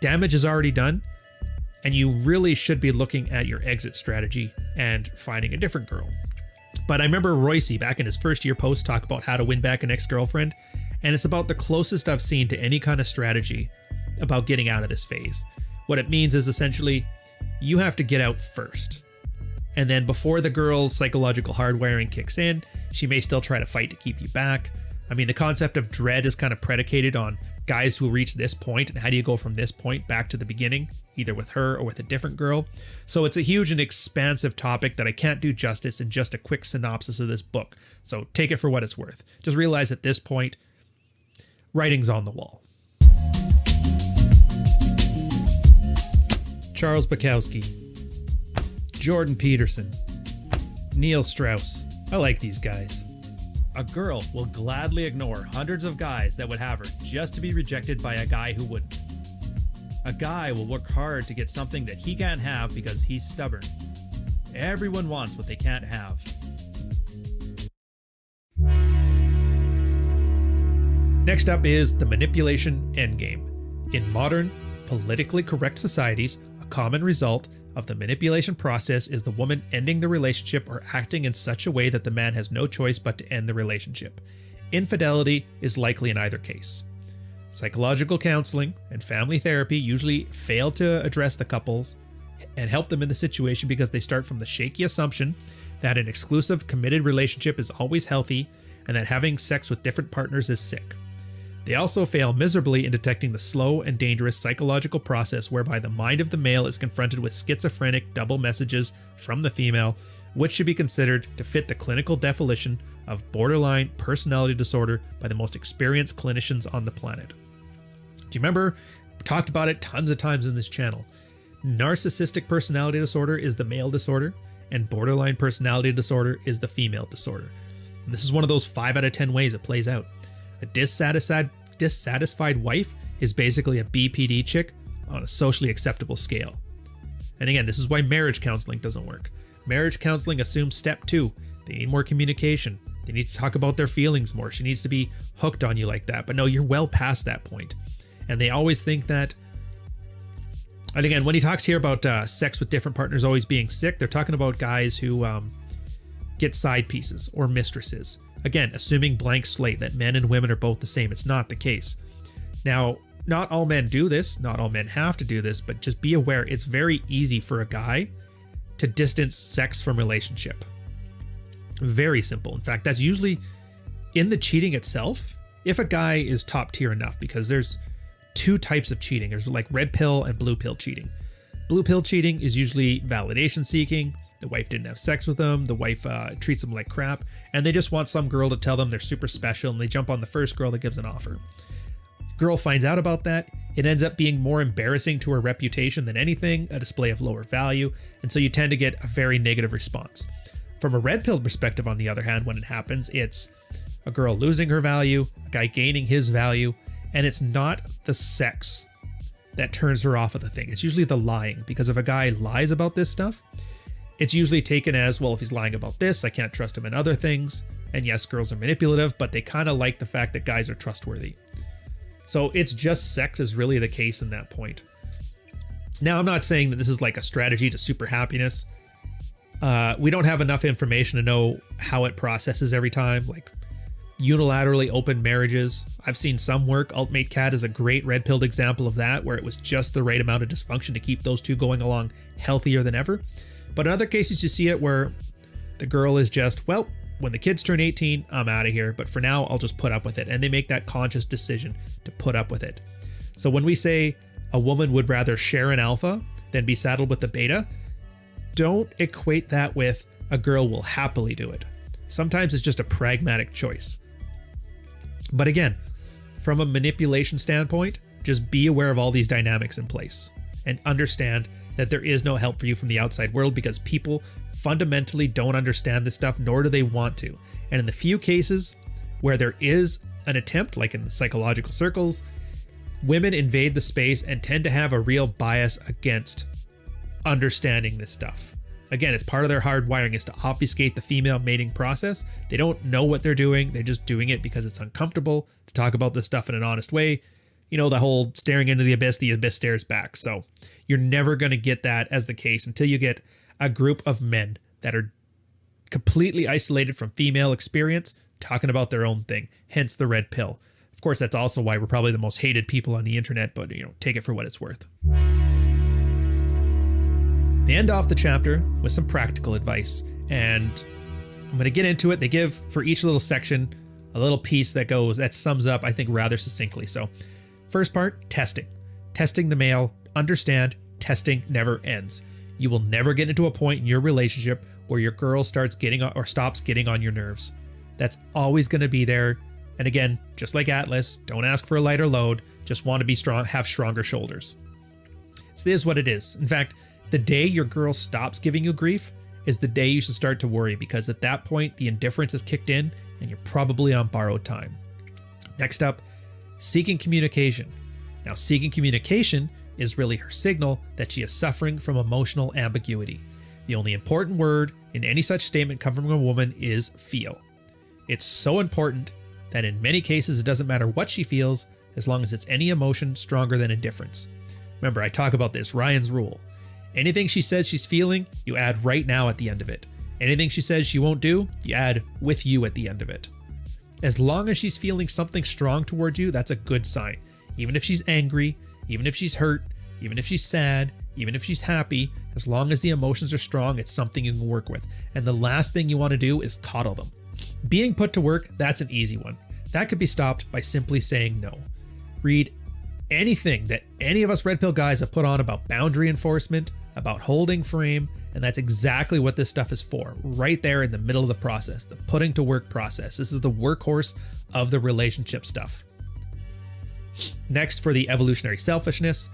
damage is already done, and you really should be looking at your exit strategy and finding a different girl. But I remember Royce back in his first year post talk about how to win back an ex-girlfriend, and it's about the closest I've seen to any kind of strategy about getting out of this phase. What it means is essentially, you have to get out first. And then before the girl's psychological hardwiring kicks in, she may still try to fight to keep you back. I mean, the concept of dread is kind of predicated on guys who reach this point, and how do you go from this point back to the beginning, either with her or with a different girl. So it's a huge and expansive topic that I can't do justice in just a quick synopsis of this book. So take it for what it's worth. Just realize at this point, writing's on the wall. Charles Bukowski, Jordan Peterson, Neil Strauss. I like these guys. A girl will gladly ignore hundreds of guys that would have her just to be rejected by a guy who wouldn't. A guy will work hard to get something that he can't have because he's stubborn. Everyone wants what they can't have. Next up is the manipulation endgame. In modern, politically correct societies, a common result of the manipulation process is the woman ending the relationship or acting in such a way that the man has no choice but to end the relationship. Infidelity is likely in either case. Psychological counseling and family therapy usually fail to address the couples and help them in the situation because they start from the shaky assumption that an exclusive, committed relationship is always healthy and that having sex with different partners is sick. They also fail miserably in detecting the slow and dangerous psychological process whereby the mind of the male is confronted with schizophrenic double messages from the female, which should be considered to fit the clinical definition of borderline personality disorder by the most experienced clinicians on the planet. Do you remember? We talked about it tons of times in this channel. Narcissistic personality disorder is the male disorder, and borderline personality disorder is the female disorder. And this is one of those 5 out of 10 ways it plays out. A dissatisfied wife is basically a BPD chick on a socially acceptable scale. And again, this is why marriage counseling doesn't work. Marriage counseling assumes step 2. They need more communication. They need to talk about their feelings more. She needs to be hooked on you like that. But no, you're well past that point. And they always think that, and again, when he talks here about sex with different partners always being sick, they're talking about guys who get side pieces or mistresses. Again, assuming blank slate that men and women are both the same. It's not the case. Now, not all men do this. Not all men have to do this, but just be aware it's very easy for a guy to distance sex from relationship. Very simple. In fact, that's usually in the cheating itself. If a guy is top tier enough, because there's 2 types of cheating. There's like red pill and blue pill cheating. Blue pill cheating is usually validation seeking. The wife didn't have sex with them. The wife treats them like crap. And they just want some girl to tell them they're super special. And they jump on the first girl that gives an offer. Girl finds out about that. It ends up being more embarrassing to her reputation than anything, a display of lower value. And so you tend to get a very negative response. From a red pill perspective, on the other hand, when it happens, it's a girl losing her value, a guy gaining his value. And it's not the sex that turns her off of the thing. It's usually the lying. Because if a guy lies about this stuff, it's usually taken as, well, if he's lying about this, I can't trust him in other things. And yes, girls are manipulative, but they kind of like the fact that guys are trustworthy. So it's just sex is really the case in that point. Now, I'm not saying that this is like a strategy to super happiness. We don't have enough information to know how it processes every time. Like unilaterally open marriages. I've seen some work. Ultimate Cat is a great red-pilled example of that, where it was just the right amount of dysfunction to keep those two going along healthier than ever. But in other cases, you see it where the girl is just, well, when the kids turn 18, I'm out of here. But for now, I'll just put up with it. And they make that conscious decision to put up with it. So when we say a woman would rather share an alpha than be saddled with the beta, don't equate that with a girl will happily do it. Sometimes it's just a pragmatic choice. But again, from a manipulation standpoint, just be aware of all these dynamics in place and understand that there is no help for you from the outside world, because people fundamentally don't understand this stuff, nor do they want to. And in the few cases where there is an attempt, like in the psychological circles, women invade the space and tend to have a real bias against understanding this stuff. Again, it's part of their hardwiring is to obfuscate the female mating process. They don't know what they're doing. They're just doing it because it's uncomfortable to talk about this stuff in an honest way. You know, the whole staring into the abyss stares back. So you're never going to get that as the case until you get a group of men that are completely isolated from female experience, talking about their own thing, hence the red pill. Of course, that's also why we're probably the most hated people on the internet, but, you know, take it for what it's worth. They end off the chapter with some practical advice, and I'm going to get into it. They give for each little section a little piece that sums up, I think, rather succinctly. So first part, testing. Testing the male. Understand, testing never ends. You will never get into a point in your relationship where your girl stops getting on your nerves. That's always going to be there. And again, just like Atlas, don't ask for a lighter load. Just want to be strong, have stronger shoulders. So this is what it is. In fact, the day your girl stops giving you grief is the day you should start to worry, because at that point, the indifference has kicked in and you're probably on borrowed time. Next up, seeking communication. Now, seeking communication is really her signal that she is suffering from emotional ambiguity. The only important word in any such statement coming from a woman is feel. It's so important that in many cases, it doesn't matter what she feels, as long as it's any emotion stronger than indifference. Remember, I talk about this, Ryan's rule. Anything she says she's feeling, you add right now at the end of it. Anything she says she won't do, you add with you at the end of it. As long as she's feeling something strong towards you, that's a good sign. Even if she's angry, even if she's hurt, even if she's sad, even if she's happy, as long as the emotions are strong, it's something you can work with. And the last thing you want to do is coddle them. Being put to work, that's an easy one. That could be stopped by simply saying no. Read anything that any of us red pill guys have put on about boundary enforcement, about holding frame, and that's exactly what this stuff is for, right there in the middle of the process, the putting to work process. This is the workhorse of the relationship stuff. Next, for the evolutionary selfishness,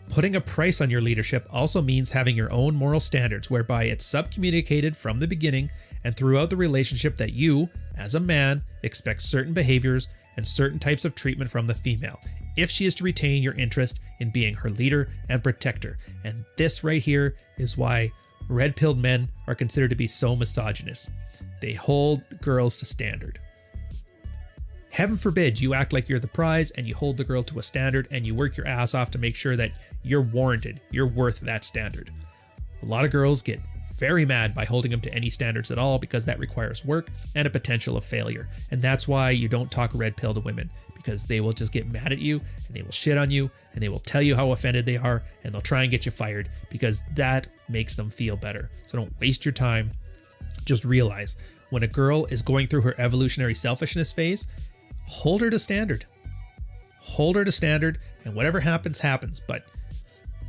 putting a price on your leadership also means having your own moral standards, whereby it's subcommunicated from the beginning and throughout the relationship that you, as a man, expect certain behaviors and certain types of treatment from the female, if she is to retain your interest in being her leader and protector. And this right here is why red-pilled men are considered to be so misogynist. They hold girls to standard. Heaven forbid you act like you're the prize and you hold the girl to a standard and you work your ass off to make sure that you're warranted, you're worth that standard. A lot of girls get very mad by holding them to any standards at all, because that requires work and a potential of failure. And that's why you don't talk red pill to women, because they will just get mad at you and they will shit on you and they will tell you how offended they are and they'll try and get you fired, because that makes them feel better. So don't waste your time. Just realize when a girl is going through her evolutionary selfishness phase, hold her to standard. Hold her to standard, and whatever happens, happens. But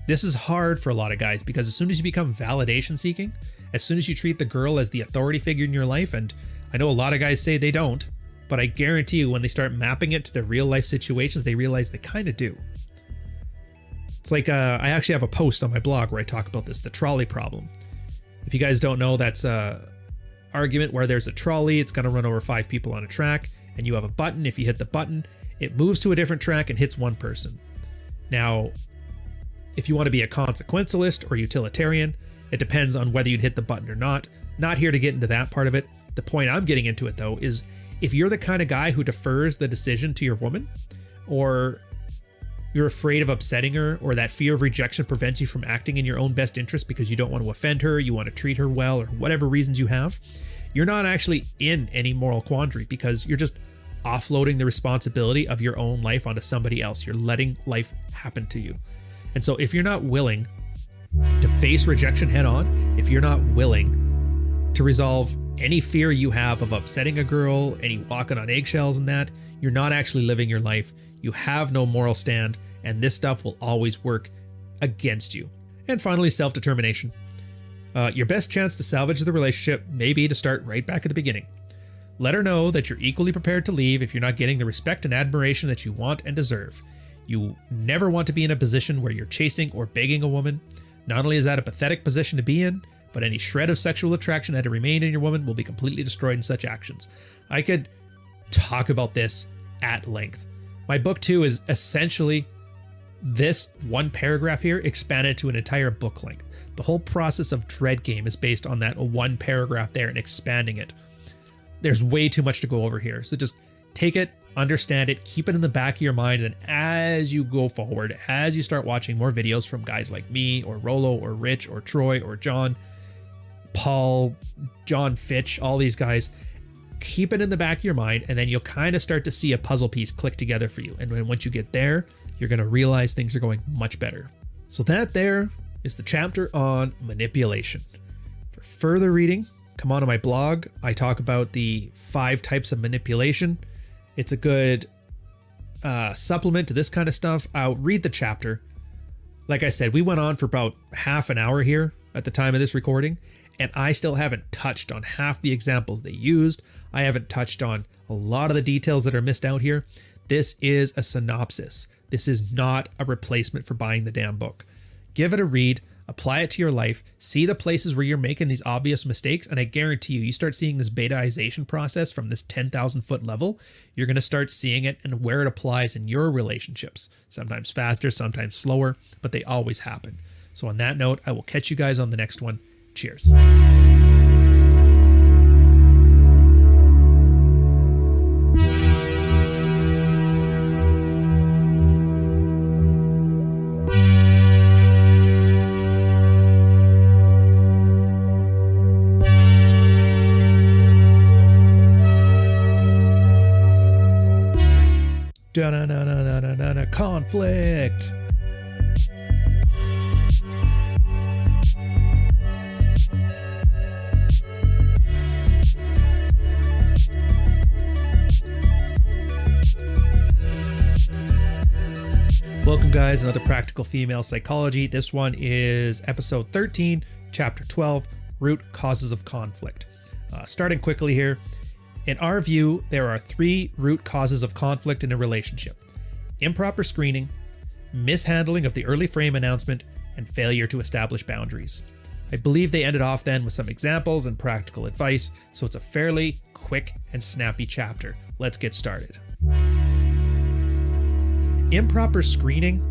this is hard for a lot of guys, because as soon as you become validation seeking, as soon as you treat the girl as the authority figure in your life, and I know a lot of guys say they don't, but I guarantee you when they start mapping it to their real life situations, they realize they kind of do. It's like, I actually have a post on my blog where I talk about this, the trolley problem. If you guys don't know, that's a argument where there's a trolley, it's going to run over 5 people on a track, and you have a button. If you hit the button, it moves to a different track and hits one person. Now, if you want to be a consequentialist or utilitarian, it depends on whether you'd hit the button or not. Not here to get into that part of it. The point I'm getting into it, though, is if you're the kind of guy who defers the decision to your woman, or you're afraid of upsetting her, or that fear of rejection prevents you from acting in your own best interest because you don't want to offend her, you want to treat her well, or whatever reasons you have, you're not actually in any moral quandary, because you're just offloading the responsibility of your own life onto somebody else. You're letting life happen to you. And so if you're not willing to face rejection head on, if you're not willing to resolve any fear you have of upsetting a girl, any walking on eggshells and that, you're not actually living your life. You have no moral stand, and this stuff will always work against you. And finally, self-determination. Your best chance to salvage the relationship may be to start right back at the beginning. Let her know that you're equally prepared to leave if you're not getting the respect and admiration that you want and deserve. You never want to be in a position where you're chasing or begging a woman. Not only is that a pathetic position to be in, but any shred of sexual attraction that had remained in your woman will be completely destroyed in such actions. I could talk about this at length. My book 2 is essentially this one paragraph here expanded to an entire book length. The whole process of Dread Game is based on that one paragraph there and expanding it. There's way too much to go over here, so just take it, understand it, keep it in the back of your mind, and as you go forward, as you start watching more videos from guys like me, or Rolo, or Rich, or Troy, or John, Paul, John Fitch, all these guys, keep it in the back of your mind, and then you'll kind of start to see a puzzle piece click together for you. And once you get there, you're going to realize things are going much better. So that there is the chapter on manipulation. For further reading, come on to my blog. I talk about the 5 types of manipulation. It's a good supplement to this kind of stuff. I'll read the chapter. Like I said, we went on for about half an hour here at the time of this recording, and I still haven't touched on half the examples they used. I haven't touched on a lot of the details that are missed out here. This is a synopsis. This is not a replacement for buying the damn book. Give it a read, apply it to your life, see the places where you're making these obvious mistakes, and I guarantee you start seeing this betization process from this 10,000 foot level, you're going to start seeing it and where it applies in your relationships. Sometimes faster, sometimes slower, but they always happen. So on that note, I will catch you guys on the next one. Cheers. Conflict. Welcome guys, another Practical Female Psychology. This one is episode 13, chapter 12, Root Causes of Conflict. Starting quickly here. In our view, there are 3 root causes of conflict in a relationship: improper screening, mishandling of the early frame announcement, and failure to establish boundaries. I believe they ended off then with some examples and practical advice, so it's a fairly quick and snappy chapter. Let's get started. Improper screening,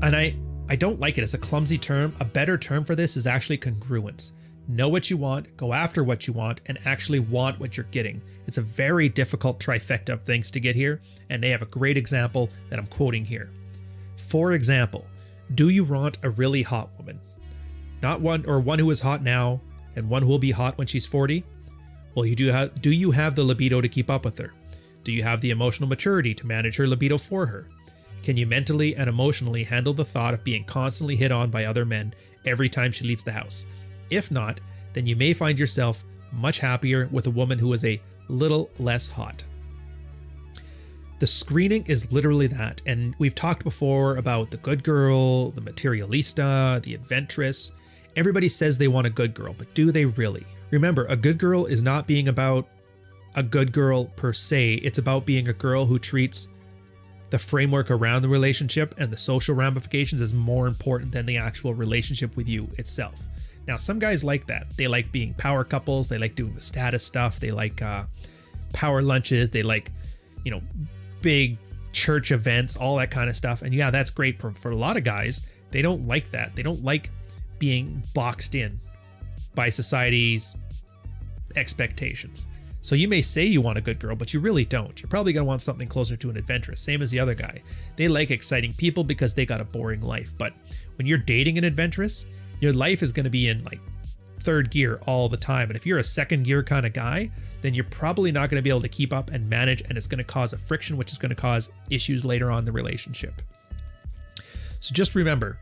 and I don't like it. It's a clumsy term. A better term for this is actually congruence. Know what you want, go after what you want, and actually want what you're getting. It's a very difficult trifecta of things to get here, and they have a great example that I'm quoting here. For example, do you want a really hot woman? Not one who is hot now and one who will be hot when she's 40? Well, do you have the libido to keep up with her? Do you have the emotional maturity to manage her libido for her? Can you mentally and emotionally handle the thought of being constantly hit on by other men every time she leaves the house? If not, then you may find yourself much happier with a woman who is a little less hot. The screening is literally that, and we've talked before about the good girl, the materialista, the adventuress. Everybody says they want a good girl, but do they really? Remember, a good girl is not being about a good girl per se. It's about being a girl who treats the framework around the relationship and the social ramifications as more important than the actual relationship with you itself. Now, some guys like that. They like being power couples. They like doing the status stuff. They like power lunches. They like, big church events, all that kind of stuff. And yeah, that's great for a lot of guys. They don't like that. They don't like being boxed in by society's expectations. So you may say you want a good girl, but you really don't. You're probably going to want something closer to an adventuress, same as the other guy. They like exciting people because they got a boring life. But when you're dating an adventuress, your life is going to be in like 3rd gear all the time. And if you're a 2nd gear kind of guy, then you're probably not going to be able to keep up and manage, and it's going to cause a friction, which is going to cause issues later on in the relationship. So just remember,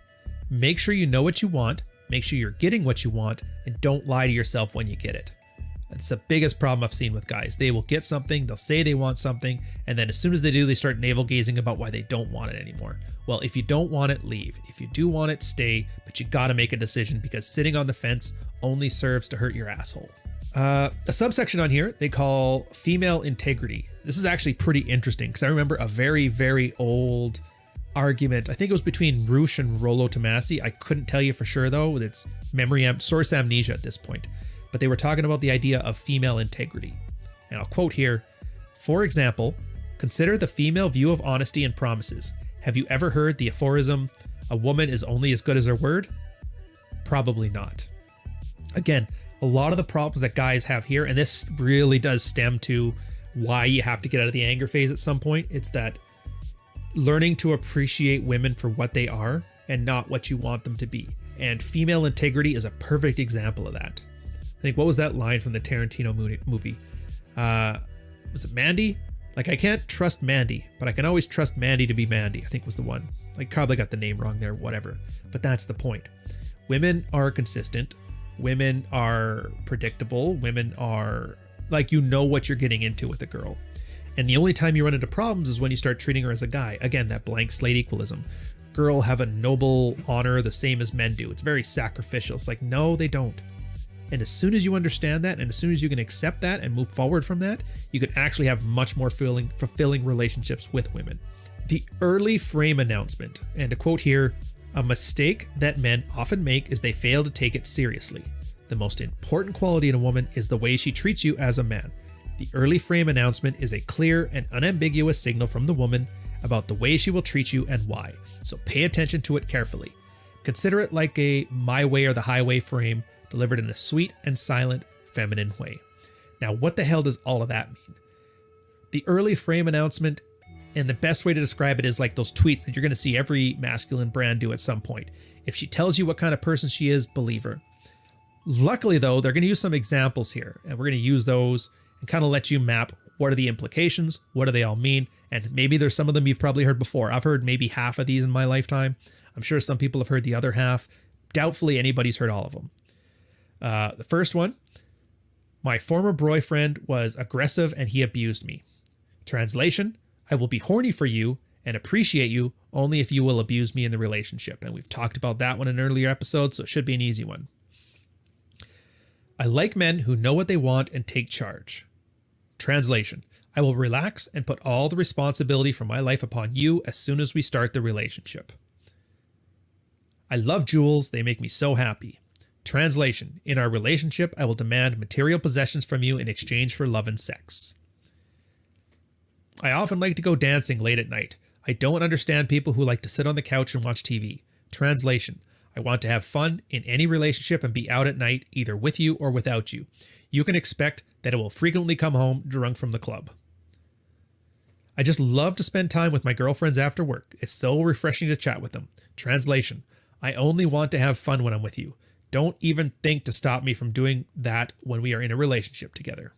make sure you know what you want, make sure you're getting what you want, and don't lie to yourself when you get it. That's the biggest problem I've seen with guys. They will get something, they'll say they want something, and then as soon as they do, they start navel gazing about why they don't want it anymore. Well, if you don't want it, leave. If you do want it, stay, but you gotta make a decision, because sitting on the fence only serves to hurt your asshole. A subsection on here they call female integrity. This is actually pretty interesting because I remember a very, very old argument. I think it was between Roosh and Rollo Tomasi. I couldn't tell you for sure though. It's source amnesia at this point. But they were talking about the idea of female integrity. And I'll quote here, for example, consider the female view of honesty and promises. Have you ever heard the aphorism, a woman is only as good as her word? Probably not. Again, a lot of the problems that guys have here, and this really does stem to why you have to get out of the anger phase at some point. It's that learning to appreciate women for what they are and not what you want them to be. And female integrity is a perfect example of that. I think, what was that line from the Tarantino movie? Was it Mandy? Like, I can't trust Mandy, but I can always trust Mandy to be Mandy, I think was the one. I probably got the name wrong there, whatever. But that's the point. Women are consistent. Women are predictable. Women are like, you know what you're getting into with a girl. And the only time you run into problems is when you start treating her as a guy. Again, that blank slate equalism. Girl have a noble honor the same as men do. It's very sacrificial. It's like, no, they don't. And as soon as you understand that, and as soon as you can accept that and move forward from that, you can actually have much more fulfilling relationships with women. The early frame announcement, and to quote here, a mistake that men often make is they fail to take it seriously. The most important quality in a woman is the way she treats you as a man. The early frame announcement is a clear and unambiguous signal from the woman about the way she will treat you and why. So pay attention to it carefully. Consider it like a my way or the highway frame delivered in a sweet and silent feminine way. Now, what the hell does all of that mean? The early frame announcement, and the best way to describe it is like those tweets that you're going to see every masculine brand do at some point. If she tells you what kind of person she is, believe her. Luckily though, they're going to use some examples here, and we're going to use those and kind of let you map what are the implications, what do they all mean, and maybe there's some of them you've probably heard before. I've heard maybe half of these in my lifetime. I'm sure some people have heard the other half. Doubtfully anybody's heard all of them. The first one, my former boyfriend was aggressive and he abused me. Translation, I will be horny for you and appreciate you only if you will abuse me in the relationship. And we've talked about that one in earlier episodes, so it should be an easy one. I like men who know what they want and take charge. Translation, I will relax and put all the responsibility for my life upon you as soon as we start the relationship. I love jewels, they make me so happy. Translation, in our relationship, I will demand material possessions from you in exchange for love and sex. I often like to go dancing late at night. I don't understand people who like to sit on the couch and watch TV. Translation, I want to have fun in any relationship and be out at night, either with you or without you. You can expect that I will frequently come home drunk from the club. I just love to spend time with my girlfriends after work. It's so refreshing to chat with them. Translation, I only want to have fun when I'm with you. Don't even think to stop me from doing that when we are in a relationship together.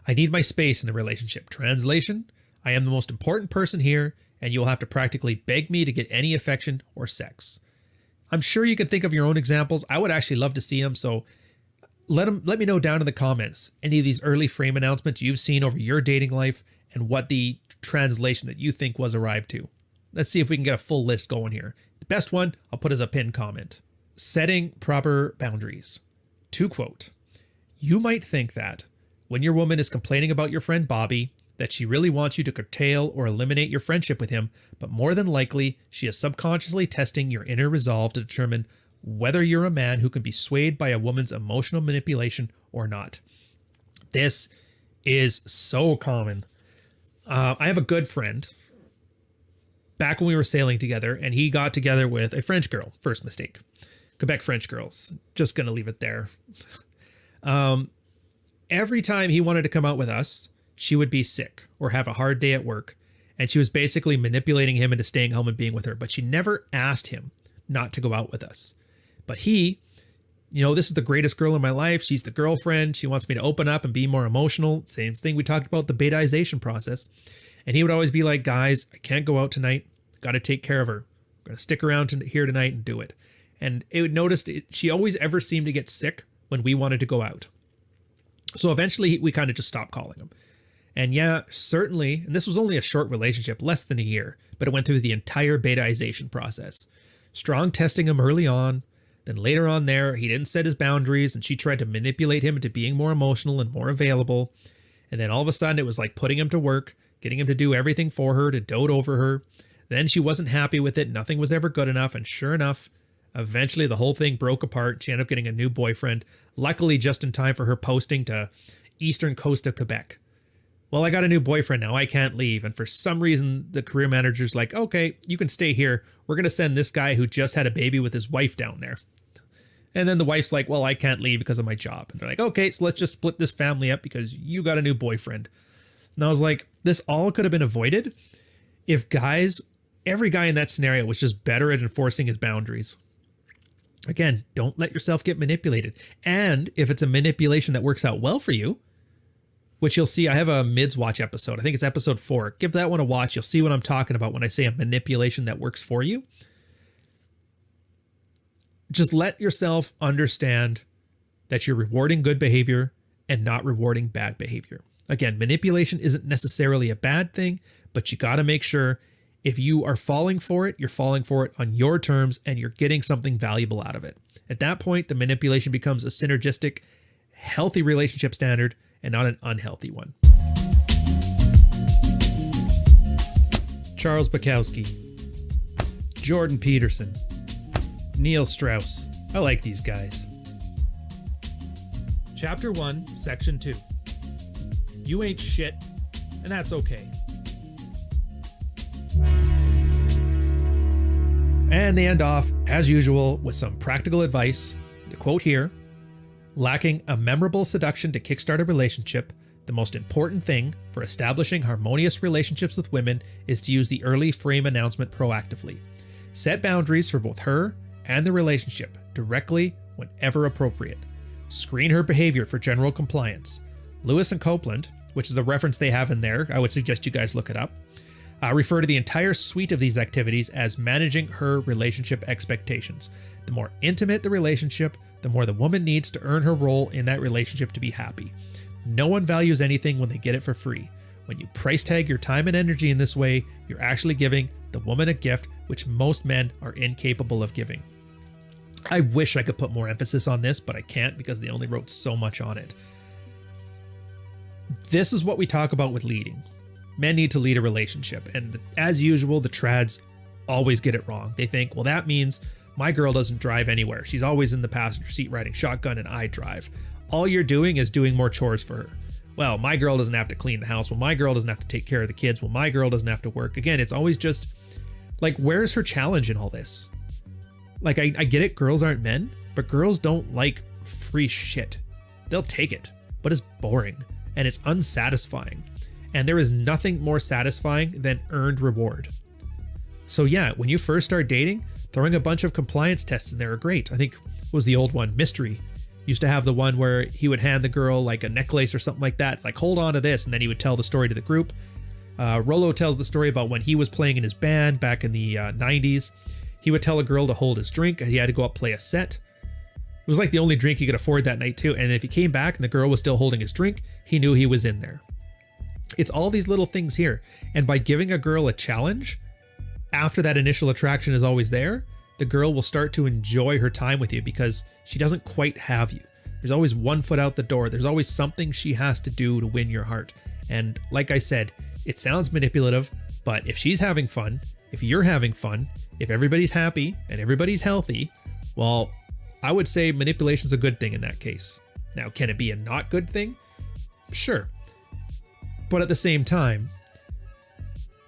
I need my space in the relationship. Translation, I am the most important person here, and you will have to practically beg me to get any affection or sex. I'm sure you can think of your own examples. I would actually love to see them, so let me know down in the comments any of these early frame announcements you've seen over your dating life and what the translation that you think was arrived to. Let's see if we can get a full list going here. The best one I'll put as a pinned comment. Setting proper boundaries. To quote, you might think that when your woman is complaining about your friend Bobby, that she really wants you to curtail or eliminate your friendship with him, but more than likely, she is subconsciously testing your inner resolve to determine whether you're a man who can be swayed by a woman's emotional manipulation or not. This is so common. I have a good friend back when we were sailing together, and he got together with a French girl. First mistake. Quebec French girls. Just going to leave it there. Every time he wanted to come out with us, she would be sick or have a hard day at work, and she was basically manipulating him into staying home and being with her, but she never asked him not to go out with us. But he, this is the greatest girl in my life. She's the girlfriend. She wants me to open up and be more emotional. Same thing we talked about, the betization process. And he would always be like, guys, I can't go out tonight. Got to take care of her. I'm going to stick around here tonight and do it. And it would notice she always ever seemed to get sick when we wanted to go out. So eventually we kind of just stopped calling him. And yeah, certainly, and this was only a short relationship, less than a year, but it went through the entire betization process. Strong testing him early on. Then later on there, he didn't set his boundaries and she tried to manipulate him into being more emotional and more available. And then all of a sudden it was like putting him to work, getting him to do everything for her, to dote over her. Then she wasn't happy with it. Nothing was ever good enough. And sure enough, eventually the whole thing broke apart. She ended up getting a new boyfriend, luckily just in time for her posting to eastern coast of Quebec. Well, I got a new boyfriend now. I can't leave. And for some reason, the career manager's like, okay, you can stay here. We're going to send this guy who just had a baby with his wife down there. And then the wife's like, well, I can't leave because of my job. And they're like, okay, so let's just split this family up because you got a new boyfriend. And I was like, this all could have been avoided if every guy in that scenario was just better at enforcing his boundaries. Again, don't let yourself get manipulated. And if it's a manipulation that works out well for you, which you'll see, I have a mids watch episode. I think it's episode 4. Give that one a watch. You'll see what I'm talking about when I say a manipulation that works for you. Just let yourself understand that you're rewarding good behavior and not rewarding bad behavior. Again, manipulation isn't necessarily a bad thing, but you got to make sure if you are falling for it, you're falling for it on your terms and you're getting something valuable out of it. At that point, the manipulation becomes a synergistic, healthy relationship standard and not an unhealthy one. Charles Bukowski, Jordan Peterson, Neil Strauss. I like these guys. Chapter 1, Section 2. You ain't shit, and that's okay. And they end off, as usual, with some practical advice. To quote here, lacking a memorable seduction to kickstart a relationship, the most important thing for establishing harmonious relationships with women is to use the early frame announcement proactively. Set boundaries for both her and the relationship directly whenever appropriate. Screen her behavior for general compliance. Lewis and Copeland, which is the reference they have in there, I would suggest you guys look it up, refer to the entire suite of these activities as managing her relationship expectations. The more intimate the relationship, the more the woman needs to earn her role in that relationship to be happy. No one values anything when they get it for free. When you price tag your time and energy in this way, you're actually giving the woman a gift which most men are incapable of giving. I wish I could put more emphasis on this, but I can't because they only wrote so much on it. This is what we talk about with leading. Men need to lead a relationship, and as usual, the trads always get it wrong. They think, well, that means my girl doesn't drive anywhere. She's always in the passenger seat riding shotgun and I drive. All you're doing is doing more chores for her. Well, my girl doesn't have to clean the house. Well, my girl doesn't have to take care of the kids. Well, my girl doesn't have to work. Again, it's always just like, where's her challenge in all this? Like, I get it, girls aren't men, but girls don't like free shit. They'll take it, but it's boring and it's unsatisfying. And there is nothing more satisfying than earned reward. So yeah, when you first start dating, throwing a bunch of compliance tests in there are great. I think it was the old one, Mystery, used to have the one where he would hand the girl like a necklace or something like that. It's like, hold on to this. And then he would tell the story to the group. Rollo tells the story about when he was playing in his band back in the 90s. He would tell a girl to hold his drink. He had to go up play a set. It was like the only drink he could afford that night too. And if he came back and the girl was still holding his drink, he knew he was in there. It's all these little things here. And by giving a girl a challenge, after that initial attraction is always there, the girl will start to enjoy her time with you because she doesn't quite have you. There's always one foot out the door. There's always something she has to do to win your heart. And like I said, it sounds manipulative, but if she's having fun, if you're having fun, if everybody's happy and everybody's healthy, well, I would say manipulation's a good thing in that case. Now, can it be a not good thing? Sure. But at the same time,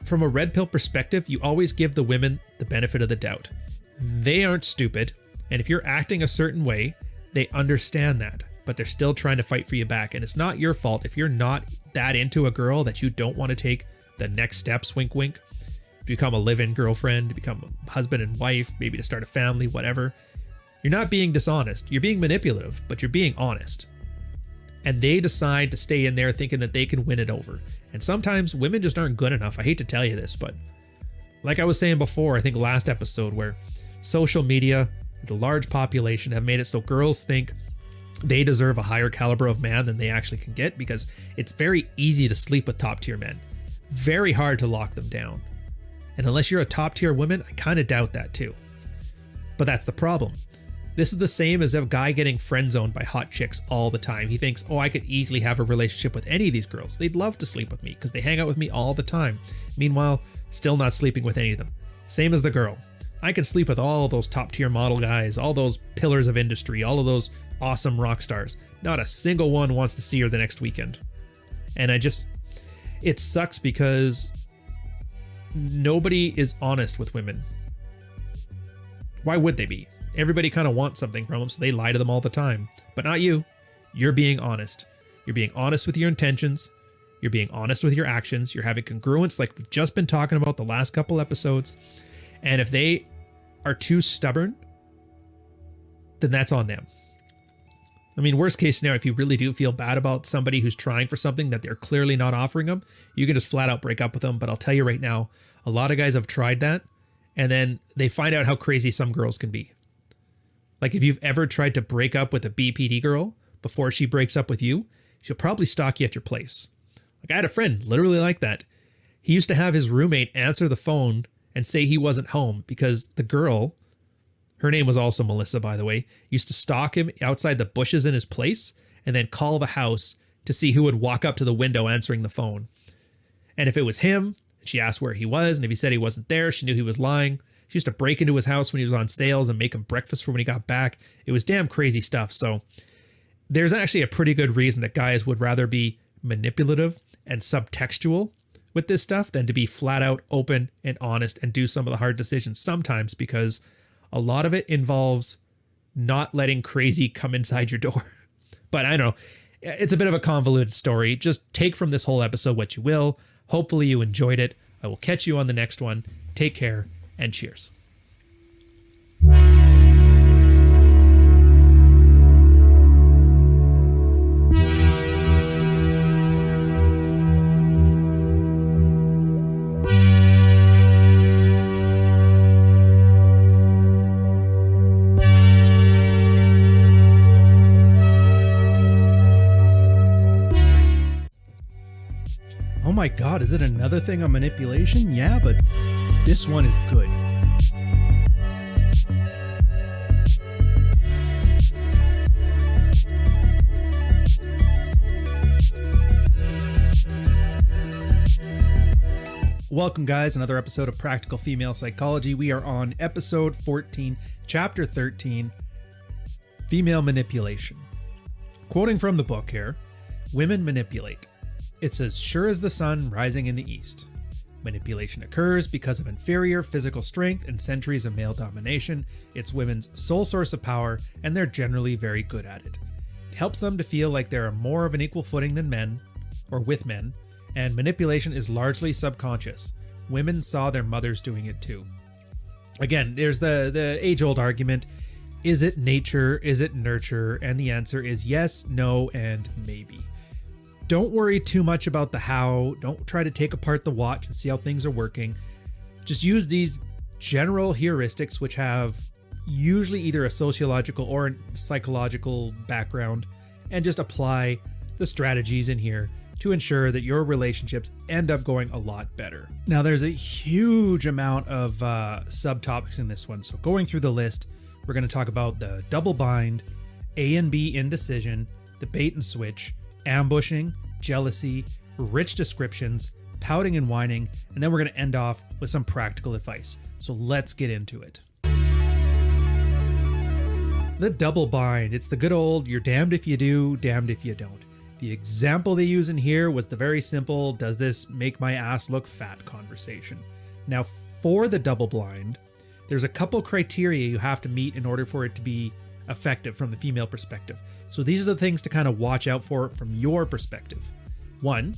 from a red pill perspective, you always give the women the benefit of the doubt. They aren't stupid, and if you're acting a certain way, they understand that, but they're still trying to fight for you back. And it's not your fault if you're not that into a girl that you don't want to take the next steps, wink wink, to become a live-in girlfriend, to become a husband and wife, maybe to start a family, whatever. You're not being dishonest. You're being manipulative, but you're being honest. And they decide to stay in there thinking that they can win it over. And sometimes women just aren't good enough. I hate to tell you this, but like I was saying before, I think last episode, where social media, the large population, have made it so girls think they deserve a higher caliber of man than they actually can get, because it's very easy to sleep with top tier men. Very hard to lock them down. And unless you're a top tier woman, I kind of doubt that too. But that's the problem. This is the same as a guy getting friend zoned by hot chicks all the time. He thinks, oh, I could easily have a relationship with any of these girls. They'd love to sleep with me because they hang out with me all the time. Meanwhile, still not sleeping with any of them. Same as the girl. I could sleep with all those top tier model guys, all those pillars of industry, all of those awesome rock stars. Not a single one wants to see her the next weekend. And it sucks because nobody is honest with women. Why would they be? Everybody kind of wants something from them, so they lie to them all the time. But not you. You're being honest. You're being honest with your intentions. You're being honest with your actions. You're having congruence like we've just been talking about the last couple episodes. And if they are too stubborn, then that's on them. I mean, worst case scenario, if you really do feel bad about somebody who's trying for something that they're clearly not offering them, you can just flat out break up with them. But I'll tell you right now, a lot of guys have tried that, and then they find out how crazy some girls can be. Like if you've ever tried to break up with a BPD girl before she breaks up with you, she'll probably stalk you at your place. Like I had a friend literally like that. He used to have his roommate answer the phone and say he wasn't home because the girl, her name was also Melissa, by the way, used to stalk him outside the bushes in his place and then call the house to see who would walk up to the window answering the phone. And if it was him, she asked where he was, and if he said he wasn't there, she knew he was lying. She used to break into his house when he was on sales and make him breakfast for when he got back. It was damn crazy stuff. So there's actually a pretty good reason that guys would rather be manipulative and subtextual with this stuff than to be flat out open and honest and do some of the hard decisions sometimes, because a lot of it involves not letting crazy come inside your door. But I don't know. It's a bit of a convoluted story. Just take from this whole episode what you will. Hopefully you enjoyed it. I will catch you on the next one. Take care and cheers. Oh my god, is it another thing on manipulation? Yeah, but this one is good. Welcome guys, another episode of Practical Female Psychology. We are on episode 14, chapter 13, Female Manipulation. Quoting from the book here, women manipulate. It's as sure as the sun rising in the east. Manipulation occurs because of inferior physical strength and centuries of male domination. It's women's sole source of power, and they're generally very good at it. It helps them to feel like they're more of an equal footing than men, or with men, and manipulation is largely subconscious. Women saw their mothers doing it too. Again, there's the age-old argument, is it nature, is it nurture? And the answer is yes, no, and maybe. Don't worry too much about the how. Don't try to take apart the watch and see how things are working. Just use these general heuristics, which have usually either a sociological or a psychological background, and just apply the strategies in here to ensure that your relationships end up going a lot better. Now, there's a huge amount of subtopics in this one. So going through the list, we're going to talk about the double bind, A and B indecision, the bait and switch, ambushing, jealousy, rich descriptions, pouting and whining, and then we're going to end off with some practical advice. So let's get into it. The double bind. It's the good old, you're damned if you do, damned if you don't. The example they use in here was the very simple, does this make my ass look fat conversation. Now for the double blind, there's a couple criteria you have to meet in order for it to be effective from the female perspective. So these are the things to kind of watch out for from your perspective. 1,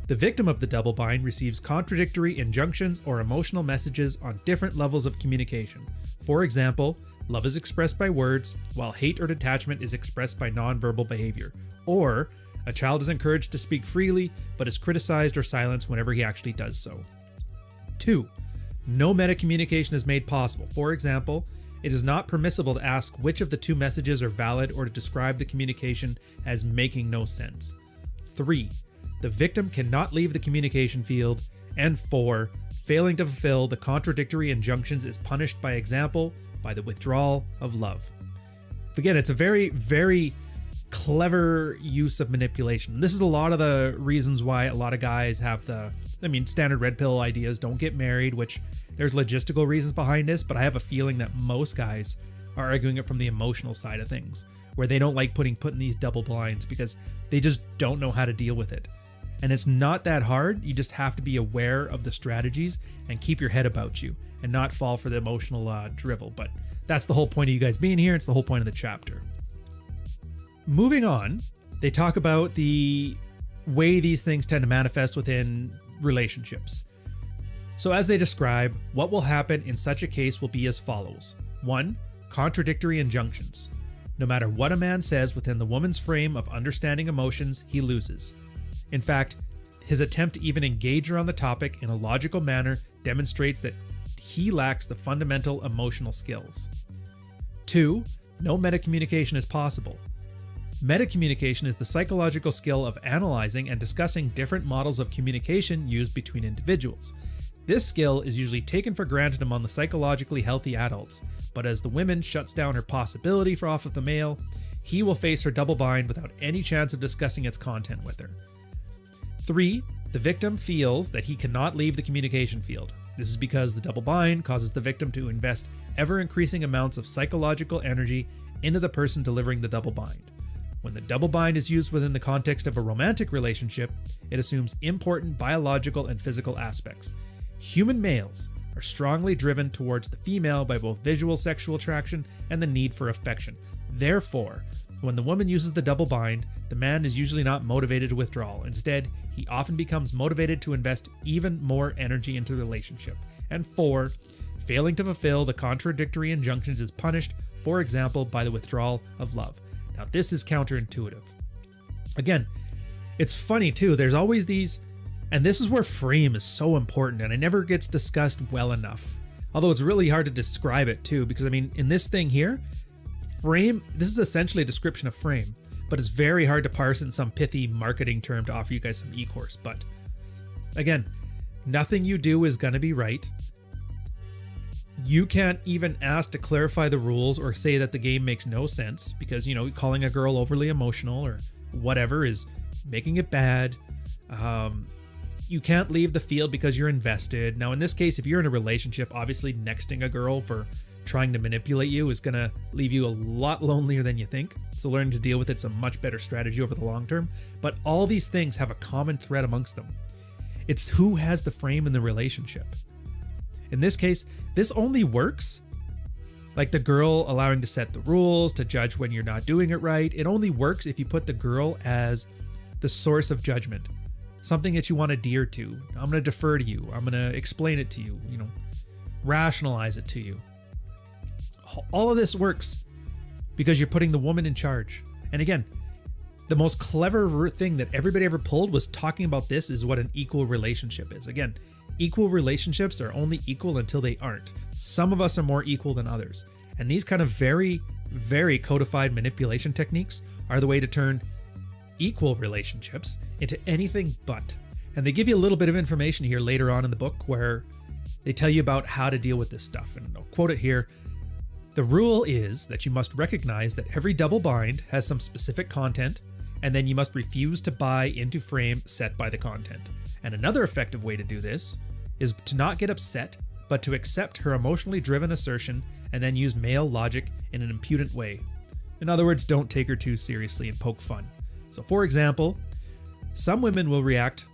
the victim of the double bind receives contradictory injunctions or emotional messages on different levels of communication. For example, love is expressed by words, while hate or detachment is expressed by nonverbal behavior. Or a child is encouraged to speak freely, but is criticized or silenced whenever he actually does so. 2, no meta-communication is made possible. For example, it is not permissible to ask which of the two messages are valid or to describe the communication as making no sense. 3, the victim cannot leave the communication field. And 4, failing to fulfill the contradictory injunctions is punished by example by the withdrawal of love. Again, it's a very, very clever use of manipulation. This is a lot of the reasons why a lot of guys have standard red pill ideas, don't get married, which there's logistical reasons behind this, but I have a feeling that most guys are arguing it from the emotional side of things, where they don't like putting these double blinds because they just don't know how to deal with it. And it's not that hard. You just have to be aware of the strategies and keep your head about you and not fall for the emotional drivel. But that's the whole point of you guys being here. It's the whole point of the chapter. Moving on, they talk about the way these things tend to manifest within relationships. So as they describe, what will happen in such a case will be as follows. 1, contradictory injunctions. No matter what a man says within the woman's frame of understanding emotions, he loses. In fact, his attempt to even engage her on the topic in a logical manner demonstrates that he lacks the fundamental emotional skills. 2, no metacommunication is possible. Metacommunication is the psychological skill of analyzing and discussing different models of communication used between individuals. This skill is usually taken for granted among the psychologically healthy adults, but as the woman shuts down her possibility for off of the male, he will face her double bind without any chance of discussing its content with her. 3. The victim feels that he cannot leave the communication field. This is because the double bind causes the victim to invest ever-increasing amounts of psychological energy into the person delivering the double bind. When the double bind is used within the context of a romantic relationship, it assumes important biological and physical aspects. Human males are strongly driven towards the female by both visual sexual attraction and the need for affection. Therefore, when the woman uses the double bind, the man is usually not motivated to withdrawal. Instead, he often becomes motivated to invest even more energy into the relationship. And 4, failing to fulfill the contradictory injunctions is punished, for example, by the withdrawal of love. Now, this is counterintuitive. Again, it's funny too, there's always these, and this is where frame is so important, and it never gets discussed well enough. Although it's really hard to describe it too, because I mean, in this thing here, frame, this is essentially a description of frame, but it's very hard to parse in some pithy marketing term to offer you guys some e-course. But again, nothing you do is going to be right. You can't even ask to clarify the rules or say that the game makes no sense because, you know, calling a girl overly emotional or whatever is making it bad. You can't leave the field because you're invested. Now, in this case, if you're in a relationship, obviously nexting a girl for trying to manipulate you is going to leave you a lot lonelier than you think. So learning to deal with it's a much better strategy over the long term. But all these things have a common thread amongst them. It's who has the frame in the relationship. In this case, this only works, like the girl allowing to set the rules, to judge when you're not doing it right. It only works if you put the girl as the source of judgment, something that you want to adhere to. I'm going to defer to you. I'm going to explain it to you, you know, rationalize it to you. All of this works because you're putting the woman in charge. And again, the most clever thing that everybody ever pulled was talking about this is what an equal relationship is. Again, equal relationships are only equal until they aren't. Some of us are more equal than others. And these kind of very, very codified manipulation techniques are the way to turn equal relationships into anything but. And they give you a little bit of information here later on in the book where they tell you about how to deal with this stuff. And I'll quote it here. The rule is that you must recognize that every double bind has some specific content, and then you must refuse to buy into frame set by the content. And another effective way to do this is to not get upset, but to accept her emotionally driven assertion and then use male logic in an impudent way. In other words, don't take her too seriously and poke fun. So for example, some women will react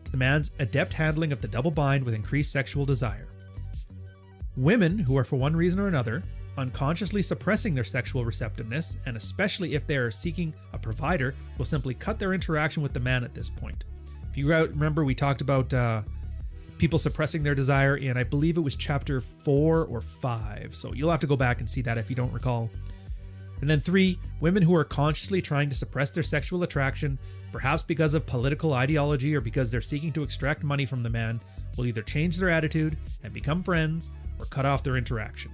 to the man's adept handling of the double bind with increased sexual desire. Women who are for one reason or another unconsciously suppressing their sexual receptiveness, and especially if they are seeking a provider, will simply cut their interaction with the man at this point. If you remember, we talked about people suppressing their desire in, I believe it was chapter 4 or 5, so you'll have to go back and see that if you don't recall. And then 3, women who are consciously trying to suppress their sexual attraction, perhaps because of political ideology or because they're seeking to extract money from the man, will either change their attitude and become friends or cut off their interaction.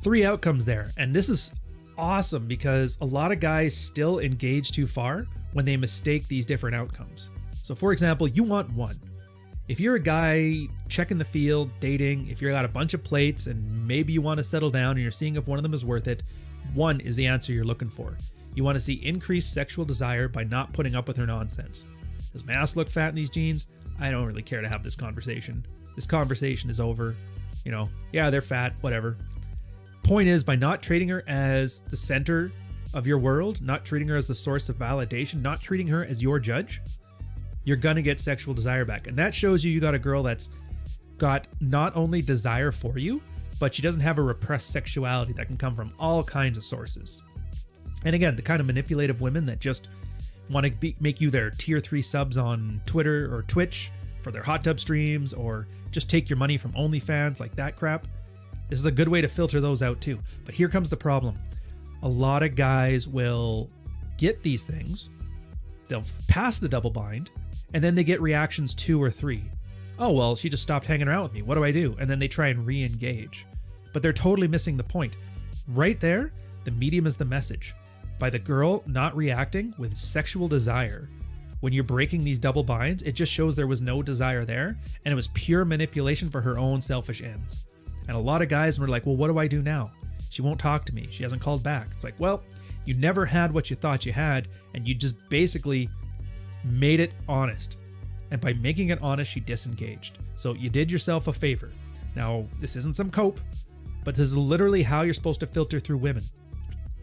3 outcomes there, and this is awesome because a lot of guys still engage too far when they mistake these different outcomes. So for example, you want 1. If you're a guy checking the field, dating, if you've got a bunch of plates and maybe you want to settle down and you're seeing if one of them is worth it, 1 is the answer you're looking for. You want to see increased sexual desire by not putting up with her nonsense. Does my ass look fat in these jeans? I don't really care to have this conversation. This conversation is over. You know, yeah, they're fat, whatever. Point is, by not treating her as the center of your world, not treating her as the source of validation, not treating her as your judge, you're gonna get sexual desire back. And that shows you got a girl that's got not only desire for you, but she doesn't have a repressed sexuality that can come from all kinds of sources. And again, the kind of manipulative women that just want to make you their tier 3 subs on Twitter or Twitch for their hot tub streams, or just take your money from OnlyFans, like that crap. This is a good way to filter those out too. But here comes the problem. A lot of guys will get these things, they'll pass the double bind, and then they get reactions 2 or 3. Oh, well, she just stopped hanging around with me. What do I do? And then they try and re-engage. But they're totally missing the point. Right there, the medium is the message. By the girl not reacting with sexual desire, when you're breaking these double binds, it just shows there was no desire there, and it was pure manipulation for her own selfish ends. And a lot of guys were like, well, what do I do now? She won't talk to me. She hasn't called back. It's like, well, you never had what you thought you had, and you just basically made it honest. And by making it honest, she disengaged. So you did yourself a favor. Now, this isn't some cope, but this is literally how you're supposed to filter through women.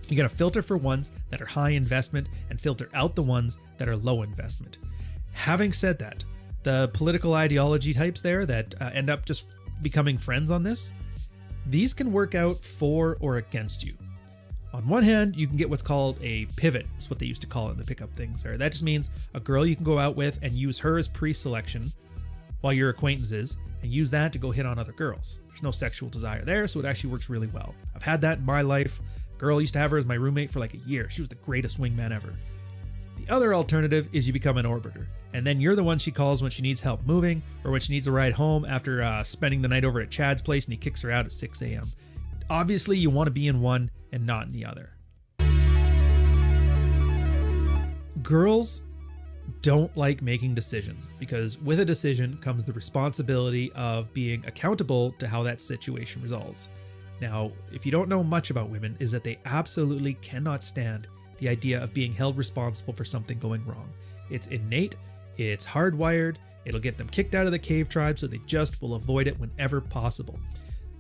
You gotta filter for ones that are high investment and filter out the ones that are low investment. Having said that, the political ideology types there that end up just becoming friends on this, these can work out for or against you. On one hand, you can get what's called a pivot. It's what they used to call it in the pickup things there. That just means a girl you can go out with and use her as pre-selection while you're acquaintances and use that to go hit on other girls. There's no sexual desire there, so it actually works really well. I've had that in my life. Girl, I used to have her as my roommate for like a year. She was the greatest wingman ever. The other alternative is you become an orbiter, and then you're the one she calls when she needs help moving or when she needs a ride home after spending the night over at Chad's place and he kicks her out at 6 a.m. Obviously, you want to be in one and not in the other. Girls don't like making decisions because with a decision comes the responsibility of being accountable to how that situation resolves. Now, if you don't know much about women, is that they absolutely cannot stand the idea of being held responsible for something going wrong. It's innate, it's hardwired, it'll get them kicked out of the cave tribe, so they just will avoid it whenever possible.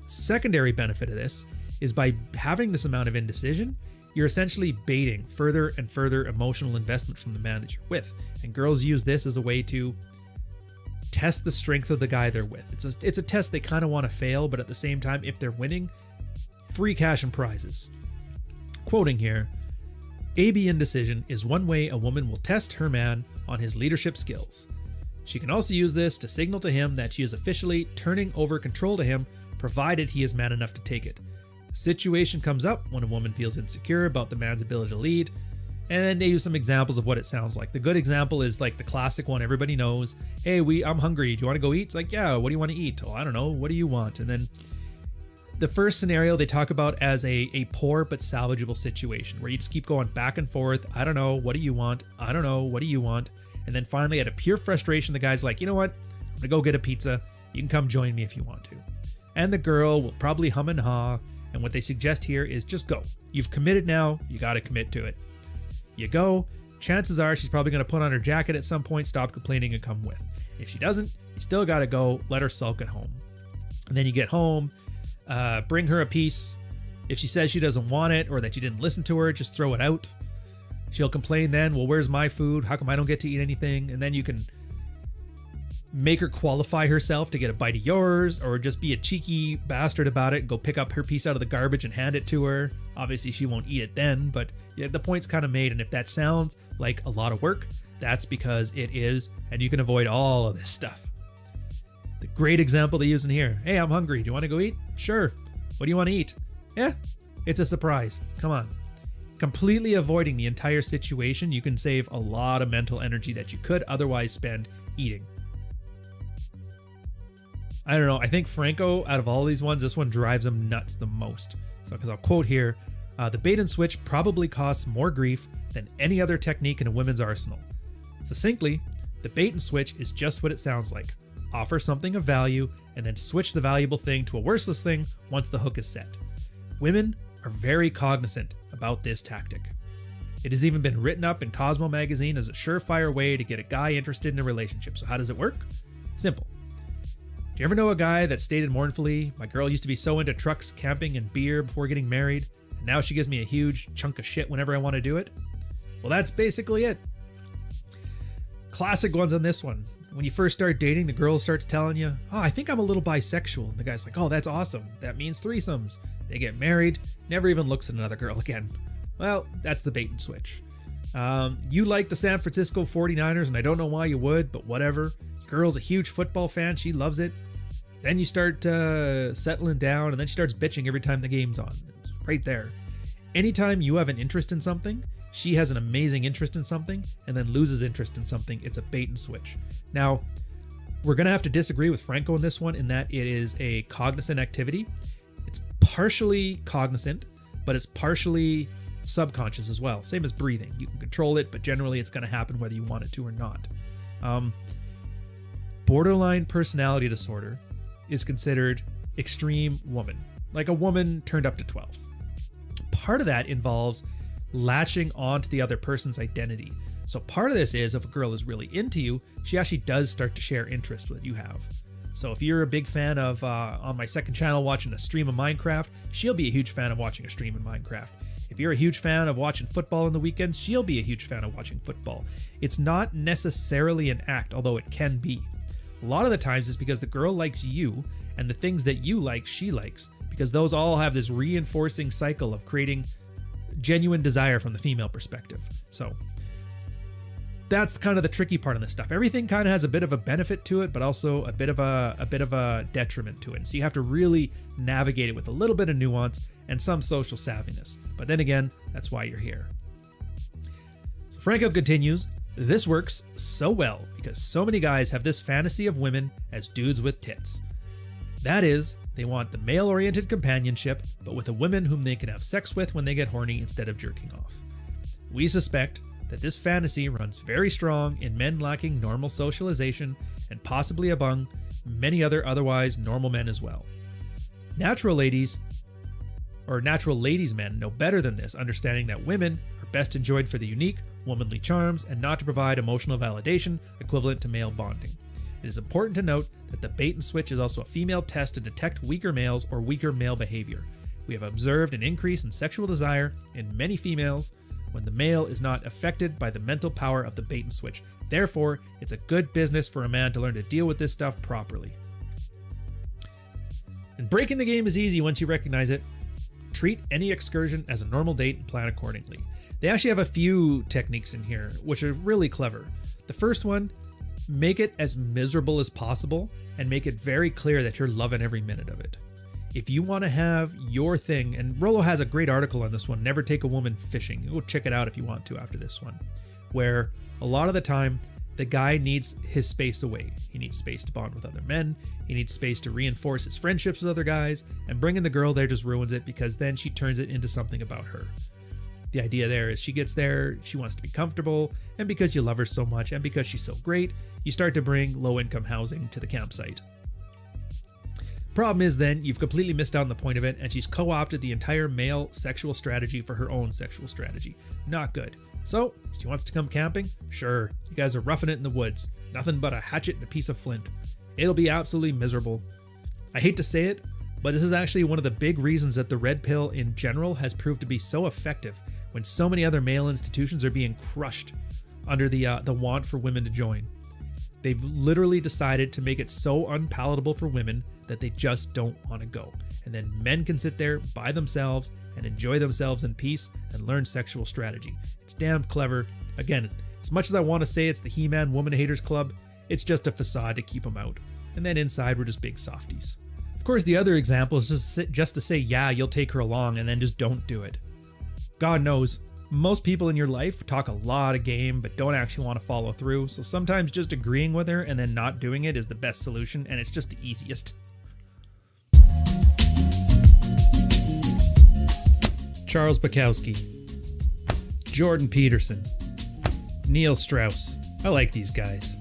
Secondary benefit of this is by having this amount of indecision, you're essentially baiting further and further emotional investment from the man that you're with. And girls use this as a way to test the strength of the guy they're with. It's a test they kind of want to fail, but at the same time, if they're winning, free cash and prizes. Quoting here, AB indecision is one way a woman will test her man on his leadership skills. She can also use this to signal to him that she is officially turning over control to him, provided he is man enough to take it. The situation comes up when a woman feels insecure about the man's ability to lead, and then they use some examples of what it sounds like. The good example is like the classic one everybody knows. Hey, I'm hungry. Do you want to go eat? It's like, yeah, what do you want to eat? Oh, I don't know. What do you want? And then the first scenario they talk about as a poor but salvageable situation where you just keep going back and forth. I don't know. What do you want? I don't know. What do you want? And then finally, out of pure frustration, the guy's like, you know what? I'm going to go get a pizza. You can come join me if you want to. And the girl will probably hum and haw. And what they suggest here is just go. You've committed now. You got to commit to it. You go. Chances are she's probably going to put on her jacket at some point, stop complaining, and come with. If she doesn't, you still got to go. Let her sulk at home. And then you get home, bring her a piece. If she says she doesn't want it or that you didn't listen to her, just throw it out. She'll complain then, well, where's my food? How come I don't get to eat anything? And then you can make her qualify herself to get a bite of yours, or just be a cheeky bastard about it and go pick up her piece out of the garbage and hand it to her. Obviously, she won't eat it then, but yeah, the point's kind of made. And if that sounds like a lot of work, that's because it is, and you can avoid all of this stuff. The great example they use in here. Hey, I'm hungry. Do you want to go eat? Sure. What do you want to eat? Yeah, it's a surprise. Come on. Completely avoiding the entire situation, you can save a lot of mental energy that you could otherwise spend eating. I don't know. I think Franco, out of all these ones, this one drives him nuts the most. So, because I'll quote here, the bait and switch probably costs more grief than any other technique in a women's arsenal. Succinctly, the bait and switch is just what it sounds like. Offer something of value and then switch the valuable thing to a worthless thing once the hook is set. Women are very cognizant about this tactic. It has even been written up in Cosmo magazine as a surefire way to get a guy interested in a relationship. So how does it work? Simple. Do you ever know a guy that stated mournfully, my girl used to be so into trucks, camping, and beer before getting married, and now she gives me a huge chunk of shit whenever I want to do it? Well, that's basically it. Classic ones on this one. When you first start dating, the girl starts telling you, oh, I think I'm a little bisexual. And the guy's like, oh, that's awesome. That means threesomes. They get married, never even looks at another girl again. Well, that's the bait and switch. You like the San Francisco 49ers, and I don't know why you would, but whatever. Girl's a huge football fan. She loves it. Then you start settling down, and then she starts bitching every time the game's on. It's right there. Anytime you have an interest in something, she has an amazing interest in something, and then loses interest in something. It's a bait and switch. Now, we're going to have to disagree with Franco in this one in that it is a cognizant activity. It's partially cognizant, but it's partially subconscious as well. Same as breathing. You can control it, but generally it's going to happen whether you want it to or not. Borderline personality disorder is considered extreme woman, like a woman turned up to 12. Part of that involves latching onto the other person's identity. So part of this is if a girl is really into you, she actually does start to share interest with you have. So if you're a big fan of, on my second channel, watching a stream of Minecraft, she'll be a huge fan of watching a stream of Minecraft. If you're a huge fan of watching football on the weekends, she'll be a huge fan of watching football. It's not necessarily an act, although it can be. A lot of the times it's because the girl likes you, and the things that you like, she likes, because those all have this reinforcing cycle of creating genuine desire from the female perspective. So that's kind of the tricky part of this stuff. Everything kind of has a bit of a benefit to it, but also a bit of a detriment to it. So you have to really navigate it with a little bit of nuance and some social savviness. But then again, that's why you're here. So Franco continues, this works so well because so many guys have this fantasy of women as dudes with tits. That is, they want the male-oriented companionship, but with a woman whom they can have sex with when they get horny instead of jerking off. We suspect that this fantasy runs very strong in men lacking normal socialization and possibly among many other otherwise normal men as well. Natural ladies men know better than this, understanding that women are best enjoyed for the unique, womanly charms and not to provide emotional validation equivalent to male bonding. It is important to note that the bait and switch is also a female test to detect weaker males or weaker male behavior. We have observed an increase in sexual desire in many females when the male is not affected by the mental power of the bait and switch. Therefore, it's a good business for a man to learn to deal with this stuff properly. And breaking the game is easy once you recognize it. Treat any excursion as a normal date and plan accordingly. They actually have a few techniques in here, which are really clever. The first one, make it as miserable as possible and make it very clear that you're loving every minute of it. If you want to have your thing, and Rollo has a great article on this one, Never Take a Woman Fishing. Go check it out if you want to after this one, where a lot of the time the guy needs his space away. He needs space to bond with other men. He needs space to reinforce his friendships with other guys, and bringing the girl there just ruins it because then she turns it into something about her. The idea there is she gets there, she wants to be comfortable, and because you love her so much and because she's so great, you start to bring low-income housing to the campsite. Problem is then, you've completely missed out on the point of it, and she's co-opted the entire male sexual strategy for her own sexual strategy. Not good. So, she wants to come camping? Sure, you guys are roughing it in the woods. Nothing but a hatchet and a piece of flint. It'll be absolutely miserable. I hate to say it, but this is actually one of the big reasons that the red pill in general has proved to be so effective when so many other male institutions are being crushed under the want for women to join. They've literally decided to make it so unpalatable for women that they just don't want to go. And then men can sit there by themselves and enjoy themselves in peace and learn sexual strategy. It's damn clever. Again, as much as I want to say it's the He-Man Woman Haters Club, it's just a facade to keep them out. And then inside we're just big softies. Of course, the other example is just to say, yeah, you'll take her along and then just don't do it. God knows, most people in your life talk a lot of game but don't actually want to follow through, so sometimes just agreeing with her and then not doing it is the best solution, and it's just the easiest. Charles Bukowski, Jordan Peterson, Neil Strauss. I like these guys.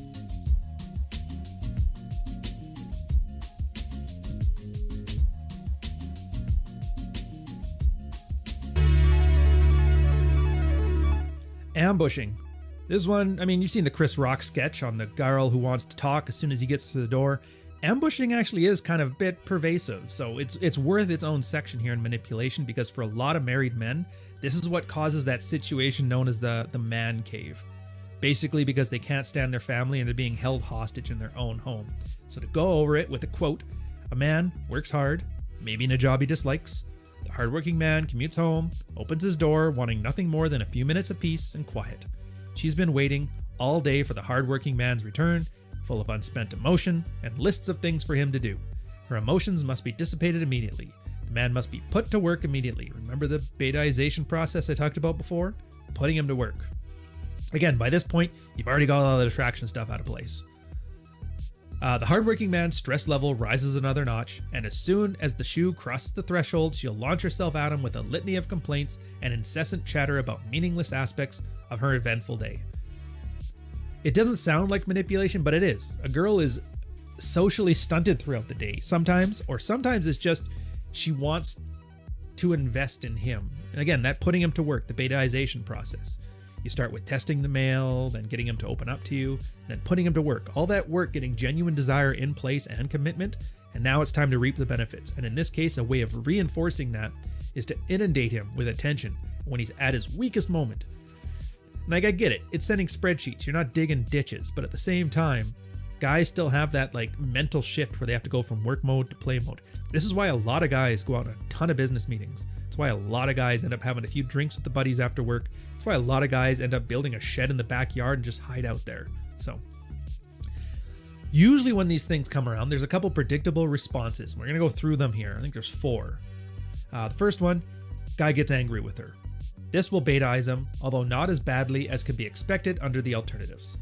Ambushing. This one, I mean, you've seen the Chris Rock sketch on the girl who wants to talk as soon as he gets to the door. Ambushing actually is kind of a bit pervasive, so it's worth its own section here in manipulation, because for a lot of married men, this is what causes that situation known as the man cave. Basically because they can't stand their family and they're being held hostage in their own home. So to go over it with a quote, a man works hard, maybe in a job he dislikes. The hardworking man commutes home, opens his door, wanting nothing more than a few minutes of peace and quiet. She's been waiting all day for the hardworking man's return, full of unspent emotion and lists of things for him to do. Her emotions must be dissipated immediately. The man must be put to work immediately. Remember the betization process I talked about before? Putting him to work. Again, by this point, you've already got all the attraction stuff out of place. The hardworking man's stress level rises another notch, and as soon as the shoe crosses the threshold, she'll launch herself at him with a litany of complaints and incessant chatter about meaningless aspects of her eventful day. It doesn't sound like manipulation, but it is. A girl is socially stunted throughout the day sometimes, or sometimes it's just she wants to invest in him. And again, that putting him to work, the betization process. You start with testing the male, then getting him to open up to you, then putting him to work. All that work getting genuine desire in place and commitment, and now it's time to reap the benefits. And in this case, a way of reinforcing that is to inundate him with attention when he's at his weakest moment. Like, I get it, it's sending spreadsheets, you're not digging ditches, but at the same time, guys still have that like mental shift where they have to go from work mode to play mode. This is why a lot of guys go out on a ton of business meetings. It's why a lot of guys end up having a few drinks with the buddies after work. It's why a lot of guys end up building a shed in the backyard and just hide out there. So usually when these things come around, there's a couple predictable responses. We're going to go through them here. I think there's 4. The first one, guy gets angry with her. This will betize him, although not as badly as could be expected under the alternatives.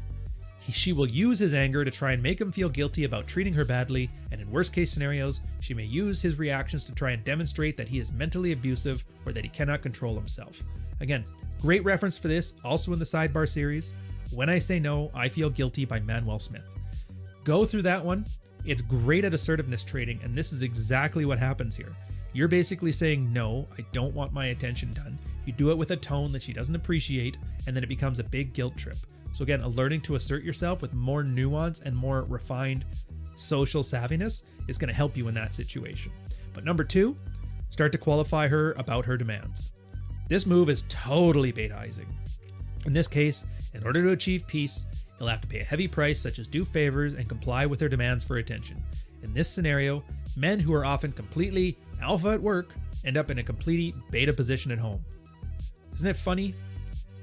She will use his anger to try and make him feel guilty about treating her badly, and in worst case scenarios, she may use his reactions to try and demonstrate that he is mentally abusive or that he cannot control himself. Again, great reference for this, also in the sidebar series, When I Say No, I Feel Guilty by Manuel Smith. Go through that one. It's great at assertiveness trading, and this is exactly what happens here. You're basically saying, no, I don't want my attention done. You do it with a tone that she doesn't appreciate, and then it becomes a big guilt trip. So again, learning to assert yourself with more nuance and more refined social savviness is going to help you in that situation. But number 2, start to qualify her about her demands. This move is totally betizing. In this case, in order to achieve peace, you'll have to pay a heavy price such as do favors and comply with her demands for attention. In this scenario, men who are often completely alpha at work end up in a completely beta position at home. Isn't it funny?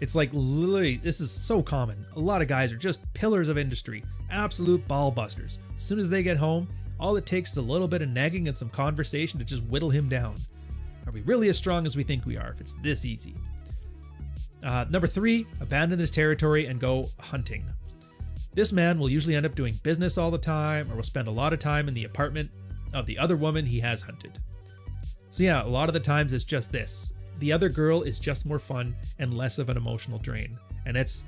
It's like literally, this is so common. A lot of guys are just pillars of industry, absolute ball busters. As soon as they get home, all it takes is a little bit of nagging and some conversation to just whittle him down. Are we really as strong as we think we are if it's this easy? Number 3, abandon this territory and go hunting. This man will usually end up doing business all the time or will spend a lot of time in the apartment of the other woman he has hunted. So yeah, a lot of the times it's just this. The other girl is just more fun and less of an emotional drain. And it's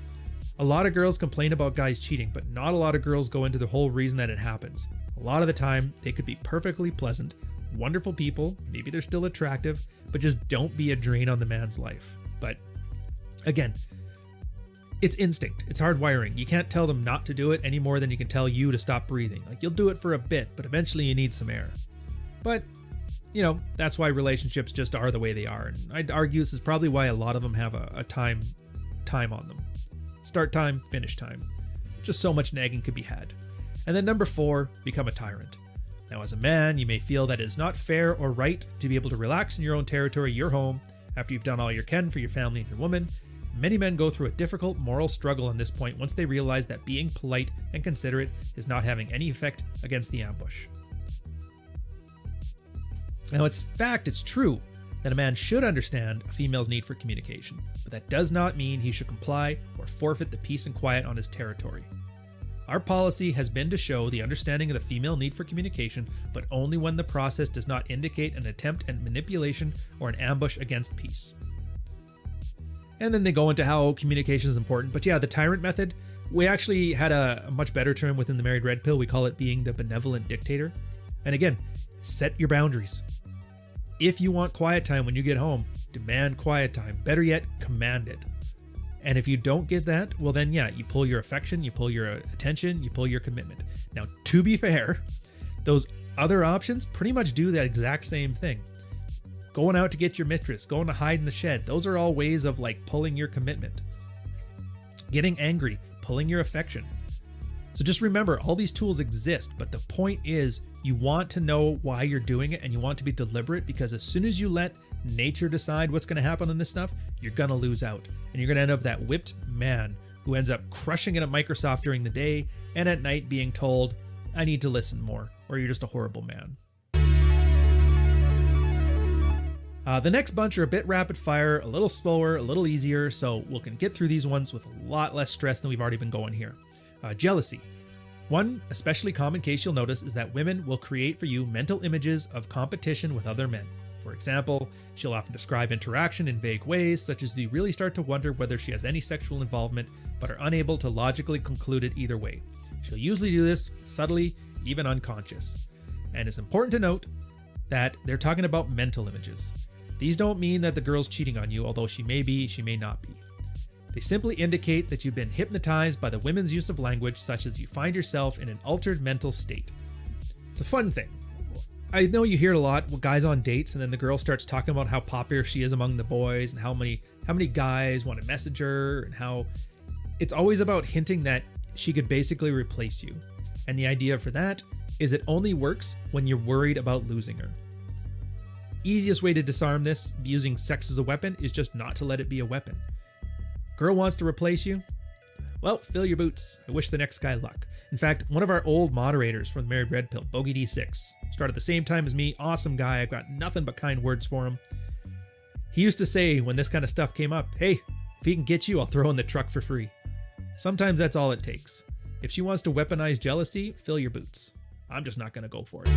a lot of girls complain about guys cheating, but not a lot of girls go into the whole reason that it happens. A lot of the time, they could be perfectly pleasant, wonderful people, maybe they're still attractive, but just don't be a drain on the man's life. But again, it's instinct, it's hardwiring. You can't tell them not to do it any more than you can tell you to stop breathing. Like, you'll do it for a bit, but eventually you need some air. But you know, that's why relationships just are the way they are. And I'd argue this is probably why a lot of them have a time on them. Start time, finish time. Just so much nagging could be had. And then number 4, become a tyrant. Now, as a man, you may feel that it is not fair or right to be able to relax in your own territory, your home, after you've done all you can for your family and your woman. Many men go through a difficult moral struggle on this point once they realize that being polite and considerate is not having any effect against the ambush. Now, it's true that a man should understand a female's need for communication, but that does not mean he should comply or forfeit the peace and quiet on his territory. Our policy has been to show the understanding of the female need for communication, but only when the process does not indicate an attempt at manipulation or an ambush against peace. And then they go into how communication is important. But yeah, the tyrant method, we actually had a much better term within the Married Red Pill. We call it being the benevolent dictator. And again, set your boundaries. If you want quiet time when you get home, demand quiet time. Better yet, command it. And if you don't get that, well then yeah, you pull your affection, you pull your attention, you pull your commitment. Now, to be fair, those other options pretty much do that exact same thing. Going out to get your mistress, going to hide in the shed, those are all ways of like pulling your commitment. Getting angry, pulling your affection. So just remember, all these tools exist, but the point is you want to know why you're doing it and you want to be deliberate, because as soon as you let nature decide what's going to happen on this stuff, you're going to lose out. And you're going to end up that whipped man who ends up crushing it at Microsoft during the day and at night being told, I need to listen more, or you're just a horrible man. The next bunch are a bit rapid fire, a little slower, a little easier, so we can get through these ones with a lot less stress than we've already been going here. Jealousy. One especially common case you'll notice is that women will create for you mental images of competition with other men. For example, she'll often describe interaction in vague ways, such as you really start to wonder whether she has any sexual involvement, but are unable to logically conclude it either way. She'll usually do this subtly, even unconscious. And it's important to note that they're talking about mental images. These don't mean that the girl's cheating on you, although she may be, she may not be. They simply indicate that you've been hypnotized by the women's use of language, such as you find yourself in an altered mental state. It's a fun thing. I know you hear it a lot with guys on dates, and then the girl starts talking about how popular she is among the boys and how many guys want to message her, and how it's always about hinting that she could basically replace you. And the idea for that is it only works when you're worried about losing her. Easiest way to disarm this, using sex as a weapon, is just not to let it be a weapon. Girl wants to replace you? Well, fill your boots. I wish the next guy luck. In fact, one of our old moderators from the Married Red Pill, Bogey D6, started the same time as me. Awesome guy. I've got nothing but kind words for him. He used to say when this kind of stuff came up, hey, if he can get you, I'll throw in the truck for free. Sometimes that's all it takes. If she wants to weaponize jealousy, fill your boots. I'm just not going to go for it.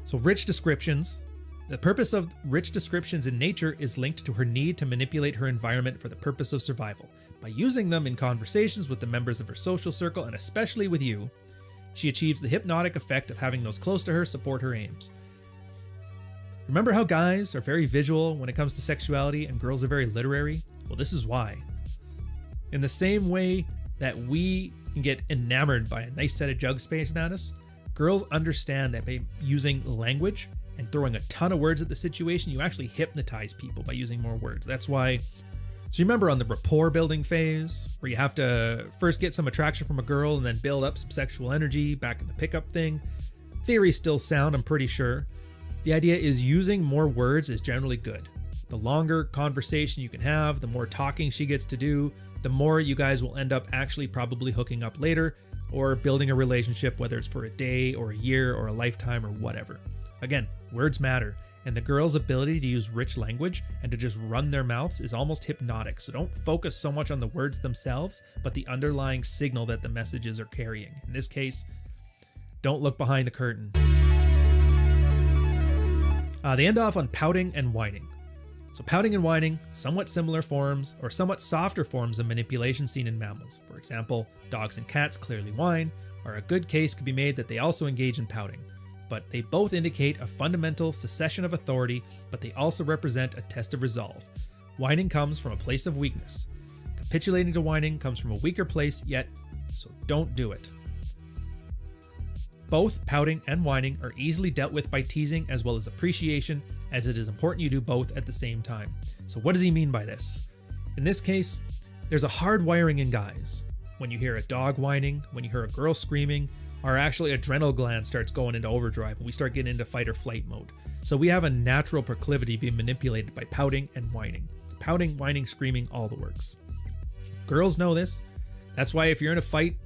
So rich descriptions. The purpose of rich descriptions in nature is linked to her need to manipulate her environment for the purpose of survival. By using them in conversations with the members of her social circle, and especially with you, she achieves the hypnotic effect of having those close to her support her aims. Remember how guys are very visual when it comes to sexuality and girls are very literary? Well, this is why. In the same way that we can get enamored by a nice set of jug space at us, girls understand that by using language and throwing a ton of words at the situation, you actually hypnotize people by using more words. That's why, so you remember on the rapport building phase, where you have to first get some attraction from a girl and then build up some sexual energy back in the pickup thing? Theory's still sound, I'm pretty sure. The idea is using more words is generally good. The longer conversation you can have, the more talking she gets to do, the more you guys will end up actually probably hooking up later or building a relationship, whether it's for a day or a year or a lifetime or whatever. Again, words matter, and the girl's ability to use rich language and to just run their mouths is almost hypnotic. So don't focus so much on the words themselves, but the underlying signal that the messages are carrying. In this case, don't look behind the curtain. They end off on pouting and whining. So pouting and whining, somewhat similar forms or somewhat softer forms of manipulation seen in mammals. For example, dogs and cats clearly whine, or a good case could be made that they also engage in pouting. But they both indicate a fundamental secession of authority, but they also represent a test of resolve. Whining comes from a place of weakness. Capitulating to whining comes from a weaker place, yet, so don't do it. Both pouting and whining are easily dealt with by teasing as well as appreciation, as it is important you do both at the same time. So what does he mean by this? In this case, there's a hard wiring in guys. When you hear a dog whining, when you hear a girl screaming, our actually adrenal gland starts going into overdrive and we start getting into fight or flight mode. So we have a natural proclivity being manipulated by pouting and whining. Pouting, whining, screaming, all the works. Girls know this. That's why if you're in a fight,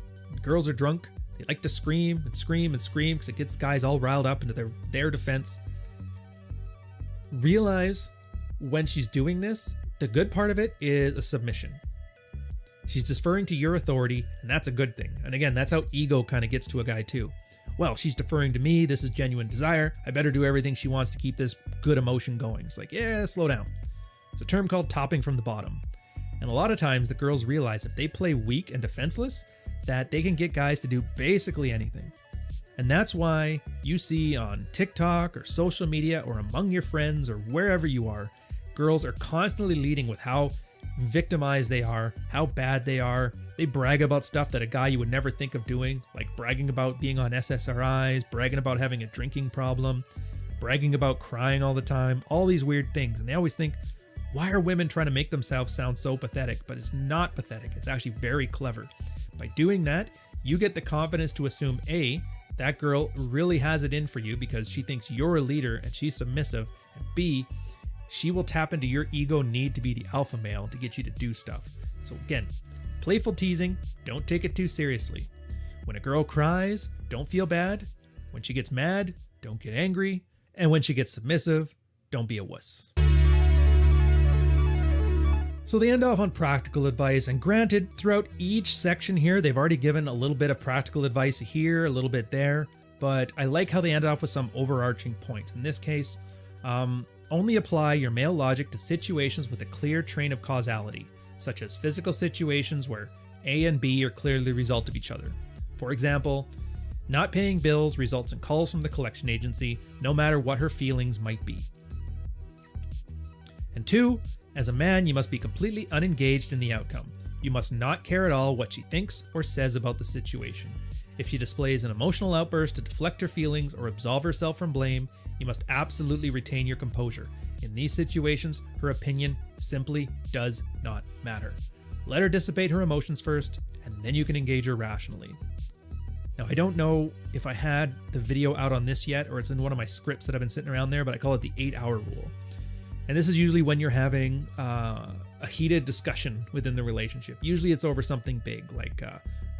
girls are drunk, they like to scream and scream and scream because it gets guys all riled up into their defense. Realize when she's doing this, the good part of it is a submission. She's deferring to your authority, and that's a good thing. And again, that's how ego kind of gets to a guy too. Well, she's deferring to me. This is genuine desire. I better do everything she wants to keep this good emotion going. It's like, yeah, slow down. It's a term called topping from the bottom. And a lot of times the girls realize if they play weak and defenseless, that they can get guys to do basically anything. And that's why you see on TikTok or social media or among your friends or wherever you are, girls are constantly leading with how victimized they are, how bad they are. They brag about stuff that a guy you would never think of doing, like bragging about being on SSRIs, bragging about having a drinking problem, bragging about crying all the time, all these weird things. And they always think, why are women trying to make themselves sound so pathetic? But it's not pathetic. It's actually very clever. By doing that, you get the confidence to assume A, that girl really has it in for you because she thinks you're a leader and she's submissive, and B, she will tap into your ego need to be the alpha male to get you to do stuff. So again, playful teasing, don't take it too seriously. When a girl cries, don't feel bad. When she gets mad, don't get angry. And when she gets submissive, don't be a wuss. So they end off on practical advice, and granted, throughout each section here, they've already given a little bit of practical advice here, a little bit there, but I like how they ended off with some overarching points. In this case, only apply your male logic to situations with a clear train of causality, such as physical situations where A and B are clearly the result of each other. For example, not paying bills results in calls from the collection agency, no matter what her feelings might be. And 2, as a man, you must be completely unengaged in the outcome. You must not care at all what she thinks or says about the situation. If she displays an emotional outburst to deflect her feelings or absolve herself from blame, you must absolutely retain your composure. In these situations, her opinion simply does not matter. Let her dissipate her emotions first, and then you can engage her rationally. Now, I don't know if I had the video out on this yet, or it's in one of my scripts that I've been sitting around there, but I call it the 8-hour rule. And this is usually when you're having a heated discussion within the relationship. Usually it's over something big like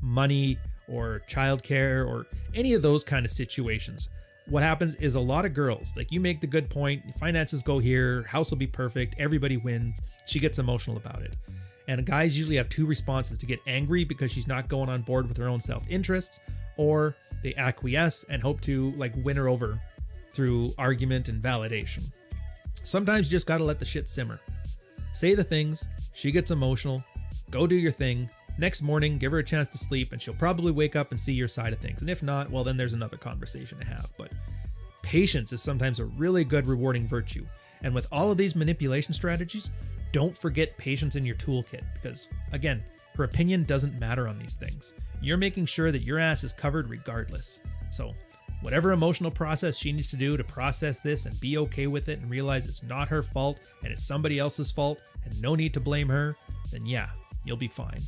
money or childcare or any of those kind of situations. What happens is a lot of girls, like, you make the good point, finances go here, house will be perfect, everybody wins. She gets emotional about it. And guys usually have 2 responses: to get angry because she's not going on board with her own self-interests, or they acquiesce and hope to win her over through argument and validation. Sometimes you just gotta let the shit simmer. Say the things, she gets emotional, go do your thing. Next morning, give her a chance to sleep, and she'll probably wake up and see your side of things. And if not, well, then there's another conversation to have. But patience is sometimes a really good, rewarding virtue. And with all of these manipulation strategies, don't forget patience in your toolkit, because, again, her opinion doesn't matter on these things. You're making sure that your ass is covered regardless. So, whatever emotional process she needs to do to process this and be okay with it and realize it's not her fault and it's somebody else's fault and no need to blame her, then yeah, you'll be fine.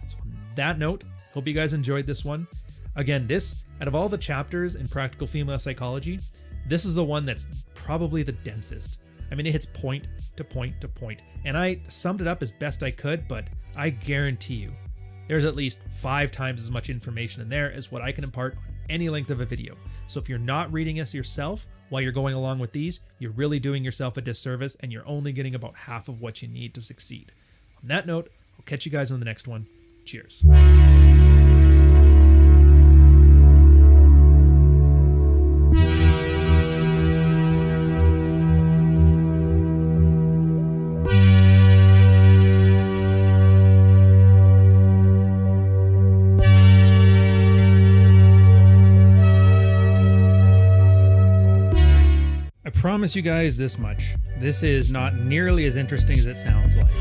So on that note, hope you guys enjoyed this one. Again, this, out of all the chapters in Practical Female Psychology, this is the one that's probably the densest. I mean, it hits point to point to point, and I summed it up as best I could, but I guarantee you, there's at least 5 times as much information in there as what I can impart on any length of a video. So if you're not reading this yourself while you're going along with these, you're really doing yourself a disservice, and you're only getting about half of what you need to succeed. On that note, I'll catch you guys on the next one. Cheers. I promise you guys this much. This is not nearly as interesting as it sounds like.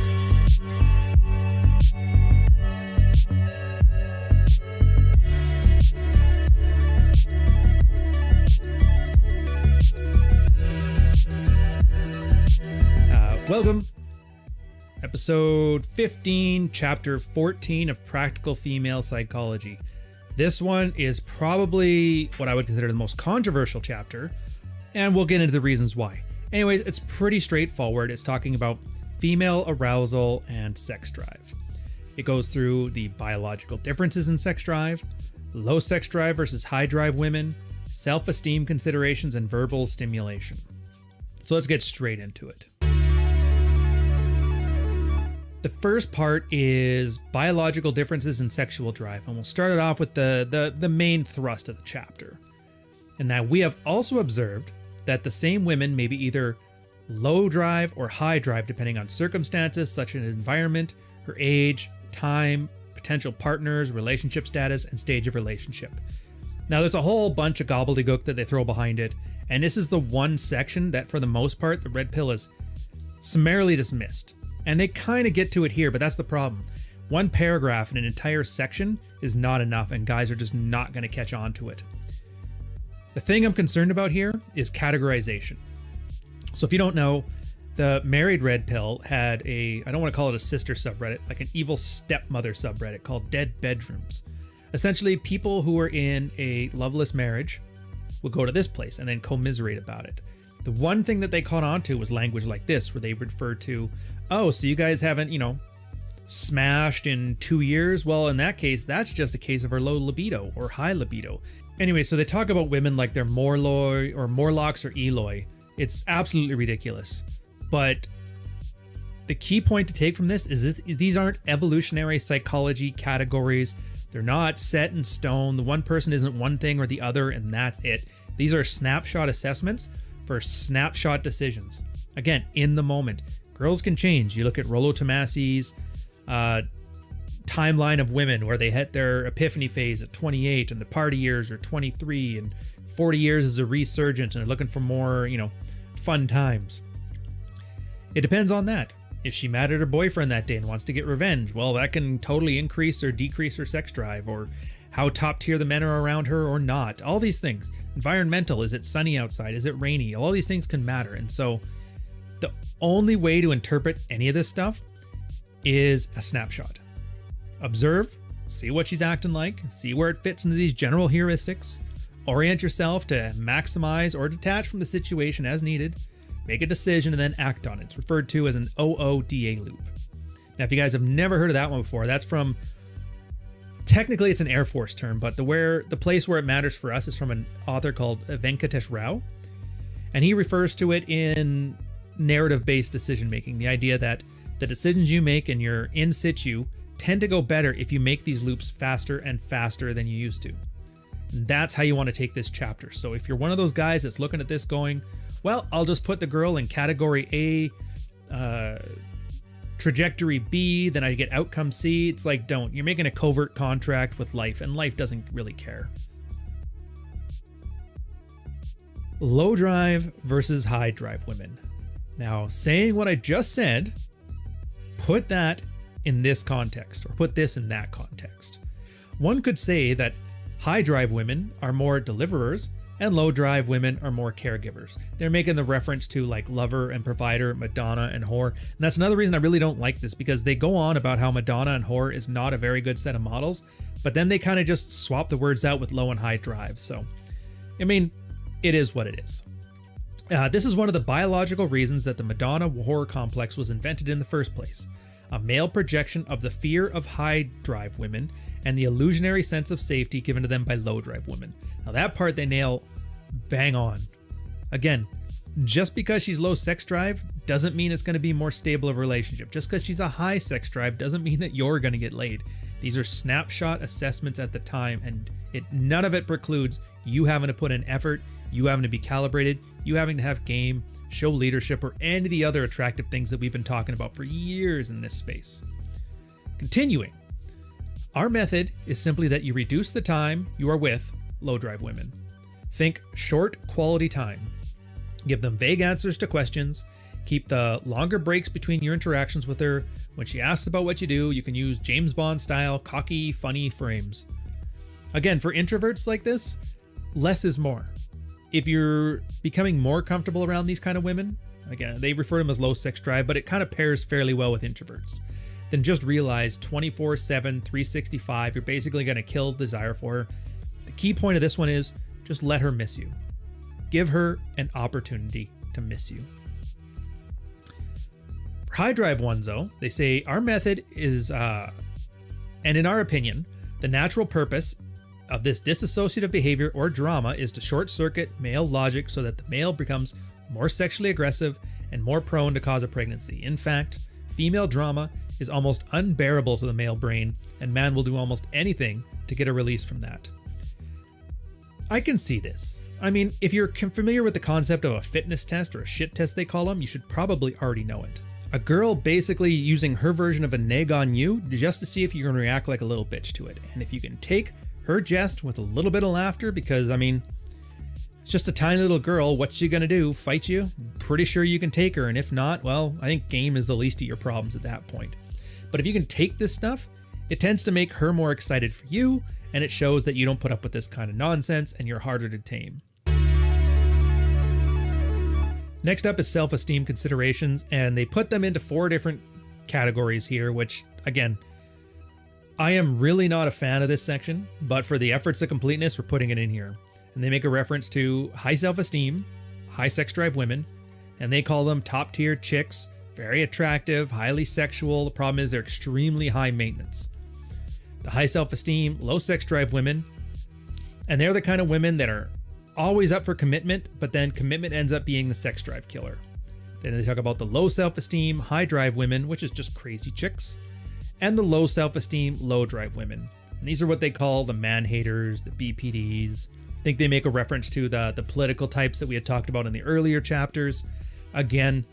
Welcome. Episode 15, Chapter 14 of Practical Female Psychology. This one is probably what I would consider the most controversial chapter, and we'll get into the reasons why. Anyways, it's pretty straightforward. It's talking about female arousal and sex drive. It goes through the biological differences in sex drive, low sex drive versus high drive women, self-esteem considerations, and verbal stimulation. So let's get straight into it. The first part is biological differences in sexual drive, and we'll start it off with the main thrust of the chapter. And that we have also observed that the same women may be either low drive or high drive depending on circumstances such as environment, her age, time, potential partners, relationship status, and stage of relationship. Now there's a whole bunch of gobbledygook that they throw behind it, and this is the one section that for the most part the red pill is summarily dismissed. And they kind of get to it here, but that's the problem. One paragraph in an entire section is not enough, and guys are just not going to catch on to it. The thing I'm concerned about here is categorization. So if you don't know, the married red pill had I don't want to call it a sister subreddit, like an evil stepmother subreddit called Dead Bedrooms. Essentially, people who are in a loveless marriage would go to this place and then commiserate about it. The one thing that they caught on to was language like this, where they refer to, oh, so you guys haven't, smashed in 2 years? Well, in that case, that's just a case of her low libido or high libido. Anyway, so they talk about women like they're Morloi or Morlocks or Eloi. It's absolutely ridiculous. But The key point to take from this is these aren't evolutionary psychology categories. They're not set in stone. The one person isn't one thing or the other, and that's it. These are snapshot assessments for snapshot decisions. Again, in the moment. Girls can change. You look at Rollo Tomasi's timeline of women where they hit their epiphany phase at 28 and the party years are 23 and 40 years is a resurgent and they're looking for more, fun times. It depends on that. If she mad at her boyfriend that day and wants to get revenge, well, that can totally increase or decrease her sex drive, or how top tier the men are around her or not. All these things. Environmental, is it sunny outside? Is it rainy? All these things can matter. And so the only way to interpret any of this stuff is a snapshot. Observe, see what she's acting like, see where it fits into these general heuristics, orient yourself to maximize or detach from the situation as needed, make a decision, and then act on it. It's referred to as an OODA loop. Now, if you guys have never heard of that one before, that's from, technically it's an Air Force term, but the place where it matters for us is from an author called Venkatesh Rao. And he refers to it in narrative-based decision-making, the idea that the decisions you make in your in situ tend to go better if you make these loops faster and faster than you used to. And that's how you want to take this chapter. So if you're one of those guys that's looking at this going, well, I'll just put the girl in category A, trajectory B, then I get outcome C. It's like, don't. You're making a covert contract with life, and life doesn't really care. Low drive versus high drive women. Now, saying what I just said, put that in this context, or put this in that context. One could say that high drive women are more deliverers and low drive women are more caregivers. They're making the reference to like lover and provider, Madonna and WhoR. And that's another reason I really don't like this, because they go on about how Madonna and WhoR is not a very good set of models, but then they kind of just swap the words out with low and high drive. So, I mean, it is what it is. This is one of the biological reasons that the Madonna WhoR complex was invented in the first place. A male projection of the fear of high drive women and the illusionary sense of safety given to them by low drive women. Now that part they nail bang on. Again, just because she's low sex drive doesn't mean it's going to be more stable of a relationship. Just because she's a high sex drive doesn't mean that you're going to get laid. These are snapshot assessments at the time, and none of it precludes you having to put in effort, you having to be calibrated, you having to have game, show leadership, or any of the other attractive things that we've been talking about for years in this space. Continuing, our method is simply that you reduce the time you are with low drive women. Think short quality time. Give them vague answers to questions. Keep the longer breaks between your interactions with her. When she asks about what you do, you can use James Bond style cocky, funny frames. Again, for introverts like this, less is more. If you're becoming more comfortable around these kind of women, again, they refer to them as low sex drive, but it kind of pairs fairly well with introverts, then just realize 24/7, 365, you're basically going to kill desire for her. The key point of this one is just let her miss you. Give her an opportunity to miss you. For high drive ones, though, they say our method is, and in our opinion, the natural purpose of this dissociative behavior or drama is to short circuit male logic so that the male becomes more sexually aggressive and more prone to cause a pregnancy. In fact, female drama is almost unbearable to the male brain, and man will do almost anything to get a release from that. I can see this. I mean, if you're familiar with the concept of a fitness test, or a shit test they call them, you should probably already know it. A girl basically using her version of a neg on you just to see if you're going to react like a little bitch to it. And if you can take her jest with a little bit of laughter, because I mean, it's just a tiny little girl, what's she gonna do? Fight you? Pretty sure you can take her, and if not, well, I think game is the least of your problems at that point. But if you can take this stuff, it tends to make her more excited for you, and it shows that you don't put up with this kind of nonsense and you're harder to tame. Next up is self-esteem considerations, and they put them into 4 different categories here, which, again, I am really not a fan of this section, but for the efforts of completeness, we're putting it in here. And they make a reference to high self-esteem, high sex drive women, and they call them top tier chicks, very attractive, highly sexual. The problem is they're extremely high maintenance. The high self-esteem, low sex drive women, and they're the kind of women that are always up for commitment, but then commitment ends up being the sex drive killer. Then they talk about the low self-esteem, high drive women, which is just crazy chicks, and the low self-esteem, low drive women. And these are what they call the man haters, the BPDs. I think they make a reference to the political types that we had talked about in the earlier chapters. Again,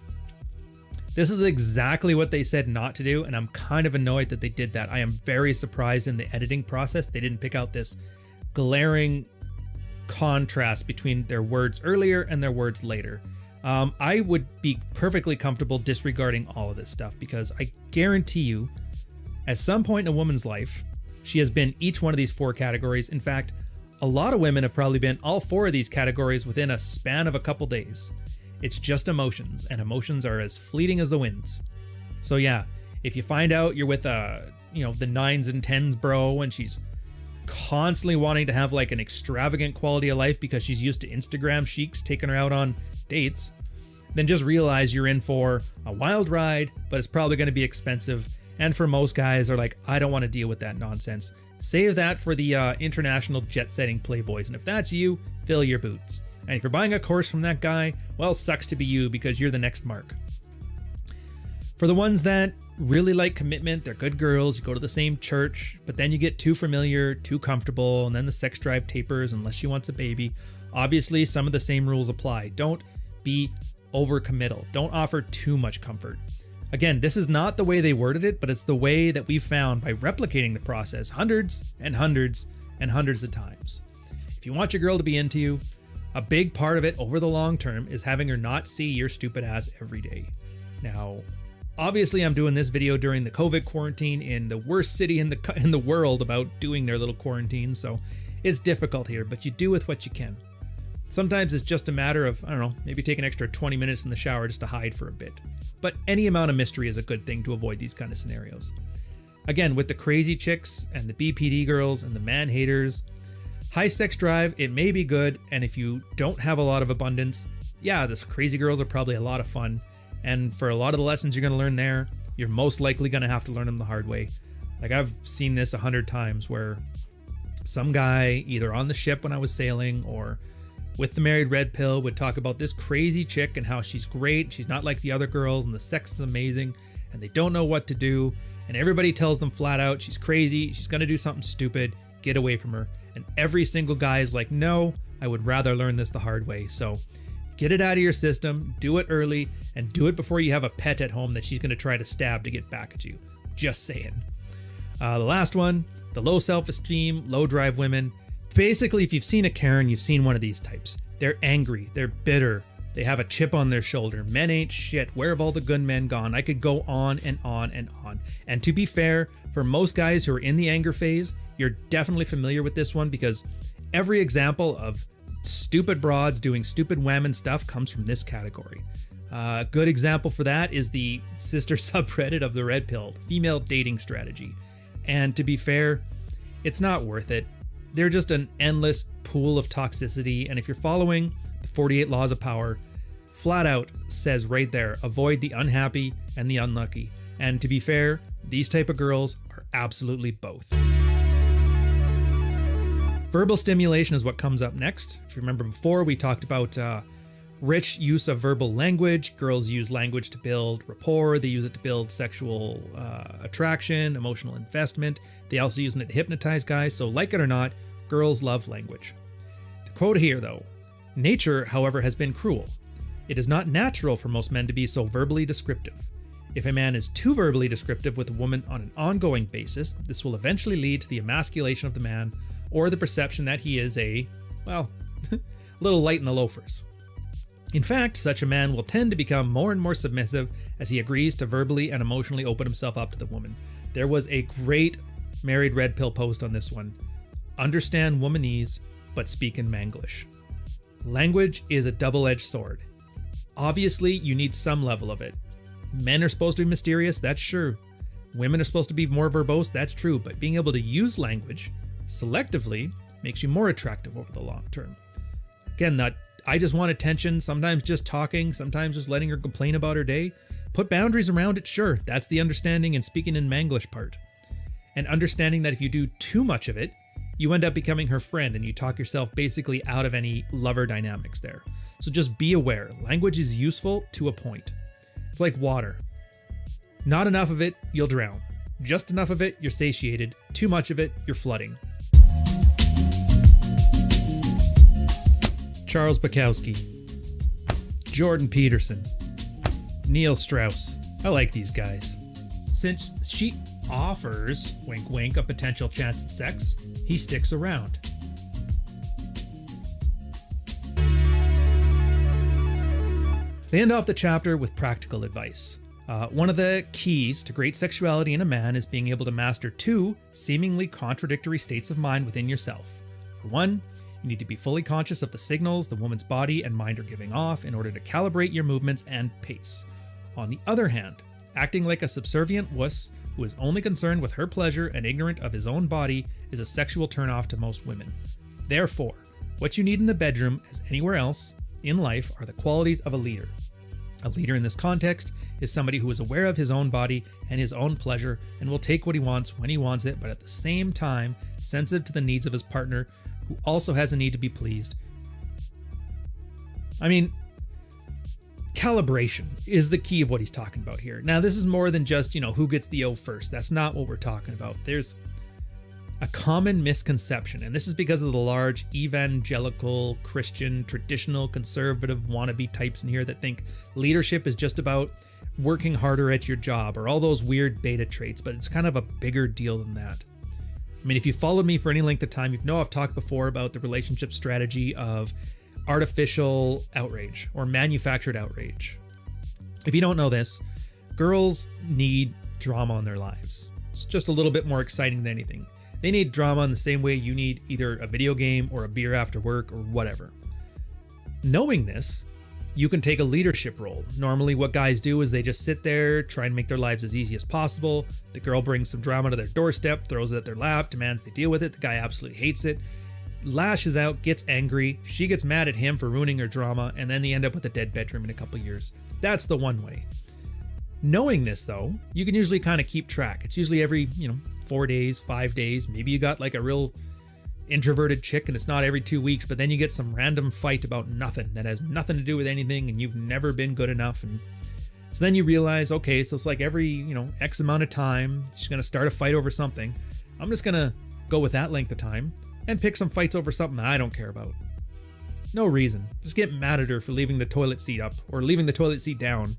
this is exactly what they said not to do, and I'm kind of annoyed that they did that. I am very surprised in the editing process they didn't pick out this glaring contrast between their words earlier and their words later. I would be perfectly comfortable disregarding all of this stuff because I guarantee you, at some point in a woman's life, she has been each one of these 4 categories. In fact, a lot of women have probably been all 4 of these categories within a span of a couple days. It's just emotions, and emotions are as fleeting as the winds. So yeah, if you find out you're with the 9s and 10s bro, and she's constantly wanting to have like an extravagant quality of life because she's used to Instagram sheiks taking her out on dates, then just realize you're in for a wild ride, but it's probably going to be expensive. And for most guys are like, I don't want to deal with that nonsense. Save that for the international jet-setting playboys. And if that's you, fill your boots. And if you're buying a course from that guy, well, sucks to be you because you're the next mark. For the ones that really like commitment, they're good girls, you go to the same church, but then you get too familiar, too comfortable, and then the sex drive tapers unless she wants a baby. Obviously, some of the same rules apply. Don't be overcommittal. Don't offer too much comfort. Again, this is not the way they worded it, but it's the way that we've found by replicating the process hundreds and hundreds and hundreds of times. If you want your girl to be into you, a big part of it over the long term is having her not see your stupid ass every day. Now, obviously I'm doing this video during the COVID quarantine in the worst city in the world about doing their little quarantine, so it's difficult here, but you do with what you can. Sometimes it's just a matter of, I don't know, maybe take an extra 20 minutes in the shower just to hide for a bit. But any amount of mystery is a good thing to avoid these kind of scenarios. Again, with the crazy chicks and the BPD girls and the man haters, high sex drive, it may be good, and if you don't have a lot of abundance, yeah, this crazy girls are probably a lot of fun, and for a lot of the lessons you're going to learn there, you're most likely going to have to learn them the hard way. Like, I've seen this 100 times where some guy, either on the ship when I was sailing or with the married red pill, would talk about this crazy chick and how she's great, she's not like the other girls, and the sex is amazing, and they don't know what to do, and everybody tells them flat out, she's crazy, she's going to do something stupid, get away from her. And every single guy is like, no, I would rather learn this the hard way. So get it out of your system, do it early, and do it before you have a pet at home that she's going to try to stab to get back at you. Just saying. The last one, the low self-esteem, low drive women. Basically, if you've seen a Karen, you've seen one of these types. They're angry, they're bitter, they have a chip on their shoulder. Men ain't shit. Where have all the good men gone? I could go on and on and on. And to be fair, for most guys who are in the anger phase, you're definitely familiar with this one because every example of stupid broads doing stupid whammon stuff comes from this category. A good example for that is the sister subreddit of the red pill, female dating strategy. And to be fair, it's not worth it. They're just an endless pool of toxicity, and if you're following the 48 laws of power, flat out says right there, avoid the unhappy and the unlucky. And to be fair, these type of girls are absolutely both. Verbal stimulation is what comes up next. If you remember before, we talked about rich use of verbal language. Girls use language to build rapport. They use it to build sexual attraction, emotional investment. They also use it to hypnotize guys. So like it or not, girls love language. To quote here though, nature, however, has been cruel. It is not natural for most men to be so verbally descriptive. If a man is too verbally descriptive with a woman on an ongoing basis, this will eventually lead to the emasculation of the man or the perception that he is a, well, little light in the loafers. In fact, such a man will tend to become more and more submissive as he agrees to verbally and emotionally open himself up to the woman. There was a great married red pill post on this one. Understand womanese, but speak in Manglish. Language is a double-edged sword. Obviously, you need some level of it. Men are supposed to be mysterious, that's true. Women are supposed to be more verbose, that's true, but being able to use language selectively makes you more attractive over the long term. Again, that I just want attention, sometimes just talking, sometimes just letting her complain about her day. Put boundaries around it, sure, that's the understanding and speaking in Manglish part. And understanding that if you do too much of it, you end up becoming her friend and you talk yourself basically out of any lover dynamics there. So just be aware, language is useful to a point. It's like water. Not enough of it, you'll drown. Just enough of it, you're satiated. Too much of it, you're flooding. Charles Bukowski, Jordan Peterson, Neil Strauss. I like these guys. Since she offers, wink wink, a potential chance at sex, he sticks around. They end off the chapter with practical advice. One of the keys to great sexuality in a man is being able to master two seemingly contradictory states of mind within yourself. For one, you need to be fully conscious of the signals the woman's body and mind are giving off in order to calibrate your movements and pace. On the other hand, acting like a subservient wuss who is only concerned with her pleasure and ignorant of his own body is a sexual turnoff to most women. Therefore, what you need in the bedroom, as anywhere else in life, are the qualities of a leader. A leader in this context is somebody who is aware of his own body and his own pleasure and will take what he wants when he wants it, but at the same time sensitive to the needs of his partner, who also has a need to be pleased. I mean, calibration is the key of what he's talking about here. Now, this is more than just, who gets the O first. That's not what we're talking about. There's a common misconception, and this is because of the large evangelical, Christian, traditional, conservative wannabe types in here that think leadership is just about working harder at your job or all those weird beta traits, but it's kind of a bigger deal than that. I mean, if you followed me for any length of time, you know I've talked before about the relationship strategy of artificial outrage or manufactured outrage. If you don't know this, girls need drama in their lives. It's just a little bit more exciting than anything. They need drama in the same way you need either a video game or a beer after work or whatever. Knowing this, you can take a leadership role. Normally what guys do is they just sit there, try and make their lives as easy as possible. The girl brings some drama to their doorstep, throws it at their lap, demands they deal with it. The guy absolutely hates it, lashes out, gets angry. She gets mad at him for ruining her drama, and then they end up with a dead bedroom in a couple years. That's the one way. Knowing this though, you can usually kind of keep track. It's usually every, 4 days, 5 days. Maybe you got like a real introverted chick and it's not every 2 weeks, but then you get some random fight about nothing that has nothing to do with anything and you've never been good enough. And so then you realize, okay, so it's like every, X amount of time, she's going to start a fight over something. I'm just going to go with that length of time and pick some fights over something that I don't care about. No reason. Just get mad at her for leaving the toilet seat up or leaving the toilet seat down.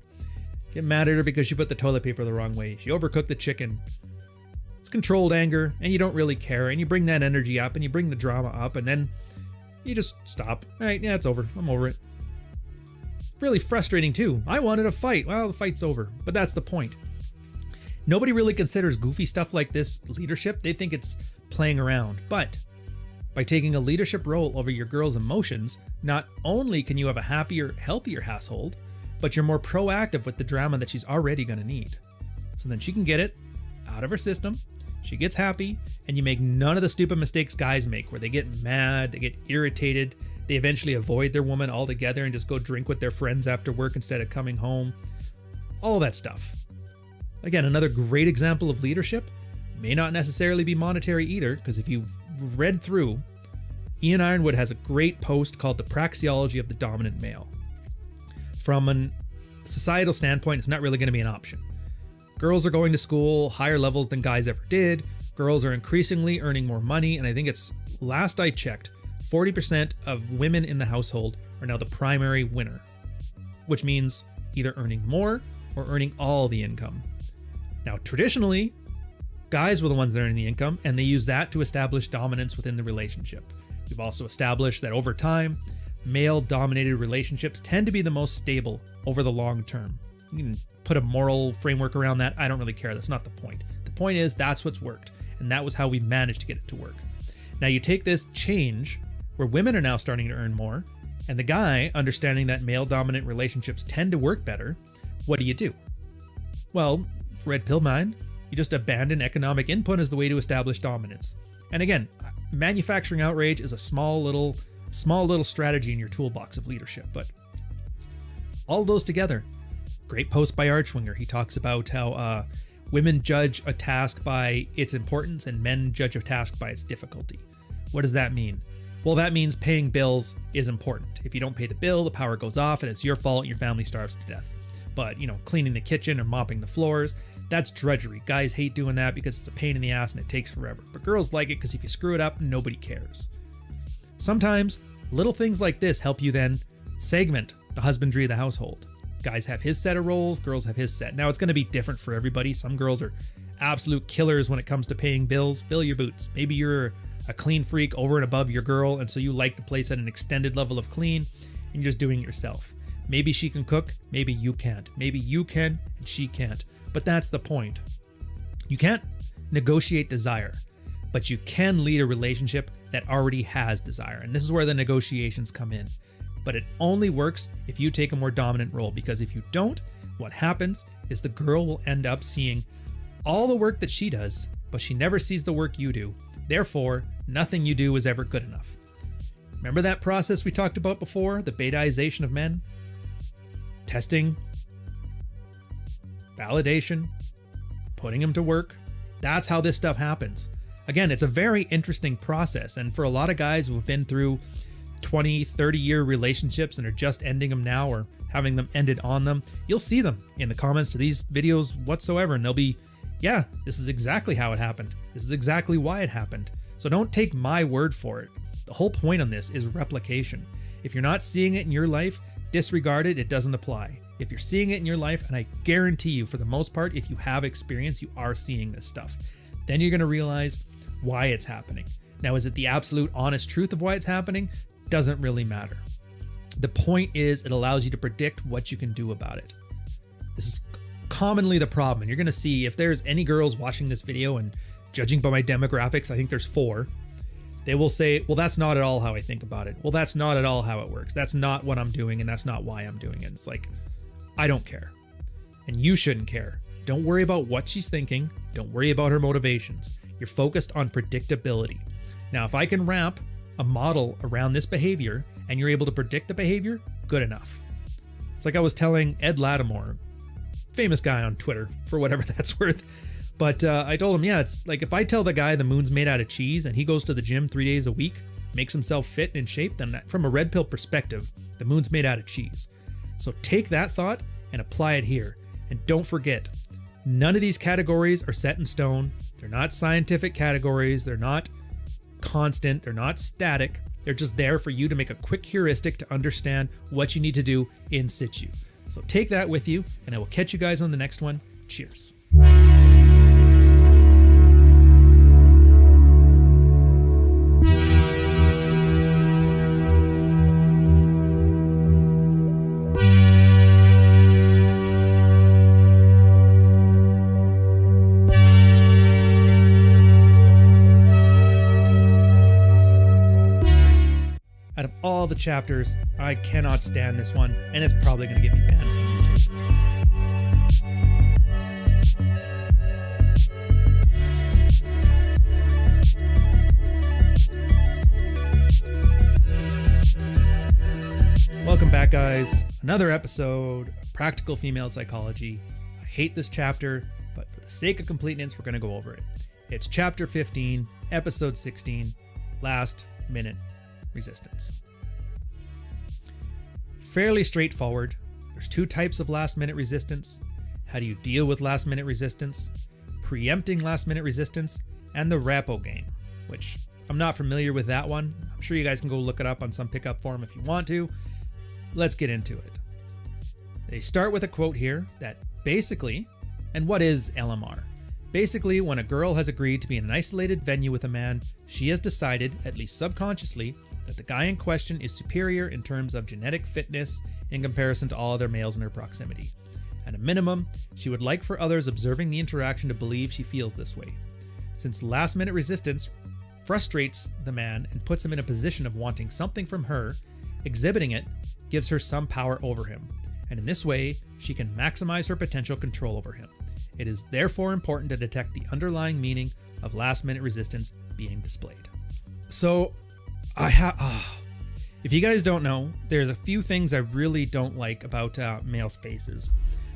Get mad at her because she put the toilet paper the wrong way. She overcooked the chicken. It's controlled anger and you don't really care, and you bring that energy up and you bring the drama up and then you just stop. All right, yeah, it's over. I'm over it. Really frustrating too. I wanted a fight. Well, the fight's over, but that's the point. Nobody really considers goofy stuff like this leadership. They think it's playing around, but by taking a leadership role over your girl's emotions, not only can you have a happier, healthier household, but you're more proactive with the drama that she's already going to need. So then she can get it out of her system, she gets happy, and you make none of the stupid mistakes guys make where they get mad, they get irritated, they eventually avoid their woman altogether and just go drink with their friends after work instead of coming home. All that stuff. Again, another great example of leadership. May not necessarily be monetary either, because if you've read through, Ian Ironwood has a great post called The Praxeology of the Dominant Male. From a societal standpoint, it's not really going to be an option. Girls are going to school higher levels than guys ever did. Girls are increasingly earning more money, and I think it's, last I checked, 40% of women in the household are now the primary winner, which means either earning more or earning all the income. Now, traditionally, guys were the ones that earning the income, and they use that to establish dominance within the relationship. We've also established that over time, male-dominated relationships tend to be the most stable over the long term. You can put a moral framework around that. I don't really care. That's not the point. The point is that's what's worked, and that was how we managed to get it to work. Now you take this change where women are now starting to earn more, and the guy understanding that male-dominant relationships tend to work better. What do? Well, red pill mind, you just abandon economic input as the way to establish dominance. And again, manufacturing outrage is a small little strategy in your toolbox of leadership, but all those together. Great post by Archwinger. He talks about how women judge a task by its importance and men judge a task by its difficulty. What does that mean? Well, that means paying bills is important. If you don't pay the bill, the power goes off and it's your fault and your family starves to death. But, cleaning the kitchen or mopping the floors, that's drudgery. Guys hate doing that because it's a pain in the ass and it takes forever. But girls like it because if you screw it up, nobody cares. Sometimes little things like this help you then segment the husbandry of the household. Guys have his set of roles, girls have his set. Now it's going to be different for everybody. Some girls are absolute killers when it comes to paying bills. Fill your boots. Maybe you're a clean freak over and above your girl, and so you like the place at an extended level of clean, and you're just doing it yourself. Maybe she can cook, maybe you can't. Maybe you can and she can't. But that's the point. You can't negotiate desire, but you can lead a relationship that already has desire. And this is where the negotiations come in. But it only works if you take a more dominant role, because if you don't, what happens is the girl will end up seeing all the work that she does, but she never sees the work you do. Therefore, nothing you do is ever good enough. Remember that process we talked about before, the Betization of Men? Testing, validation, putting them to work. That's how this stuff happens. Again, it's a very interesting process, and for a lot of guys who have been through 20, 30-year relationships and are just ending them now or having them ended on them, you'll see them in the comments to these videos whatsoever, and they'll be, yeah, this is exactly how it happened. This is exactly why it happened. So don't take my word for it. The whole point on this is replication. If you're not seeing it in your life, disregard it, it doesn't apply. If you're seeing it in your life, and I guarantee you, for the most part, if you have experience, you are seeing this stuff, then you're going to realize why it's happening. Now, is it the absolute honest truth of why it's happening? Doesn't really matter. The point is, it allows you to predict what you can do about it. This is commonly the problem, and you're going to see if there's any girls watching this video, and judging by my demographics, I think there's 4. They will say, well, that's not at all how I think about it. Well, that's not at all how it works. That's not what I'm doing, and that's not why I'm doing it. It's like, I don't care. And you shouldn't care. Don't worry about what she's thinking. Don't worry about her motivations. You're focused on predictability. Now, if I can wrap a model around this behavior and you're able to predict the behavior, good enough. It's like I was telling Ed Lattimore, famous guy on Twitter, for whatever that's worth. But I told him, yeah, it's like if I tell the guy the moon's made out of cheese and he goes to the gym 3 days a week, makes himself fit and in shape, then from a red pill perspective, the moon's made out of cheese. So take that thought and apply it here. And don't forget, none of these categories are set in stone. They're not scientific categories. They're not constant. They're not static. They're just there for you to make a quick heuristic to understand what you need to do in situ. So take that with you, and I will catch you guys on the next one. Cheers. Out of all the chapters, I cannot stand this one, and it's probably going to get me banned from YouTube. Welcome back, guys. Another episode of Practical Female Psychology. I hate this chapter, but for the sake of completeness, we're going to go over it. It's chapter 15, episode 16, Last Minute Resistance. Fairly straightforward. There's 2 types of last minute resistance. How do you deal with last minute resistance? Preempting last minute resistance, and the Rapo game, which I'm not familiar with that one. I'm sure you guys can go look it up on some pickup forum if you want to. Let's get into it. They start with a quote here that basically, and what is LMR? Basically, when a girl has agreed to be in an isolated venue with a man, she has decided, at least subconsciously, that the guy in question is superior in terms of genetic fitness in comparison to all other males in her proximity. At a minimum, she would like for others observing the interaction to believe she feels this way. Since last-minute resistance frustrates the man and puts him in a position of wanting something from her, exhibiting it gives her some power over him, and in this way, she can maximize her potential control over him. It is therefore important to detect the underlying meaning of last-minute resistance being displayed. So, if you guys don't know, there's a few things I really don't like about male spaces.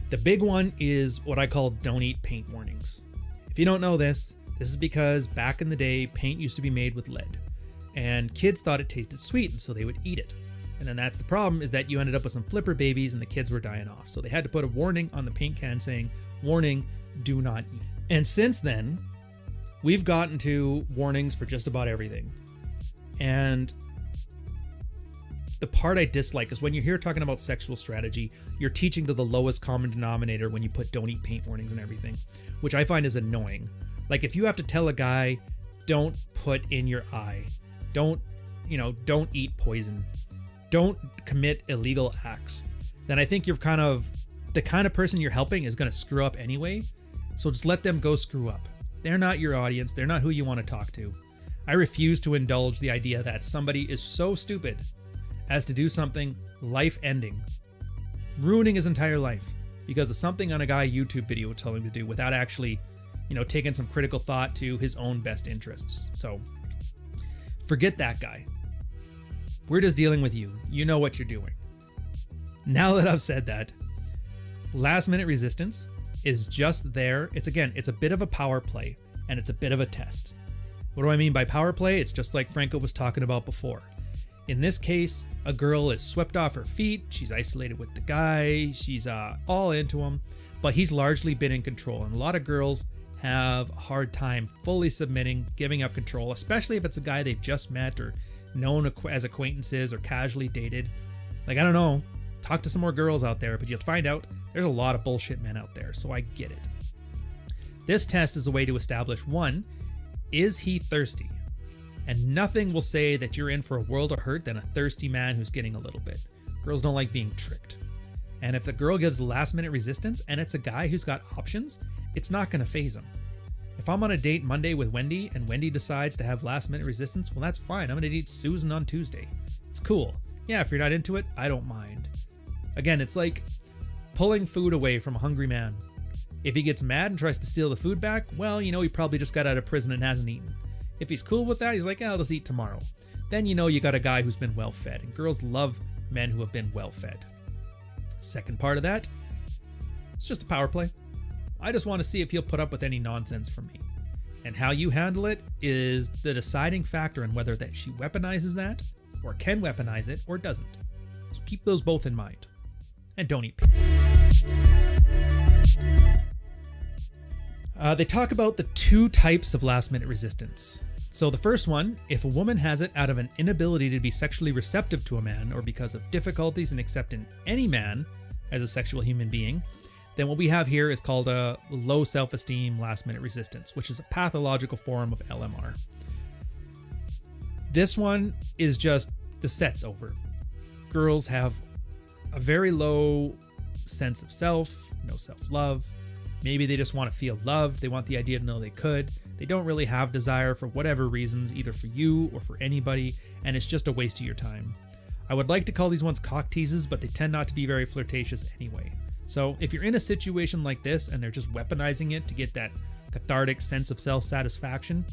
The big one is what I call don't eat paint warnings. If you don't know this is because back in the day, paint used to be made with lead, and kids thought it tasted sweet, and so they would eat it. And then that's the problem, is that you ended up with some flipper babies and the kids were dying off. So they had to put a warning on the paint can saying, warning, do not eat. And since then, we've gotten to warnings for just about everything. And the part I dislike is when you're here talking about sexual strategy, you're teaching to the lowest common denominator when you put don't eat paint warnings and everything, which I find is annoying. Like if you have to tell a guy, don't put in your eye, don't eat poison, don't commit illegal acts, then I think you're kind of, the kind of person you're helping is going to screw up anyway. So just let them go screw up. They're not your audience. They're not who you want to talk to. I refuse to indulge the idea that somebody is so stupid as to do something life-ending, ruining his entire life because of something on a guy YouTube video would tell him to do without actually, taking some critical thought to his own best interests. So forget that guy. We're just dealing with you. You know what you're doing. Now that I've said that, last-minute resistance is just there. It's a bit of a power play and it's a bit of a test. What do I mean by power play? It's just like Franco was talking about before. In this case, a girl is swept off her feet. She's isolated with the guy. She's all into him, but he's largely been in control. And a lot of girls have a hard time fully submitting, giving up control, especially if it's a guy they've just met or known as acquaintances or casually dated. Like, I don't know, talk to some more girls out there, but you'll find out there's a lot of bullshit men out there, so I get it. This test is a way to establish, one, is he thirsty? And nothing will say that you're in for a world of hurt than a thirsty man who's getting a little bit. Girls don't like being tricked. And if the girl gives last-minute resistance and it's a guy who's got options, it's not going to faze him. If I'm on a date Monday with Wendy and Wendy decides to have last-minute resistance, well, that's fine. I'm going to date Susan on Tuesday. It's cool. Yeah, if you're not into it, I don't mind. Again, it's like pulling food away from a hungry man. If he gets mad and tries to steal the food back, well, he probably just got out of prison and hasn't eaten. If he's cool with that, he's like, I'll just eat tomorrow. Then you got a guy who's been well fed, and girls love men who have been well fed. Second part of that, it's just a power play. I just want to see if he'll put up with any nonsense from me. And how you handle it is the deciding factor in whether that she weaponizes that, or can weaponize it, or doesn't. So keep those both in mind. And don't eat paint. They talk about the two types of last-minute resistance. So the first one, if a woman has it out of an inability to be sexually receptive to a man or because of difficulties in accepting any man as a sexual human being, then what we have here is called a low self-esteem last-minute resistance, which is a pathological form of LMR. This one is just the set's over. Girls have a very low sense of self, no self-love. Maybe they just want to feel loved. They want the idea to know they could. They don't really have desire for whatever reasons, either for you or for anybody, and it's just a waste of your time. I would like to call these ones cock teases, but they tend not to be very flirtatious anyway. So if you're in a situation like this and they're just weaponizing it to get that cathartic sense of self-satisfaction,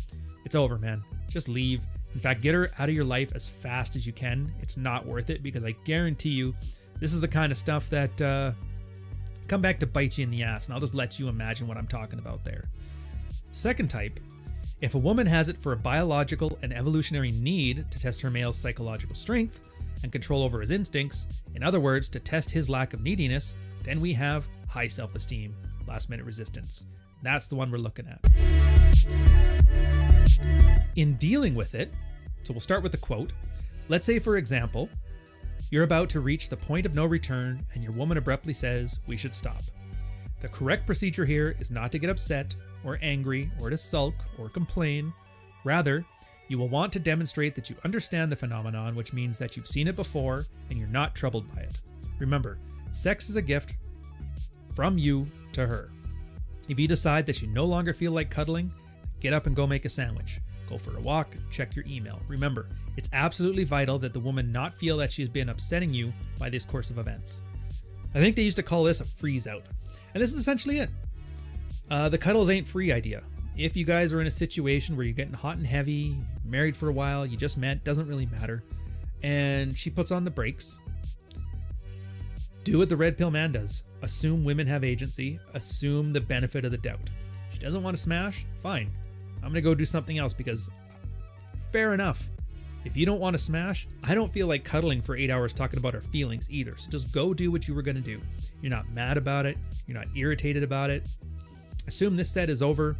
it's over, man. Just leave. In fact, get her out of your life as fast as you can. It's not worth it, because I guarantee you this is the kind of stuff that come back to bite you in the ass, and I'll just let you imagine what I'm talking about there. Second type, if a woman has it for a biological and evolutionary need to test her male's psychological strength and control over his instincts, in other words, to test his lack of neediness, then we have high self-esteem, last-minute resistance. That's the one we're looking at. In dealing with it, so we'll start with the quote. Let's say, for example, you're about to reach the point of no return and your woman abruptly says, we should stop. The correct procedure here is not to get upset or angry or to sulk or complain. Rather, you will want to demonstrate that you understand the phenomenon, which means that you've seen it before and you're not troubled by it. Remember, sex is a gift from you to her. If you decide that you no longer feel like cuddling, get up and go make a sandwich. Go for a walk, check your email. Remember, it's absolutely vital that the woman not feel that she's been upsetting you by this course of events. I think they used to call this a freeze out. And this is essentially it. The cuddles ain't free idea. If you guys are in a situation where you're getting hot and heavy, married for a while, you just met, doesn't really matter, and she puts on the brakes, do what the red pill man does. Assume women have agency. Assume the benefit of the doubt. She doesn't want to smash? Fine. I'm going to go do something else, because fair enough. If you don't want to smash, I don't feel like cuddling for 8 hours talking about our feelings either. So just go do what you were going to do. You're not mad about it. You're not irritated about it. Assume this set is over.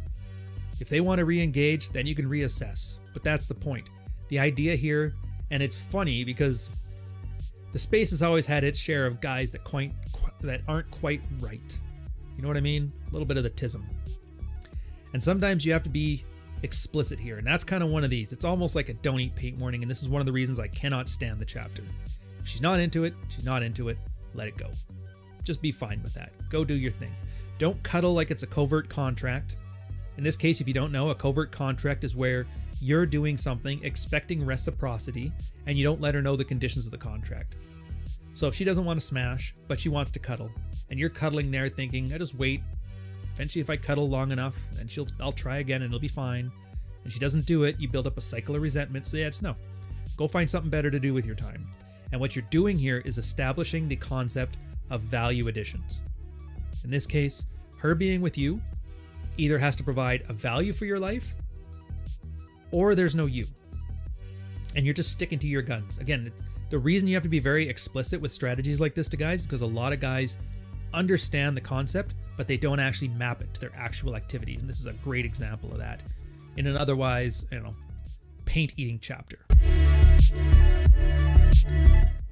If they want to re-engage, then you can reassess. But that's the point. The idea here, and it's funny because the space has always had its share of guys that aren't quite right. You know what I mean? A little bit of the tism. And sometimes you have to be explicit here, and that's kind of one of these. It's almost like a don't eat paint warning, and this is one of the reasons I cannot stand the chapter. If she's not into it, she's not into it. Let it go. Just be fine with that. Go do your thing. Don't cuddle like it's a covert contract. In this case, if you don't know, a covert contract is where you're doing something expecting reciprocity and you don't let her know the conditions of the contract. So if she doesn't want to smash, but she wants to cuddle, and you're cuddling there thinking, I just wait. Eventually, if I cuddle long enough, then I'll try again and it'll be fine. And she doesn't do it, you build up a cycle of resentment. So yeah, it's no. Go find something better to do with your time. And what you're doing here is establishing the concept of value additions. In this case, her being with you either has to provide a value for your life, or there's no you. And you're just sticking to your guns. Again, the reason you have to be very explicit with strategies like this to guys is because a lot of guys understand the concept, but they don't actually map it to their actual activities. And this is a great example of that in an otherwise, paint-eating chapter.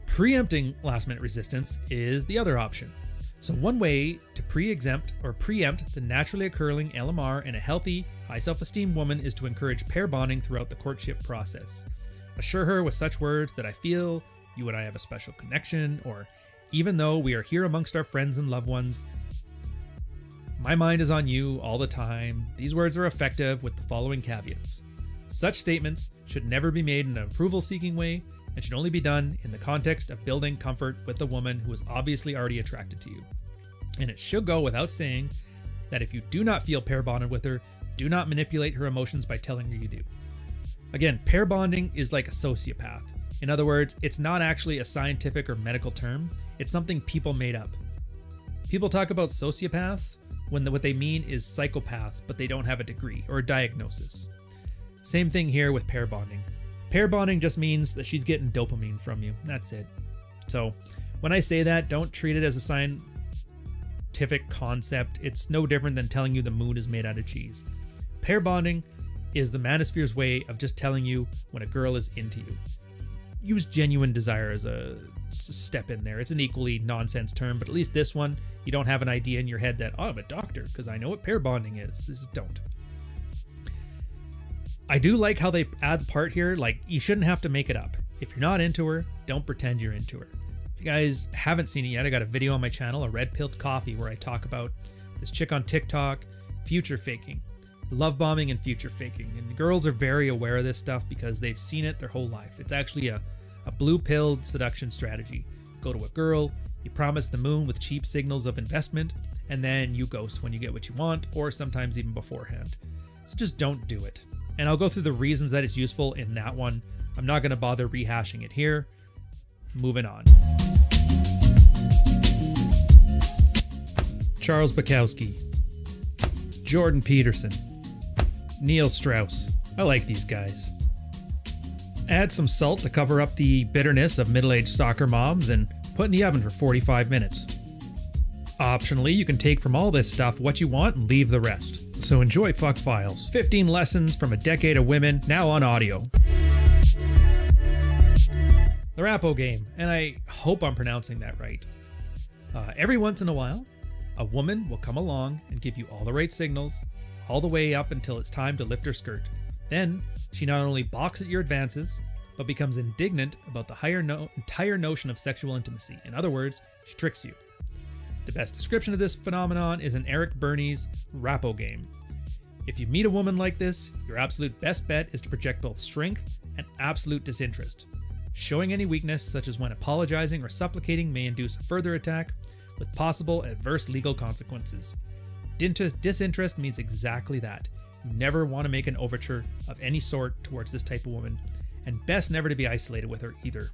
Preempting last-minute resistance is the other option. So one way to preempt the naturally occurring LMR in a healthy, high self-esteem woman is to encourage pair bonding throughout the courtship process. Assure her with such words that I feel you and I have a special connection, or even though we are here amongst our friends and loved ones, my mind is on you all the time. These words are effective with the following caveats. Such statements should never be made in an approval-seeking way and should only be done in the context of building comfort with the woman who is obviously already attracted to you. And it should go without saying that if you do not feel pair bonded with her, do not manipulate her emotions by telling her you do. Again, pair bonding is like a sociopath. In other words, it's not actually a scientific or medical term. It's something people made up. People talk about sociopaths when what they mean is psychopaths, but they don't have a degree or a diagnosis. Same thing here with pair bonding. Pair bonding just means that she's getting dopamine from you. That's it. So when I say that, don't treat it as a scientific concept. It's no different than telling you the moon is made out of cheese. Pair bonding is the manosphere's way of just telling you when a girl is into you. Use genuine desire as a step in there. It's an equally nonsense term, but at least this one, you don't have an idea in your head that, oh, I'm a doctor because I know what pair bonding is. Just don't. I do like how they add the part here, like you shouldn't have to make it up. If you're not into her, don't pretend you're into her. If you guys haven't seen it yet, I got a video on my channel, A Red Pilled Coffee, where I talk about this chick on TikTok, future faking, love bombing and future faking. And the girls are very aware of this stuff because they've seen it their whole life. It's actually a blue-pilled seduction strategy. Go to a girl, you promise the moon with cheap signals of investment, and then you ghost when you get what you want, or sometimes even beforehand. So just don't do it. And I'll go through the reasons that it's useful in that one. I'm not going to bother rehashing it here. Moving on. Charles Bukowski, Jordan Peterson, Neil Strauss. I like these guys. Add some salt to cover up the bitterness of middle-aged soccer moms and put in the oven for 45 minutes. Optionally, you can take from all this stuff what you want and leave the rest. So enjoy Fuck Files. 15 lessons from a decade of women, now on audio. The Rapo game, and I hope I'm pronouncing that right. Every once in a while, a woman will come along and give you all the right signals, all the way up until it's time to lift her skirt. Then, she not only balks at your advances, but becomes indignant about the entire notion of sexual intimacy. In other words, she tricks you. The best description of this phenomenon is in Eric Berney's Rapo game. If you meet a woman like this, your absolute best bet is to project both strength and absolute disinterest. Showing any weakness, such as when apologizing or supplicating, may induce a further attack, with possible adverse legal consequences. Disinterest means exactly that. You never want to make an overture of any sort towards this type of woman, and best never to be isolated with her either.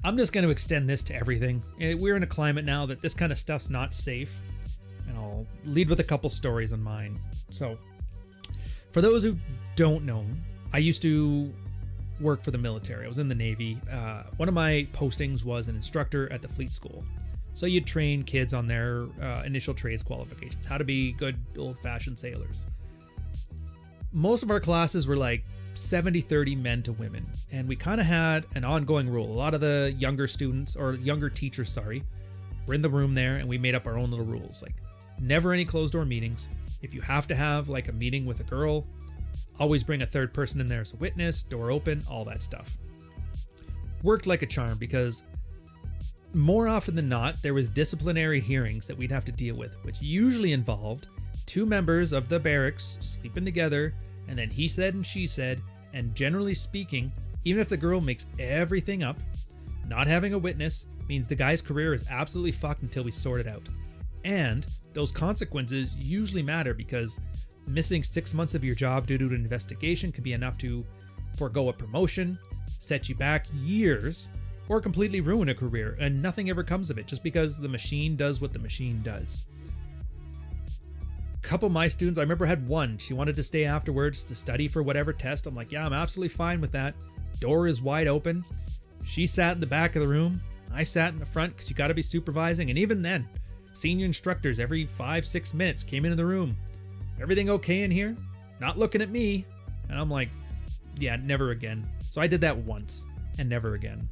I'm just going to extend this to everything. We're in a climate now that this kind of stuff's not safe, and I'll lead with a couple stories on mine. So, for those who don't know, I used to work for the military. I was in the Navy. One of my postings was an instructor at the fleet school. So you'd train kids on their initial trades qualifications, how to be good old-fashioned sailors. Most of our classes were like 70-30 men to women, and we kind of had an ongoing rule. A lot of the younger students, or younger teachers, were in the room there, and we made up our own little rules, like never any closed-door meetings. If you have to have like a meeting with a girl, always bring a third person in there as a witness, door open, all that stuff. Worked like a charm, because more often than not, there was disciplinary hearings that we'd have to deal with, which usually involved two members of the barracks sleeping together, and then he said and she said, and generally speaking, even if the girl makes everything up, not having a witness means the guy's career is absolutely fucked until we sort it out. And those consequences usually matter, because missing 6 months of your job due to an investigation can be enough to forego a promotion, set you back years, or completely ruin a career, and nothing ever comes of it just because the machine does what the machine does. A couple of my students, I remember, had one. She wanted to stay afterwards to study for whatever test. I'm like, yeah, I'm absolutely fine with that. Door is wide open. She sat in the back of the room. I sat in the front because you got to be supervising. And even then, senior instructors every 5-6 minutes came into the room. Everything okay in here? Not looking at me. And I'm like, yeah, never again. So I did that once and never again.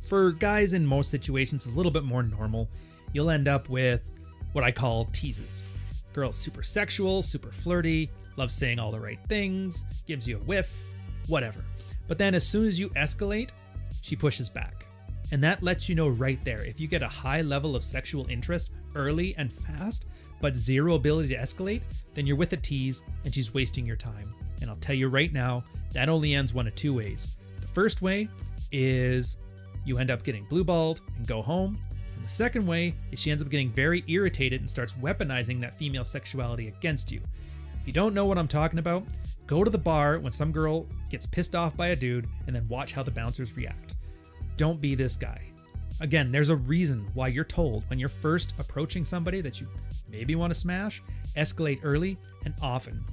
For guys, in most situations, it's a little bit more normal. You'll end up with what I call teases. Girl's super sexual, super flirty, loves saying all the right things, gives you a whiff, whatever. But then as soon as you escalate, she pushes back. And that lets you know right there, if you get a high level of sexual interest early and fast, but zero ability to escalate, then you're with a tease and she's wasting your time. And I'll tell you right now, that only ends one of two ways. The first way is you end up getting blue-balled and go home. And the second way is she ends up getting very irritated and starts weaponizing that female sexuality against you. If you don't know what I'm talking about, go to the bar when some girl gets pissed off by a dude and then watch how the bouncers react. Don't be this guy. Again, there's a reason why you're told when you're first approaching somebody that you maybe want to smash, escalate early and often.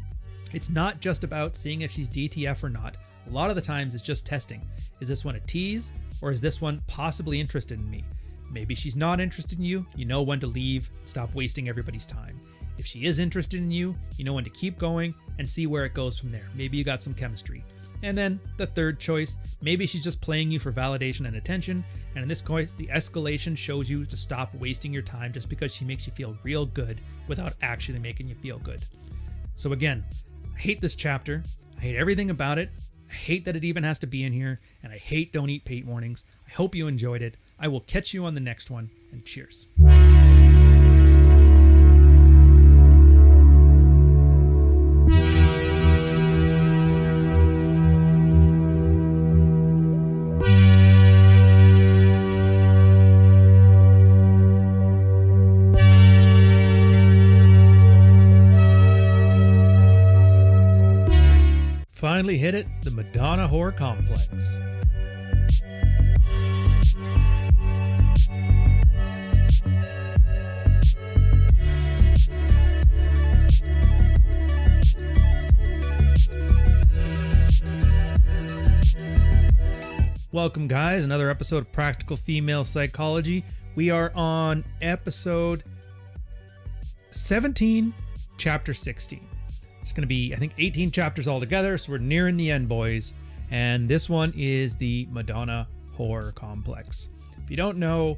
It's not just about seeing if she's DTF or not. A lot of the times it's just testing. Is this one a tease, or is this one possibly interested in me? Maybe she's not interested in you, you know when to leave, stop wasting everybody's time. If she is interested in you, you know when to keep going and see where it goes from there. Maybe you got some chemistry. And then the third choice, maybe she's just playing you for validation and attention, and in this case, the escalation shows you to stop wasting your time just because she makes you feel real good without actually making you feel good. So again, I hate this chapter. I hate everything about it. I hate that it even has to be in here, and I hate don't eat paint warnings. I hope you enjoyed it. I will catch you on the next one, and cheers. Finally hit it, the Madonna WhoR complex. Welcome, guys, another episode of Practical Female Psychology. We are on episode 17, chapter 16. It's going to be, I think, 18 chapters altogether, so we're nearing the end, boys. And this one is the Madonna WhoR complex. If you don't know,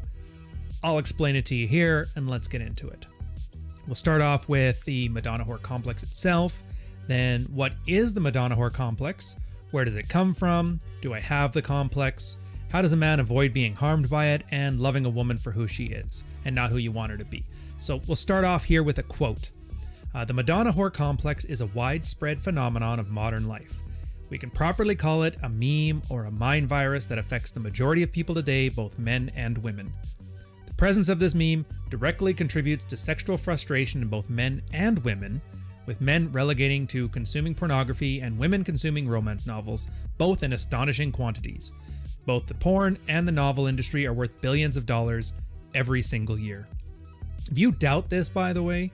I'll explain it to you here, and let's get into it. We'll start off with the Madonna WhoR complex itself. Then, what is the Madonna WhoR complex? Where does it come from? Do I have the complex? How does a man avoid being harmed by it and loving a woman for who she is and not who you want her to be? So we'll start off here with a quote. The Madonna WhoR complex is a widespread phenomenon of modern life. We can properly call it a meme or a mind virus that affects the majority of people today, both men and women. The presence of this meme directly contributes to sexual frustration in both men and women, with men relegating to consuming pornography and women consuming romance novels, both in astonishing quantities. Both the porn and the novel industry are worth billions of dollars every single year. If you doubt this, by the way,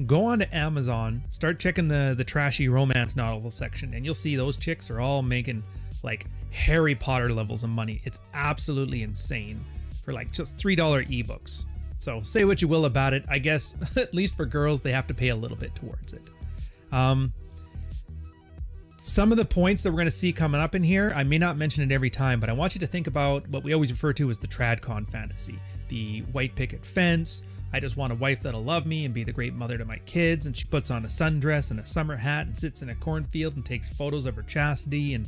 go on to Amazon, start checking the trashy romance novel section, and you'll see those chicks are all making like Harry Potter levels of money. It's absolutely insane for like just $3 ebooks. So say what you will about it. I guess at least for girls, they have to pay a little bit towards it. Some of the points that we're going to see coming up in here, I may not mention it every time, but I want you to think about what we always refer to as the tradcon fantasy. The white picket fence. I just want a wife that'll love me and be the great mother to my kids. And she puts on a sundress and a summer hat and sits in a cornfield and takes photos of her chastity and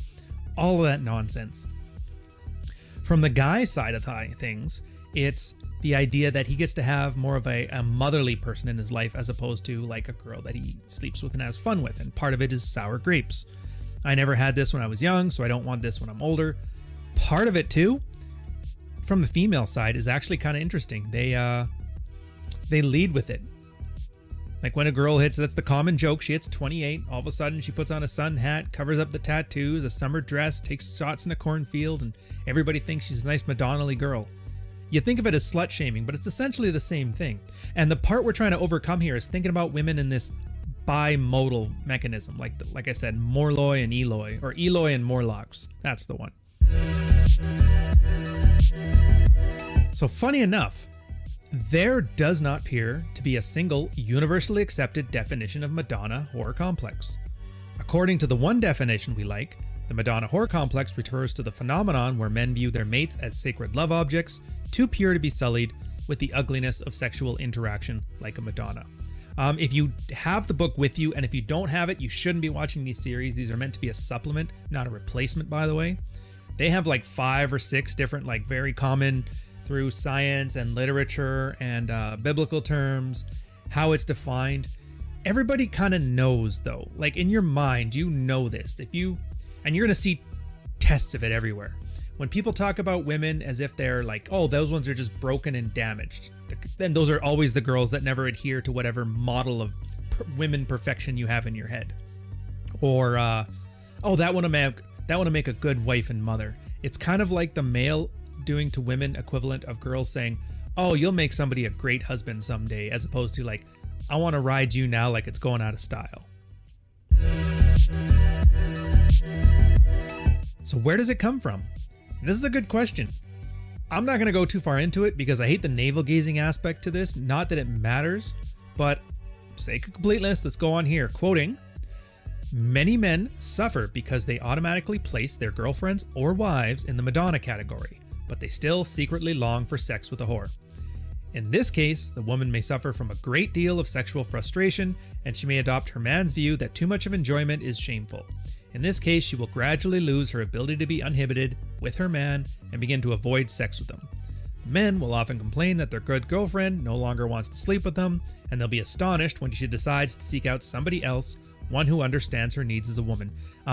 all of that nonsense. From the guy side of things, it's the idea that he gets to have more of a motherly person in his life as opposed to like a girl that he sleeps with and has fun with. And part of it is sour grapes. I never had this when I was young, so I don't want this when I'm older. Part of it too, from the female side, is actually kind of interesting. They lead with it. Like when a girl hits, that's the common joke, she hits 28, all of a sudden she puts on a sun hat, covers up the tattoos, a summer dress, takes shots in a cornfield, and everybody thinks she's a nice Madonna-ly girl. You think of it as slut shaming, but it's essentially the same thing. And the part we're trying to overcome here is thinking about women in this bimodal mechanism, like I said, Morloi and Eloi, or Eloi and Morlocks. That's the one. So funny enough, there does not appear to be a single universally accepted definition of Madonna whore complex. According to the one definition we like, the Madonna whore complex refers to the phenomenon where men view their mates as sacred love objects, too pure to be sullied with the ugliness of sexual interaction like a Madonna. If you have the book with you, and if you don't have it, you shouldn't be watching these series. These are meant to be a supplement, not a replacement, by the way. They have like 5 or 6 different, like very common through science and literature and biblical terms, how it's defined. Everybody kind of knows though, like in your mind, you know this. And you're going to see tests of it everywhere. When people talk about women as if they're like, oh, those ones are just broken and damaged, then those are always the girls that never adhere to whatever model of women perfection you have in your head. Or, oh, that one will make a good wife and mother. It's kind of like the male doing to women equivalent of girls saying, oh, you'll make somebody a great husband someday, as opposed to like, I want to ride you now like it's going out of style. So where does it come from? This is a good question. I'm not going to go too far into it because I hate the navel-gazing aspect to this. Not that it matters, but sake of completeness, let's go on here. Quoting, many men suffer because they automatically place their girlfriends or wives in the Madonna category, but they still secretly long for sex with a whore. In this case, the woman may suffer from a great deal of sexual frustration, and she may adopt her man's view that too much of enjoyment is shameful. In this case, she will gradually lose her ability to be uninhibited with her man and begin to avoid sex with him. Men will often complain that their good girlfriend no longer wants to sleep with them, and they'll be astonished when she decides to seek out somebody else, one who understands her needs as a woman.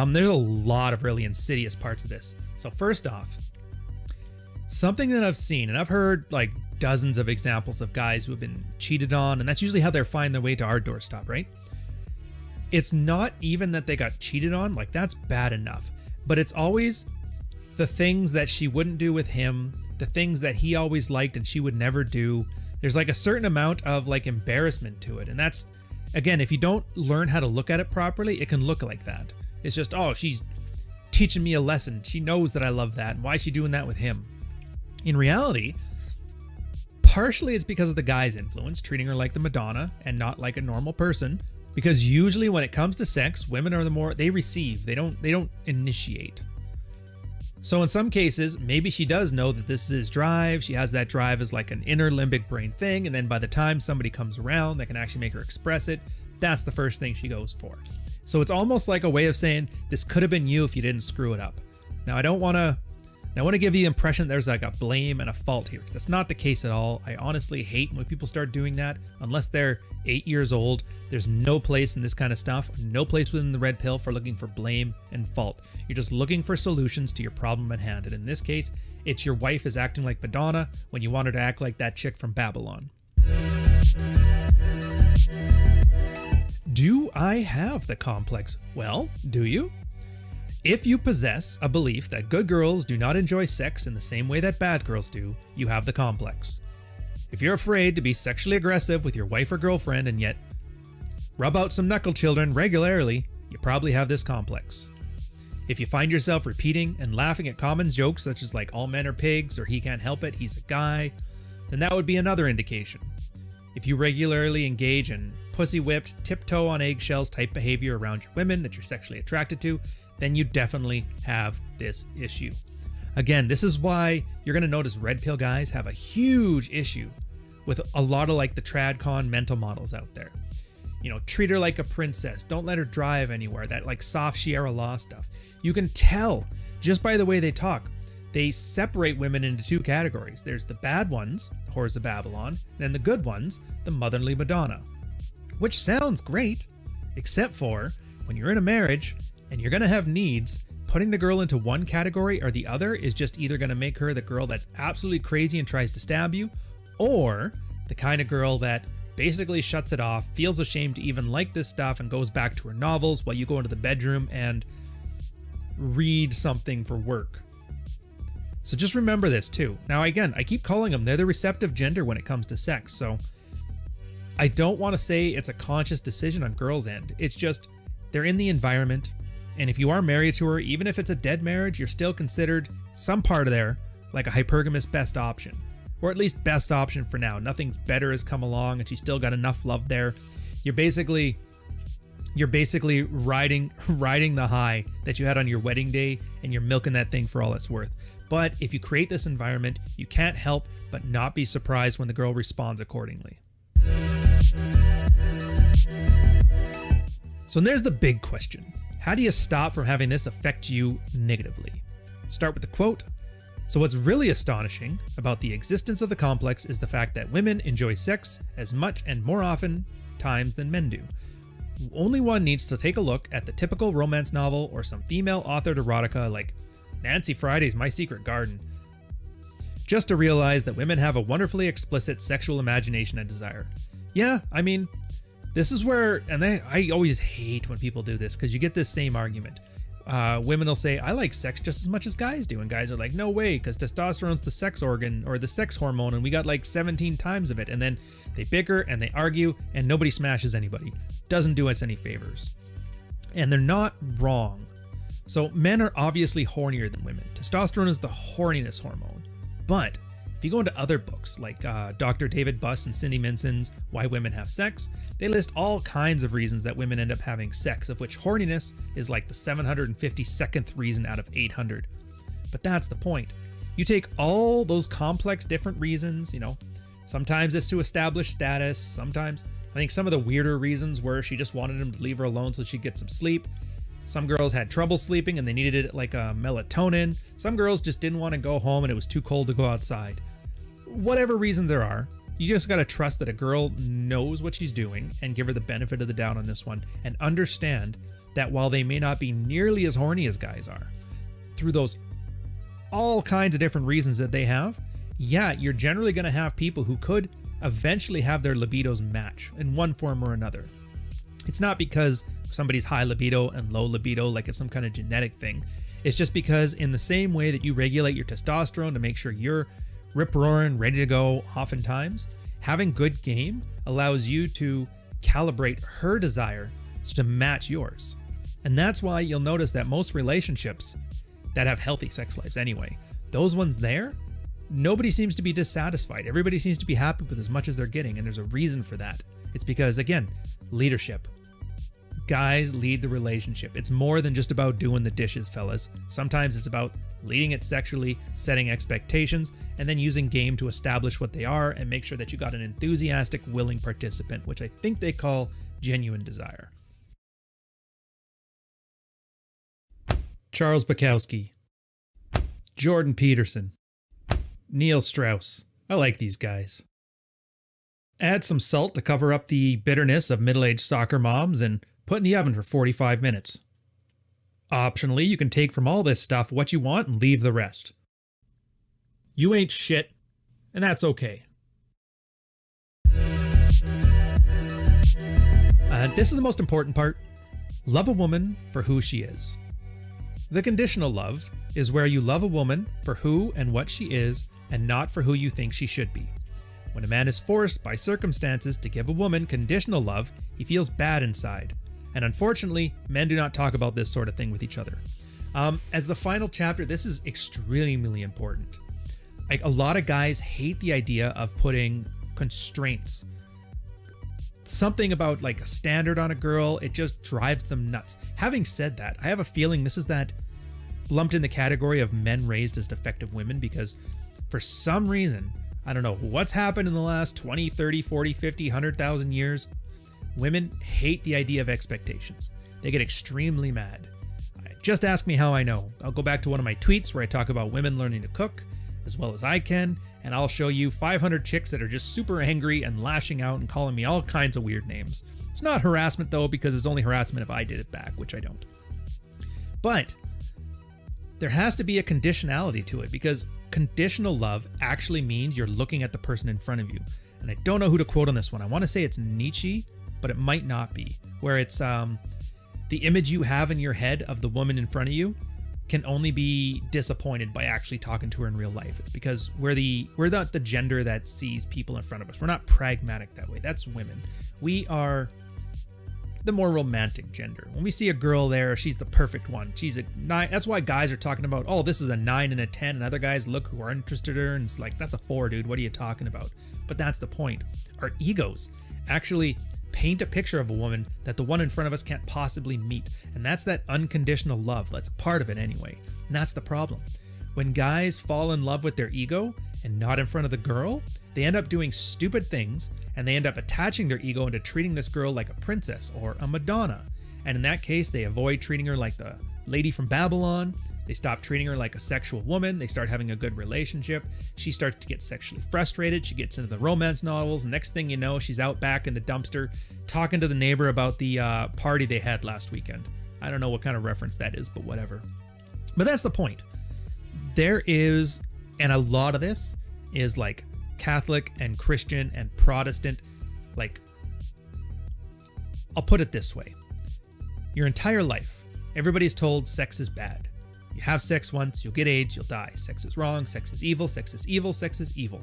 There's a lot of really insidious parts of this. So first off, something that I've seen, and I've heard like dozens of examples of guys who have been cheated on, and that's usually how they find their way to our doorstep, right? It's not even that they got cheated on, like that's bad enough, but it's always the things that she wouldn't do with him, the things that he always liked and she would never do. There's like a certain amount of like embarrassment to it. And that's, again, if you don't learn how to look at it properly, it can look like that. It's just, oh, she's teaching me a lesson. She knows that I love that. Why is she doing that with him? In reality, partially it's because of the guy's influence, treating her like the Madonna and not like a normal person. Because usually when it comes to sex, women are the more, they receive, they don't initiate. So in some cases, maybe she does know that this is his drive. She has that drive as like an inner limbic brain thing. And then by the time somebody comes around that can actually make her express it, that's the first thing she goes for. So it's almost like a way of saying, this could have been you if you didn't screw it up. Now I want to give you the impression there's like a blame and a fault here. That's not the case at all. I honestly hate when people start doing that. Unless they're 8 years old, there's no place in this kind of stuff, no place within the red pill for looking for blame and fault. You're just looking for solutions to your problem at hand. And in this case, it's your wife is acting like Madonna when you want her to act like that chick from Babylon. Do I have the complex? Well, do you? If you possess a belief that good girls do not enjoy sex in the same way that bad girls do, you have the complex. If you're afraid to be sexually aggressive with your wife or girlfriend and yet rub out some knuckle children regularly, you probably have this complex. If you find yourself repeating and laughing at common jokes such as like all men are pigs or he can't help it, he's a guy, then that would be another indication. If you regularly engage in pussy-whipped, tiptoe on eggshells type behavior around your women that you're sexually attracted to, then you definitely have this issue. Again, this is why you're going to notice red pill guys have a huge issue with a lot of like the tradcon mental models out there. You know, treat her like a princess, don't let her drive anywhere, that like soft Sierra Law stuff. You can tell just by the way they talk. They separate women into two categories. There's the bad ones, the whores of Babylon, and then the good ones, the motherly Madonna. Which sounds great, except for when you're in a marriage and you're going to have needs, putting the girl into one category or the other is just either going to make her the girl that's absolutely crazy and tries to stab you, or the kind of girl that basically shuts it off, feels ashamed to even like this stuff, and goes back to her novels while you go into the bedroom and read something for work. So just remember this too. Now again, I keep calling them, they're the receptive gender when it comes to sex, so I don't want to say it's a conscious decision on girls' end. It's just, they're in the environment, and if you are married to her, even if it's a dead marriage, you're still considered some part of there like a hypergamous best option. Or at least best option for now. Nothing's better has come along and she's still got enough love there. You're basically riding the high that you had on your wedding day, and you're milking that thing for all it's worth. But if you create this environment, you can't help but not be surprised when the girl responds accordingly. So there's the big question. How do you stop from having this affect you negatively? Start with the quote. So what's really astonishing about the existence of the complex is the fact that women enjoy sex as much and more often times than men do. Only one needs to take a look at the typical romance novel or some female authored erotica like Nancy Friday's My Secret Garden, just to realize that women have a wonderfully explicit sexual imagination and desire. Yeah, I mean, this is where, and I always hate when people do this, because you get this same argument. Women will say, I like sex just as much as guys do, and guys are like, no way, because testosterone's the sex organ or the sex hormone, and we got like 17 times of it. And then they bicker and they argue, and nobody smashes anybody. Doesn't do us any favors. And they're not wrong. So men are obviously hornier than women. Testosterone is the horniness hormone. But if you go into other books like Dr. David Buss and Cindy Minson's Why Women Have Sex, they list all kinds of reasons that women end up having sex, of which horniness is like the 752nd reason out of 800. But that's the point. You take all those complex different reasons, you know, sometimes it's to establish status, sometimes I think some of the weirder reasons were she just wanted him to leave her alone so she'd get some sleep. Some girls had trouble sleeping and they needed it like a melatonin. Some girls just didn't want to go home and it was too cold to go outside. Whatever reason there are, you just got to trust that a girl knows what she's doing and give her the benefit of the doubt on this one, and understand that while they may not be nearly as horny as guys are, through those all kinds of different reasons that they have, yeah, you're generally going to have people who could eventually have their libidos match in one form or another. It's not because somebody's high libido and low libido like it's some kind of genetic thing. It's just because in the same way that you regulate your testosterone to make sure you're rip-roaring, ready to go oftentimes, having good game allows you to calibrate her desire to match yours. And that's why you'll notice that most relationships that have healthy sex lives anyway, those ones there, nobody seems to be dissatisfied. Everybody seems to be happy with as much as they're getting, and there's a reason for that. It's because, again, leadership. Guys lead the relationship. It's more than just about doing the dishes, fellas. Sometimes it's about leading it sexually, setting expectations, and then using game to establish what they are and make sure that you got an enthusiastic, willing participant, which I think they call genuine desire. Charles Bukowski, Jordan Peterson, Neil Strauss. I like these guys. Add some salt to cover up the bitterness of middle-aged soccer moms and put in the oven for 45 minutes. Optionally, you can take from all this stuff what you want and leave the rest. You ain't shit, and that's okay. This is the most important part. Love a woman for who she is. The conditional love is where you love a woman for who and what she is and not for who you think she should be. When a man is forced by circumstances to give a woman conditional love, he feels bad inside. And unfortunately, men do not talk about this sort of thing with each other. As the final chapter, this is extremely important. Like, a lot of guys hate the idea of putting constraints. Something about like a standard on a girl, it just drives them nuts. Having said that, I have a feeling this is that lumped in the category of men raised as defective women, because for some reason, I don't know what's happened in the last 20, 30, 40, 50, 100,000 years, women hate the idea of expectations. They get extremely mad. Just ask me how I know. I'll go back to one of my tweets where I talk about women learning to cook as well as I can, and I'll show you 500 chicks that are just super angry and lashing out and calling me all kinds of weird names. It's not harassment though, because it's only harassment if I did it back, which I don't. But there has to be a conditionality to it, because conditional love actually means you're looking at the person in front of you. And I don't know who to quote on this one. I want to say it's Nietzsche, but it might not be, where it's the image you have in your head of the woman in front of you can only be disappointed by actually talking to her in real life. It's because we're not the gender that sees people in front of us. We're not pragmatic that way. That's women. We are the more romantic gender. When we see a girl there, she's the perfect one. She's a 9. That's why guys are talking about, oh, this is a 9 and a 10, and other guys look who are interested in her, and it's like, that's a 4, dude. What are you talking about? But that's the point. Our egos actually paint a picture of a woman that the one in front of us can't possibly meet. And that's that unconditional love. That's part of it anyway. And that's the problem. When guys fall in love with their ego and not in front of the girl, they end up doing stupid things, and they end up attaching their ego into treating this girl like a princess or a Madonna. And in that case, they avoid treating her like the lady from Babylon. They stop treating her like a sexual woman. They start having a good relationship. She starts to get sexually frustrated. She gets into the romance novels. Next thing you know, she's out back in the dumpster talking to the neighbor about the party they had last weekend. I don't know what kind of reference that is, but whatever. But that's the point. There is, and a lot of this is like Catholic and Christian and Protestant. Like, I'll put it this way. Your entire life, everybody's told sex is bad. You have sex once, you'll get AIDS, you'll die. Sex is wrong, sex is evil, sex is evil, sex is evil.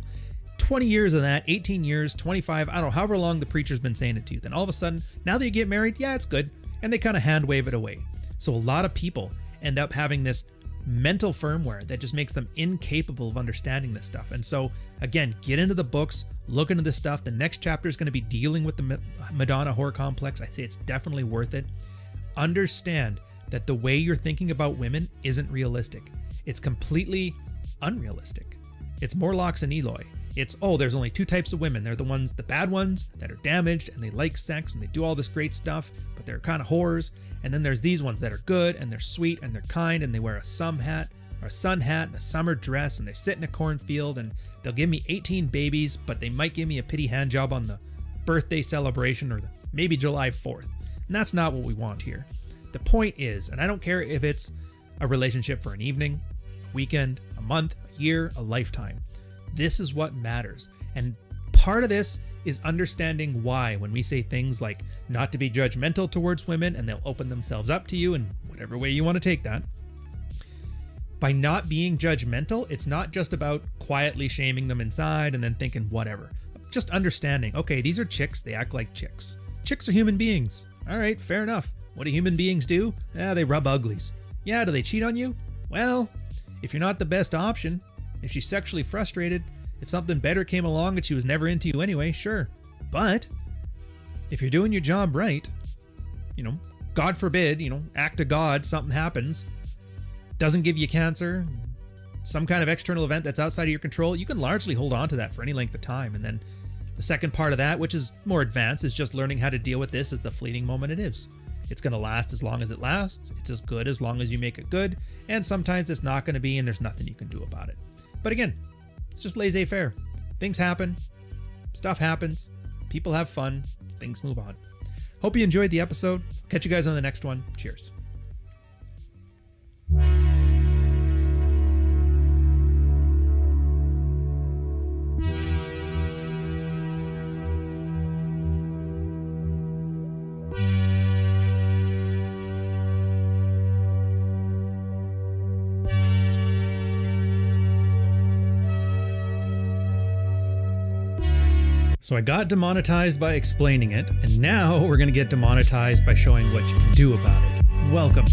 20 years of that, 18 years, 25, I don't know, however long the preacher's been saying it to you. Then all of a sudden, now that you get married, yeah, it's good. And they kind of hand wave it away. So a lot of people end up having this mental firmware that just makes them incapable of understanding this stuff. And so, again, get into the books, look into this stuff. The next chapter is going to be dealing with the Madonna whore complex. I say it's definitely worth it. Understand that the way you're thinking about women isn't realistic. It's completely unrealistic. It's Morlocks and Eloy. It's, oh, there's only 2 types of women. They're the ones, the bad ones that are damaged and they like sex and they do all this great stuff, but they're kind of whores. And then there's these ones that are good and they're sweet and they're kind and they wear a sun hat and a summer dress and they sit in a cornfield and they'll give me 18 babies, but they might give me a pity hand job on the birthday celebration or maybe July 4th. And that's not what we want here. The point is, and I don't care if it's a relationship for an evening, a weekend, a month, a year, a lifetime. This is what matters. And part of this is understanding why when we say things like not to be judgmental towards women and they'll open themselves up to you in whatever way you want to take that. By not being judgmental, it's not just about quietly shaming them inside and then thinking whatever. Just understanding, okay, these are chicks, they act like chicks. Chicks are human beings. All right, fair enough. What do human beings do? They rub uglies. Yeah, do they cheat on you? Well, if you're not the best option, if she's sexually frustrated, if something better came along and she was never into you anyway, sure. But if you're doing your job right, God forbid, act of God, something happens, doesn't give you cancer, some kind of external event that's outside of your control, you can largely hold on to that for any length of time. And then the second part of that, which is more advanced, is just learning how to deal with this as the fleeting moment it is. It's going to last as long as it lasts. It's as good as long as you make it good. And sometimes it's not going to be, and there's nothing you can do about it. But again, it's just laissez-faire. Things happen. Stuff happens. People have fun. Things move on. Hope you enjoyed the episode. Catch you guys on the next one. Cheers. So I got demonetized by explaining it, and now we're going to get demonetized by showing what you can do about it. Welcome.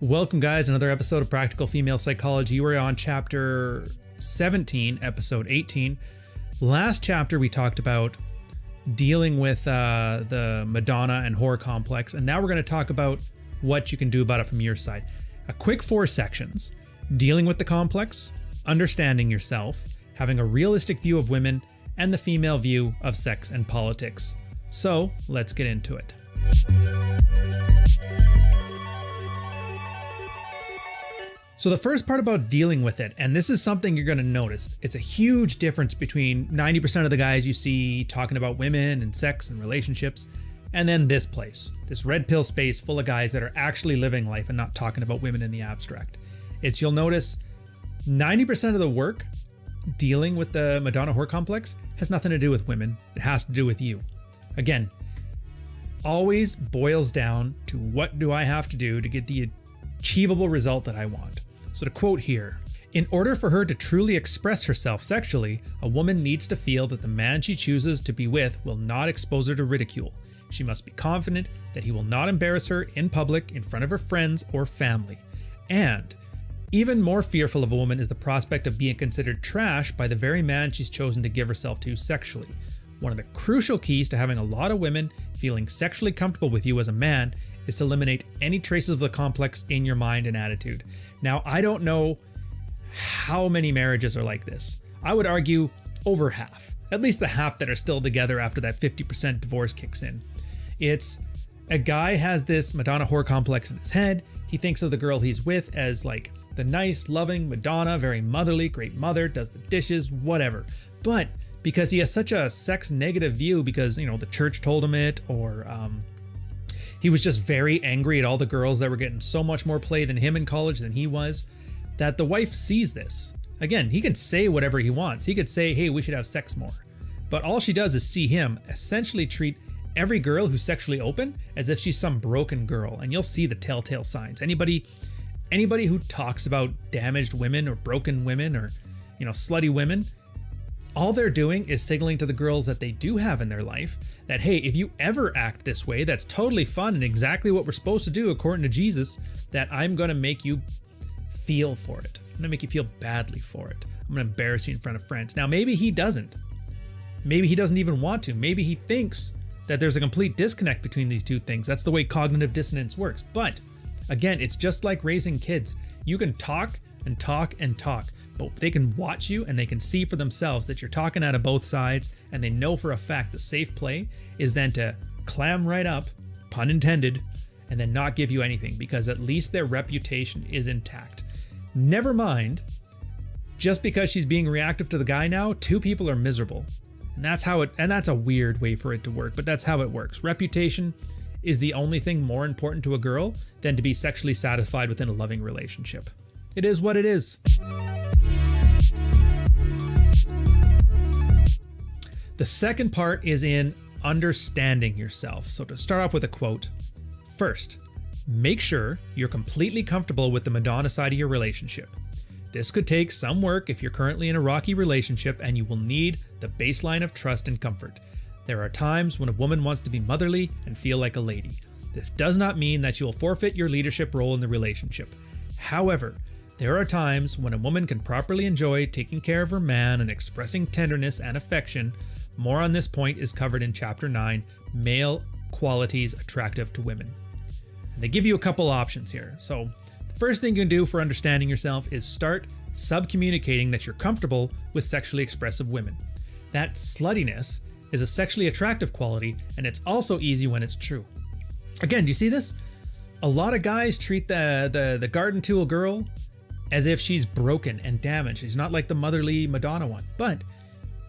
Welcome, guys, another episode of Practical Female Psychology. We're on chapter 17, episode 18. Last chapter, we talked about dealing with the Madonna and WhoR complex, and now we're going to talk about what you can do about it from your side. A quick 4 sections: dealing with the complex, understanding yourself, having a realistic view of women, and the female view of sex and politics. So let's get into it. So the first part about dealing with it, and this is something you're going to notice, it's a huge difference between 90% of the guys you see talking about women and sex and relationships, and then this place, this red pill space full of guys that are actually living life and not talking about women in the abstract. You'll notice 90% of the work dealing with the Madonna WhoR complex has nothing to do with women. It has to do with you. Again, always boils down to what do I have to do to get the achievable result that I want. So to quote here, in order for her to truly express herself sexually, a woman needs to feel that the man she chooses to be with will not expose her to ridicule. She must be confident that he will not embarrass her in public in front of her friends or family. And even more fearful of a woman is the prospect of being considered trash by the very man she's chosen to give herself to sexually. One of the crucial keys to having a lot of women feeling sexually comfortable with you as a man is to eliminate any traces of the complex in your mind and attitude. Now, I don't know how many marriages are like this. I would argue over half, at least the half that are still together after that 50% divorce kicks in. It's a guy has this Madonna WhoR complex in his head. He thinks of the girl he's with as like the nice, loving Madonna, very motherly, great mother, does the dishes, whatever. But because he has such a sex negative view because, you know, the church told him it, or he was just very angry at all the girls that were getting so much more play than him in college than he was, that the wife sees this. Again, he can say whatever he wants. He could say, hey, we should have sex more. But all she does is see him essentially treat every girl who's sexually open as if she's some broken girl. And you'll see the telltale signs. Anybody who talks about damaged women or broken women or, you know, slutty women, all they're doing is signaling to the girls that they do have in their life that, hey, if you ever act this way, that's totally fun and exactly what we're supposed to do according to Jesus, that I'm going to make you feel for it. I'm going to make you feel badly for it. I'm going to embarrass you in front of friends. Now, maybe he doesn't. Maybe he doesn't even want to. Maybe he thinks that there's a complete disconnect between these two things. That's the way cognitive dissonance works. But again, it's just like raising kids. You can talk and talk and talk, but they can watch you and they can see for themselves that you're talking out of both sides, and they know for a fact the safe play is then to clam right up, pun intended, and then not give you anything, because at least their reputation is intact. Never mind, just because she's being reactive to the guy now, 2 people are miserable. And that's a weird way for it to work, but that's how it works. Reputation is the only thing more important to a girl than to be sexually satisfied within a loving relationship. It is what it is. The second part is in understanding yourself. So to start off with a quote, first, make sure you're completely comfortable with the Madonna side of your relationship. This could take some work if you're currently in a rocky relationship, and you will need the baseline of trust and comfort. There are times when a woman wants to be motherly and feel like a lady. This does not mean that you will forfeit your leadership role in the relationship. However, there are times when a woman can properly enjoy taking care of her man and expressing tenderness and affection. More on this point is covered in Chapter 9, Male Qualities Attractive to Women. And they give you a couple options here. So the first thing you can do for understanding yourself is start subcommunicating that you're comfortable with sexually expressive women. That sluttiness is a sexually attractive quality, and it's also easy when it's true. Again, do you see this? A lot of guys treat the garden tool girl as if she's broken and damaged. She's not like the motherly Madonna one. But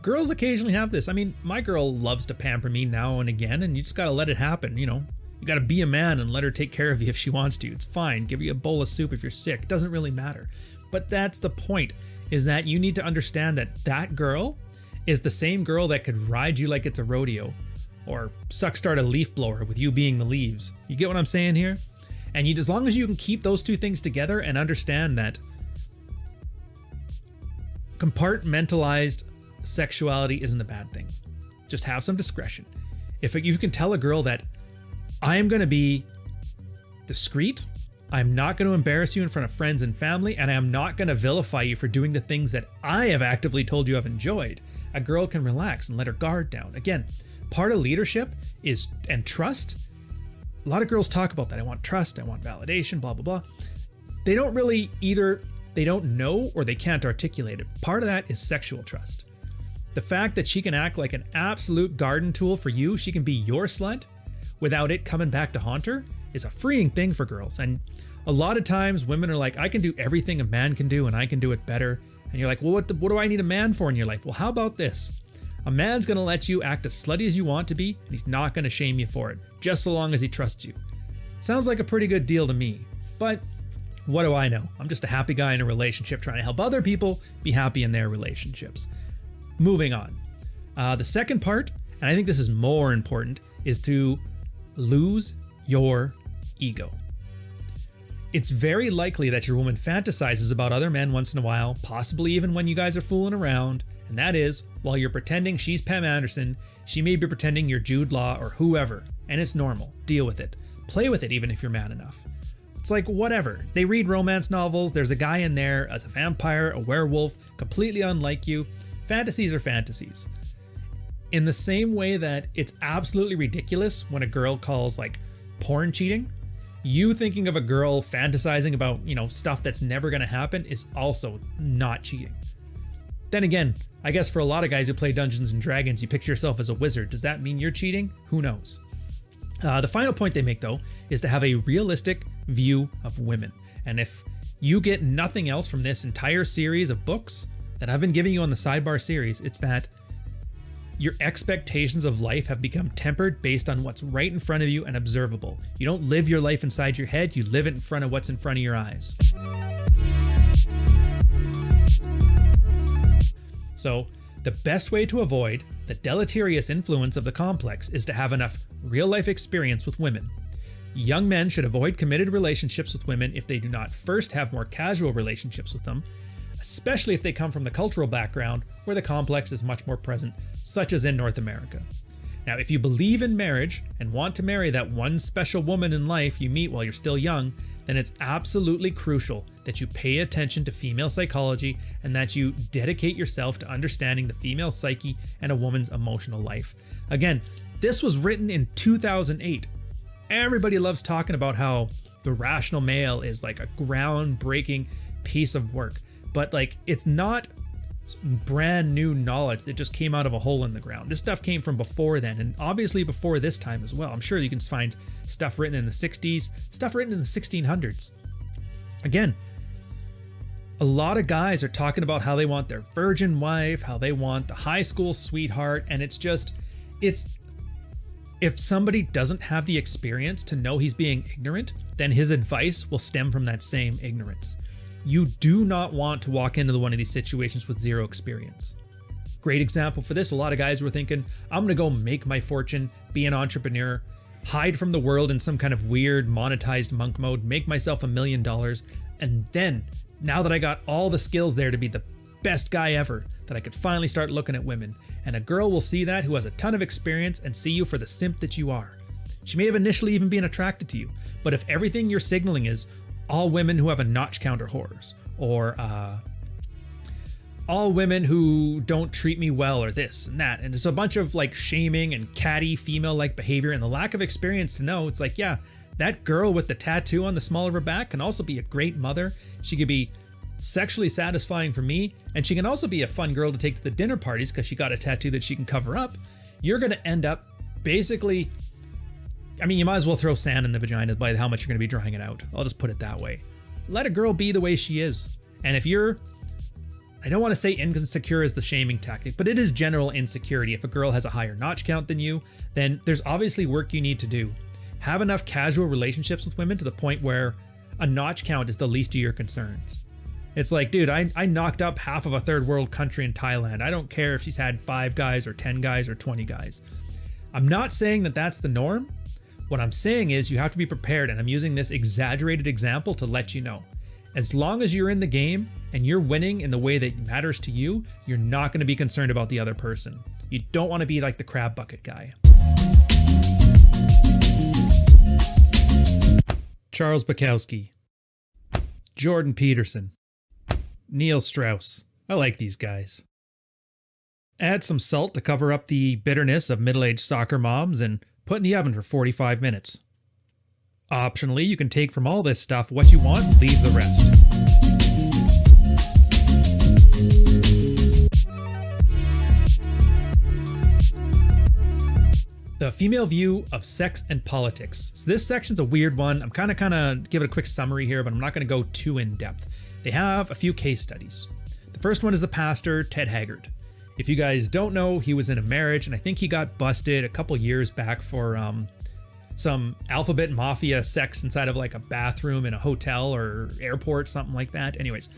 girls occasionally have this. I mean, my girl loves to pamper me now and again, and you just gotta let it happen, you know? You gotta be a man and let her take care of you if she wants to. It's fine. Give you a bowl of soup if you're sick. It doesn't really matter. But that's the point, is that you need to understand that that girl is the same girl that could ride you like it's a rodeo, or start a leaf blower with you being the leaves. You get what I'm saying here? And as long as you can keep those two things together and understand that compartmentalized sexuality isn't a bad thing. Just have some discretion. If you can tell a girl that I am going to be discreet, I'm not going to embarrass you in front of friends and family, and I am not going to vilify you for doing the things that I have actively told you I've enjoyed. A girl can relax and let her guard down. Again, part of leadership is, and trust. A lot of girls talk about that. I want trust, I want validation, blah, blah, blah. They don't really either, they don't know or they can't articulate it. Part of that is sexual trust. The fact that she can act like an absolute garden tool for you, she can be your slut without it coming back to haunt her, is a freeing thing for girls. And a lot of times women are like, I can do everything a man can do and I can do it better. And you're like, well, what do I need a man for in your life? Well, how about this? A man's going to let you act as slutty as you want to be, and he's not going to shame you for it, just so long as he trusts you. Sounds like a pretty good deal to me, but what do I know? I'm just a happy guy in a relationship trying to help other people be happy in their relationships. Moving on. The second part, and I think this is more important, is to lose your ego. It's very likely that your woman fantasizes about other men once in a while, possibly even when you guys are fooling around, and that is, while you're pretending she's Pam Anderson, she may be pretending you're Jude Law or whoever, and it's normal. Deal with it. Play with it even if you're man enough. It's like, whatever. They read romance novels, there's a guy in there as a vampire, a werewolf, completely unlike you. Fantasies are fantasies. In the same way that it's absolutely ridiculous when a girl calls like porn cheating, you thinking of a girl fantasizing about, stuff that's never going to happen is also not cheating. Then again, I guess for a lot of guys who play Dungeons and Dragons, you picture yourself as a wizard. Does that mean you're cheating? Who knows? The final point they make, though, is to have a realistic view of women. And if you get nothing else from this entire series of books that I've been giving you on the Sidebar series, it's that your expectations of life have become tempered based on what's right in front of you and observable. You don't live your life inside your head, you live it in front of what's in front of your eyes. So, the best way to avoid the deleterious influence of the complex is to have enough real-life experience with women. Young men should avoid committed relationships with women if they do not first have more casual relationships with them, especially if they come from the cultural background where the complex is much more present, such as in North America. Now, if you believe in marriage and want to marry that one special woman in life you meet while you're still young, then it's absolutely crucial that you pay attention to female psychology and that you dedicate yourself to understanding the female psyche and a woman's emotional life. Again, this was written in 2008. Everybody loves talking about how The Rational Male is like a groundbreaking piece of work, but like it's not brand new knowledge that just came out of a hole in the ground. This stuff came from before then, and obviously before this time as well. I'm sure you can find stuff written in the 60s, stuff written in the 1600s. Again, a lot of guys are talking about how they want their virgin wife, how they want the high school sweetheart, and it's if somebody doesn't have the experience to know he's being ignorant, then his advice will stem from that same ignorance. You do not want to walk into one of these situations with zero experience. Great example for this, a lot of guys were thinking, I'm going to go make my fortune, be an entrepreneur, hide from the world in some kind of weird monetized monk mode, make myself $1 million, and then, now that I got all the skills there to be the best guy ever, that I could finally start looking at women. And a girl will see that who has a ton of experience and see you for the simp that you are. She may have initially even been attracted to you, but if everything you're signaling is all women who have a notch counter whores, or all women who don't treat me well, or this and that, and it's a bunch of like shaming and catty female-like behavior and the lack of experience to know, it's like, yeah, that girl with the tattoo on the small of her back can also be a great mother. She could be sexually satisfying for me, and she can also be a fun girl to take to the dinner parties because she got a tattoo that she can cover up. You're going to end up basically, I mean, you might as well throw sand in the vagina by how much you're going to be drying it out. I'll just put it that way. Let a girl be the way she is. And if you're, I don't want to say insecure is the shaming tactic, but it is general insecurity. If a girl has a higher notch count than you, then there's obviously work you need to do. Have enough casual relationships with women to the point where a notch count is the least of your concerns. It's like, dude, I knocked up half of a third world country in Thailand. I don't care if she's had 5 guys or 10 guys or 20 guys. I'm not saying that that's the norm. What I'm saying is you have to be prepared, and I'm using this exaggerated example to let you know. As long as you're in the game and you're winning in the way that matters to you, you're not going to be concerned about the other person. You don't want to be like the crab bucket guy. Charles Bukowski, Jordan Peterson, Neil Strauss. I like these guys. Add some salt to cover up the bitterness of middle-aged soccer moms and put in the oven for 45 minutes. Optionally, you can take from all this stuff what you want and leave the rest. The female view of sex and politics. So this section's a weird one. I'm kind of give it a quick summary here, but I'm not going to go too in depth. They have a few case studies. The first one is the pastor, Ted Haggard. If you guys don't know, he was in a marriage, and I think he got busted a couple years back for some alphabet mafia sex inside of like a bathroom in a hotel or airport, something like that. Anyways,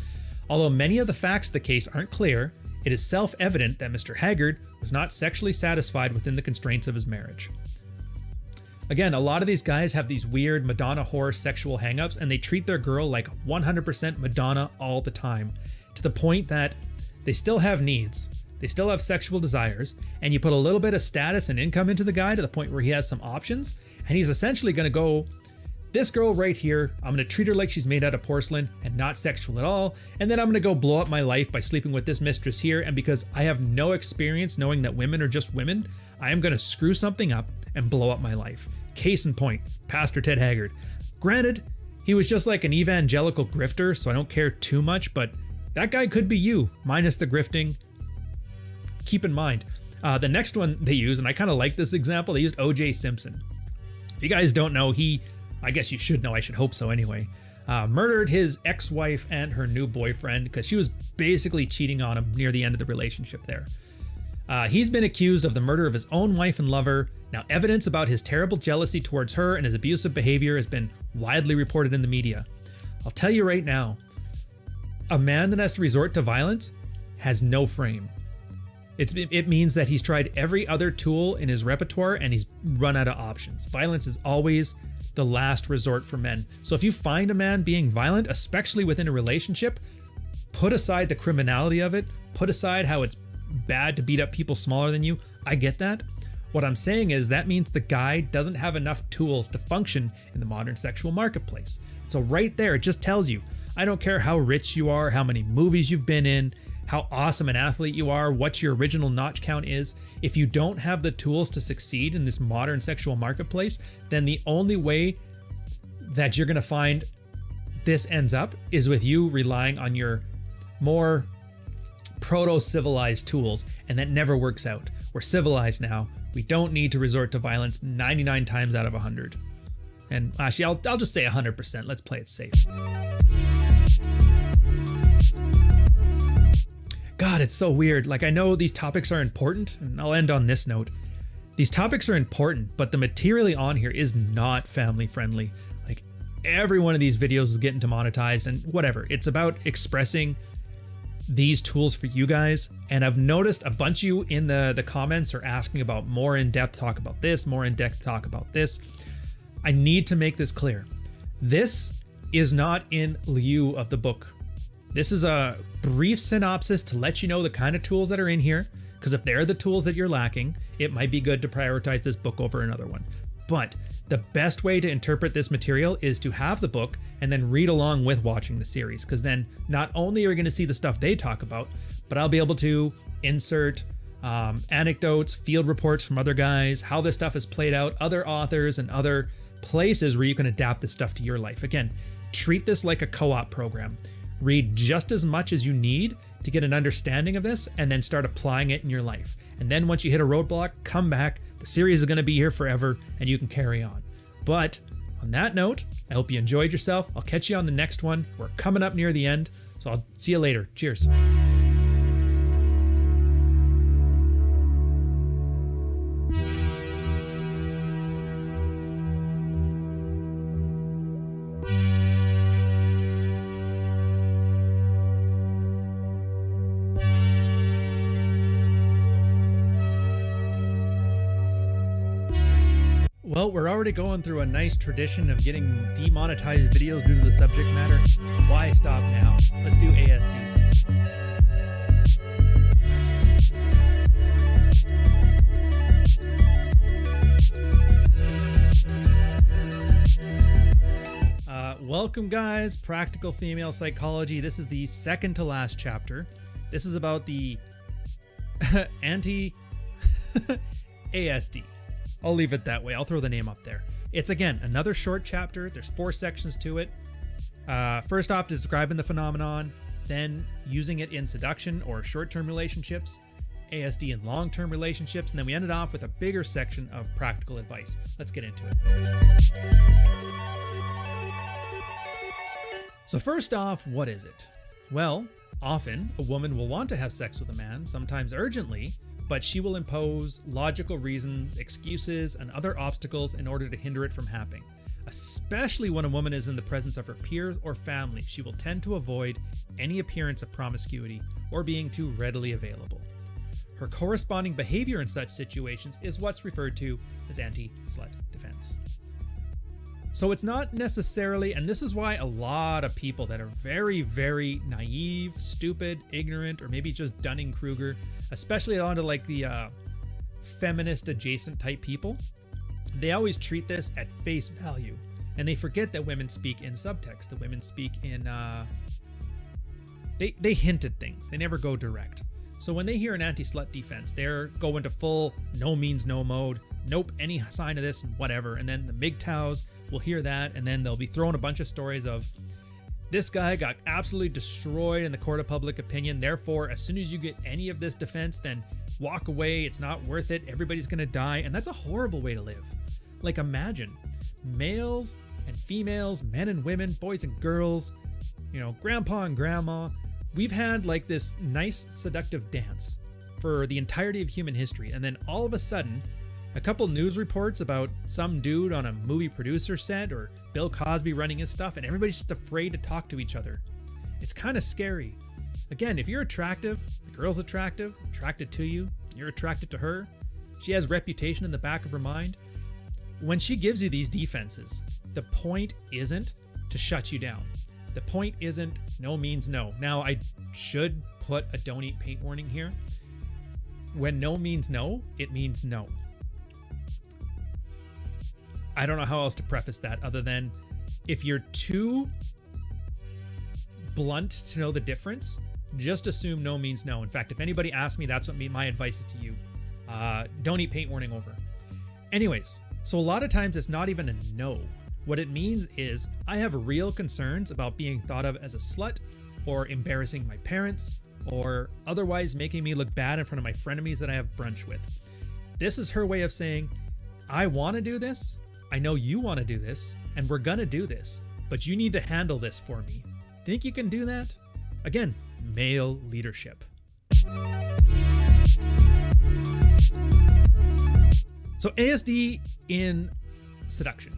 although many of the facts of the case aren't clear, it is self-evident that Mr. Haggard was not sexually satisfied within the constraints of his marriage. Again, a lot of these guys have these weird Madonna whore sexual hangups, and they treat their girl like 100% Madonna all the time, to the point that they still have needs, they still have sexual desires, and you put a little bit of status and income into the guy to the point where he has some options, and he's essentially going to go, this girl right here, I'm going to treat her like she's made out of porcelain and not sexual at all, and then I'm going to go blow up my life by sleeping with this mistress here, and because I have no experience knowing that women are just women, I am going to screw something up and blow up my life. Case in point, Pastor Ted Haggard. Granted, he was just like an evangelical grifter, so I don't care too much, but that guy could be you, minus the grifting. Keep in mind. The next one they use, and I kind of like this example, they used O.J. Simpson. If you guys don't know, I guess you should know, I should hope so anyway, murdered his ex-wife and her new boyfriend because she was basically cheating on him near the end of the relationship there. He's been accused of the murder of his own wife and lover. Now, evidence about his terrible jealousy towards her and his abusive behavior has been widely reported in the media. I'll tell you right now, a man that has to resort to violence has no frame. It means that he's tried every other tool in his repertoire and he's run out of options. Violence is always the last resort for men. So if you find a man being violent, especially within a relationship, put aside the criminality of it, put aside how it's bad to beat up people smaller than you. I get that. What I'm saying is that means the guy doesn't have enough tools to function in the modern sexual marketplace. So right there, it just tells you, I don't care how rich you are, how many movies you've been in, how awesome an athlete you are, what your original notch count is. If you don't have the tools to succeed in this modern sexual marketplace, then the only way that you're going to find this ends up is with you relying on your more proto-civilized tools, and that never works out. We're civilized now. We don't need to resort to violence 99 times out of 100. And actually, I'll just say 100%. Let's play it safe. God, it's so weird. Like, I know these topics are important, and I'll end on this note. These topics are important, but the material on here is not family friendly. Like, every one of these videos is getting demonetized and whatever. It's about expressing these tools for you guys. And I've noticed a bunch of you in the comments are asking about more in-depth talk about this, more in-depth talk about this. I need to make this clear. This is not in lieu of the book. This is a brief synopsis to let you know the kind of tools that are in here, because if they're the tools that you're lacking, it might be good to prioritize this book over another one. But the best way to interpret this material is to have the book and then read along with watching the series, because then not only are you going to see the stuff they talk about, but I'll be able to insert anecdotes, field reports from other guys, how this stuff is played out, other authors and other places where you can adapt this stuff to your life. Again, treat this like a co-op program. Read just as much as you need to get an understanding of this and then start applying it in your life. And then once you hit a roadblock, come back. The series is going to be here forever and you can carry on. But on that note, I hope you enjoyed yourself. I'll catch you on the next one. We're coming up near the end, so I'll see you later. Cheers. Well, we're already going through a nice tradition of getting demonetized videos due to the subject matter. Why stop now? Let's do ASD. Welcome, guys. Practical Female Psychology. This is the second to last chapter. This is about the anti-ASD. I'll leave it that way. I'll throw the name up there. It's, again, another short chapter. There's 4 sections to it. First off, describing the phenomenon, then using it in seduction or short-term relationships, ASD in long-term relationships, and then we ended off with a bigger section of practical advice. Let's get into it. So first off, what is it? Well, often a woman will want to have sex with a man, sometimes urgently, but she will impose logical reasons, excuses, and other obstacles in order to hinder it from happening. Especially when a woman is in the presence of her peers or family, she will tend to avoid any appearance of promiscuity or being too readily available. Her corresponding behavior in such situations is what's referred to as anti-slut defense. So it's not necessarily, and this is why a lot of people that are very, very naive, stupid, ignorant, or maybe just Dunning-Kruger, especially onto like the feminist adjacent type people, they always treat this at face value. And they forget that women speak in subtext, that women speak in, they hint at things, they never go direct. So when they hear an anti-slut defense, they're going to full no means no mode. Nope, any sign of this and whatever. And then the MGTOWs will hear that, and then they'll be throwing a bunch of stories of this guy got absolutely destroyed in the court of public opinion. Therefore, as soon as you get any of this defense, then walk away. It's not worth it. Everybody's going to die. And that's a horrible way to live. Like, imagine males and females, men and women, boys and girls, you know, grandpa and grandma. We've had like this nice seductive dance for the entirety of human history. And then all of a sudden, a couple news reports about some dude on a movie producer set or Bill Cosby running his stuff, and everybody's just afraid to talk to each other. It's kind of scary. Again, if you're attractive, the girl's attracted to you, you're attracted to her, she has reputation in the back of her mind. When she gives you these defenses, the point isn't to shut you down. The point isn't no means no. Now, I should put a don't eat paint warning here. When no means no, it means no. I don't know how else to preface that other than if you're too blunt to know the difference, just assume no means no. In fact, if anybody asks me, that's what my advice is to you. Don't eat paint warning over. Anyways, so a lot of times it's not even a no. What it means is I have real concerns about being thought of as a slut or embarrassing my parents or otherwise making me look bad in front of my frenemies that I have brunch with. This is her way of saying, I want to do this. I know you want to do this, and we're gonna do this, but you need to handle this for me. Think you can do that? Again, male leadership. So ASD in seduction.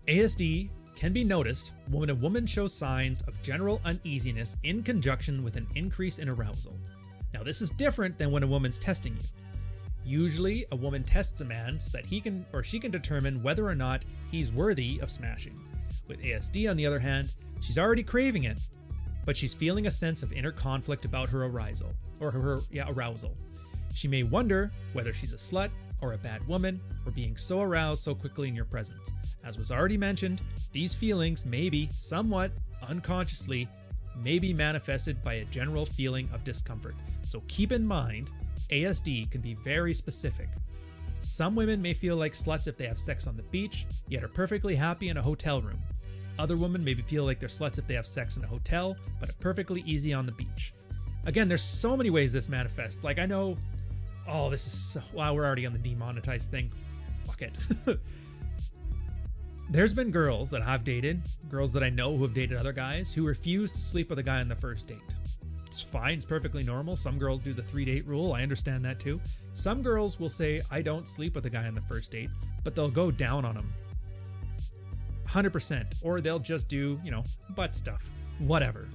ASD can be noticed when a woman shows signs of general uneasiness in conjunction with an increase in arousal. Now, this is different than when a woman's testing you. Usually, a woman tests a man so that he can or she can determine whether or not he's worthy of smashing. With ASD, on the other hand, she's already craving it, but she's feeling a sense of inner conflict about her arousal. She may wonder whether she's a slut or a bad woman for being so aroused so quickly in your presence. As was already mentioned, these feelings may be somewhat unconsciously may be manifested by a general feeling of discomfort. So keep in mind, ASD can be very specific. Some women may feel like sluts if they have sex on the beach, yet are perfectly happy in a hotel room. Other women maybe feel like they're sluts if they have sex in a hotel, but are perfectly easy on the beach. Again, there's so many ways this manifests. Like, I know, this is so, wow, we're already on the demonetized thing. Fuck it. There's been girls that I've dated, girls that I know who have dated other guys, who refuse to sleep with a guy on the first date. It's fine, it's perfectly normal. Some girls do the 3-date rule, I understand that too. Some girls will say, I don't sleep with a guy on the first date, but they'll go down on him. 100%. Or they'll just do, butt stuff. Whatever.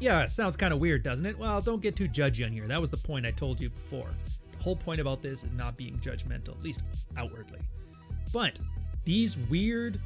Yeah, it sounds kind of weird, doesn't it? Well, don't get too judgy on here. That was the point I told you before. The whole point about this is not being judgmental, at least outwardly. But these weird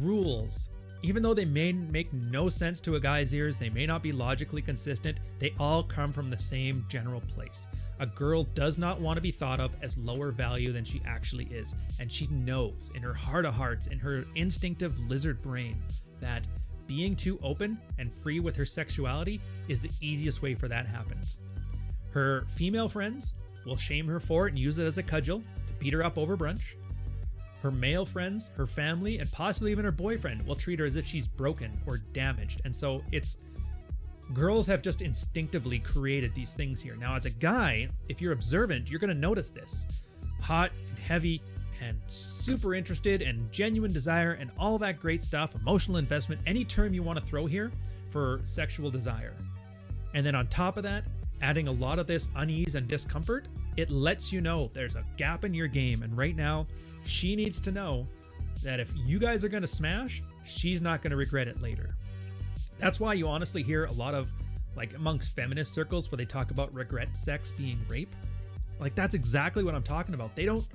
rules, even though they may make no sense to a guy's ears, they may not be logically consistent, they all come from the same general place. A girl does not want to be thought of as lower value than she actually is, and she knows in her heart of hearts, in her instinctive lizard brain, that being too open and free with her sexuality is the easiest way for that happens. Her female friends will shame her for it and use it as a cudgel to beat her up over brunch. Her male friends, her family, and possibly even her boyfriend will treat her as if she's broken or damaged. And so girls have just instinctively created these things here. Now, as a guy, if you're observant, you're going to notice this. Hot and heavy and super interested and genuine desire and all that great stuff, emotional investment, any term you want to throw here for sexual desire. And then on top of that, adding a lot of this unease and discomfort, it lets you know there's a gap in your game. And right now, she needs to know that if you guys are going to smash, she's not going to regret it later. That's why you honestly hear a lot of, like, amongst feminist circles where they talk about regret sex being rape. Like, that's exactly what I'm talking about. They don't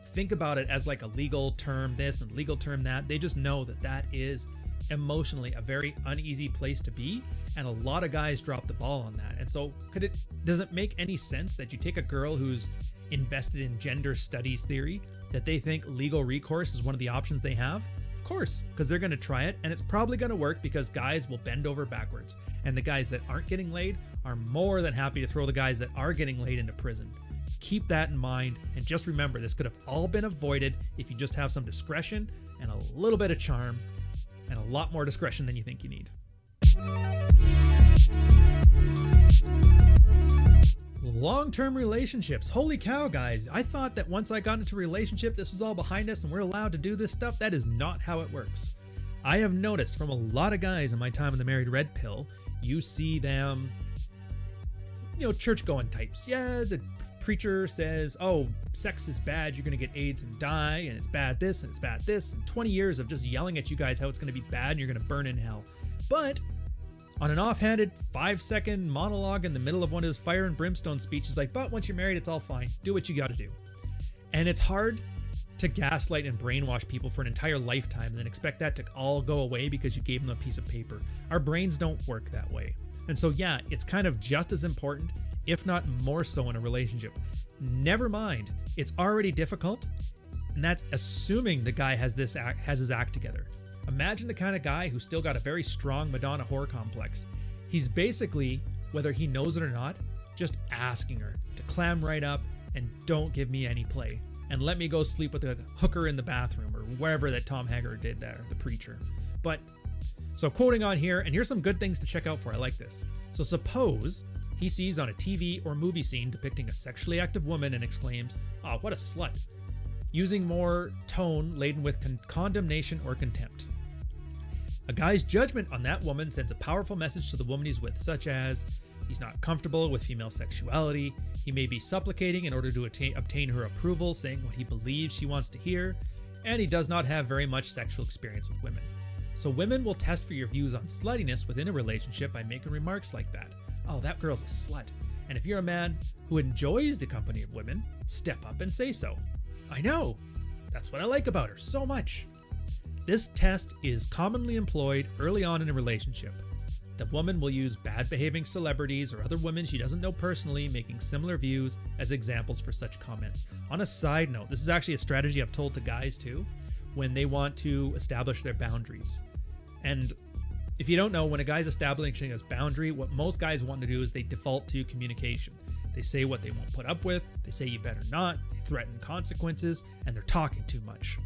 think about it as like a legal term this and legal term that. They just know that that is emotionally a very uneasy place to be, and a lot of guys drop the ball on that. And so does it make any sense that you take a girl who's invested in gender studies theory, that they think legal recourse is one of the options they have? Of course, because they're going to try it, and it's probably going to work because guys will bend over backwards, and the guys that aren't getting laid are more than happy to throw the guys that are getting laid into prison. Keep that in mind, and just remember, this could have all been avoided if you just have some discretion and a little bit of charm, and a lot more discretion than you think you need. Long-term relationships. Holy cow, guys. I thought that once I got into a relationship, this was all behind us and we're allowed to do this stuff. That is not how it works. I have noticed from a lot of guys in my time in the married red pill, you see them, church-going types. Yeah, the preacher says, oh, sex is bad, you're going to get AIDS and die, and it's bad this, and it's bad this, and 20 years of just yelling at you guys how it's going to be bad and you're going to burn in hell. But on an offhanded 5-second monologue in the middle of one of his fire and brimstone speeches, like, but once you're married, it's all fine. Do what you got to do. And it's hard to gaslight and brainwash people for an entire lifetime and then expect that to all go away because you gave them a piece of paper. Our brains don't work that way. And so, yeah, it's kind of just as important, if not more so, in a relationship. Never mind, it's already difficult, and that's assuming the guy has his act together. Imagine the kind of guy who's still got a very strong Madonna whore complex. He's basically, whether he knows it or not, just asking her to clam right up and don't give me any play, and let me go sleep with a hooker in the bathroom or wherever that Tom Haggard did there, the preacher. But, so quoting on here, and here's some good things to check out for. I like this. So suppose he sees on a TV or movie scene depicting a sexually active woman and exclaims, "Oh, what a slut," using more tone laden with condemnation or contempt. A guy's judgment on that woman sends a powerful message to the woman he's with, such as, he's not comfortable with female sexuality, he may be supplicating in order to obtain her approval, saying what he believes she wants to hear, and he does not have very much sexual experience with women. So women will test for your views on sluttiness within a relationship by making remarks like that. Oh, that girl's a slut. And if you're a man who enjoys the company of women, step up and say so. I know. That's what I like about her so much. This test is commonly employed early on in a relationship. The woman will use bad behaving celebrities or other women she doesn't know personally making similar views as examples for such comments. On a side note, this is actually a strategy I've told to guys too, when they want to establish their boundaries. And if you don't know, when a guy's establishing his boundary, what most guys want to do is they default to communication. They say what they won't put up with, they say you better not, they threaten consequences, and they're talking too much.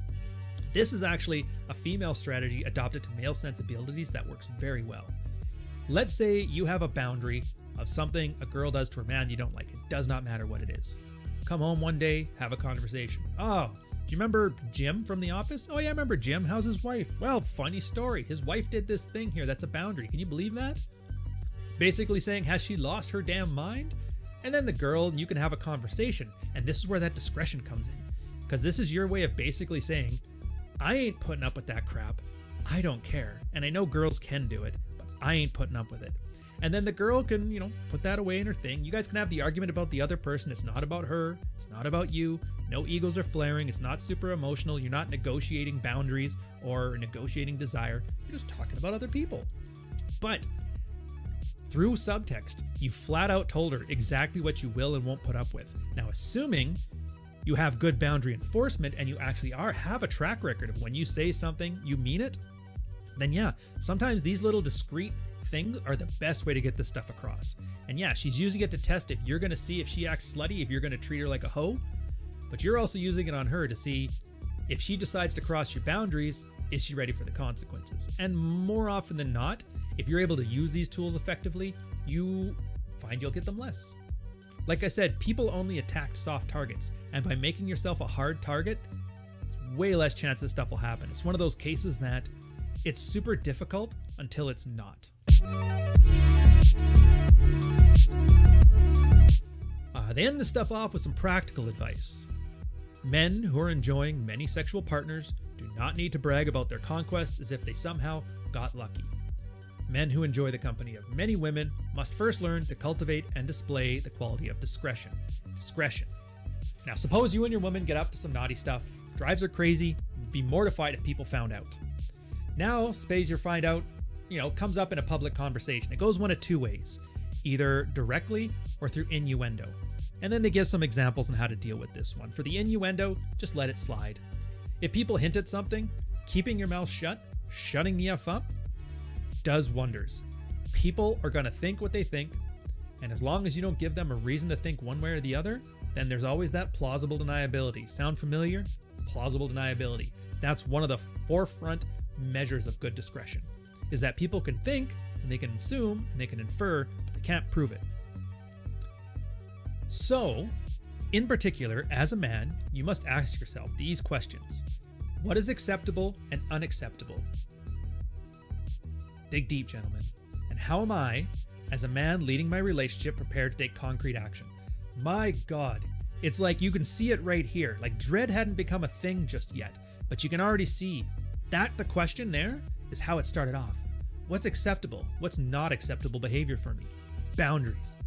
This is actually a female strategy adopted to male sensibilities that works very well. Let's say you have a boundary of something a girl does to a man you don't like. It does not matter what it is. Come home one day, have a conversation. Oh, do you remember Jim from The Office? Oh yeah, I remember Jim. How's his wife? Well, funny story. His wife did this thing here. That's a boundary. Can you believe that? Basically saying, has she lost her damn mind? And then the girl, you can have a conversation. And this is where that discretion comes in. Because this is your way of basically saying, I ain't putting up with that crap. I don't care. And I know girls can do it, but I ain't putting up with it. And then the girl can, put that away in her thing. You guys can have the argument about the other person. It's not about her. It's not about you. No egos are flaring. It's not super emotional. You're not negotiating boundaries or negotiating desire. You're just talking about other people. But through subtext, you flat out told her exactly what you will and won't put up with. Now, assuming you have good boundary enforcement and you actually have a track record of when you say something, you mean it, then yeah, sometimes these little discreet things are the best way to get this stuff across. And yeah, she's using it to test if you're going to see if she acts slutty, if you're going to treat her like a hoe, but you're also using it on her to see if she decides to cross your boundaries, is she ready for the consequences? And more often than not, if you're able to use these tools effectively, you find you'll get them less. Like I said, people only attack soft targets, and by making yourself a hard target, it's way less chance this stuff will happen. It's one of those cases that it's super difficult until it's not. They end this stuff off with some practical advice. Men who are enjoying many sexual partners do not need to brag about their conquests as if they somehow got lucky. Men who enjoy the company of many women must first learn to cultivate and display the quality of discretion. Now, suppose you and your woman get up to some naughty stuff, drives her crazy, be mortified if people found out. Now, suppose you find out, comes up in a public conversation. It goes one of two ways, either directly or through innuendo. And then they give some examples on how to deal with this one. For the innuendo, just let it slide. If people hint at something, keeping your mouth shut, shutting the F up, does wonders. People are going to think what they think, and as long as you don't give them a reason to think one way or the other, then there's always that plausible deniability. Sound familiar? Plausible deniability. That's one of the forefront measures of good discretion, is that people can think, and they can assume, and they can infer, but they can't prove it. So, in particular, as a man, you must ask yourself these questions. What is acceptable and unacceptable? Dig deep, gentlemen. And how am I, as a man leading my relationship, prepared to take concrete action? My God, it's like you can see it right here. Like dread hadn't become a thing just yet, but you can already see that the question there is how it started off. What's acceptable? What's not acceptable behavior for me? Boundaries.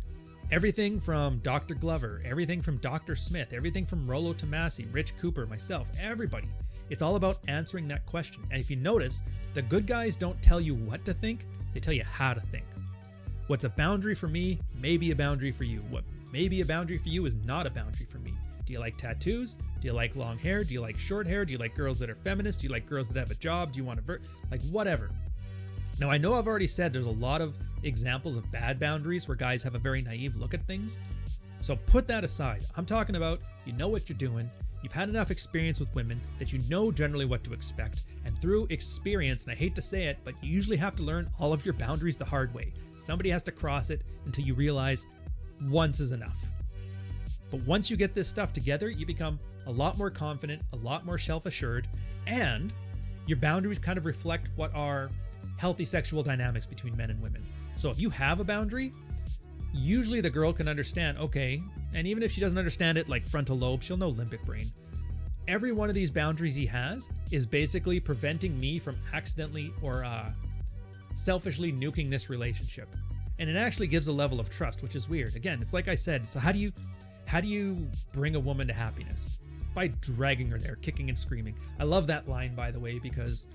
Everything from Dr. Glover, everything from Dr. Smith, everything from Rollo Tomassi, Rich Cooper, myself, everybody. It's all about answering that question. And if you notice, the good guys don't tell you what to think, they tell you how to think. What's a boundary for me may be a boundary for you. What may be a boundary for you is not a boundary for me. Do you like tattoos? Do you like long hair? Do you like short hair? Do you like girls that are feminist? Do you like girls that have a job? Do you want to whatever. Now, I know I've already said there's a lot of examples of bad boundaries where guys have a very naive look at things. So put that aside. I'm talking about you know what you're doing. You've had enough experience with women that you know generally what to expect. And through experience, and I hate to say it, but you usually have to learn all of your boundaries the hard way. Somebody has to cross it until you realize once is enough. But once you get this stuff together, you become a lot more confident, a lot more self-assured, and your boundaries kind of reflect what are healthy sexual dynamics between men and women. So if you have a boundary, usually the girl can understand, okay, and even if she doesn't understand it like frontal lobe, she'll know limbic brain. Every one of these boundaries he has is basically preventing me from accidentally or selfishly nuking this relationship. And it actually gives a level of trust, which is weird. Again, it's like I said, so how do you bring a woman to happiness? By dragging her there, kicking and screaming. I love that line, by the way, because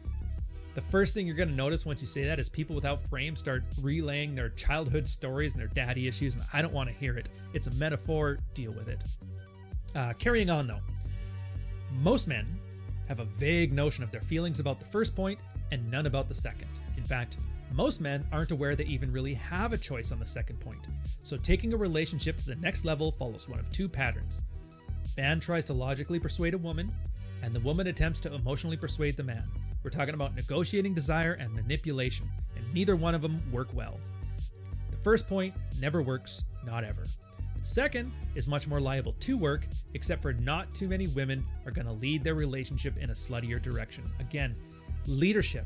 the first thing you're going to notice once you say that is people without frame start relaying their childhood stories and their daddy issues, and I don't want to hear it. It's a metaphor. Deal with it. Carrying on, though. Most men have a vague notion of their feelings about the first point and none about the second. In fact, most men aren't aware they even really have a choice on the second point. So taking a relationship to the next level follows one of two patterns. Man tries to logically persuade a woman, and the woman attempts to emotionally persuade the man. We're talking about negotiating desire and manipulation, and neither one of them work well. The first point never works, not ever. The second is much more liable to work, except for not too many women are going to lead their relationship in a sluttier direction. Again, leadership.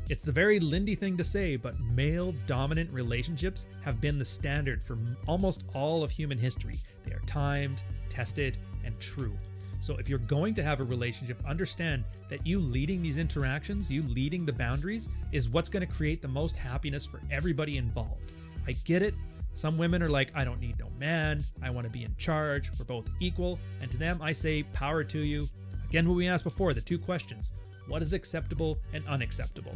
It's the very Lindy thing to say, but male-dominant relationships have been the standard for almost all of human history. They are timed, tested, and true. So if you're going to have a relationship, understand that you leading these interactions, you leading the boundaries, is what's going to create the most happiness for everybody involved. I get it. Some women are like, I don't need no man. I want to be in charge. We're both equal. And to them, I say, power to you. Again, what we asked before, the two questions. What is acceptable and unacceptable?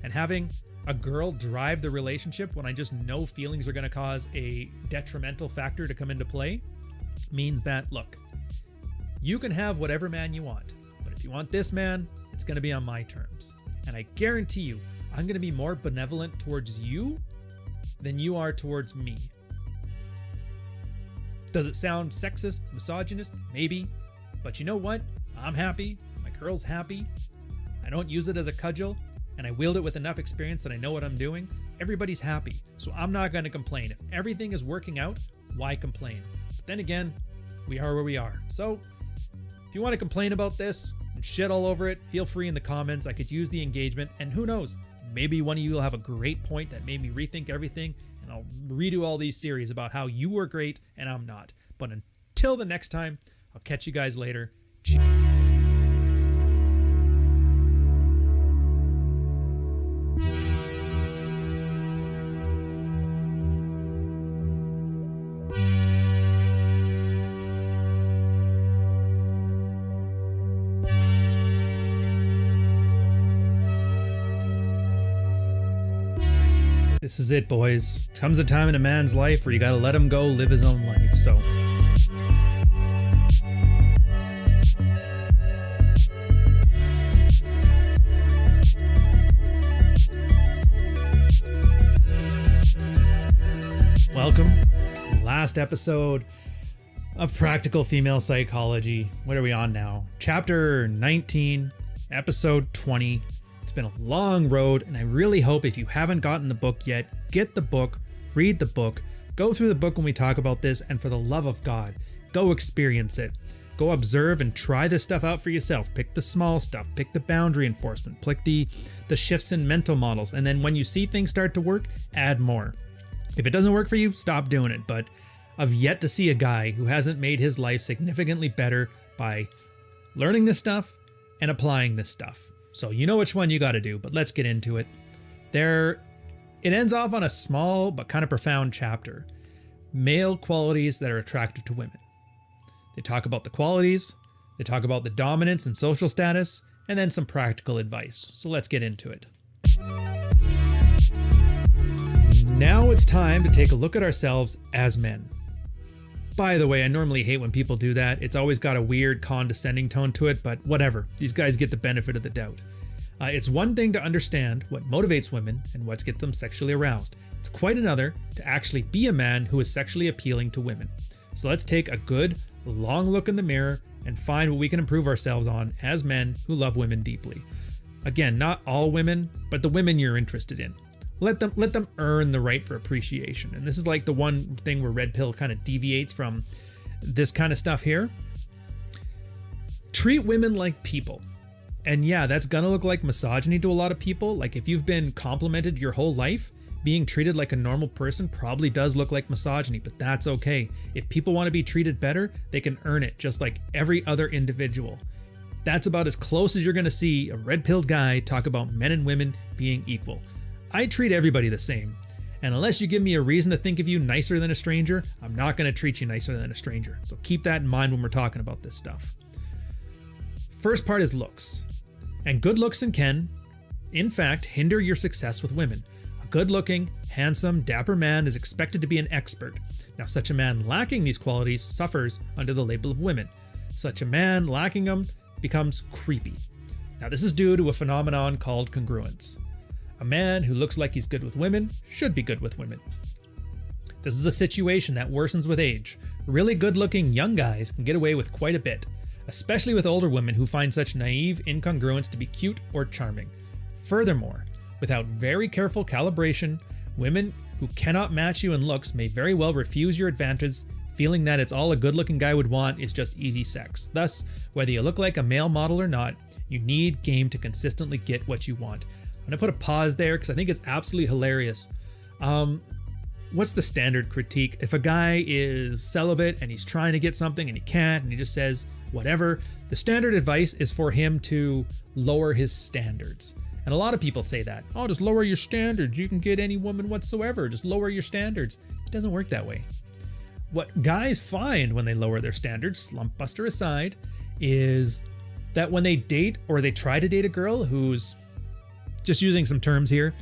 And having a girl drive the relationship when I just know feelings are going to cause a detrimental factor to come into play means that, look, you can have whatever man you want, but if you want this man, it's going to be on my terms. And I guarantee you, I'm going to be more benevolent towards you than you are towards me. Does it sound sexist, misogynist? Maybe. But you know what? I'm happy. My girl's happy. I don't use it as a cudgel, and I wield it with enough experience that I know what I'm doing. Everybody's happy, so I'm not going to complain. If everything is working out, why complain? But then again, we are where we are. So if you want to complain about this and shit all over it, feel free in the comments. I could use the engagement, and who knows, maybe one of you will have a great point that made me rethink everything, and I'll redo all these series about how you were great and I'm not. But until the next time, I'll catch you guys later. This is it, boys. Comes a time in a man's life where you gotta let him go live his own life, so. Welcome. Last episode of Practical Female Psychology. What are we on now? Chapter 19, episode 20. It's been a long road, and I really hope if you haven't gotten the book yet, get the book, read the book, go through the book when we talk about this, and for the love of God, go experience it. Go observe and try this stuff out for yourself. Pick the small stuff, pick the boundary enforcement, pick the shifts in mental models, and then when you see things start to work, add more. If it doesn't work for you, stop doing it, but I've yet to see a guy who hasn't made his life significantly better by learning this stuff and applying this stuff. So you know which one you got to do, but let's get into it. It ends off on a small but kind of profound chapter. Male qualities that are attractive to women. They talk about the qualities, they talk about the dominance and social status, and then some practical advice. So let's get into it. Now it's time to take a look at ourselves as men. By the way, I normally hate when people do that. It's always got a weird condescending tone to it, but whatever. These guys get the benefit of the doubt. It's one thing to understand what motivates women and what gets them sexually aroused. It's quite another to actually be a man who is sexually appealing to women. So let's take a good, long look in the mirror and find what we can improve ourselves on as men who love women deeply. Again, not all women, but the women you're interested in. Let them earn the right for appreciation. And this is like the one thing where Red Pill kind of deviates from this kind of stuff here. Treat women like people. And yeah, that's gonna look like misogyny to a lot of people. Like if you've been complimented your whole life, being treated like a normal person probably does look like misogyny, but that's okay. If people want to be treated better, they can earn it just like every other individual. That's about as close as you're gonna see a red-pilled guy talk about men and women being equal. I treat everybody the same, and unless you give me a reason to think of you nicer than a stranger, I'm not going to treat you nicer than a stranger. So keep that in mind when we're talking about this stuff. First part is looks. And good looks can, in fact, hinder your success with women. A good-looking, handsome, dapper man is expected to be an expert. Now, such a man lacking these qualities suffers under the label of women. Such a man lacking them becomes creepy. Now, this is due to a phenomenon called congruence. A man who looks like he's good with women should be good with women. This is a situation that worsens with age. Really good-looking young guys can get away with quite a bit, especially with older women who find such naive incongruence to be cute or charming. Furthermore, without very careful calibration, women who cannot match you in looks may very well refuse your advances, feeling that it's all a good-looking guy would want is just easy sex. Thus, whether you look like a male model or not, you need game to consistently get what you want. I'm gonna put a pause there because I think it's absolutely hilarious. What's the standard critique? If a guy is celibate and he's trying to get something and he can't and he just says whatever, the standard advice is for him to lower his standards. And a lot of people say that. Oh, just lower your standards. You can get any woman whatsoever. Just lower your standards. It doesn't work that way. What guys find when they lower their standards, slump buster aside, is that when they date or they try to date a girl who's, just using some terms here,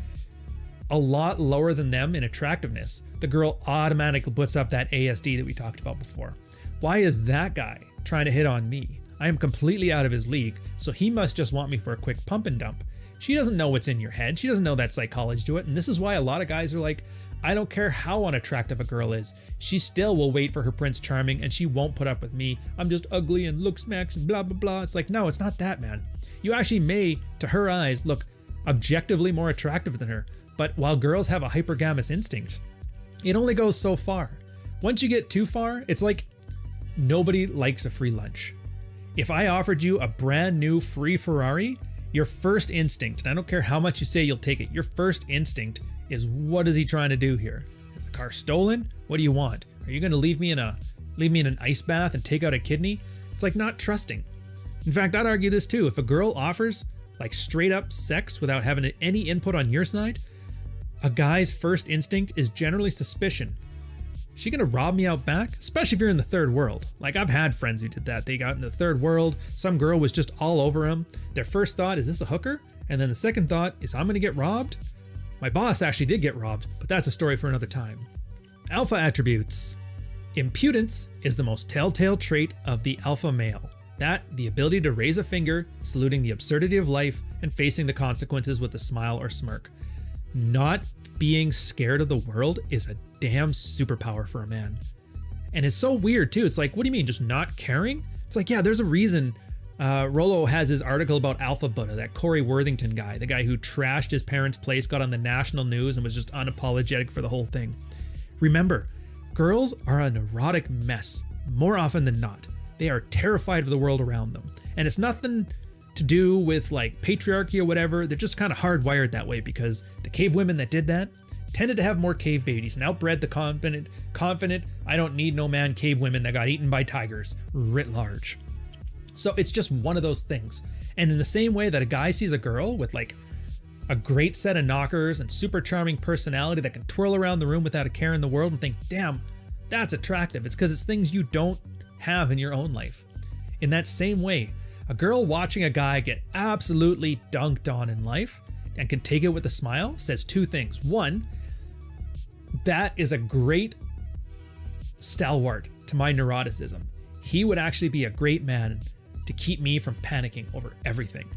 a lot lower than them in attractiveness, the girl automatically puts up that ASD that we talked about before. Why is that guy trying to hit on me? I am completely out of his league, so he must just want me for a quick pump and dump. She doesn't know what's in your head. She doesn't know that psychology to it. And this is why a lot of guys are like, I don't care how unattractive a girl is. She still will wait for her Prince Charming and she won't put up with me. I'm just ugly and looks max and blah, blah, blah. It's like, no, it's not that, man. You actually may, to her eyes, look objectively more attractive than her. But while girls have a hypergamous instinct, it only goes so far. Once you get too far, it's like nobody likes a free lunch. If I offered you a brand new free Ferrari, your first instinct, and I don't care how much you say you'll take it, your first instinct is, what is he trying to do here? Is the car stolen? What do you want? Are you going to leave me in an ice bath and take out a kidney? It's like not trusting. In fact, I'd argue this too. If a girl offers like straight up sex without having any input on your side, a guy's first instinct is generally suspicion. Is she gonna rob me out back? Especially if you're in the third world. Like, I've had friends who did that. They got in the third world, some girl was just all over him. Their first thought, is this a hooker? And then the second thought is, I'm gonna get robbed? My boss actually did get robbed, but that's a story for another time. Alpha attributes. Impudence is the most telltale trait of the alpha male. That, the ability to raise a finger, saluting the absurdity of life, and facing the consequences with a smile or smirk. Not being scared of the world is a damn superpower for a man. And it's so weird too. It's like, what do you mean, just not caring? It's like, yeah, there's a reason Rollo has his article about Alpha Buddha, that Corey Worthington guy, the guy who trashed his parents' place, got on the national news and was just unapologetic for the whole thing. Remember, girls are a neurotic mess more often than not. They are terrified of the world around them. And it's nothing to do with like patriarchy or whatever. They're just kind of hardwired that way because the cave women that did that tended to have more cave babies and outbred the confident, I don't need no man cave women that got eaten by tigers writ large. So it's just one of those things. And in the same way that a guy sees a girl with like a great set of knockers and super charming personality that can twirl around the room without a care in the world and think, damn, that's attractive. It's because it's things you don't have in your own life. In that same way, a girl watching a guy get absolutely dunked on in life and can take it with a smile says two things. One, that is a great stalwart to my neuroticism. He would actually be a great man to keep me from panicking over everything.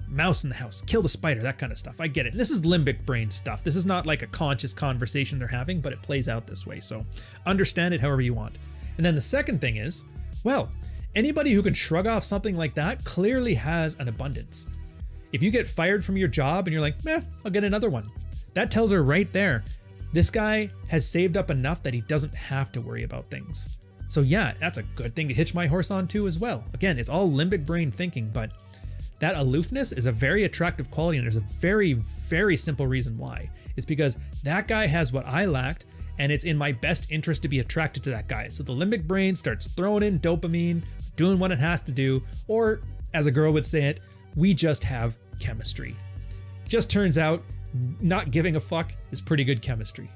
Mouse in the house, kill the spider, that kind of stuff. I get it. This is limbic brain stuff. This is not like a conscious conversation they're having, but it plays out this way. So understand it however you want. And then the second thing is, well, anybody who can shrug off something like that clearly has an abundance. If you get fired from your job and you're like, I'll get another one. That tells her right there, this guy has saved up enough that he doesn't have to worry about things. So yeah, that's a good thing to hitch my horse on to as well. Again, it's all limbic brain thinking, but that aloofness is a very attractive quality, and there's a very, very simple reason why. It's because that guy has what I lacked, and it's in my best interest to be attracted to that guy. So the limbic brain starts throwing in dopamine, doing what it has to do, or as a girl would say it, we just have chemistry. Just turns out not giving a fuck is pretty good chemistry.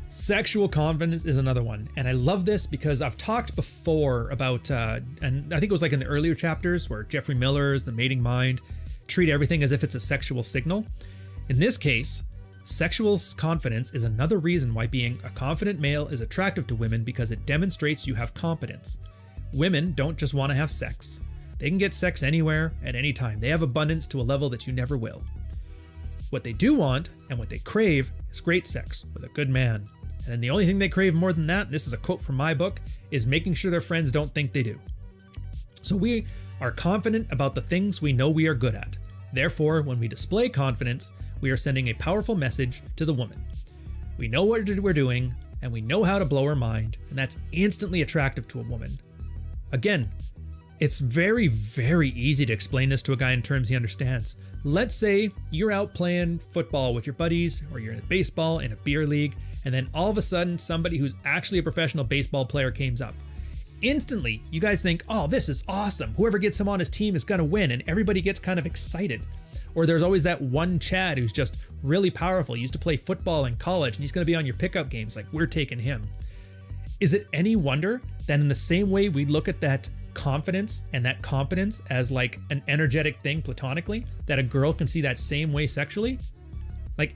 Sexual confidence is another one. And I love this because I've talked before about, and I think it was like in the earlier chapters where Jeffrey Miller's The Mating Mind treat everything as if it's a sexual signal. In this case, sexual confidence is another reason why being a confident male is attractive to women, because it demonstrates you have competence. Women don't just want to have sex. They can get sex anywhere, at any time. They have abundance to a level that you never will. What they do want, and what they crave, is great sex with a good man. And then the only thing they crave more than that, this is a quote from my book, is making sure their friends don't think they do. So we are confident about the things we know we are good at. Therefore, when we display confidence, we are sending a powerful message to the woman. We know what we're doing, and we know how to blow her mind, and that's instantly attractive to a woman. Again, it's very, very easy to explain this to a guy in terms he understands. Let's say you're out playing football with your buddies, or you're in baseball in a beer league, and then all of a sudden somebody who's actually a professional baseball player comes up. Instantly, you guys think, oh, this is awesome. Whoever gets him on his team is going to win, and everybody gets kind of excited. Or there's always that one Chad who's just really powerful. He used to play football in college, and he's going to be on your pickup games, like we're taking him. Is it any wonder that in the same way we look at that confidence and that competence as like an energetic thing platonically, that a girl can see that same way sexually? Like,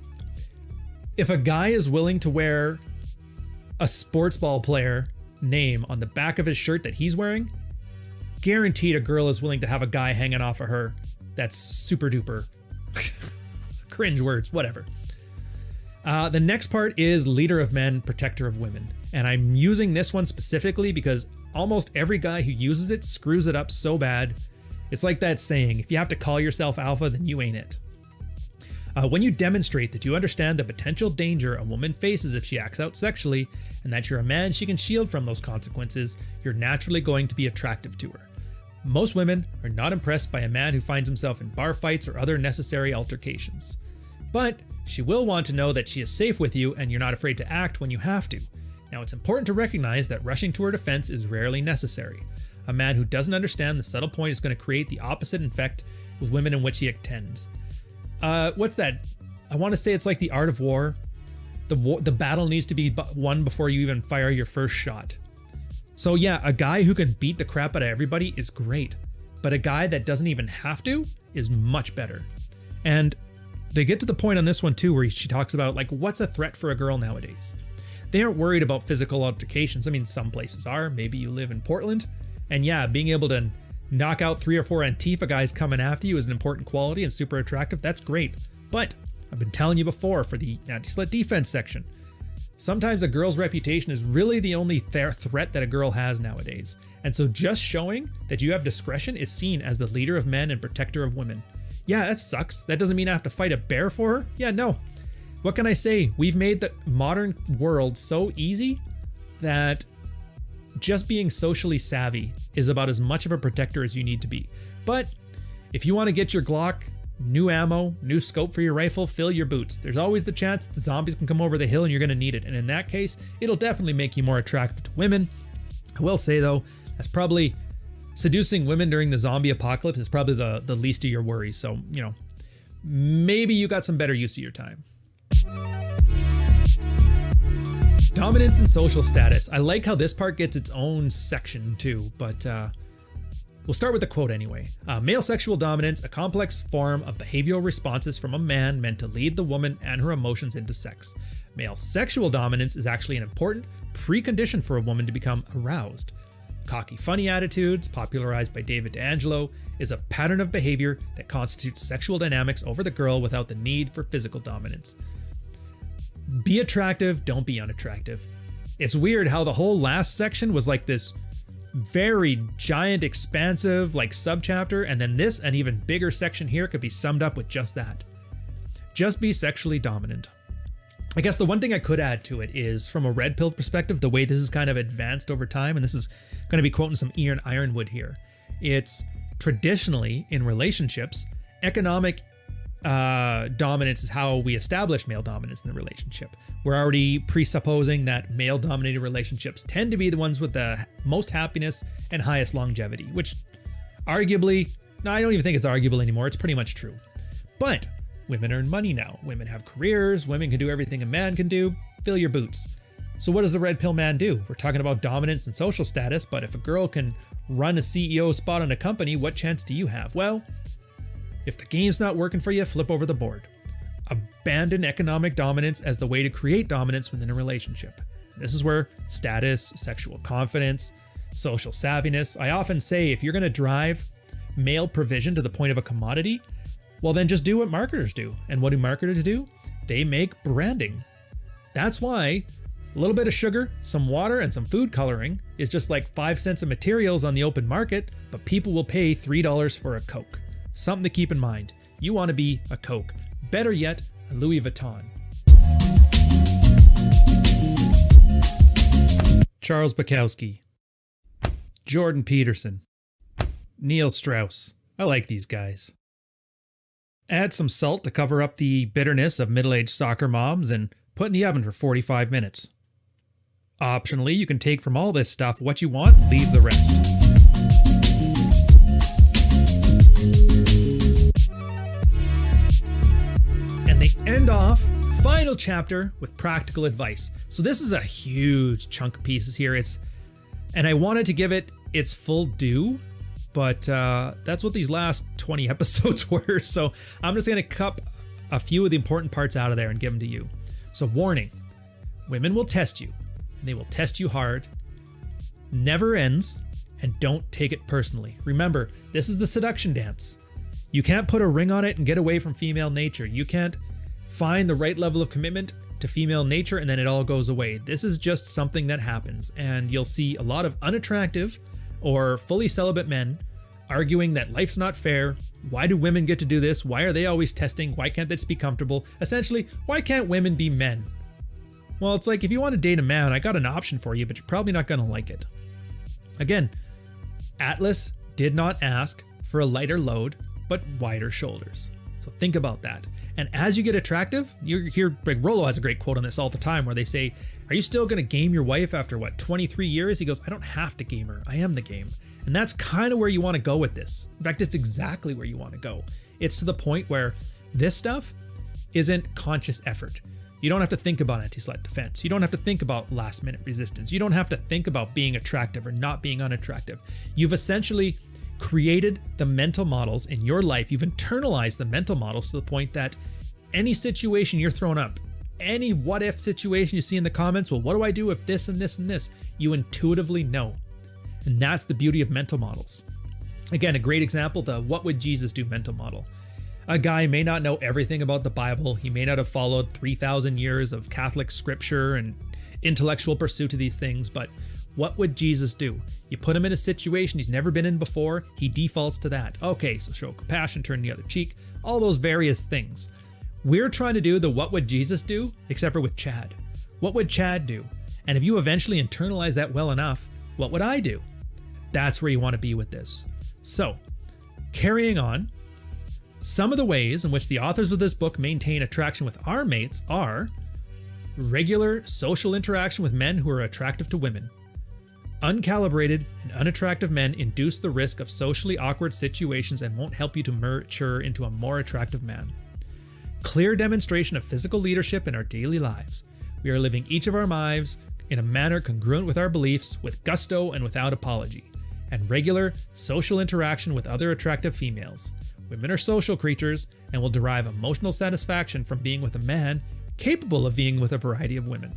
if a guy is willing to wear a sports ball player name on the back of his shirt that he's wearing, guaranteed a girl is willing to have a guy hanging off of her That's super duper cringe words, whatever. The next part is leader of men, protector of women. And I'm using this one specifically because almost every guy who uses it screws it up so bad. It's like that saying, if you have to call yourself alpha, then you ain't it. When you demonstrate that you understand the potential danger a woman faces if she acts out sexually, and that you're a man she can shield from those consequences, you're naturally going to be attractive to her. Most women are not impressed by a man who finds himself in bar fights or other necessary altercations. But she will want to know that she is safe with you and you're not afraid to act when you have to. Now, it's important to recognize that rushing to her defense is rarely necessary. A man who doesn't understand the subtle point is going to create the opposite effect with women in which he attends. What's that? I want to say it's like the art of war. The battle needs to be won before you even fire your first shot. So yeah, a guy who can beat the crap out of everybody is great, but a guy that doesn't even have to is much better. And they get to the point on this one too, where she talks about like, what's a threat for a girl nowadays? They aren't worried about physical altercations. I mean, some places are. Maybe you live in Portland, and yeah, being able to knock out 3 or 4 Antifa guys coming after you is an important quality and super attractive. That's great. But I've been telling you before for the Slt Defense section, sometimes a girl's reputation is really the only threat that a girl has nowadays. And so just showing that you have discretion is seen as the leader of men and protector of women. Yeah, that sucks. That doesn't mean I have to fight a bear for her. Yeah, no. What can I say? We've made the modern world so easy that just being socially savvy is about as much of a protector as you need to be. But if you want to get your Glock, new ammo, new scope for your rifle, fill your boots. There's always the chance that the zombies can come over the hill and you're going to need it. And in that case, it'll definitely make you more attractive to women. I will say though, that's probably seducing women during the zombie apocalypse is probably the least of your worries. So, you know, maybe you got some better use of your time. Dominance and social status. I like how this part gets its own section too, but we'll start with the quote anyway. Male sexual dominance, a complex form of behavioral responses from a man meant to lead the woman and her emotions into sex. Male sexual dominance is actually an important precondition for a woman to become aroused. Cocky, funny attitudes, popularized by David D'Angelo, is a pattern of behavior that constitutes sexual dynamics over the girl without the need for physical dominance. Be attractive, don't be unattractive. It's weird how the whole last section was like this very giant, expansive, like subchapter, and then this, an even bigger section here, could be summed up with just that. Just be sexually dominant. I guess the one thing I could add to it is, from a red pill perspective, the way this is kind of advanced over time, and this is going to be quoting some Ian Ironwood here. It's traditionally in relationships, economic dominance is how we establish male dominance in the relationship. We're already presupposing that male-dominated relationships tend to be the ones with the most happiness and highest longevity, which arguably, no, I don't even think it's arguable anymore. It's pretty much true. But women earn money now. Women have careers. Women can do everything a man can do. Fill your boots. So what does the red pill man do? We're talking about dominance and social status, but if a girl can run a CEO spot in a company, what chance do you have? Well, if the game's not working for you, flip over the board. Abandon economic dominance as the way to create dominance within a relationship. This is where status, sexual confidence, social savviness. I often say if you're going to drive male provision to the point of a commodity, well then just do what marketers do. And what do marketers do? They make branding. That's why a little bit of sugar, some water, and some food coloring is just like 5 cents of materials on the open market, but people will pay $3 for a Coke. Something to keep in mind. You want to be a Coke. Better yet, a Louis Vuitton. Charles Bukowski. Jordan Peterson. Neil Strauss. I like these guys. Add some salt to cover up the bitterness of middle-aged soccer moms and put in the oven for 45 minutes. Optionally, you can take from all this stuff what you want and leave the rest. And they end off, final chapter, with practical advice. So this is a huge chunk of pieces here. And I wanted to give it its full due, but that's what these last 20 episodes were. So I'm just going to cup a few of the important parts out of there and give them to you. So warning, women will test you, and they will test you hard. Never ends, and don't take it personally. Remember, this is the seduction dance. You can't put a ring on it and get away from female nature. You can't find the right level of commitment to female nature and then it all goes away. This is just something that happens, and you'll see a lot of unattractive or fully celibate men arguing that life's not fair. Why do women get to do this? Why are they always testing? Why can't they just be comfortable? Essentially, why can't women be men? Well, it's like, if you want to date a man, I got an option for you, but you're probably not going to like it. Again, Atlas did not ask for a lighter load, but wider shoulders. So think about that. And as you get attractive, you hear, like Rollo has a great quote on this all the time where they say, are you still going to game your wife after 23 years? He goes, I don't have to game her. I am the game. And that's kind of where you want to go with this. In fact, it's exactly where you want to go. It's to the point where this stuff isn't conscious effort. You don't have to think about anti-Slt Defense. You don't have to think about last minute resistance. You don't have to think about being attractive or not being unattractive. You've essentially created the mental models in your life. You've internalized the mental models to the point that any situation you're thrown up, any what if situation you see in the comments, well, what do I do if this and this and this? You intuitively know. And that's the beauty of mental models. Again, a great example, the what would Jesus do mental model. A guy may not know everything about the Bible. He may not have followed 3,000 years of Catholic scripture and intellectual pursuit of these things, but what would Jesus do? You put him in a situation he's never been in before, he defaults to that. Okay, so show compassion, turn the other cheek, all those various things. We're trying to do the what would Jesus do, except for with Chad. What would Chad do? And if you eventually internalize that well enough, what would I do? That's where you want to be with this. So, carrying on, some of the ways in which the authors of this book maintain attraction with our mates are regular social interaction with men who are attractive to women. Uncalibrated and unattractive men induce the risk of socially awkward situations and won't help you to mature into a more attractive man. Clear demonstration of physical leadership in our daily lives. We are living each of our lives in a manner congruent with our beliefs, with gusto and without apology. And regular social interaction with other attractive females. Women are social creatures and will derive emotional satisfaction from being with a man capable of being with a variety of women.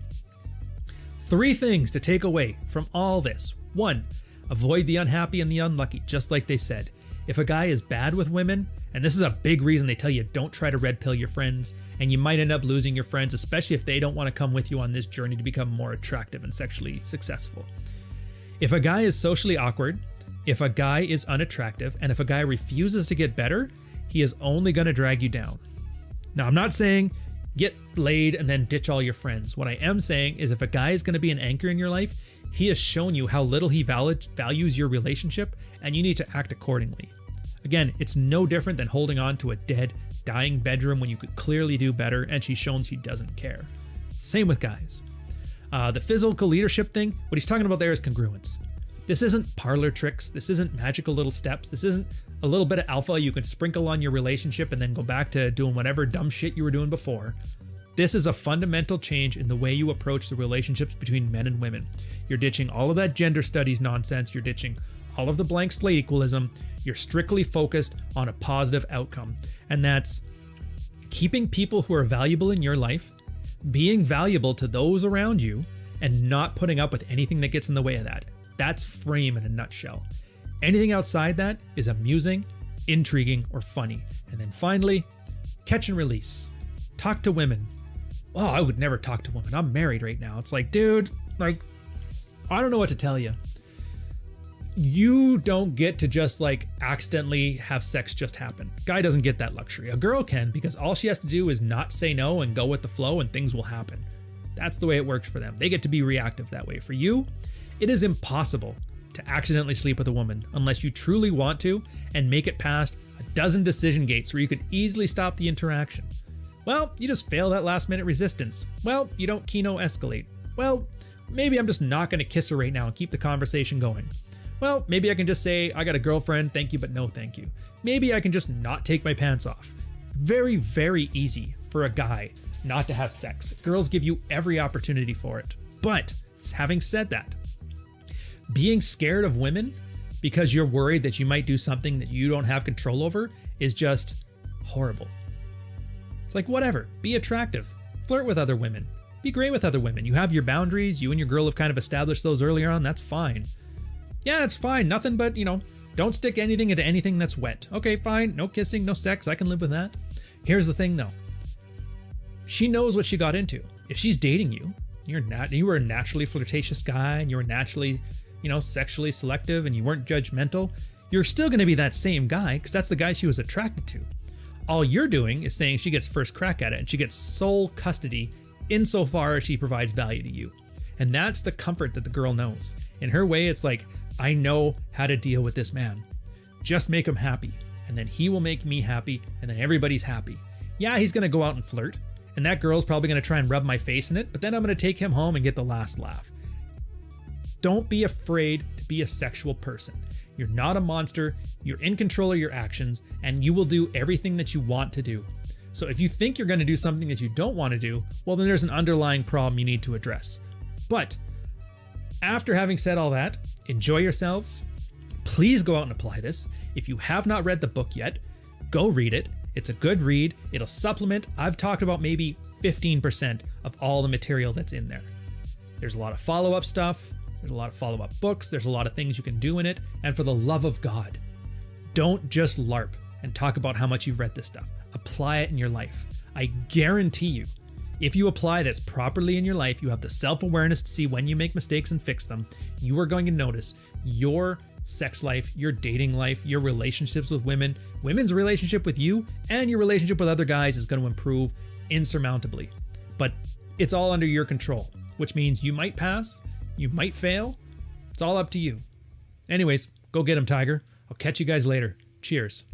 3 things to take away from all this. 1, avoid the unhappy and the unlucky, just like they said. If a guy is bad with women, and this is a big reason they tell you don't try to red pill your friends, and you might end up losing your friends, especially if they don't want to come with you on this journey to become more attractive and sexually successful. If a guy is socially awkward, if a guy is unattractive, and if a guy refuses to get better, he is only going to drag you down. Now, I'm not saying get laid and then ditch all your friends. What I am saying is if a guy is going to be an anchor in your life, he has shown you how little he values your relationship, and you need to act accordingly. Again, it's no different than holding on to a dead, dying bedroom when you could clearly do better, and she's shown she doesn't care. Same with guys. The physical leadership thing, what he's talking about there is congruence. This isn't parlor tricks. This isn't magical little steps. This isn't a little bit of alpha you can sprinkle on your relationship and then go back to doing whatever dumb shit you were doing before. This is a fundamental change in the way you approach the relationships between men and women. You're ditching all of that gender studies nonsense. You're ditching all of the blank slate equalism. You're strictly focused on a positive outcome. And that's keeping people who are valuable in your life, being valuable to those around you, and not putting up with anything that gets in the way of that. That's frame in a nutshell. Anything outside that is amusing, intriguing, or funny. And then finally, catch and release. Talk to women. Oh, I would never talk to women. I'm married right now. It's like, dude, I don't know what to tell you. You don't get to just accidentally have sex just happen. Guy doesn't get that luxury. A girl can, because all she has to do is not say no and go with the flow and things will happen. That's the way it works for them. They get to be reactive that way. For you, it is impossible to accidentally sleep with a woman unless you truly want to and make it past a dozen decision gates where you could easily stop the interaction. Well, you just fail that last minute resistance. Well, you don't Kino escalate. Well, maybe I'm just not going to kiss her right now and keep the conversation going. Well, maybe I can just say, I got a girlfriend, thank you, but no thank you. Maybe I can just not take my pants off. Very, very easy for a guy not to have sex. Girls give you every opportunity for it. But having said that, being scared of women because you're worried that you might do something that you don't have control over is just horrible. It's like, whatever, be attractive, flirt with other women, be great with other women. You have your boundaries, you and your girl have kind of established those earlier on, that's fine. Yeah, it's fine, nothing but, Don't stick anything into anything that's wet. Okay, fine. No kissing, no sex. I can live with that. Here's the thing though. She knows what she got into. If she's dating you, you were a naturally flirtatious guy and you were naturally, sexually selective and you weren't judgmental, you're still going to be that same guy because that's the guy she was attracted to. All you're doing is saying she gets first crack at it and she gets sole custody insofar as she provides value to you. And that's the comfort that the girl knows. In her way, it's like, I know how to deal with this man. Just make him happy. And then he will make me happy. And then everybody's happy. Yeah, he's going to go out and flirt. And that girl's probably going to try and rub my face in it. But then I'm going to take him home and get the last laugh. Don't be afraid to be a sexual person. You're not a monster. You're in control of your actions. And you will do everything that you want to do. So if you think you're going to do something that you don't want to do, well, then there's an underlying problem you need to address. But after having said all that, enjoy yourselves. Please go out and apply this. If you have not read the book yet, go read it. It's a good read. It'll supplement. I've talked about maybe 15% of all the material that's in there. There's a lot of follow-up stuff. There's a lot of follow-up books. There's a lot of things you can do in it. And for the love of God, don't just LARP and talk about how much you've read this stuff. Apply it in your life. I guarantee you, if you apply this properly in your life, you have the self-awareness to see when you make mistakes and fix them, you are going to notice your sex life, your dating life, your relationships with women, women's relationship with you, and your relationship with other guys is going to improve insurmountably. But it's all under your control, which means you might pass, you might fail. It's all up to you. Anyways, go get him, Tiger. I'll catch you guys later. Cheers.